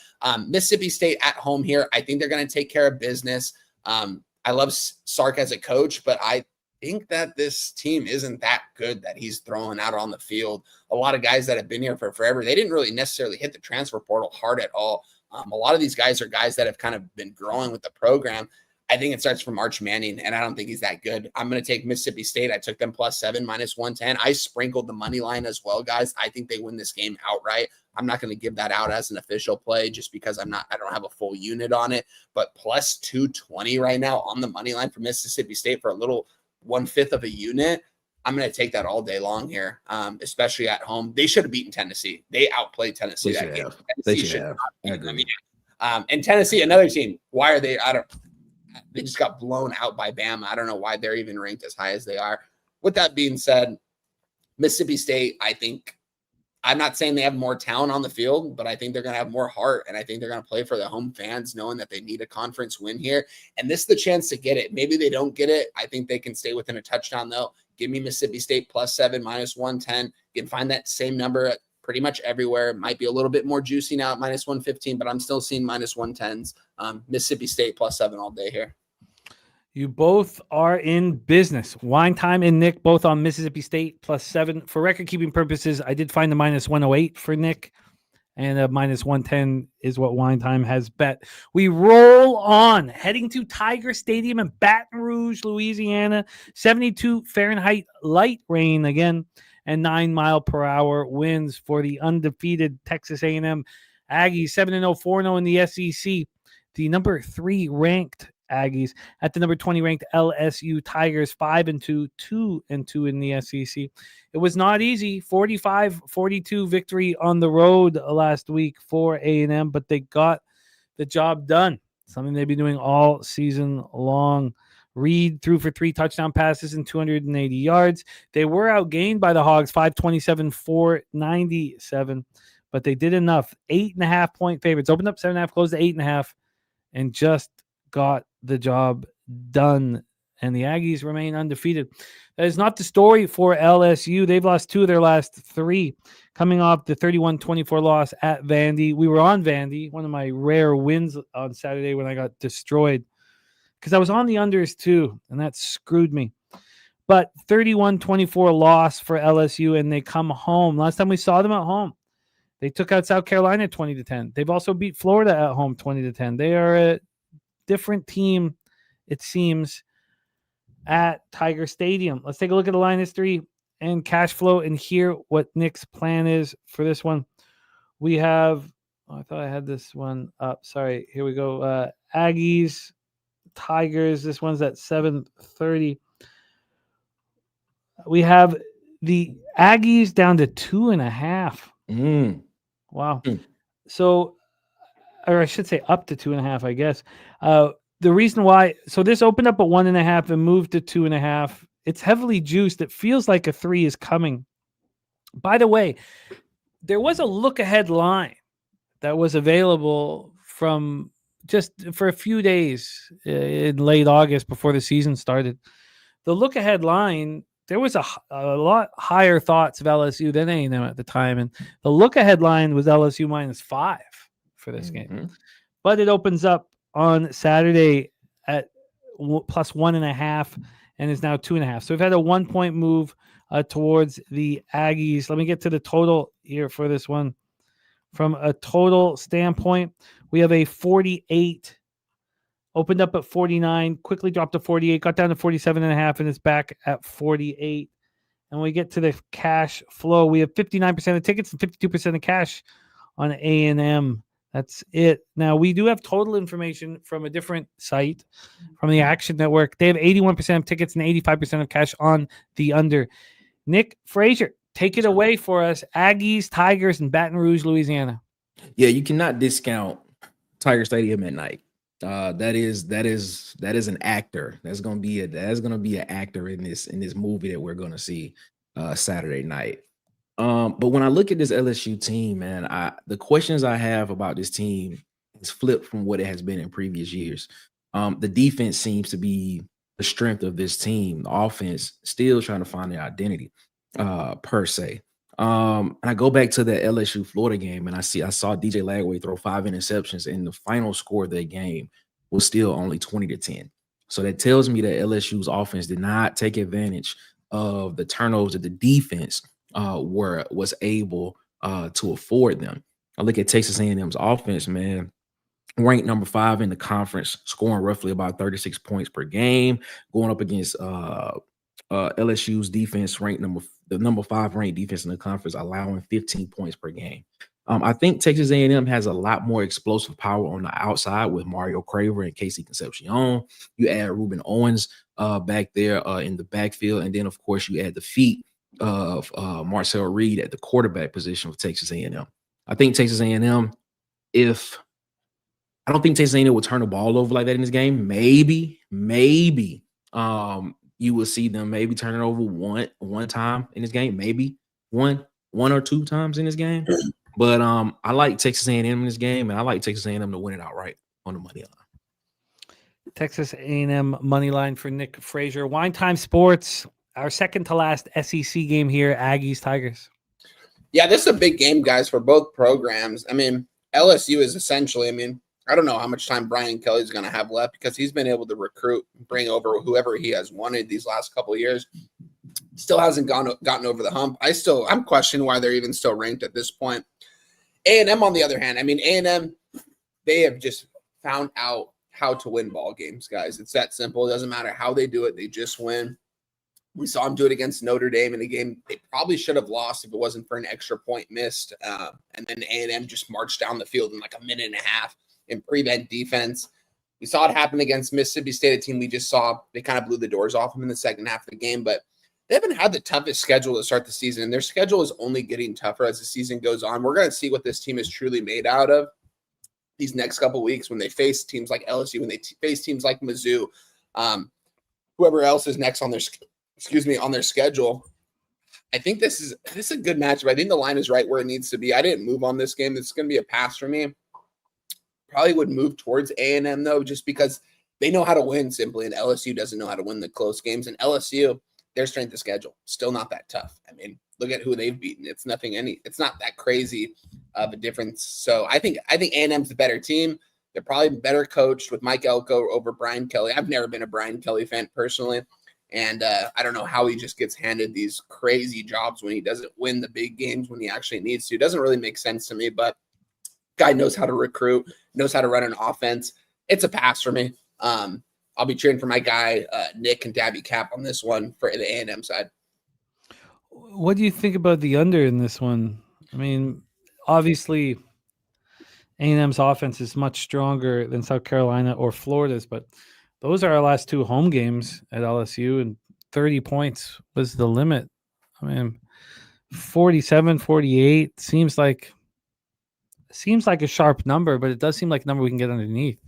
Mississippi State at home here. I think they're going to take care of business. I love Sark as a coach, but I think that this team isn't that good that he's throwing out on the field. A lot of guys that have been here for forever, they didn't really necessarily hit the transfer portal hard at all. A lot of these guys are guys that have kind of been growing with the program. I think it starts from Arch Manning, and I don't think he's that good. I'm going to take Mississippi State. I took them +7, -110. I sprinkled the money line as well, guys. I think they win this game outright. I'm not going to give that out as an official play just because I don't have a full unit on it, but +220 right now on the money line for Mississippi State for a little 1/5 of a unit. I'm going to take that all day long here, especially at home. They should have beaten Tennessee. They outplayed Tennessee that game. They should have. I agree. And Tennessee, another team. Why are they? They just got blown out by Bama. I don't know why they're even ranked as high as they are. With that being said, Mississippi State, I'm not saying they have more talent on the field, but I think they're going to have more heart, and I think they're going to play for their home fans, knowing that they need a conference win here. And this is the chance to get it. Maybe they don't get it. I think they can stay within a touchdown, though. Give me Mississippi State +7, -110. You can find that same number at pretty much everywhere. It might be a little bit more juicy now at -115, but I'm still seeing -110s. Mississippi State +7 all day here. You both are in business. Wine Time and Nick both on Mississippi State +7. For record-keeping purposes, I did find the -108 for Nick. and minus 110 is what Wine Time has bet. We roll on, heading to Tiger Stadium in Baton Rouge, Louisiana. 72 Fahrenheit light rain again, and 9-mile-per-hour winds for the undefeated Texas A&M Aggies. 7-0, 4-0 in the SEC. The number 3 ranked Aggies at the number 20 ranked LSU Tigers, 5-2, 2-2 in the SEC. It was not easy. 45-42 victory on the road last week for A&M, but they got the job done. Something they've been doing all season long. Reed threw for 3 touchdown passes and 280 yards. They were outgained by the Hogs, 527-497, but they did enough. 8.5-point favorites. Opened up 7.5, closed to 8.5, and just got the job done. And the Aggies remain undefeated. That is not the story for LSU. They've lost 2 of their last 3, coming off the 31-24 loss at Vandy. We were on Vandy, one of my rare wins on Saturday when I got destroyed, because I was on the unders too, and that screwed me. But 31-24 loss for LSU, and they come home. Last time we saw them at home, they took out South Carolina 20-10. They've also beat Florida at home 20-10. They are a different team, it seems, at Tiger Stadium. Let's take a look at the line history and cash flow and hear what Nick's plan is for this one. We have, I thought I had this one up. Sorry, here we go. Aggies, Tigers. This one's at 7:30. We have the Aggies down to 2.5. Wow. So, or I should say up to 2.5, I guess. The reason why, so this opened up at 1.5 and moved to 2.5. It's heavily juiced. It feels like a 3 is coming. By the way, there was a look-ahead line that was available from just for a few days in late August before the season started. The look-ahead line, there was a lot higher thoughts of LSU than A&M at the time, and the look-ahead line was LSU -5 for this game. But it opens up on Saturday at plus 1.5 and is now 2.5. So we've had a 1-point move towards the Aggies. Let me get to the total here for this one. From a total standpoint, we have a 48. Opened up at 49, quickly dropped to 48, got down to 47.5, and it's back at 48. And we get to the cash flow. We have 59% of tickets and 52% of cash on A&M. That's it. Now, we do have total information from a different site, from the Action Network. They have 81% of tickets and 85% of cash on the under. Nick Frazier, take it away for us. Aggies, Tigers, and Baton Rouge, Louisiana. Yeah, you cannot discount Tiger Stadium at night. That is an actor. That's gonna be an actor in this movie that we're gonna see Saturday night. But when I look at this LSU team, man, the questions I have about this team is flipped from what it has been in previous years. The defense seems to be the strength of this team. The offense still trying to find their identity, per se. And I go back to the LSU Florida game, and I saw DJ Lagway throw 5 interceptions, and the final score of that game was still only 20-10. So that tells me that LSU's offense did not take advantage of the turnovers that the defense was able to afford them. I look at Texas A&M's offense, man, ranked number 5 in the conference, scoring roughly about 36 points per game, going up against LSU's defense, the number 5 ranked defense in the conference, allowing 15 points per game. I think Texas A&M has a lot more explosive power on the outside with Mario Craver and Casey Concepcion. You add Ruben Owens back there in the backfield, and then of course you add the feet of Marcel Reed at the quarterback position with Texas A&M. I think Texas A&M, I don't think Texas A&M will turn the ball over like that in this game. Maybe you will see them maybe turn it over one time in this game, maybe one or 2 times in this game. But I like Texas A&M in this game, and I like Texas A&M to win it outright on the money line. Texas A&M money line for Nick Frazier. Wine Time Sports, our second to last SEC game here, Aggies, Tigers. Yeah, this is a big game, guys, for both programs. I mean, LSU is essentially, I don't know how much time Brian Kelly's going to have left because he's been able to recruit, bring over whoever he has wanted these last couple of years. Still hasn't gotten over the hump. I'm questioning why they're even still ranked at this point. A&M, on the other hand, I mean, A&M, they have just found out how to win ball games, guys. It's that simple. It doesn't matter how they do it. They just win. We saw them do it against Notre Dame in a game they probably should have lost if it wasn't for an extra point missed. And then A&M just marched down the field in like a minute and a half in prevent defense. We saw it happen against Mississippi State, a team we just saw. They kind of blew the doors off them in the second half of the game, but they haven't had the toughest schedule to start the season, and their schedule is only getting tougher as the season goes on. We're going to see what this team is truly made out of these next couple of weeks when they face teams like LSU, when they face teams like Mizzou, whoever else is next on their on their schedule. I think this is a good matchup. I think the line is right where it needs to be. I didn't move on this game. This is going to be a pass for me. Probably would move towards A&M though, just because they know how to win simply, and LSU doesn't know how to win the close games. And LSU, their strength of schedule, still not that tough. I mean, look at who they've beaten. It's not that crazy of a difference. So I think A&M's the better team. They're probably better coached with Mike Elko over Brian Kelly. I've never been a Brian Kelly fan personally. And I don't know how he just gets handed these crazy jobs when he doesn't win the big games when he actually needs to. It doesn't really make sense to me, but guy knows how to recruit, knows how to run an offense. It's a pass for me. I'll be cheering for my guy, Nick and Dabby Cap on this one for the A&M side. What do you think about the under in this one? I mean, obviously A&M's offense is much stronger than South Carolina or Florida's, but those are our last two home games at LSU, and 30 points was the limit. I mean, 47, 48 seems like a sharp number, but it does seem like a number we can get underneath.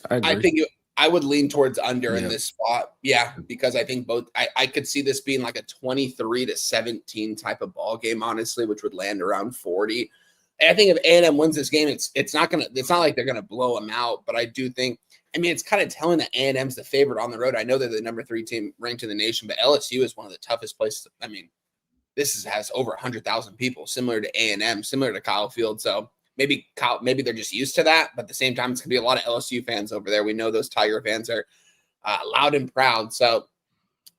I think I would lean towards under in this spot. Yeah, because I think I could see this being like a 23-17 type of ball game, honestly, which would land around 40. And I think if A&M wins this game, it's not like they're gonna blow them out, but I do think, I mean, it's kind of telling that A&M's the favorite on the road. I know they're the number 3 team ranked in the nation, but LSU is one of the toughest places. I mean, has over 100,000 people, similar to A&M, similar to Kyle Field. So maybe they're just used to that, but at the same time, it's going to be a lot of LSU fans over there. We know those Tiger fans are loud and proud. So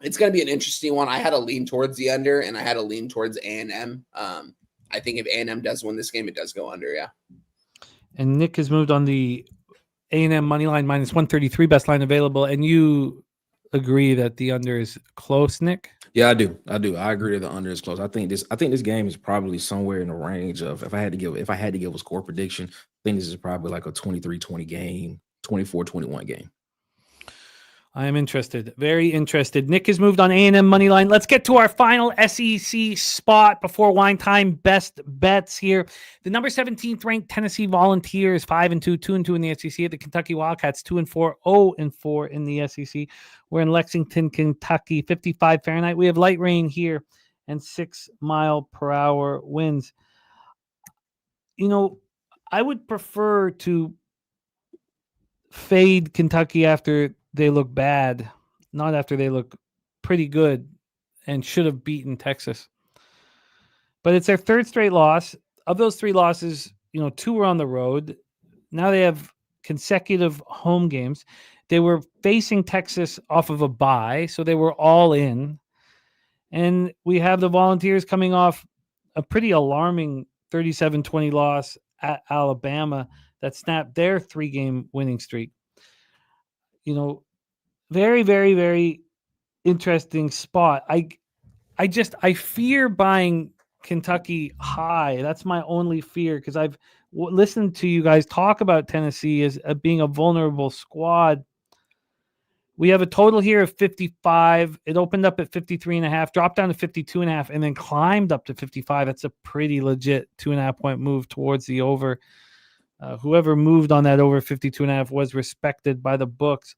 it's going to be an interesting one. I had a lean towards the under, and I had a lean towards A&M. I think if A&M does win this game, it does go under, yeah. And Nick has moved on the A&M money line minus 133, best line available. And you agree that the under is close, Nick? Yeah, I do. I agree that the under is close. I think this game is probably somewhere in the range of, if I had to give a score prediction, I think this is probably like a 23-20 game, 24-21 game. I am interested. Very interested. Nick has moved on A&M money line. Let's get to our final SEC spot before wine time. Best bets here. The number 17th ranked Tennessee Volunteers 5-2, 2-2 in the SEC. The Kentucky Wildcats 2-4, 0-4 in the SEC. We're in Lexington, Kentucky, 55 Fahrenheit. We have light rain here and 6 mile per hour winds. You know, I would prefer to fade Kentucky after they look bad, not after they look pretty good and should have beaten Texas. But it's their third straight loss. Of those 3 losses, 2 were on the road. Now they have consecutive home games. They were facing Texas off of a bye, so they were all in. And we have the Volunteers coming off a pretty alarming 37-20 loss at Alabama that snapped their 3-game winning streak. Very, very, very interesting spot. I fear buying Kentucky high. That's my only fear, because I've listened to you guys talk about Tennessee as being a vulnerable squad. We have a total here of 55. It opened up at 53.5, dropped down to 52.5, and then climbed up to 55. That's a pretty legit 2.5 point move towards the over. Whoever moved on that over 52.5 was respected by the books.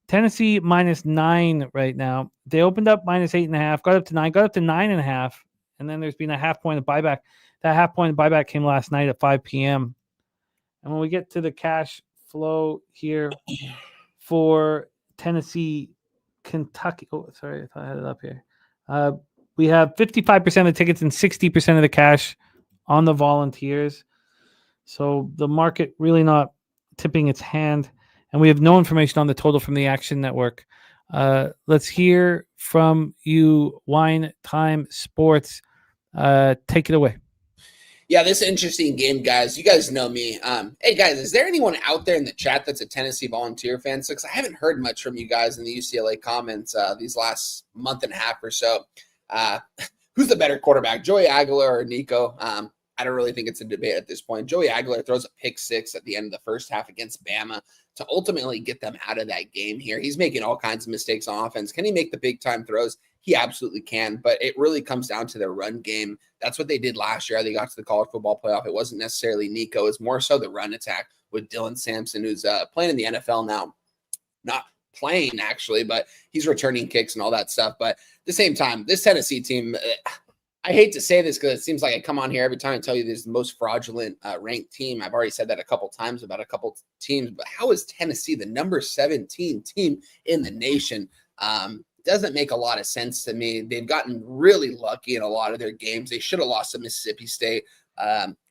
Tennessee -9 right now. They opened up -8.5, got up to 9, got up to 9.5, and then there's been a half point of buyback. That half point of buyback came last night at 5 p.m. And when we get to the cash flow here for Tennessee, Kentucky. Oh, sorry, I thought I had it up here. We have 55% of the tickets and 60% of the cash on the Volunteers. So the market really not tipping its hand. And we have no information on the total from the Action Network. Let's hear from you, Wine Time Sports. Take it away. Yeah, this is an interesting game, guys. You guys know me. Hey, guys, is there anyone out there in the chat that's a Tennessee Volunteer fan? Because I haven't heard much from you guys in the UCLA comments these last month and a half or so. Who's the better quarterback, Joey Aguilar or Nico? I don't really think it's a debate at this point. Joey Aguilar throws a pick six at the end of the first half against Bama to ultimately get them out of that game here. He's making all kinds of mistakes on offense. Can he make the big-time throws? He absolutely can, but it really comes down to their run game. That's what they did last year. They got to the college football playoff. It wasn't necessarily Nico. It's more so the run attack with Dylan Sampson, who's playing in the NFL now. Not playing, actually, but he's returning kicks and all that stuff. But at the same time, this Tennessee team, I hate to say this because it seems like I come on here every time I tell you this is the most fraudulent ranked team. I've already said that a couple times about a couple teams, but how is Tennessee the number 17 team in the nation? Doesn't make a lot of sense to me. They've gotten really lucky in a lot of their games. They should have lost to Mississippi State.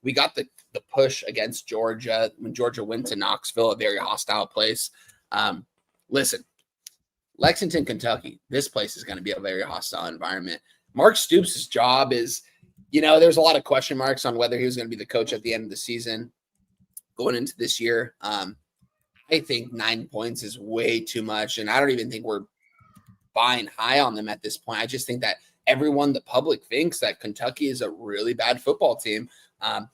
We got the push against Georgia when Georgia went to Knoxville, a very hostile place. Listen, Lexington, Kentucky, this place is going to be a very hostile environment. Mark Stoops' job is, there's a lot of question marks on whether he was going to be the coach at the end of the season going into this year. I think 9 points is way too much, and I don't even think we're buying high on them at this point. I just think that everyone, the public, thinks that Kentucky is a really bad football team.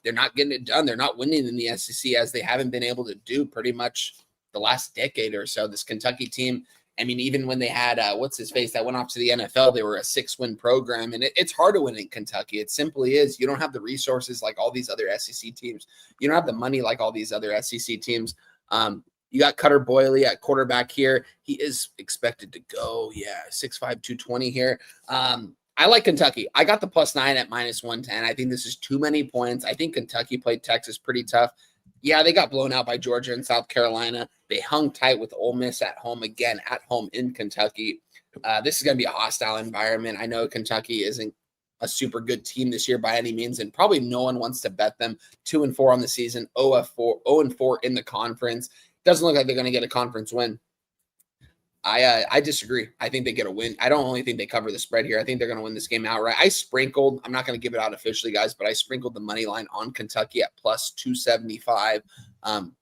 They're not getting it done. They're not winning in the SEC as they haven't been able to do pretty much the last decade or so. This Kentucky team, I mean, even when they had, what's his face, that went off to the NFL, they were a 6-win program. And it's hard to win in Kentucky. It simply is. You don't have the resources like all these other SEC teams. You don't have the money like all these other SEC teams. You got Cutter Boyle at quarterback here. He is expected to go, 6'5", 220 here. I like Kentucky. I got the +9 at -110. I think this is too many points. I think Kentucky played Texas pretty tough. Yeah, they got blown out by Georgia and South Carolina. They hung tight with Ole Miss at home in Kentucky. This is going to be a hostile environment. I know Kentucky isn't a super good team this year by any means, and probably no one wants to bet them. 2-4 on the season, 0-4 in the conference. Doesn't look like they're going to get a conference win. I disagree. I think they get a win. I don't only think they cover the spread here. I think they're going to win this game outright. I'm not going to give it out officially, guys, but I sprinkled the money line on Kentucky at +275.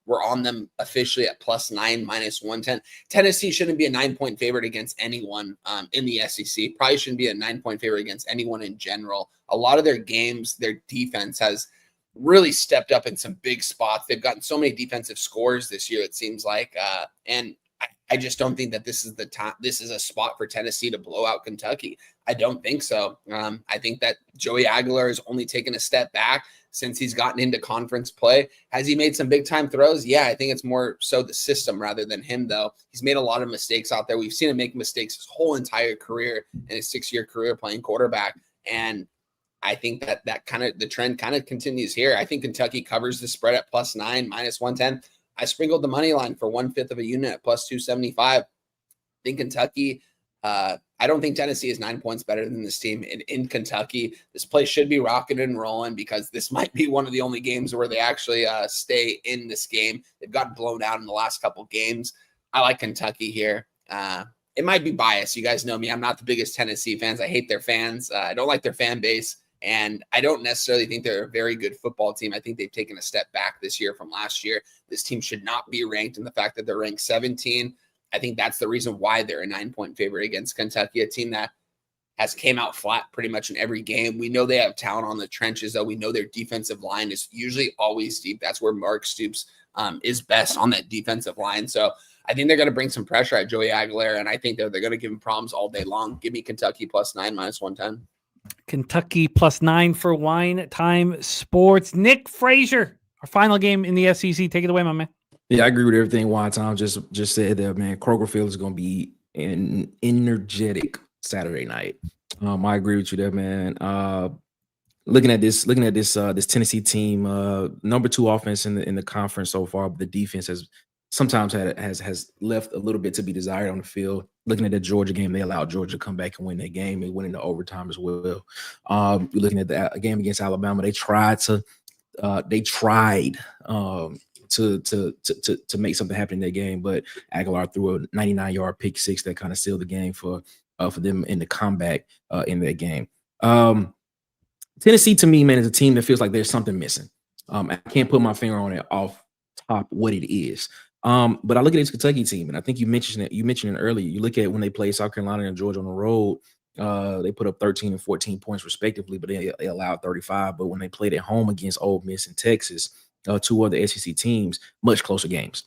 We're on them officially at +9, -110. Tennessee shouldn't be a 9-point favorite against anyone in the SEC. Probably shouldn't be a 9-point favorite against anyone in general. A lot of their games, their defense has really stepped up in some big spots. They've gotten so many defensive scores this year, it seems like. And I just don't think that this is the time. This is a spot for Tennessee to blow out Kentucky. I don't think so. I think that Joey Aguilar has only taken a step back since he's gotten into conference play. Has he made some big time throws? Yeah, I think it's more so the system rather than him, though. He's made a lot of mistakes out there. We've seen him make mistakes his whole entire career in his 6-year career playing quarterback. And I think that kind of the trend kind of continues here. I think Kentucky covers the spread at +9, -110. I sprinkled the money line for 1/5 of a unit at +275. I think Kentucky, I don't think Tennessee is 9 points better than this team in Kentucky. This place should be rocking and rolling because this might be one of the only games where they actually stay in this game. They've gotten blown out in the last couple games. I like Kentucky here. It might be biased. You guys know me. I'm not the biggest Tennessee fans. I hate their fans. I don't like their fan base. And I don't necessarily think they're a very good football team. I think they've taken a step back this year from last year. This team should not be ranked, and the fact that they're ranked 17, I think that's the reason why they're a 9-point favorite against Kentucky, a team that has came out flat pretty much in every game. We know they have talent on the trenches, though. We know their defensive line is usually always deep. That's where Mark Stoops is best, on that defensive line. So I think they're going to bring some pressure at Joey Aguilar, and I think they're going to give him problems all day long. Give me Kentucky +9, -110. Kentucky +9 for Wine Time Sports. Nick Frazier, our final game in the SEC. Take it away, my man. Yeah, I agree with everything Juan Tom just said there, man. Kroger Field is going to be an energetic Saturday night. I agree with you there, man. Looking at this Tennessee team, number 2 offense in the conference so far, but the defense has sometimes has left a little bit to be desired on the field. Looking at the Georgia game, they allowed Georgia to come back and win that game. They went into overtime as well. You're looking at the game against Alabama. They tried to make something happen in that game, but Aguilar threw a 99-yard pick six that kind of sealed the game for them in the comeback in that game. Tennessee, to me, man, is a team that feels like there's something missing. I can't put my finger on it off top what it is. But I look at this Kentucky team, and I think you mentioned it earlier. You look at when they play South Carolina and Georgia on the road, they put up 13 and 14 points respectively, but they allowed 35. But when they played at home against Ole Miss and Texas, two other SEC teams, much closer games.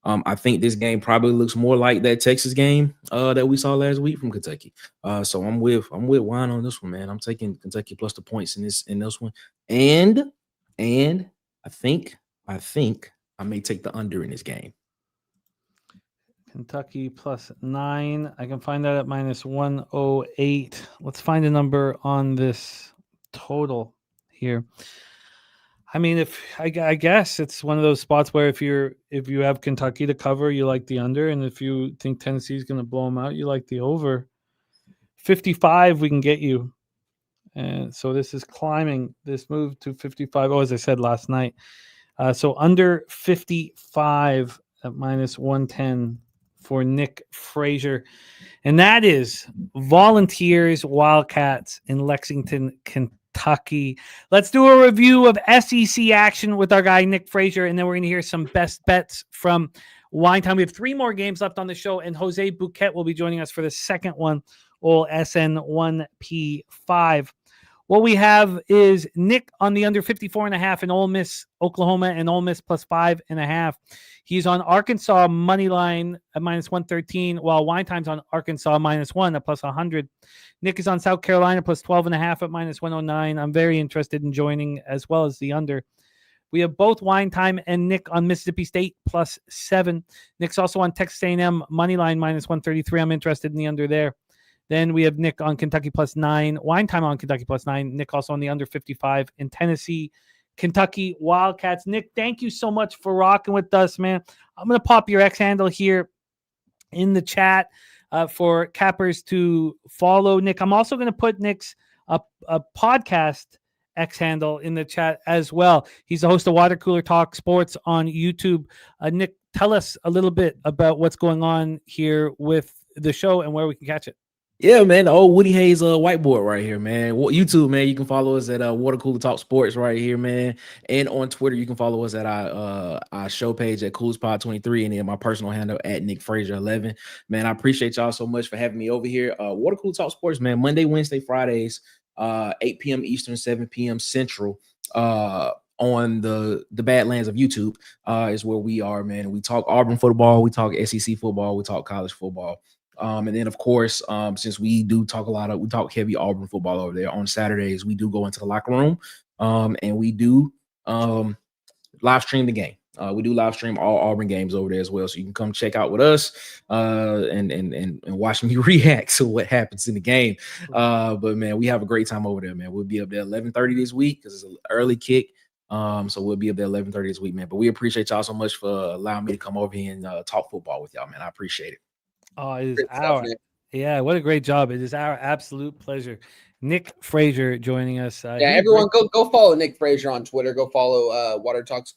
I think this game probably looks more like that Texas game that we saw last week from Kentucky. So I'm with Wine on this one, man. I'm taking Kentucky plus the points in this one, and I think I may take the under in this game. Kentucky +9. I can find that at -108. Let's find a number on this total here. I mean, if I guess it's one of those spots where if you have Kentucky to cover, you like the under, and if you think Tennessee's going to blow them out, you like the over. 55 we can get you, and so this is climbing. This move to 55. Oh, as I said last night, so under 55 at -110 for Nick Frazier, and that is Volunteers Wildcats in Lexington, Kentucky. Let's do a review of SEC action with our guy Nick Frazier, and then we're going to hear some best bets from Wine Time. We have 3 more games left on the show, and Jose Bouquet will be joining us for the second one, all SN1P5. What we have is Nick on the under 54.5 in Ole Miss, Oklahoma, and Ole Miss +5.5. He's on Arkansas money line at -113, while Wine Time's on Arkansas -1 at +100. Nick is on South Carolina +12.5 at -109. I'm very interested in joining as well as the under. We have both Wine Time and Nick on Mississippi State +7. Nick's also on Texas A&M money line -133. I'm interested in the under there. Then we have Nick on Kentucky +9, Wine Time on Kentucky +9, Nick also on the under 55 in Tennessee, Kentucky Wildcats. Nick, thank you so much for rocking with us, man. I'm going to pop your X handle here in the chat for cappers to follow Nick. I'm also going to put Nick's a podcast X handle in the chat as well. He's the host of Water Cooler Talk Sports on YouTube. Nick, tell us a little bit about what's going on here with the show and where we can catch it. Yeah, man, the old Woody Hayes whiteboard right here, man. YouTube, man, you can follow us at Water Cooler Talk Sports right here, man. And on Twitter, you can follow us at our show page at CoolsPod23, and then my personal handle at Nick Frazier 11. Man, I appreciate y'all so much for having me over here. Water Cooler Talk Sports, man, Monday, Wednesday, Fridays, 8 p.m. Eastern, 7 p.m. Central. On the Badlands of YouTube is where we are, man. We talk Auburn football, we talk SEC football, we talk college football. And then, of course, since we do talk we talk heavy Auburn football over there on Saturdays, we do go into the locker room and we do live stream the game. We do live stream all Auburn games over there as well. So you can come check out with us and watch me react to what happens in the game. But, man, we have a great time over there, man. We'll be up there 11:30 this week because it's an early kick. So we'll be up there 11:30 this week, man. But we appreciate y'all so much for allowing me to come over here and talk football with y'all, man. I appreciate it. Oh, it is what a great job. It is our absolute pleasure. Nick Frazier joining us. Everyone go follow Nick Frazier on Twitter. Go follow Water Talks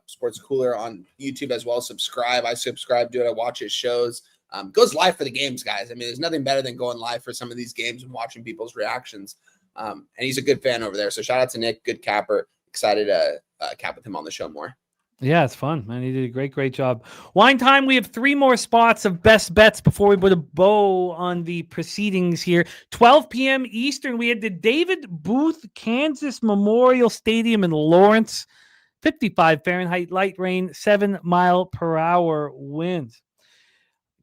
Sports Cooler on YouTube as well. Subscribe. I subscribe to it. I watch his shows. Goes live for the games, guys. I mean, there's nothing better than going live for some of these games and watching people's reactions. And he's a good fan over there. So shout out to Nick, good capper. Excited to cap with him on the show more. Yeah, it's fun, man. He did a great job. Wine Time, we have 3 more spots of best bets before we put a bow on the proceedings here. 12 p.m. Eastern, we had the David Booth Kansas Memorial Stadium in Lawrence. 55 Fahrenheit, light rain, 7 mile/hour winds.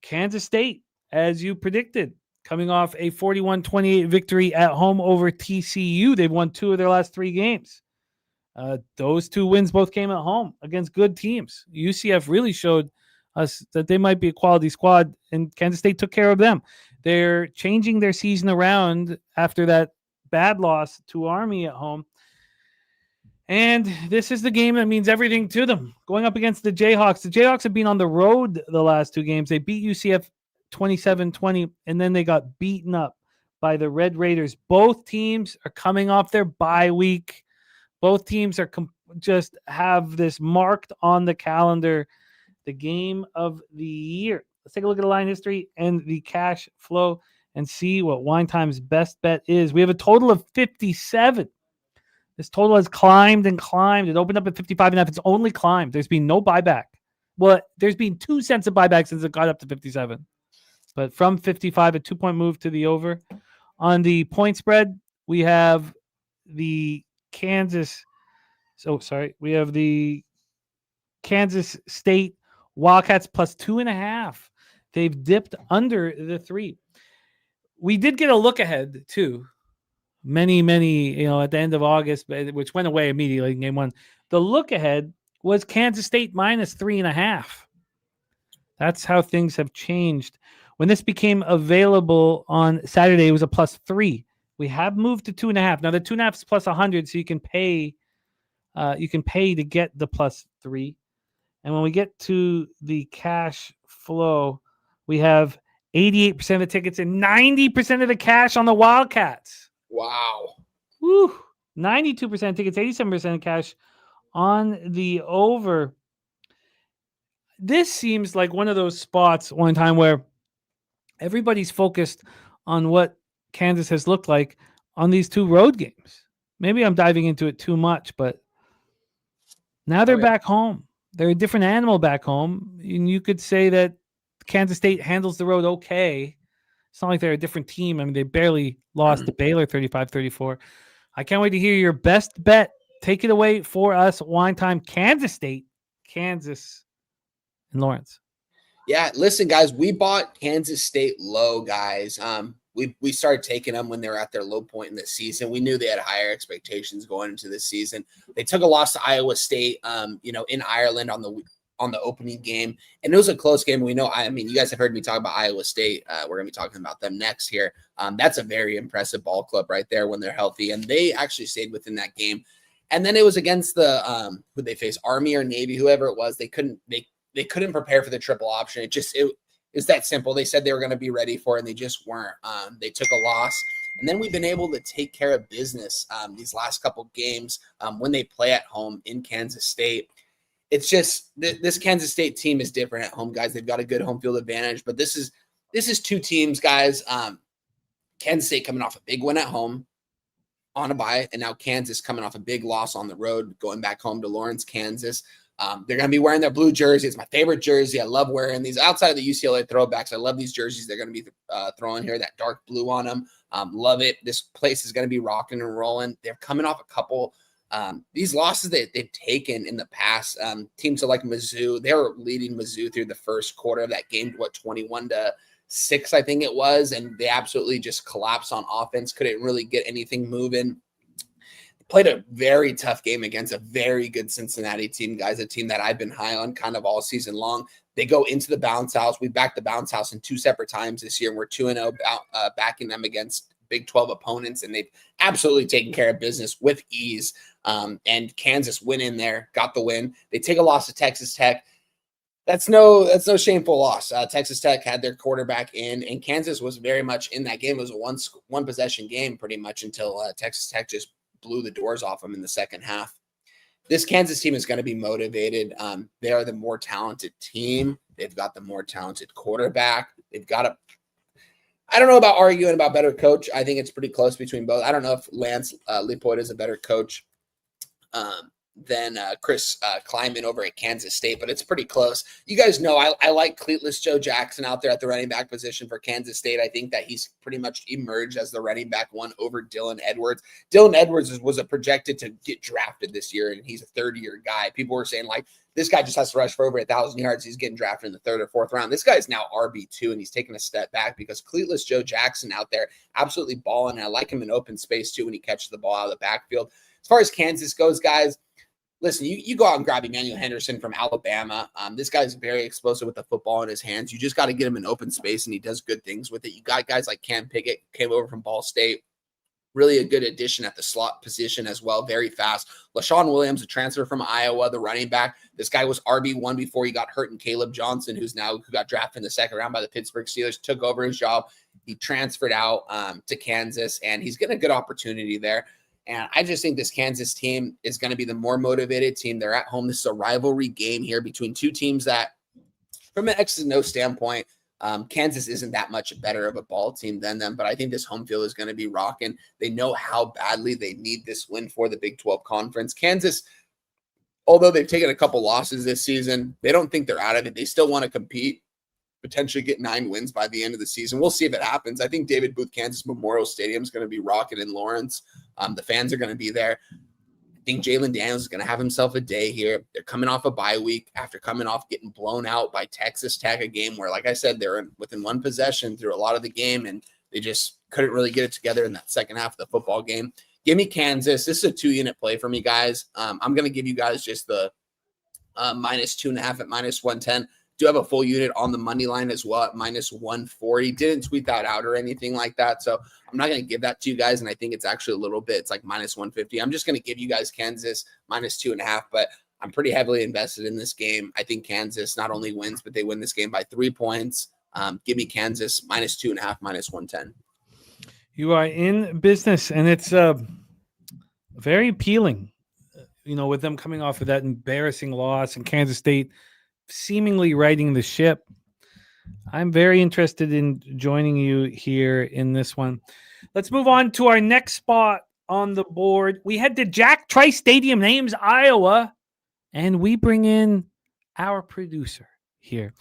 Kansas State, as you predicted, coming off a 41-28 victory at home over TCU. They've won 2 of their last 3 games. Those 2 wins both came at home against good teams. UCF really showed us that they might be a quality squad, and Kansas State took care of them. They're changing their season around after that bad loss to Army at home. And this is the game that means everything to them. Going up against the Jayhawks. The Jayhawks have been on the road the last 2 games. They beat UCF 27-20, and then they got beaten up by the Red Raiders. Both teams are coming off their bye week. Both teams are just have this marked on the calendar, the game of the year. Let's take a look at the line history and the cash flow. and see what Wine Time's best bet is. We have a total of 57. This total has climbed and climbed. It opened up at 55.5. It's only climbed. There's been no buyback. Well, there's been 2 cents of buyback since it got up to 57. But from 55, a 2-point move to the over. On the point spread, we have the Kansas State Wildcats plus 2.5. They've dipped under the 3. We did get a look ahead too. Many, at the end of August, which went away immediately in game 1. The look ahead was Kansas State minus 3.5. That's how things have changed. When this became available on Saturday, it was a plus 3. We have moved to 2.5. Now the 2.5 is plus 100, so you can pay to get the plus 3. And when we get to the cash flow, we have 88% of the tickets and 90% of the cash on the Wildcats. Wow. Woo! 92% tickets, 87% cash on the over. This seems like one of those spots one time where everybody's focused on what Kansas has looked like on these 2 road games. Maybe I'm diving into it too much, but now they're back home. They're a different animal back home. And you could say that Kansas State handles the road okay. It's not like they're a different team. I mean, they barely lost to Baylor 35-34. I can't wait to hear your best bet. Take it away for us. Wine Time, Kansas State, Kansas, and Lawrence. Yeah, listen, guys, we bought Kansas State low, guys. We started taking them when they were at their low point in the season. We knew they had higher expectations going into this season. They took a loss to Iowa State, in Ireland on the opening game, and it was a close game. We know, you guys have heard me talk about Iowa State. We're going to be talking about them next here. That's a very impressive ball club right there when they're healthy, and they actually stayed within that game. And then it was against the who they faced, Army or Navy, whoever it was. They couldn't prepare for the triple option. It's that simple. They said they were going to be ready for it, and they just weren't. They took a loss. And then we've been able to take care of business these last couple games when they play at home in Kansas State. It's just this Kansas State team is different at home, guys. They've got a good home field advantage, but this is 2 teams, guys. Kansas State coming off a big win at home on a bye, and now Kansas coming off a big loss on the road, going back home to Lawrence, Kansas. They're going to be wearing their blue jersey. It's my favorite jersey. I love wearing these outside of the UCLA throwbacks. I love these jerseys. They're going to be throwing here, that dark blue on them. Love it. This place is going to be rocking and rolling. They're coming off a couple these losses that they've taken in the past. Teams like Mizzou, they were leading Mizzou through the first quarter of that game, 21-6, I think it was, and they absolutely just collapsed on offense. Couldn't really get anything moving. Played a very tough game against a very good Cincinnati team, guys, a team that I've been high on kind of all season long. They go into the bounce house. We backed the bounce house in 2 separate times this year, and we're 2-0 backing them against Big 12 opponents, and they've absolutely taken care of business with ease. And Kansas went in there, got the win. They take a loss to Texas Tech. That's no shameful loss. Texas Tech had their quarterback in, and Kansas was very much in that game. It was a one possession game pretty much until Texas Tech just blew the doors off them in the second half. This Kansas team is going to be motivated. They are the more talented team. They've got the more talented quarterback. They've got I don't know about arguing about better coach. I think it's pretty close between both. I don't know if Lance Leipold is a better coach than Chris Klieman over at Kansas State, but it's pretty close. You guys know I like Cleatless Joe Jackson out there at the running back position for Kansas State. I think that he's pretty much emerged as the running back 1 over Dylan Edwards. Dylan Edwards was projected to get drafted this year, and he's a third-year guy. People were saying, like, this guy just has to rush for over 1,000 yards. He's getting drafted in the 3rd or 4th round. This guy's now RB2, and he's taking a step back because Cleatless Joe Jackson out there absolutely balling. And I like him in open space, too, when he catches the ball out of the backfield. As far as Kansas goes, guys, listen, you go out and grab Emmanuel Henderson from Alabama. This guy's very explosive with the football in his hands. You just got to get him in open space, and he does good things with it. You got guys like Cam Pickett, came over from Ball State. Really a good addition at the slot position as well. Very fast. LaShawn Williams, a transfer from Iowa, the running back. This guy was RB1 before he got hurt, and Caleb Johnson, who got drafted in the 2nd round by the Pittsburgh Steelers, took over his job. He transferred out to Kansas, and he's getting a good opportunity there. And I just think this Kansas team is going to be the more motivated team. They're at home. This is a rivalry game here between 2 teams that, from an X's and O's standpoint, Kansas isn't that much better of a ball team than them, but I think this home field is going to be rocking. They know how badly they need this win for the Big 12 Conference. Kansas, although they've taken a couple losses this season, they don't think they're out of it. They still want to compete, potentially get 9 wins by the end of the season. We'll see if it happens. I think David Booth Kansas Memorial Stadium is going to be rocking in Lawrence. The fans are going to be there. I think Jalen Daniels is going to have himself a day here. They're coming off a bye week after coming off getting blown out by Texas Tech, a game where, like I said, they're within one possession through a lot of the game, and they just couldn't really get it together in that second half of the football game. Give me Kansas. This is a 2-unit play for me, guys. I'm going to give you guys just the -2.5 at -110. Do have a full unit on the money line as well at -140. Didn't tweet that out or anything like that, so I'm not going to give that to you guys, and I think it's actually a little bit. It's like -150. I'm just going to give you guys Kansas -2.5, but I'm pretty heavily invested in this game. I think Kansas not only wins, but they win this game by 3 points. Give me Kansas -2.5, -110. You are in business, and it's very appealing, with them coming off of that embarrassing loss and Kansas State seemingly righting the ship. I'm very interested in joining you here in this one. Let's move on to our next spot on the board. We head to Jack Trice Stadium, Ames, Iowa, and we bring in our producer here.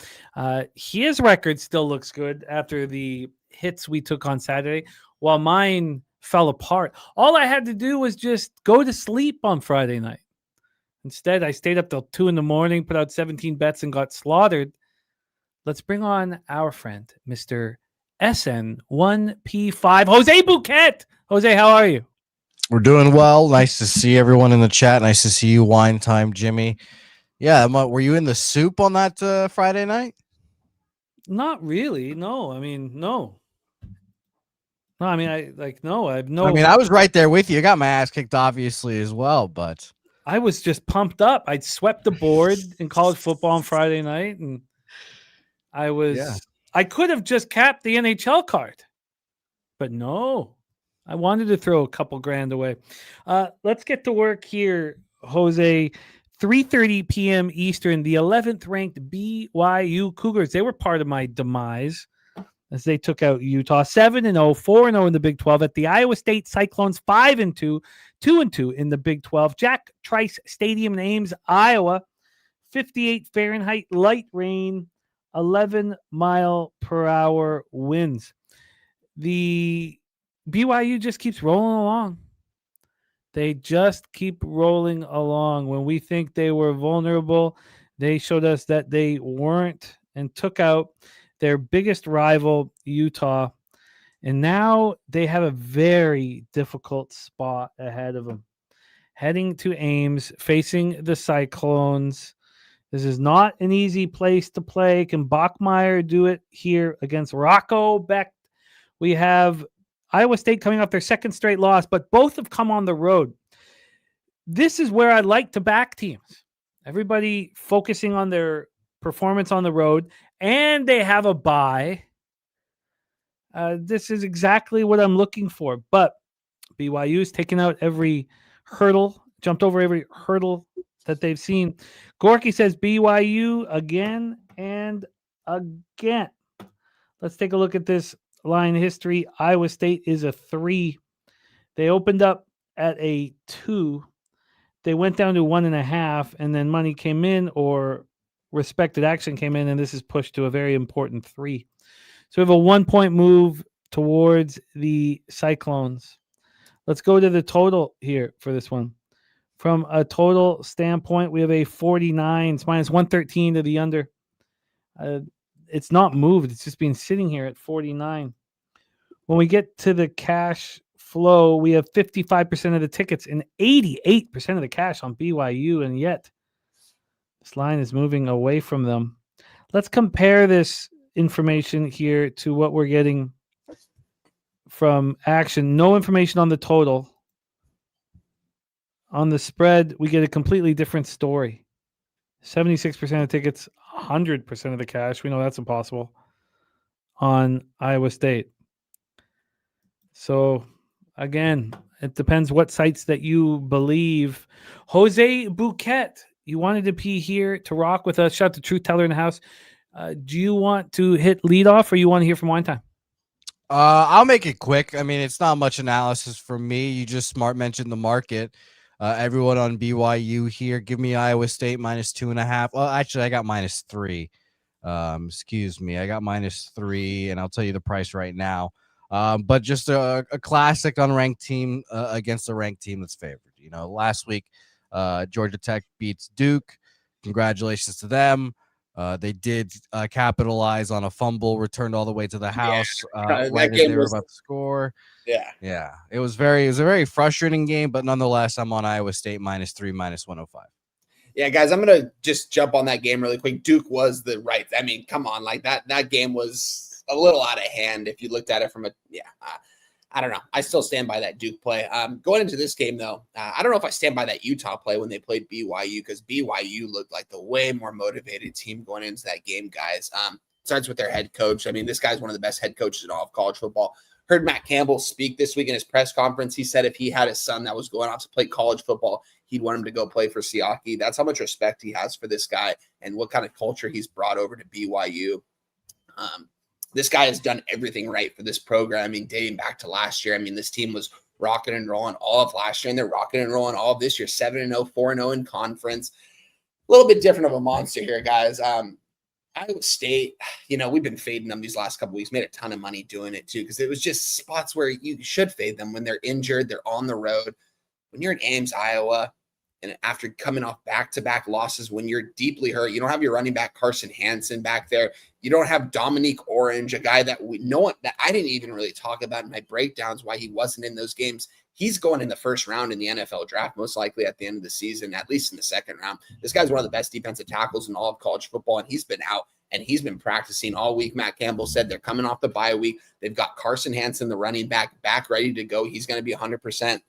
His record still looks good after the hits we took on Saturday, while mine fell apart. All I had to do was just go to sleep on Friday night. Instead, I stayed up till 2 a.m, put out 17 bets, and got slaughtered. Let's bring on our friend, Mr. SN1P5, Jose Bouquet. Jose, how are you? We're doing well. Nice to see everyone in the chat. Nice to see you, Wine Time Jimmy. Yeah, were you in the soup on that Friday night? Not really. No. I mean, no. No, I mean, I was right there with you. I got my ass kicked, obviously, as well, but I was just pumped up. I'd swept the board in college football on Friday night, and I could have just capped the NHL card, but no, I wanted to throw a couple grand away. Let's get to work here, Jose. 3:30 p.m. Eastern, the 11th ranked BYU Cougars. They were part of my demise as they took out Utah 7-0, 4-0 in the Big 12 at the Iowa State Cyclones 5-2, 2-2 in the Big 12. Jack Trice Stadium in Ames, Iowa, 58 Fahrenheit, light rain, 11 mile per hour winds. The BYU just keeps rolling along. They just keep rolling along. When we think they were vulnerable, they showed us that they weren't and took out their biggest rival, Utah. And now they have a very difficult spot ahead of them. Heading to Ames, facing the Cyclones. This is not an easy place to play. Can Bachmeier do it here against Rocco Beck? We have Iowa State coming off their second straight loss, but both have come on the road. This is where I like to back teams. Everybody focusing on their performance on the road, and they have a bye. This is exactly what I'm looking for. But BYU's taken out every hurdle, jumped over every hurdle that they've seen. Gorky says BYU again and again. Let's take a look at this line history. Iowa State is a 3. They opened up at a 2. They went down to 1.5, and then money came in, or respected action came in, and this is pushed to a very important 3. So we have a 1-point move towards the Cyclones. Let's go to the total here for this one. From a total standpoint, we have a 49. It's -113 to the under. It's not moved. It's just been sitting here at 49. When we get to the cash flow, we have 55% of the tickets and 88% of the cash on BYU, and yet this line is moving away from them. Let's compare this information here to what we're getting from action. No information on the total. On the spread, we get a completely different story. 76% of tickets, 100% of the cash. We know that's impossible on Iowa State. So, again, it depends what sites that you believe. Jose Bouquet, you wanted to be here to rock with us. Shout out to Truth Teller in the house. Do you want to hit lead off, or you want to hear from Wine Time? I'll make it quick. I mean, it's not much analysis from me. You just smart mentioned the market. Everyone on BYU here, give me Iowa State -2.5. Well, actually, I got -3. Excuse me. I got -3, and I'll tell you the price right now. But just a classic unranked team against a ranked team that's favored. You know, last week, Georgia Tech beats Duke. Congratulations to them. They did capitalize on a fumble, returned all the way to the house right as they were about to score. Yeah. It was a very frustrating game, but nonetheless, I'm on Iowa State -3, -105. Yeah, guys, I'm gonna just jump on that game really quick. Duke was the right. I mean, come on, like that game was a little out of hand if you looked at it from I don't know. I still stand by that Duke play. Going into this game, though, I don't know if I stand by that Utah play when they played BYU, because BYU looked like the way more motivated team going into that game, guys. Starts with their head coach. I mean, this guy's one of the best head coaches in all of college football. Heard Matt Campbell speak this week in his press conference. He said if he had a son that was going off to play college football, he'd want him to go play for Siaki. That's how much respect he has for this guy and what kind of culture he's brought over to BYU. This guy has done everything right for this programming dating back to last year. I mean, this team was rocking and rolling all of last year, and they're rocking and rolling all of this year, 7-0, 4-0 in conference. A little bit different of a monster here, guys. Iowa State, you know, we've been fading them these last couple weeks, made a ton of money doing it too, because it was just spots where you should fade them when they're injured, they're on the road. When you're in Ames, Iowa, and after coming off back-to-back losses, when you're deeply hurt, you don't have your running back Carson Hansen back there. You don't have Dominique Orange, a guy that that I didn't even really talk about in my breakdowns why he wasn't in those games. He's going in the first round in the NFL draft, most likely at the end of the season, at least in the second round. This guy's one of the best defensive tackles in all of college football, and he's been out and he's been practicing all week. Matt Campbell said they're coming off the bye week. They've got Carson Hansen, the running back ready to go. He's going to be 100%.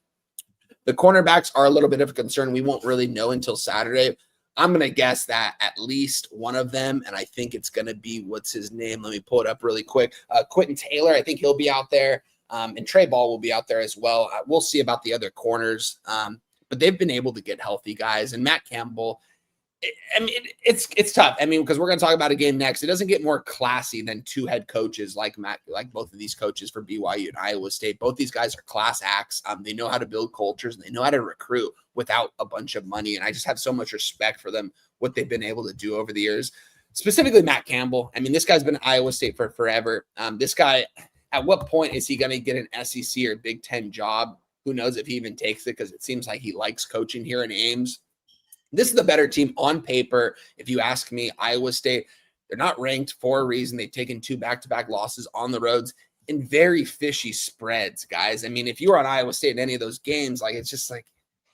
The cornerbacks are a little bit of a concern. We won't really know until Saturday. I'm going to guess that at least one of them, and I think it's going to be, what's his name? Let me pull it up really quick. Quentin Taylor, I think he'll be out there, and Trey Ball will be out there as well. We'll see about the other corners, but they've been able to get healthy, guys. And Matt Campbell, it's tough. I mean, because we're going to talk about a game next. It doesn't get more classy than two head coaches like both of these coaches for BYU and Iowa State. Both these guys are class acts. They know how to build cultures, and they know how to recruit without a bunch of money. And I just have so much respect for them, what they've been able to do over the years. Specifically, Matt Campbell. I mean, this guy's been at Iowa State for forever. This guy, at what point is he going to get an SEC or Big Ten job? Who knows if he even takes it, because it seems like he likes coaching here in Ames. This is the better team on paper. If you ask me, Iowa State, they're not ranked for a reason. They've taken 2 back-to-back losses on the roads in very fishy spreads, guys. I mean, if you were on Iowa State in any of those games, like, it's just like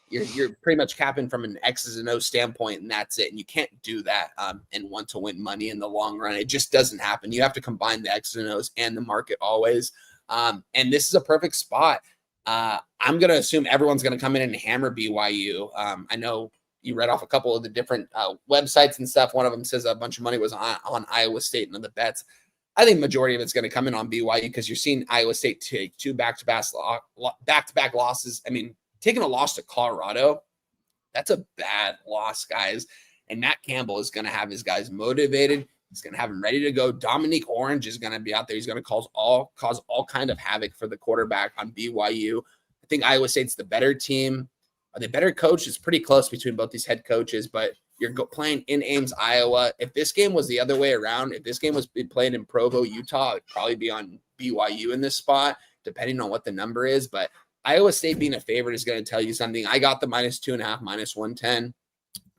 you're pretty much capping from an X's and O's standpoint, and that's it. And you can't do that and want to win money in the long run. It just doesn't happen. You have to combine the X's and O's and the market always. And this is a perfect spot. I'm going to assume everyone's going to come in and hammer BYU. I know you read off a couple of the different websites and stuff. One of them says a bunch of money was on Iowa State and the bets. I think majority of it's going to come in on BYU, because you're seeing Iowa State take 2 back-to-back losses. I mean, taking a loss to Colorado, that's a bad loss, guys. And Matt Campbell is going to have his guys motivated. He's going to have them ready to go. Dominique Orange is going to be out there. He's going to cause all kind of havoc for the quarterback on BYU. I think Iowa State's the better team. Are they better coached? It's pretty close between both these head coaches, but you're playing in Ames, Iowa. If this game was the other way around, if this game was played in Provo, Utah, it'd probably be on BYU in this spot, depending on what the number is. But Iowa State being a favorite is going to tell you something. I got the -2.5, -110.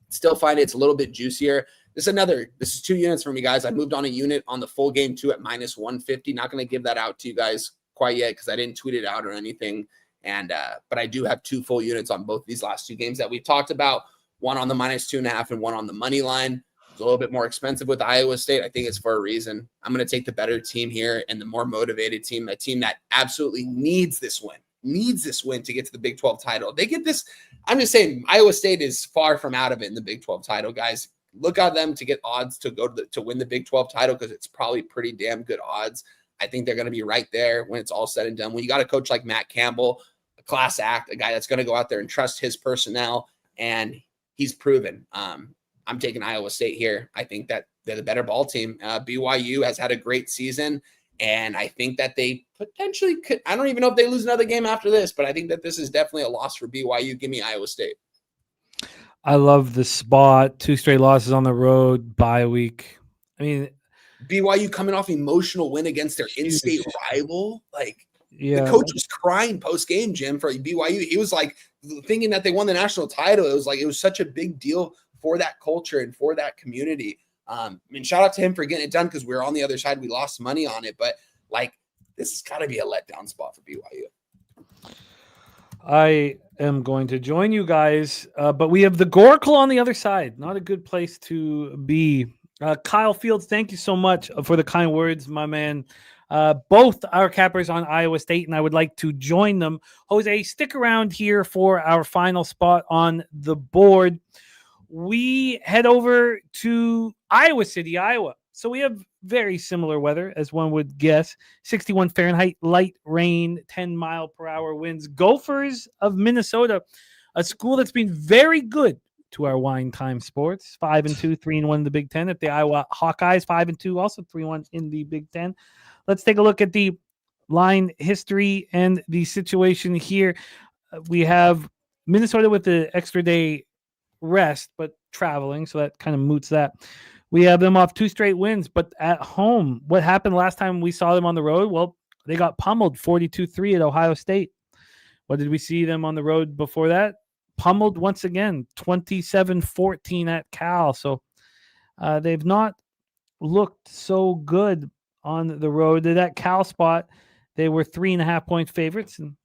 Still find it's a little bit juicier. This is 2 units for me, guys. I moved on a unit on the full game too at -150. Not going to give that out to you guys quite yet, because I didn't tweet it out or anything. But I do have 2 full units on both these last 2 games that we've talked about. One on the -2.5 and one on the money line. It's a little bit more expensive with Iowa State. I think it's for a reason. I'm going to take the better team here and the more motivated team, a team that absolutely needs this win to get to the Big 12 title. They get this. I'm just saying, Iowa State is far from out of it in the Big 12 title, guys. Look at them to get odds to go to win the Big 12 title, because it's probably pretty damn good odds. I think they're going to be right there when it's all said and done. When you got a coach like Matt Campbell, a class act, a guy that's going to go out there and trust his personnel, and he's proven. I'm taking Iowa State here. I think that they're the better ball team. BYU has had a great season, and I think that they potentially could. I don't even know if they lose another game after this, but I think that this is definitely a loss for BYU. Give me Iowa State. I love the spot. 2 straight losses on the road, bye week. I mean, BYU coming off emotional win against their in-state rival. Like, yeah, the coach was crying post-game, Jim, for BYU. He was like thinking that they won the national title. It was such a big deal for that culture and for that community. I mean, shout out to him for getting it done because we were on the other side. We lost money on it, but like, this has got to be a letdown spot for BYU. I am going to join you guys, but we have the Goracle on the other side. Not a good place to be. Kyle Fields, thank you so much for the kind words, my man. Both our cappers on Iowa State, and I would like to join them. Jose, stick around here for our final spot on the board. We head over to Iowa City, Iowa. So we have very similar weather, as one would guess. 61 Fahrenheit, light rain, 10-mile-per-hour winds. Gophers of Minnesota, a school that's been very good to our wine time sports. 5-2, 3-1 in the Big Ten. At the Iowa Hawkeyes, 5-2, also 3-1 in the Big Ten. Let's take a look at the line history and the situation here. We have Minnesota with the extra day rest, but traveling, so that kind of moots that. We have them off 2 straight wins, but at home, what happened last time we saw them on the road? Well, they got pummeled 42-3 at Ohio State. What did we see them on the road before that? Pummeled once again, 27-14 at Cal. So they've not looked so good on the road. To that Cal spot, they were 3.5-point favorites, and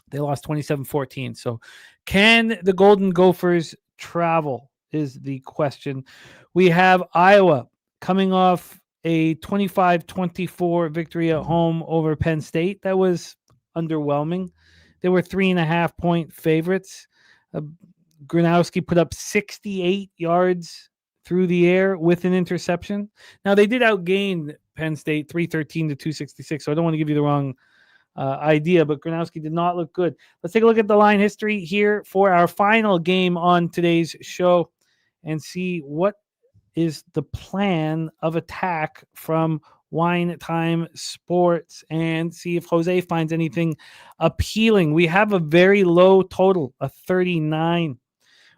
they lost 27-14. So can the Golden Gophers travel is the question. We have Iowa coming off a 25-24 victory at home over Penn State. That was underwhelming. They were 3.5-point favorites. Gronowski put up 68 yards through the air with an interception. Now, they did outgain Penn State 313 to 266, so I don't want to give you the wrong idea, but Gronowski did not look good. Let's take a look at the line history here for our final game on today's show and see what is the plan of attack from Wine Time Sports and see if Jose finds anything appealing. We have a very low total, a 39.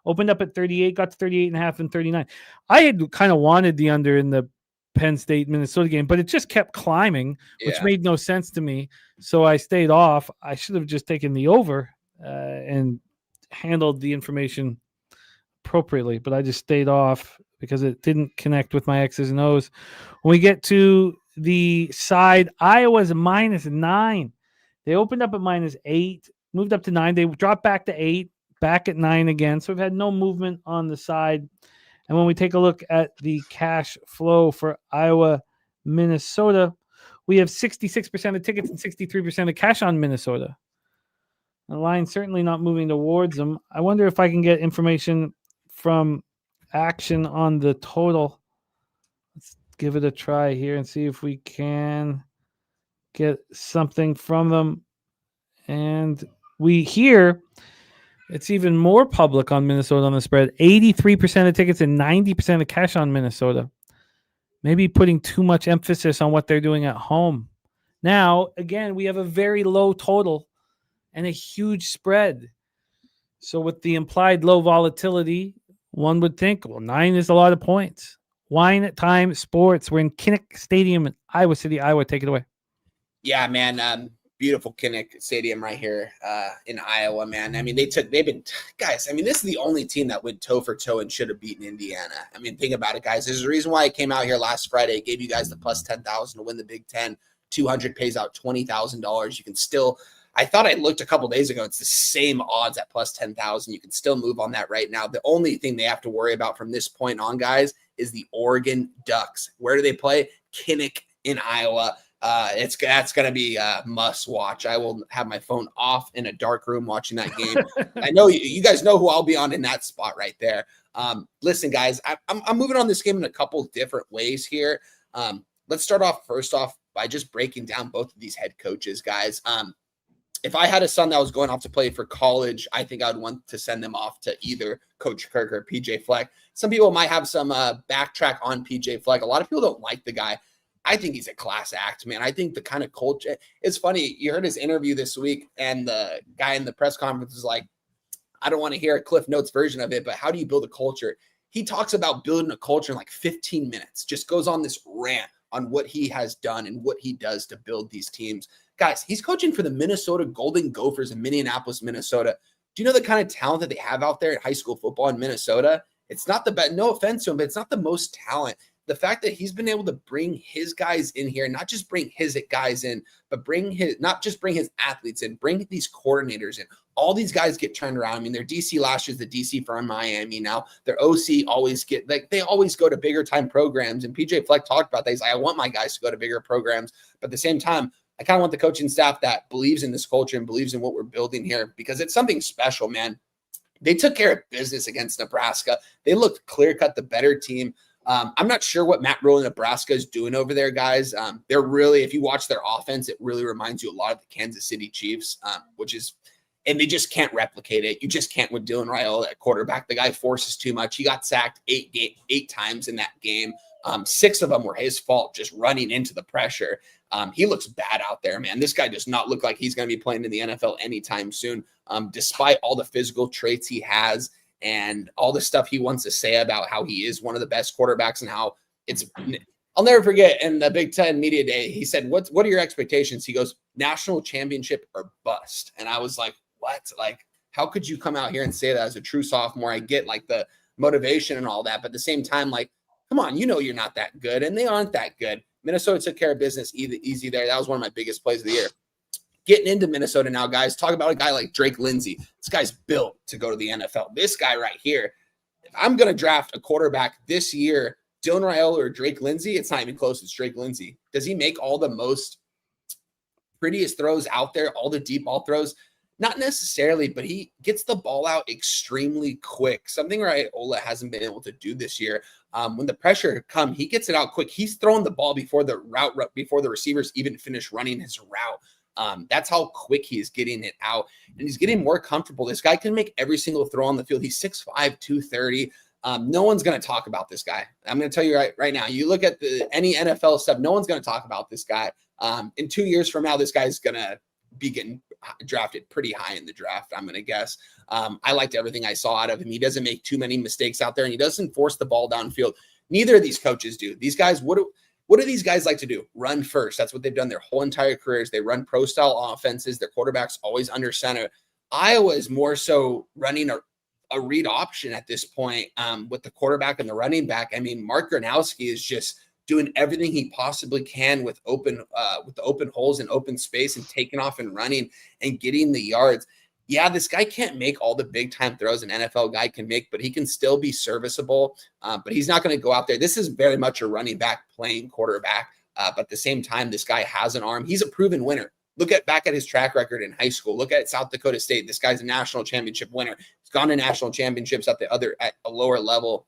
Opened up at 38, got to 38.5 and 39. I had kind of wanted the under in the Penn State Minnesota game, but it just kept climbing, which made no sense to me. So I stayed off. I should have just taken the over and handled the information appropriately, but I just stayed off because it didn't connect with my X's and O's. When we get to the side, Iowa's -9. They opened up at -8, moved up to 9. They dropped back to 8, back at 9 again. So we've had no movement on the side. And when we take a look at the cash flow for Iowa, Minnesota, we have 66% of tickets and 63% of cash on Minnesota. The line certainly not moving towards them. I wonder if I can get information from action on the total. Let's give it a try here and see if we can get something from them. And we hear it's even more public on Minnesota on the spread. 83% of tickets and 90% of cash on Minnesota. Maybe putting too much emphasis on what they're doing at home. Now, again, we have a very low total and a huge spread. So with the implied low volatility, one would think, well, 9 is a lot of points. Wine Time Sports. We're in Kinnick Stadium in Iowa City, Iowa. Take it away. Yeah, man. Beautiful Kinnick Stadium right here in Iowa, man. I mean, this is the only team that went toe for toe and should have beaten Indiana. I mean, think about it, guys. There's a reason why I came out here last Friday, gave you guys the plus 10,000 to win the Big Ten. 200 pays out $20,000. You can still, I thought I looked a couple days ago. It's the same odds at plus 10,000. You can still move on that right now. The only thing they have to worry about from this point on, guys, is the Oregon Ducks. Where do they play? Kinnick in Iowa. That's going to be a must watch. I will have my phone off in a dark room watching that game. I know you guys know who I'll be on in that spot right there. Listen, guys, I'm moving on this game in a couple different ways here. Let's start off first off by just breaking down both of these head coaches, guys. if I had a son that was going off to play for college, I think I would want to send them off to either Coach Kirk or PJ Fleck. Some people might have some backtrack on PJ Fleck. A lot of people don't like the guy. I think he's a class act, man. I think the kind of culture, it's funny. You heard his interview this week, and the guy in the press conference was like, I don't want to hear a Cliff Notes version of it, but how do you build a culture? He talks about building a culture in like 15 minutes, just goes on this rant on what he has done and what he does to build these teams. Guys, he's coaching for the Minnesota Golden Gophers in Minneapolis, Minnesota. Do you know the kind of talent that they have out there in high school football in Minnesota? It's not the best, no offense to him, but it's not the most talent. The fact that he's been able to bring his guys in here, not just bring his guys in, but not just bring his athletes in, bring these coordinators in. All these guys get turned around. I mean, their DC last year's the DC from Miami. Now their OC always they always go to bigger time programs. And PJ Fleck talked about that. He's like, I want my guys to go to bigger programs. But at the same time, I kind of want the coaching staff that believes in this culture and believes in what we're building here, because it's something special, man. They took care of business against Nebraska. They looked clear-cut the better team. I'm not sure what Matt Rhule in Nebraska is doing over there, guys. They're really, if you watch their offense, it really reminds you a lot of the Kansas City Chiefs, and they just can't replicate it. You just can't with Dylan Raiola at quarterback. The guy forces too much. He got sacked eight times in that game. 6 of them were his fault, just running into the pressure. He looks bad out there, man. This guy does not look like he's going to be playing in the NFL anytime soon, despite all the physical traits he has and all the stuff he wants to say about how he is one of the best quarterbacks and how I'll never forget in the Big Ten Media Day, he said, what are your expectations? He goes, national championship or bust. And I was like, what? Like, how could you come out here and say that as a true sophomore? I get like the motivation and all that, but at the same time, like, come on, you know you're not that good, and they aren't that good. Minnesota took care of business easy there. That was one of my biggest plays of the year. Getting into Minnesota now, guys, talk about a guy like Drake Lindsey. This guy's built to go to the NFL. This guy right here, if I'm going to draft a quarterback this year, Dylan Raiola or Drake Lindsey, it's not even close. It's Drake Lindsey. Does he make all the most prettiest throws out there, all the deep ball throws? Not necessarily, but he gets the ball out extremely quick, something Raiola hasn't been able to do this year. When the pressure comes, he gets it out quick. He's throwing the ball before the receivers even finish running his route. That's how quick he is getting it out, and he's getting more comfortable. This guy can make every single throw on the field. He's 6'5", 230. No one's going to talk about this guy. I'm going to tell you right now, you look at any NFL stuff, no one's going to talk about this guy. In 2 years from now, this guy's going to be getting drafted pretty high in the draft, I'm going to guess. I liked everything I saw out of him. He doesn't make too many mistakes out there, and he doesn't force the ball downfield. Neither of these coaches do. These guys, what do these guys like to do? Run first. That's what they've done their whole entire careers. They run pro-style offenses. Their quarterback's always under center. Iowa is more so running a read option at this point with the quarterback and the running back. I mean, Mark Gronowski is just doing everything he possibly can with the open holes and open space and taking off and running and getting the yards. Yeah, this guy can't make all the big time throws an NFL guy can make, but he can still be serviceable. But he's not going to go out there. This is very much a running back playing quarterback. But at the same time, this guy has an arm. He's a proven winner. Look back at his track record in high school. Look at South Dakota State. This guy's a national championship winner. He's gone to national championships at a lower level.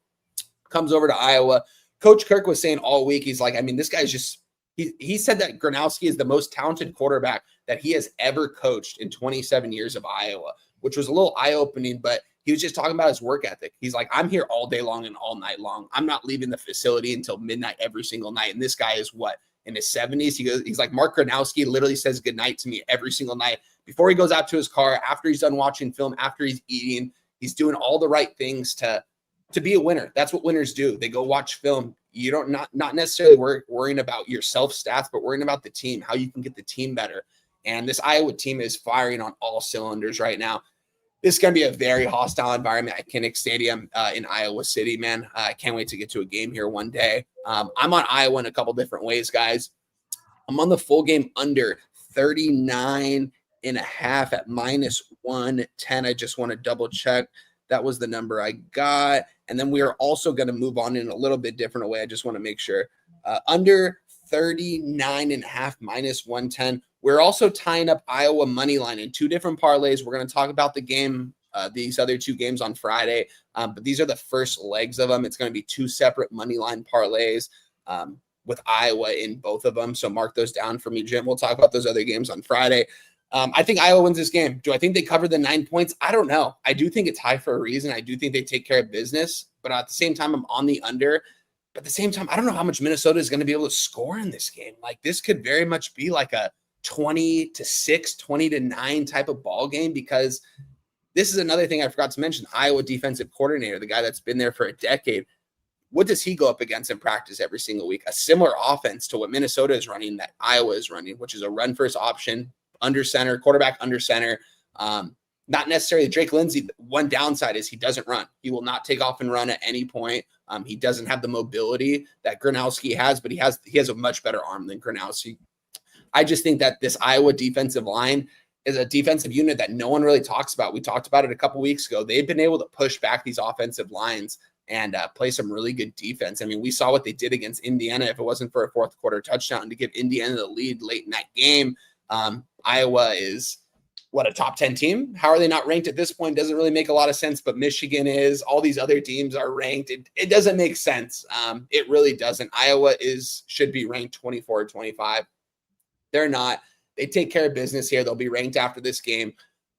Comes over to Iowa. Coach Kirk was saying all week, he's like, I mean, this guy's just, he said that Gronowski is the most talented quarterback that he has ever coached in 27 years of Iowa, which was a little eye-opening, but he was just talking about his work ethic. He's like, I'm here all day long and all night long. I'm not leaving the facility until midnight every single night. And this guy is what, in his 70s? He's like, Mark Gronowski literally says goodnight to me every single night before he goes out to his car, after he's done watching film, after he's eating. He's doing all the right things to be a winner. That's what winners do. They go watch film. You don't not necessarily worrying about your self stats, but worrying about the team, how you can get the team better. And this Iowa team is firing on all cylinders right now. This is going to be a very hostile environment at Kinnick Stadium in Iowa City, man. I can't wait to get to a game here one day. I'm on Iowa in a couple different ways, guys. I'm on the full game under 39.5 at -110. I just want to double check. That was the number I got. And then we are also going to move on in a little bit different way. I just want to make sure. Under 39.5 -110. We're also tying up Iowa money line in 2 different parlays. We're going to talk about the game, these other 2 games on Friday. But these are the first legs of them. It's going to be 2 separate money line parlays with Iowa in both of them. So mark those down for me, Jim. We'll talk about those other games on Friday. I think Iowa wins this game. Do I think they cover the 9 points? I don't know. I do think it's high for a reason. I do think they take care of business, but at the same time, I'm on the under. But at the same time, I don't know how much Minnesota is going to be able to score in this game. Like, this could very much be like a 20-6, 20-9 type of ball game, because this is another thing I forgot to mention. Iowa defensive coordinator, the guy that's been there for a decade, what does he go up against in practice every single week? A similar offense to what Minnesota is running, that Iowa is running, which is a run first option, under center, quarterback under center. Not necessarily Drake Lindsay. One downside is he doesn't run. He will not take off and run at any point. He doesn't have the mobility that Gronowski has, but he has a much better arm than Gronowski. I just think that this Iowa defensive line is a defensive unit that no one really talks about. We talked about it a couple weeks ago. They've been able to push back these offensive lines and play some really good defense. I mean, we saw what they did against Indiana. If it wasn't for a fourth quarter touchdown to give Indiana the lead late in that game, Iowa is a top 10 team. How are they not ranked at this point? Doesn't really make a lot of sense, but Michigan is. All these other teams are ranked. It doesn't make sense. It really doesn't. Iowa should be ranked 24 or 25. They're not. They take care of business here. They'll be ranked after this game.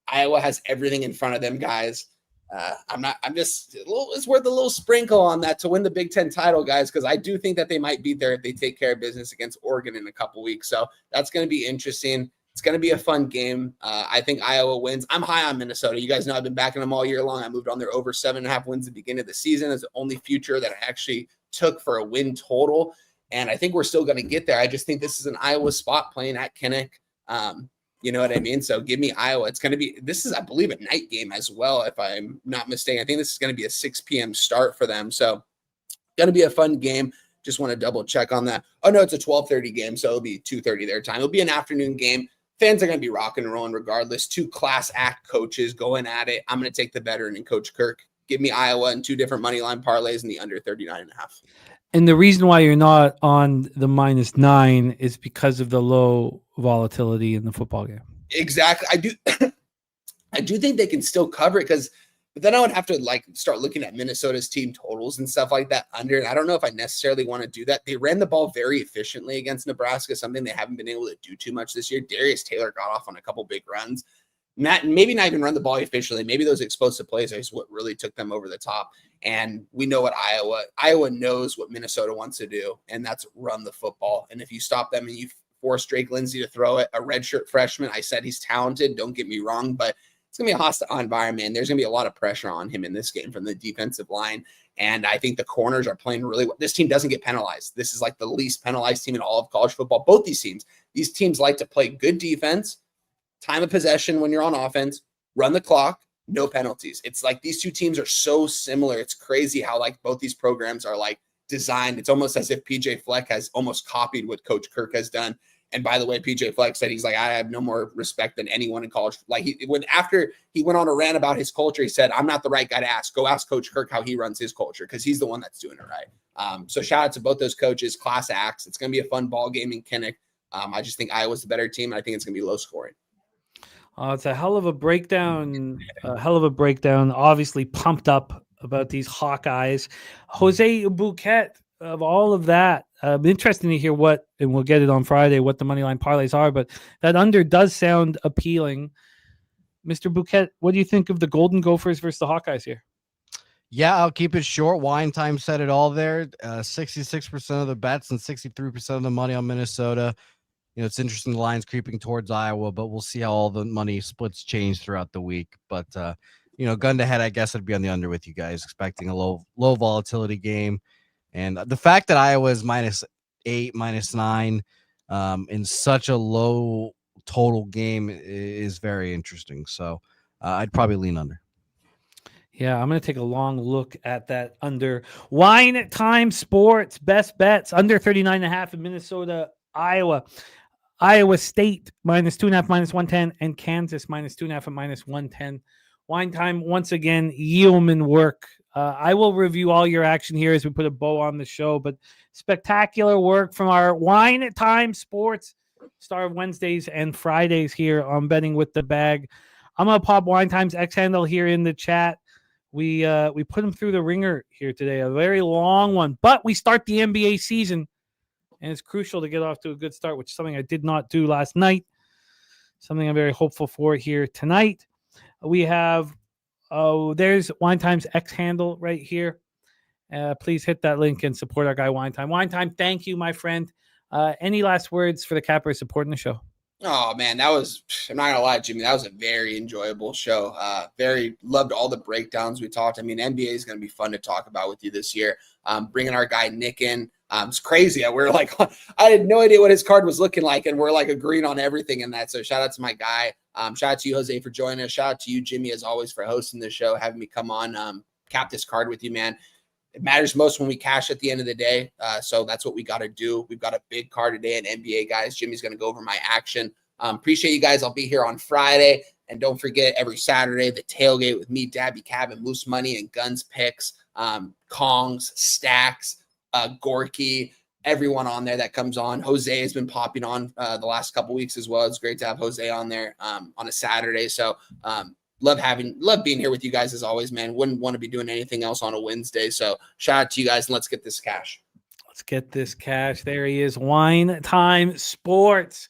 Iowa has everything in front of them, guys. It's worth a little sprinkle on that to win the Big Ten title, guys, because I do think that they might be there if they take care of business against Oregon in a couple weeks. So that's going to be interesting. It's going to be a fun game. I think Iowa wins. I'm high on Minnesota. You guys know I've been backing them all year long. I moved on their over 7.5 wins at the beginning of the season as the only future that I actually took for a win total. And I think we're still going to get there. I just think this is an Iowa spot playing at Kinnick. You know what I mean? So give me Iowa. This is, I believe, a night game as well, if I'm not mistaken. I think this is going to be a 6 p.m. start for them. So going to be a fun game. Just want to double check on that. Oh, no, it's a 12:30 game, so it'll be 2:30 their time. It'll be an afternoon game. Fans are going to be rocking and rolling regardless. Two class act coaches going at it. I'm going to take the veteran and Coach Kirk. Give me Iowa and 2 different money line parlays and the under 39.5. And the reason why you're not on the -9 is because of the low volatility in the football game. Exactly. I do think they can still cover it, but then I would have to start looking at Minnesota's team totals and stuff like that under. And I don't know if I necessarily want to do that. They ran the ball very efficiently against Nebraska, something they haven't been able to do too much this year. Darius Taylor got off on a couple big runs. Maybe not even run the ball efficiently. Maybe those explosive plays are what really took them over the top. And we know what Iowa knows what Minnesota wants to do, and that's run the football. And if you stop them and you force Drake Lindsay to throw it, a redshirt freshman, I said he's talented, don't get me wrong, but it's going to be a hostile environment. There's going to be a lot of pressure on him in this game from the defensive line. And I think the corners are playing really well. This team doesn't get penalized. This is like the least penalized team in all of college football. Both these teams like to play good defense, time of possession when you're on offense, run the clock, no penalties. It's like these two teams are so similar. It's crazy how both these programs are designed. It's almost as if PJ Fleck has almost copied what Coach Kirk has done. And by the way, PJ Fleck said I have no more respect than anyone in college. After he went on a rant about his culture, he said, I'm not the right guy to ask. Go ask Coach Kirk how he runs his culture, because he's the one that's doing it right. So shout out to both those coaches, class acts. It's going to be a fun ball game in Kinnick. I just think Iowa's the better team. And I think it's going to be low scoring. It's a hell of a breakdown. Obviously pumped up about these Hawkeyes. Jose Bouquet, of all of that, interesting to hear and we'll get it on Friday, what the moneyline parlays are, but that under does sound appealing. Mr. Bouquet, what do you think of the Golden Gophers versus the Hawkeyes here? Yeah, I'll keep it short. Wine Time said it all there. 66% of the bets and 63% of the money on Minnesota. It's interesting, the line's creeping towards Iowa, but we'll see how all the money splits change throughout the week. But, gun to head, I guess I'd be on the under with you guys, expecting a low volatility game. And the fact that Iowa is -8, -9 in such a low total game is very interesting. So I'd probably lean under. Yeah, I'm going to take a long look at that under. Wine Time Sports, best bets, under 39.5 in Minnesota, Iowa. Iowa State -2.5, -110, and Kansas -2.5 at -110. Wine Time, once again, yeoman work. I will review all your action here as we put a bow on the show, but spectacular work from our Wine Time Sports star of Wednesdays and Fridays here on Betting with the Bag. I'm going to pop Wine Time's X handle here in the chat. We put him through the ringer here today, a very long one, but we start the NBA season, and it's crucial to get off to a good start, which is something I did not do last night. something I'm very hopeful for here tonight. We have, there's Wine Time's X handle right here. Please hit that link and support our guy Wine Time. Wine Time, thank you, my friend. Any last words for the Cappers supporting the show? Oh man, I'm not gonna lie, Jimmy, that was a very enjoyable show. Very loved all the breakdowns we talked. I mean, NBA is gonna be fun to talk about with you this year. Bringing our guy Nick in, it's crazy. We're like, I had no idea what his card was looking like, and we're like agreeing on everything in that. So shout out to my guy. Shout out to you, Jose, for joining us. Shout out to you, Jimmy, as always, for hosting the show, having me come on, cap this card with you, man. It matters most when we cash at the end of the day. So that's what we got to do. We've got a big card today in NBA, guys. Jimmy's going to go over my action. Appreciate you guys. I'll be here on Friday. And don't forget, every Saturday, the tailgate with me, Dabby Cab, and Moose Money and Guns Picks, Kongs, Stacks, Gorky, everyone on there that comes on. Jose has been popping on the last couple weeks as well. It's great to have Jose on there on a Saturday. So love being here with you guys as always, man. Wouldn't want to be doing anything else on a Wednesday. So shout out to you guys, and let's get this cash. Let's get this cash. There he is. Wine Time Sports.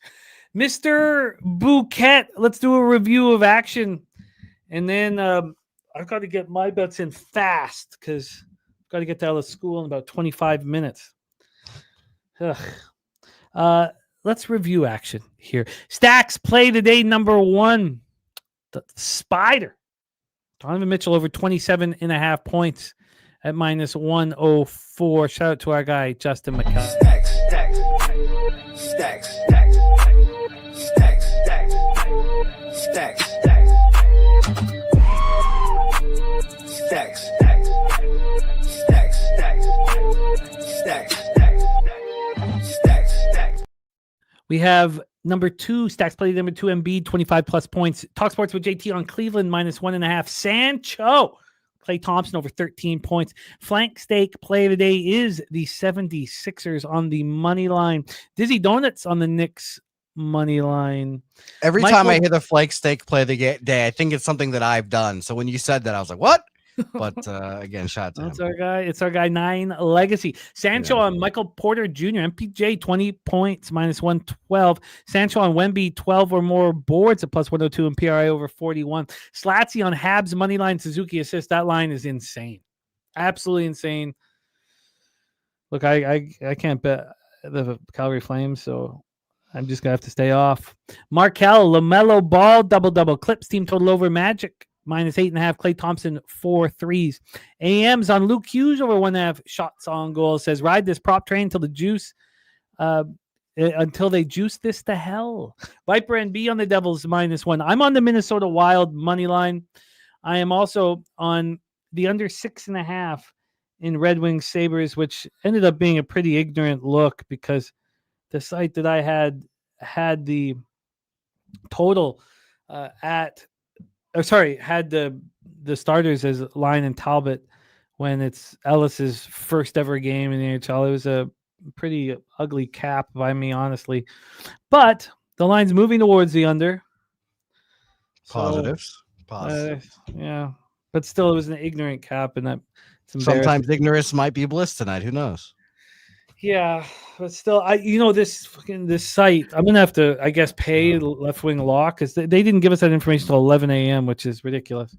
Mr. Bouquet, let's do a review of action. And then I've got to get my bets in fast because I've got to get out of school in about 25 minutes. Let's review action here. Stacks play today, number one. The Spider. Donovan Mitchell over 27.5 points at minus 104. Shout out to our guy, Justin McCall. We have number two, Stacks play number two, Embiid, 25 plus points. Talk Sports with JT on Cleveland, minus 1.5. Sancho, Klay Thompson over 13 points. Flank stake play today is the 76ers on the money line. Dizzy Donuts on the Knicks money line. Every time I hear the flank stake play the day, I think it's something that I've done. So when you said that, I was like, what? But again, shout out to That's him. our guy. It's our guy, 9 Legacy. Sancho on Michael Porter Jr., MPJ, 20 points, minus 112. Sancho on Wemby, 12 or more boards at plus 102 and PRI over 41. Slatsy on Habs, money line, Suzuki assist. That line is insane. Absolutely insane. Look, I can't bet the Calgary Flames, so I'm just going to have to stay off. Markel, LaMelo Ball, double-double. Clips, team total over Magic. Minus 8.5. Klay Thompson, 4 threes. AM's on Luke Hughes over 1.5 shots on goal. Says ride this prop train until they juice this to hell. Viper NB on the Devils, minus 1. I'm on the Minnesota Wild money line. I am also on the under 6.5 in Red Wings Sabres, which ended up being a pretty ignorant look because the site that I had the total had the starters as Line and Talbot when it's Ellis's first ever game in the NHL. It was a pretty ugly cap by me, honestly. But the line's moving towards the under. Positives. Yeah. But still, it was an ignorant cap, and that sometimes ignorance might be bliss tonight. Who knows? Yeah, but still, this site, I'm gonna have to, I guess, pay Left Wing Lock because they didn't give us that information until 11 a.m., which is ridiculous.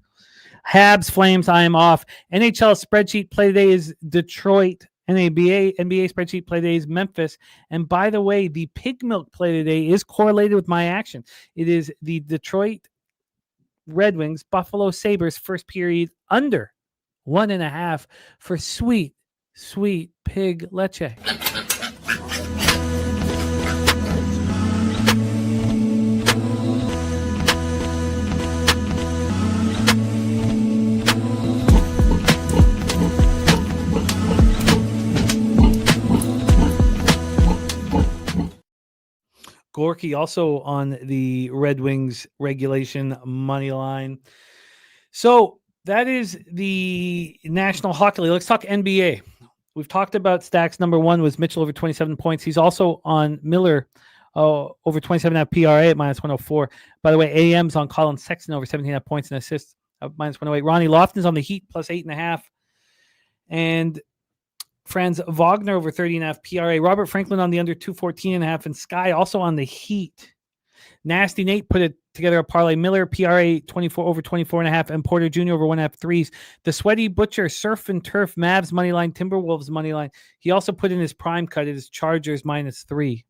Habs, Flames, I am off. NHL spreadsheet play today is Detroit. NBA spreadsheet play today is Memphis. And by the way, the pig milk play today is correlated with my action. It is the Detroit Red Wings, Buffalo Sabres first period under 1.5 for sweet pig leche. Gorky also on the Red Wings regulation money line. So that is the National Hockey League. Let's talk NBA. We've talked about Stacks. Number one was Mitchell over 27 points. He's also on Miller over 27.5 PRA at minus 104. By the way, AM's on Colin Sexton over 17.5 points and assists at minus 108. Ronnie Lofton's on the Heat plus 8.5. And Franz Wagner over 30.5 PRA. Robert Franklin on the under 214.5. And Sky also on the Heat. Nasty Nate put together a parlay. Miller, PRA 24 over 24.5, and Porter Jr. over 1.5 threes. The Sweaty Butcher, Surf and Turf, Mavs money line, Timberwolves money line. He also put in his prime cut. It is Chargers -3.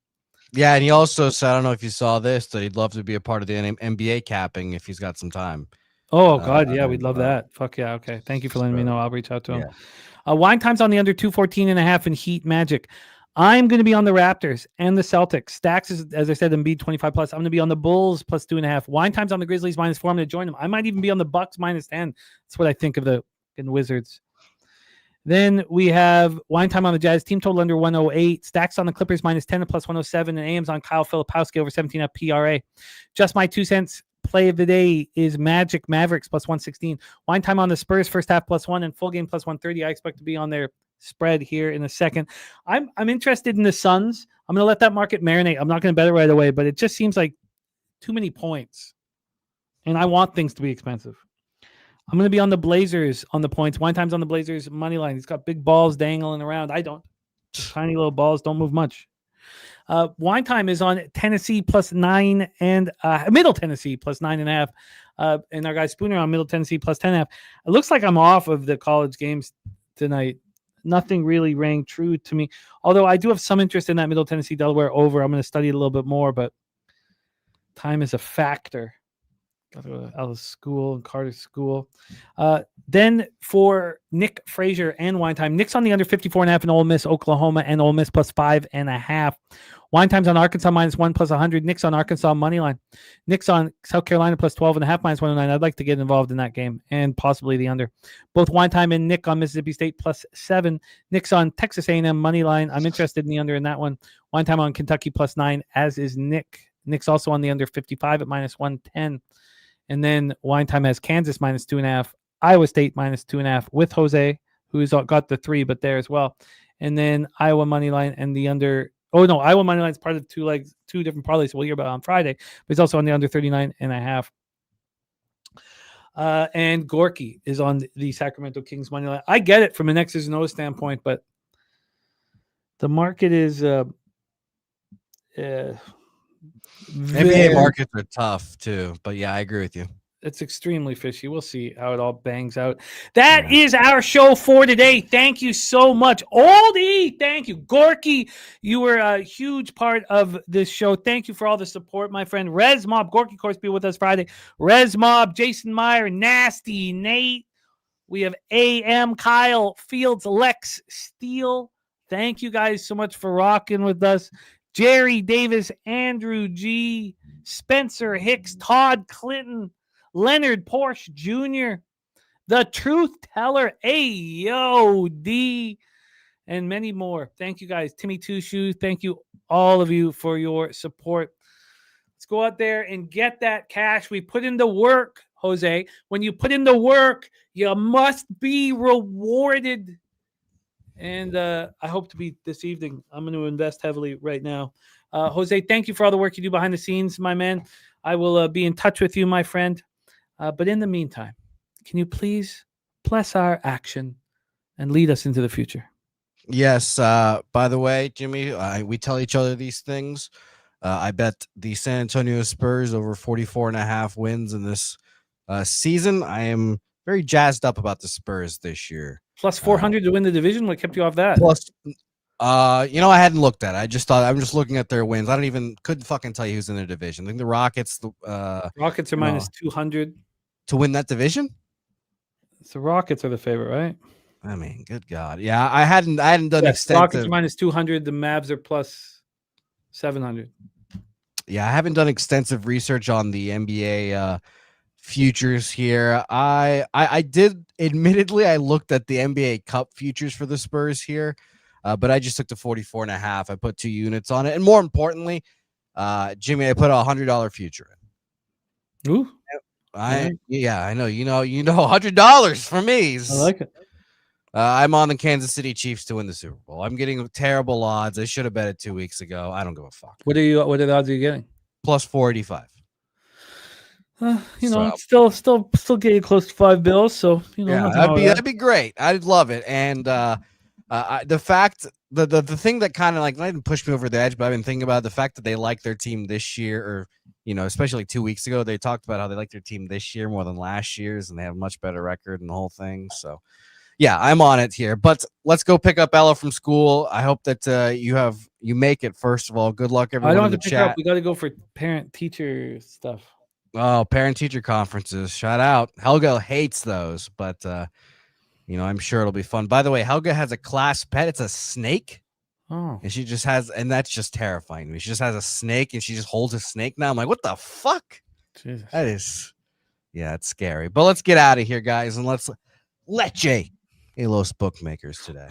Yeah, and he also said, I don't know if you saw this, that he'd love to be a part of the NBA capping if he's got some time. Oh, God, yeah, we'd love that. Fuck yeah, okay. Thank you for letting me know. I'll reach out to him. Yeah. Wine times on the under 214.5 in Heat Magic. I'm going to be on the Raptors and the Celtics. Stacks is, as I said, Embiid 25 plus. I'm going to be on the Bulls plus 2.5. Wine times on the Grizzlies -4. I'm going to join them. I might even be on the Bucks -10. That's what I think of the Wizards. Then we have wine time on the Jazz. Team total under 108. Stacks on the Clippers -10 and plus 107. And AM's on Kyle Filipowski over 17 at PRA. Just my 2 cents. Play of the day is Magic Mavericks plus 116. Wine time on the Spurs first half +1 and full game plus 130. I expect to be on their spread here in a second. I'm interested in the Suns. I'm going to let that market marinate. I'm not going to bet it right away, but it just seems like too many points. And I want things to be expensive. I'm going to be on the Blazers on the points. Wine time's on the Blazers money line. He's got big balls dangling around. I don't. Tiny little balls don't move much. Wine time is on Tennessee +9 and Middle Tennessee +9.5. And our guy Spooner on Middle Tennessee +10.5. It looks like I'm off of the college games tonight. Nothing really rang true to me. Although I do have some interest in that Middle Tennessee Delaware over. I'm going to study it a little bit more, but time is a factor. Got to go to Ellis School and Carter School. Then for Nick Frazier and Wine Time, Nick's on the under 54.5 in Ole Miss, Oklahoma, and Ole Miss +5.5. Wine Time's on Arkansas -1 plus 100. Nick's on Arkansas money line. Nick's on South Carolina +12.5 -109. I'd like to get involved in that game and possibly the under. Both Wine Time and Nick on Mississippi State +7. Nick's on Texas A&M money line. I'm interested in the under in that one. Wine Time on Kentucky +9, as is Nick. Nick's also on the under 55 at -110. And then Wine Time has Kansas -2.5, Iowa State -2.5 with Jose, who's got the 3, but there as well. And then Iowa money line and the under. Oh no, Iowa money line is part of 2 legs, 2 different parlays. We'll hear about on Friday, but he's also on the under 39.5. And Gorky is on the Sacramento Kings money line. I get it from an X's and O's standpoint, but the market is NBA markets are tough too, but yeah, I agree with you. It's extremely fishy. We'll see how it all bangs out. That is our show for today. Thank you so much. Oldie, thank you. Gorky, you were a huge part of this show. Thank you for all the support, my friend. Rez Mob, Gorky, of course, be with us Friday. Rez Mob, Jason Meyer, Nasty, Nate. We have AM, Kyle, Fields, Lex, Steele. Thank you guys so much for rocking with us. Jerry Davis, Andrew G, Spencer Hicks, Todd Clinton, Leonard Porsche Jr., The Truth Teller, AOD, and many more. Thank you guys. Timmy Two Shoes, thank you, all of you, for your support. Let's go out there and get that cash. We put in the work, Jose. When you put in the work, you must be rewarded. And I hope to be this evening. I'm going to invest heavily right now. Jose, thank you for all the work you do behind the scenes, my man. I will be in touch with you, my friend. But in the meantime, can you please bless our action and lead us into the future? Yes. By the way, Jimmy, we tell each other these things. I bet the San Antonio Spurs over 44.5 wins in this season. I am very jazzed up about the Spurs this year. Plus 400 to win the division? What kept you off that? Plus, I hadn't looked at it. I just thought I'm just looking at their wins. Couldn't fucking tell you who's in the division. I think the Rockets. Rockets are minus 200 to win that division. So Rockets are the favorite, right? I mean, good God, yeah. I hadn't done extensive. Rockets are minus 200. The Mavs are plus 700. Yeah, I haven't done extensive research on the NBA futures here. I did, admittedly, I looked at the NBA Cup futures for the Spurs here, but I just took the 44.5. I put 2 units on it, and more importantly, Jimmy, I put a $100 future in. Ooh, I know. You know, $100 for me. I like it. I'm on the Kansas City Chiefs to win the Super Bowl. I'm getting terrible odds. I should have bet it 2 weeks ago. I don't give a fuck. What are the odds are you getting? Plus 485. Still getting close to $5. So that'd be great. I'd love it. And the fact, the thing that kind of like not even pushed me over the edge, but I've been thinking about the fact that they like their team this year, or especially 2 weeks ago, they talked about how they like their team this year more than last year's, and they have a much better record and the whole thing. So, yeah, I'm on it here. But let's go pick up Ella from school. I hope that you make it. First of all, good luck, everyone. I don't in have the to pick chat. up. We got to go for parent-teacher stuff. Oh, parent-teacher conferences. Shout out. Helga hates those, but I'm sure it'll be fun. By the way, Helga has a class pet. It's a snake. Oh, And she just has, and that's just terrifying to me. She just has a snake and she just holds a snake now. I'm like, what the fuck? Jesus. That is, yeah, it's scary. But let's get out of here, guys, and let's let Jay Los bookmakers today.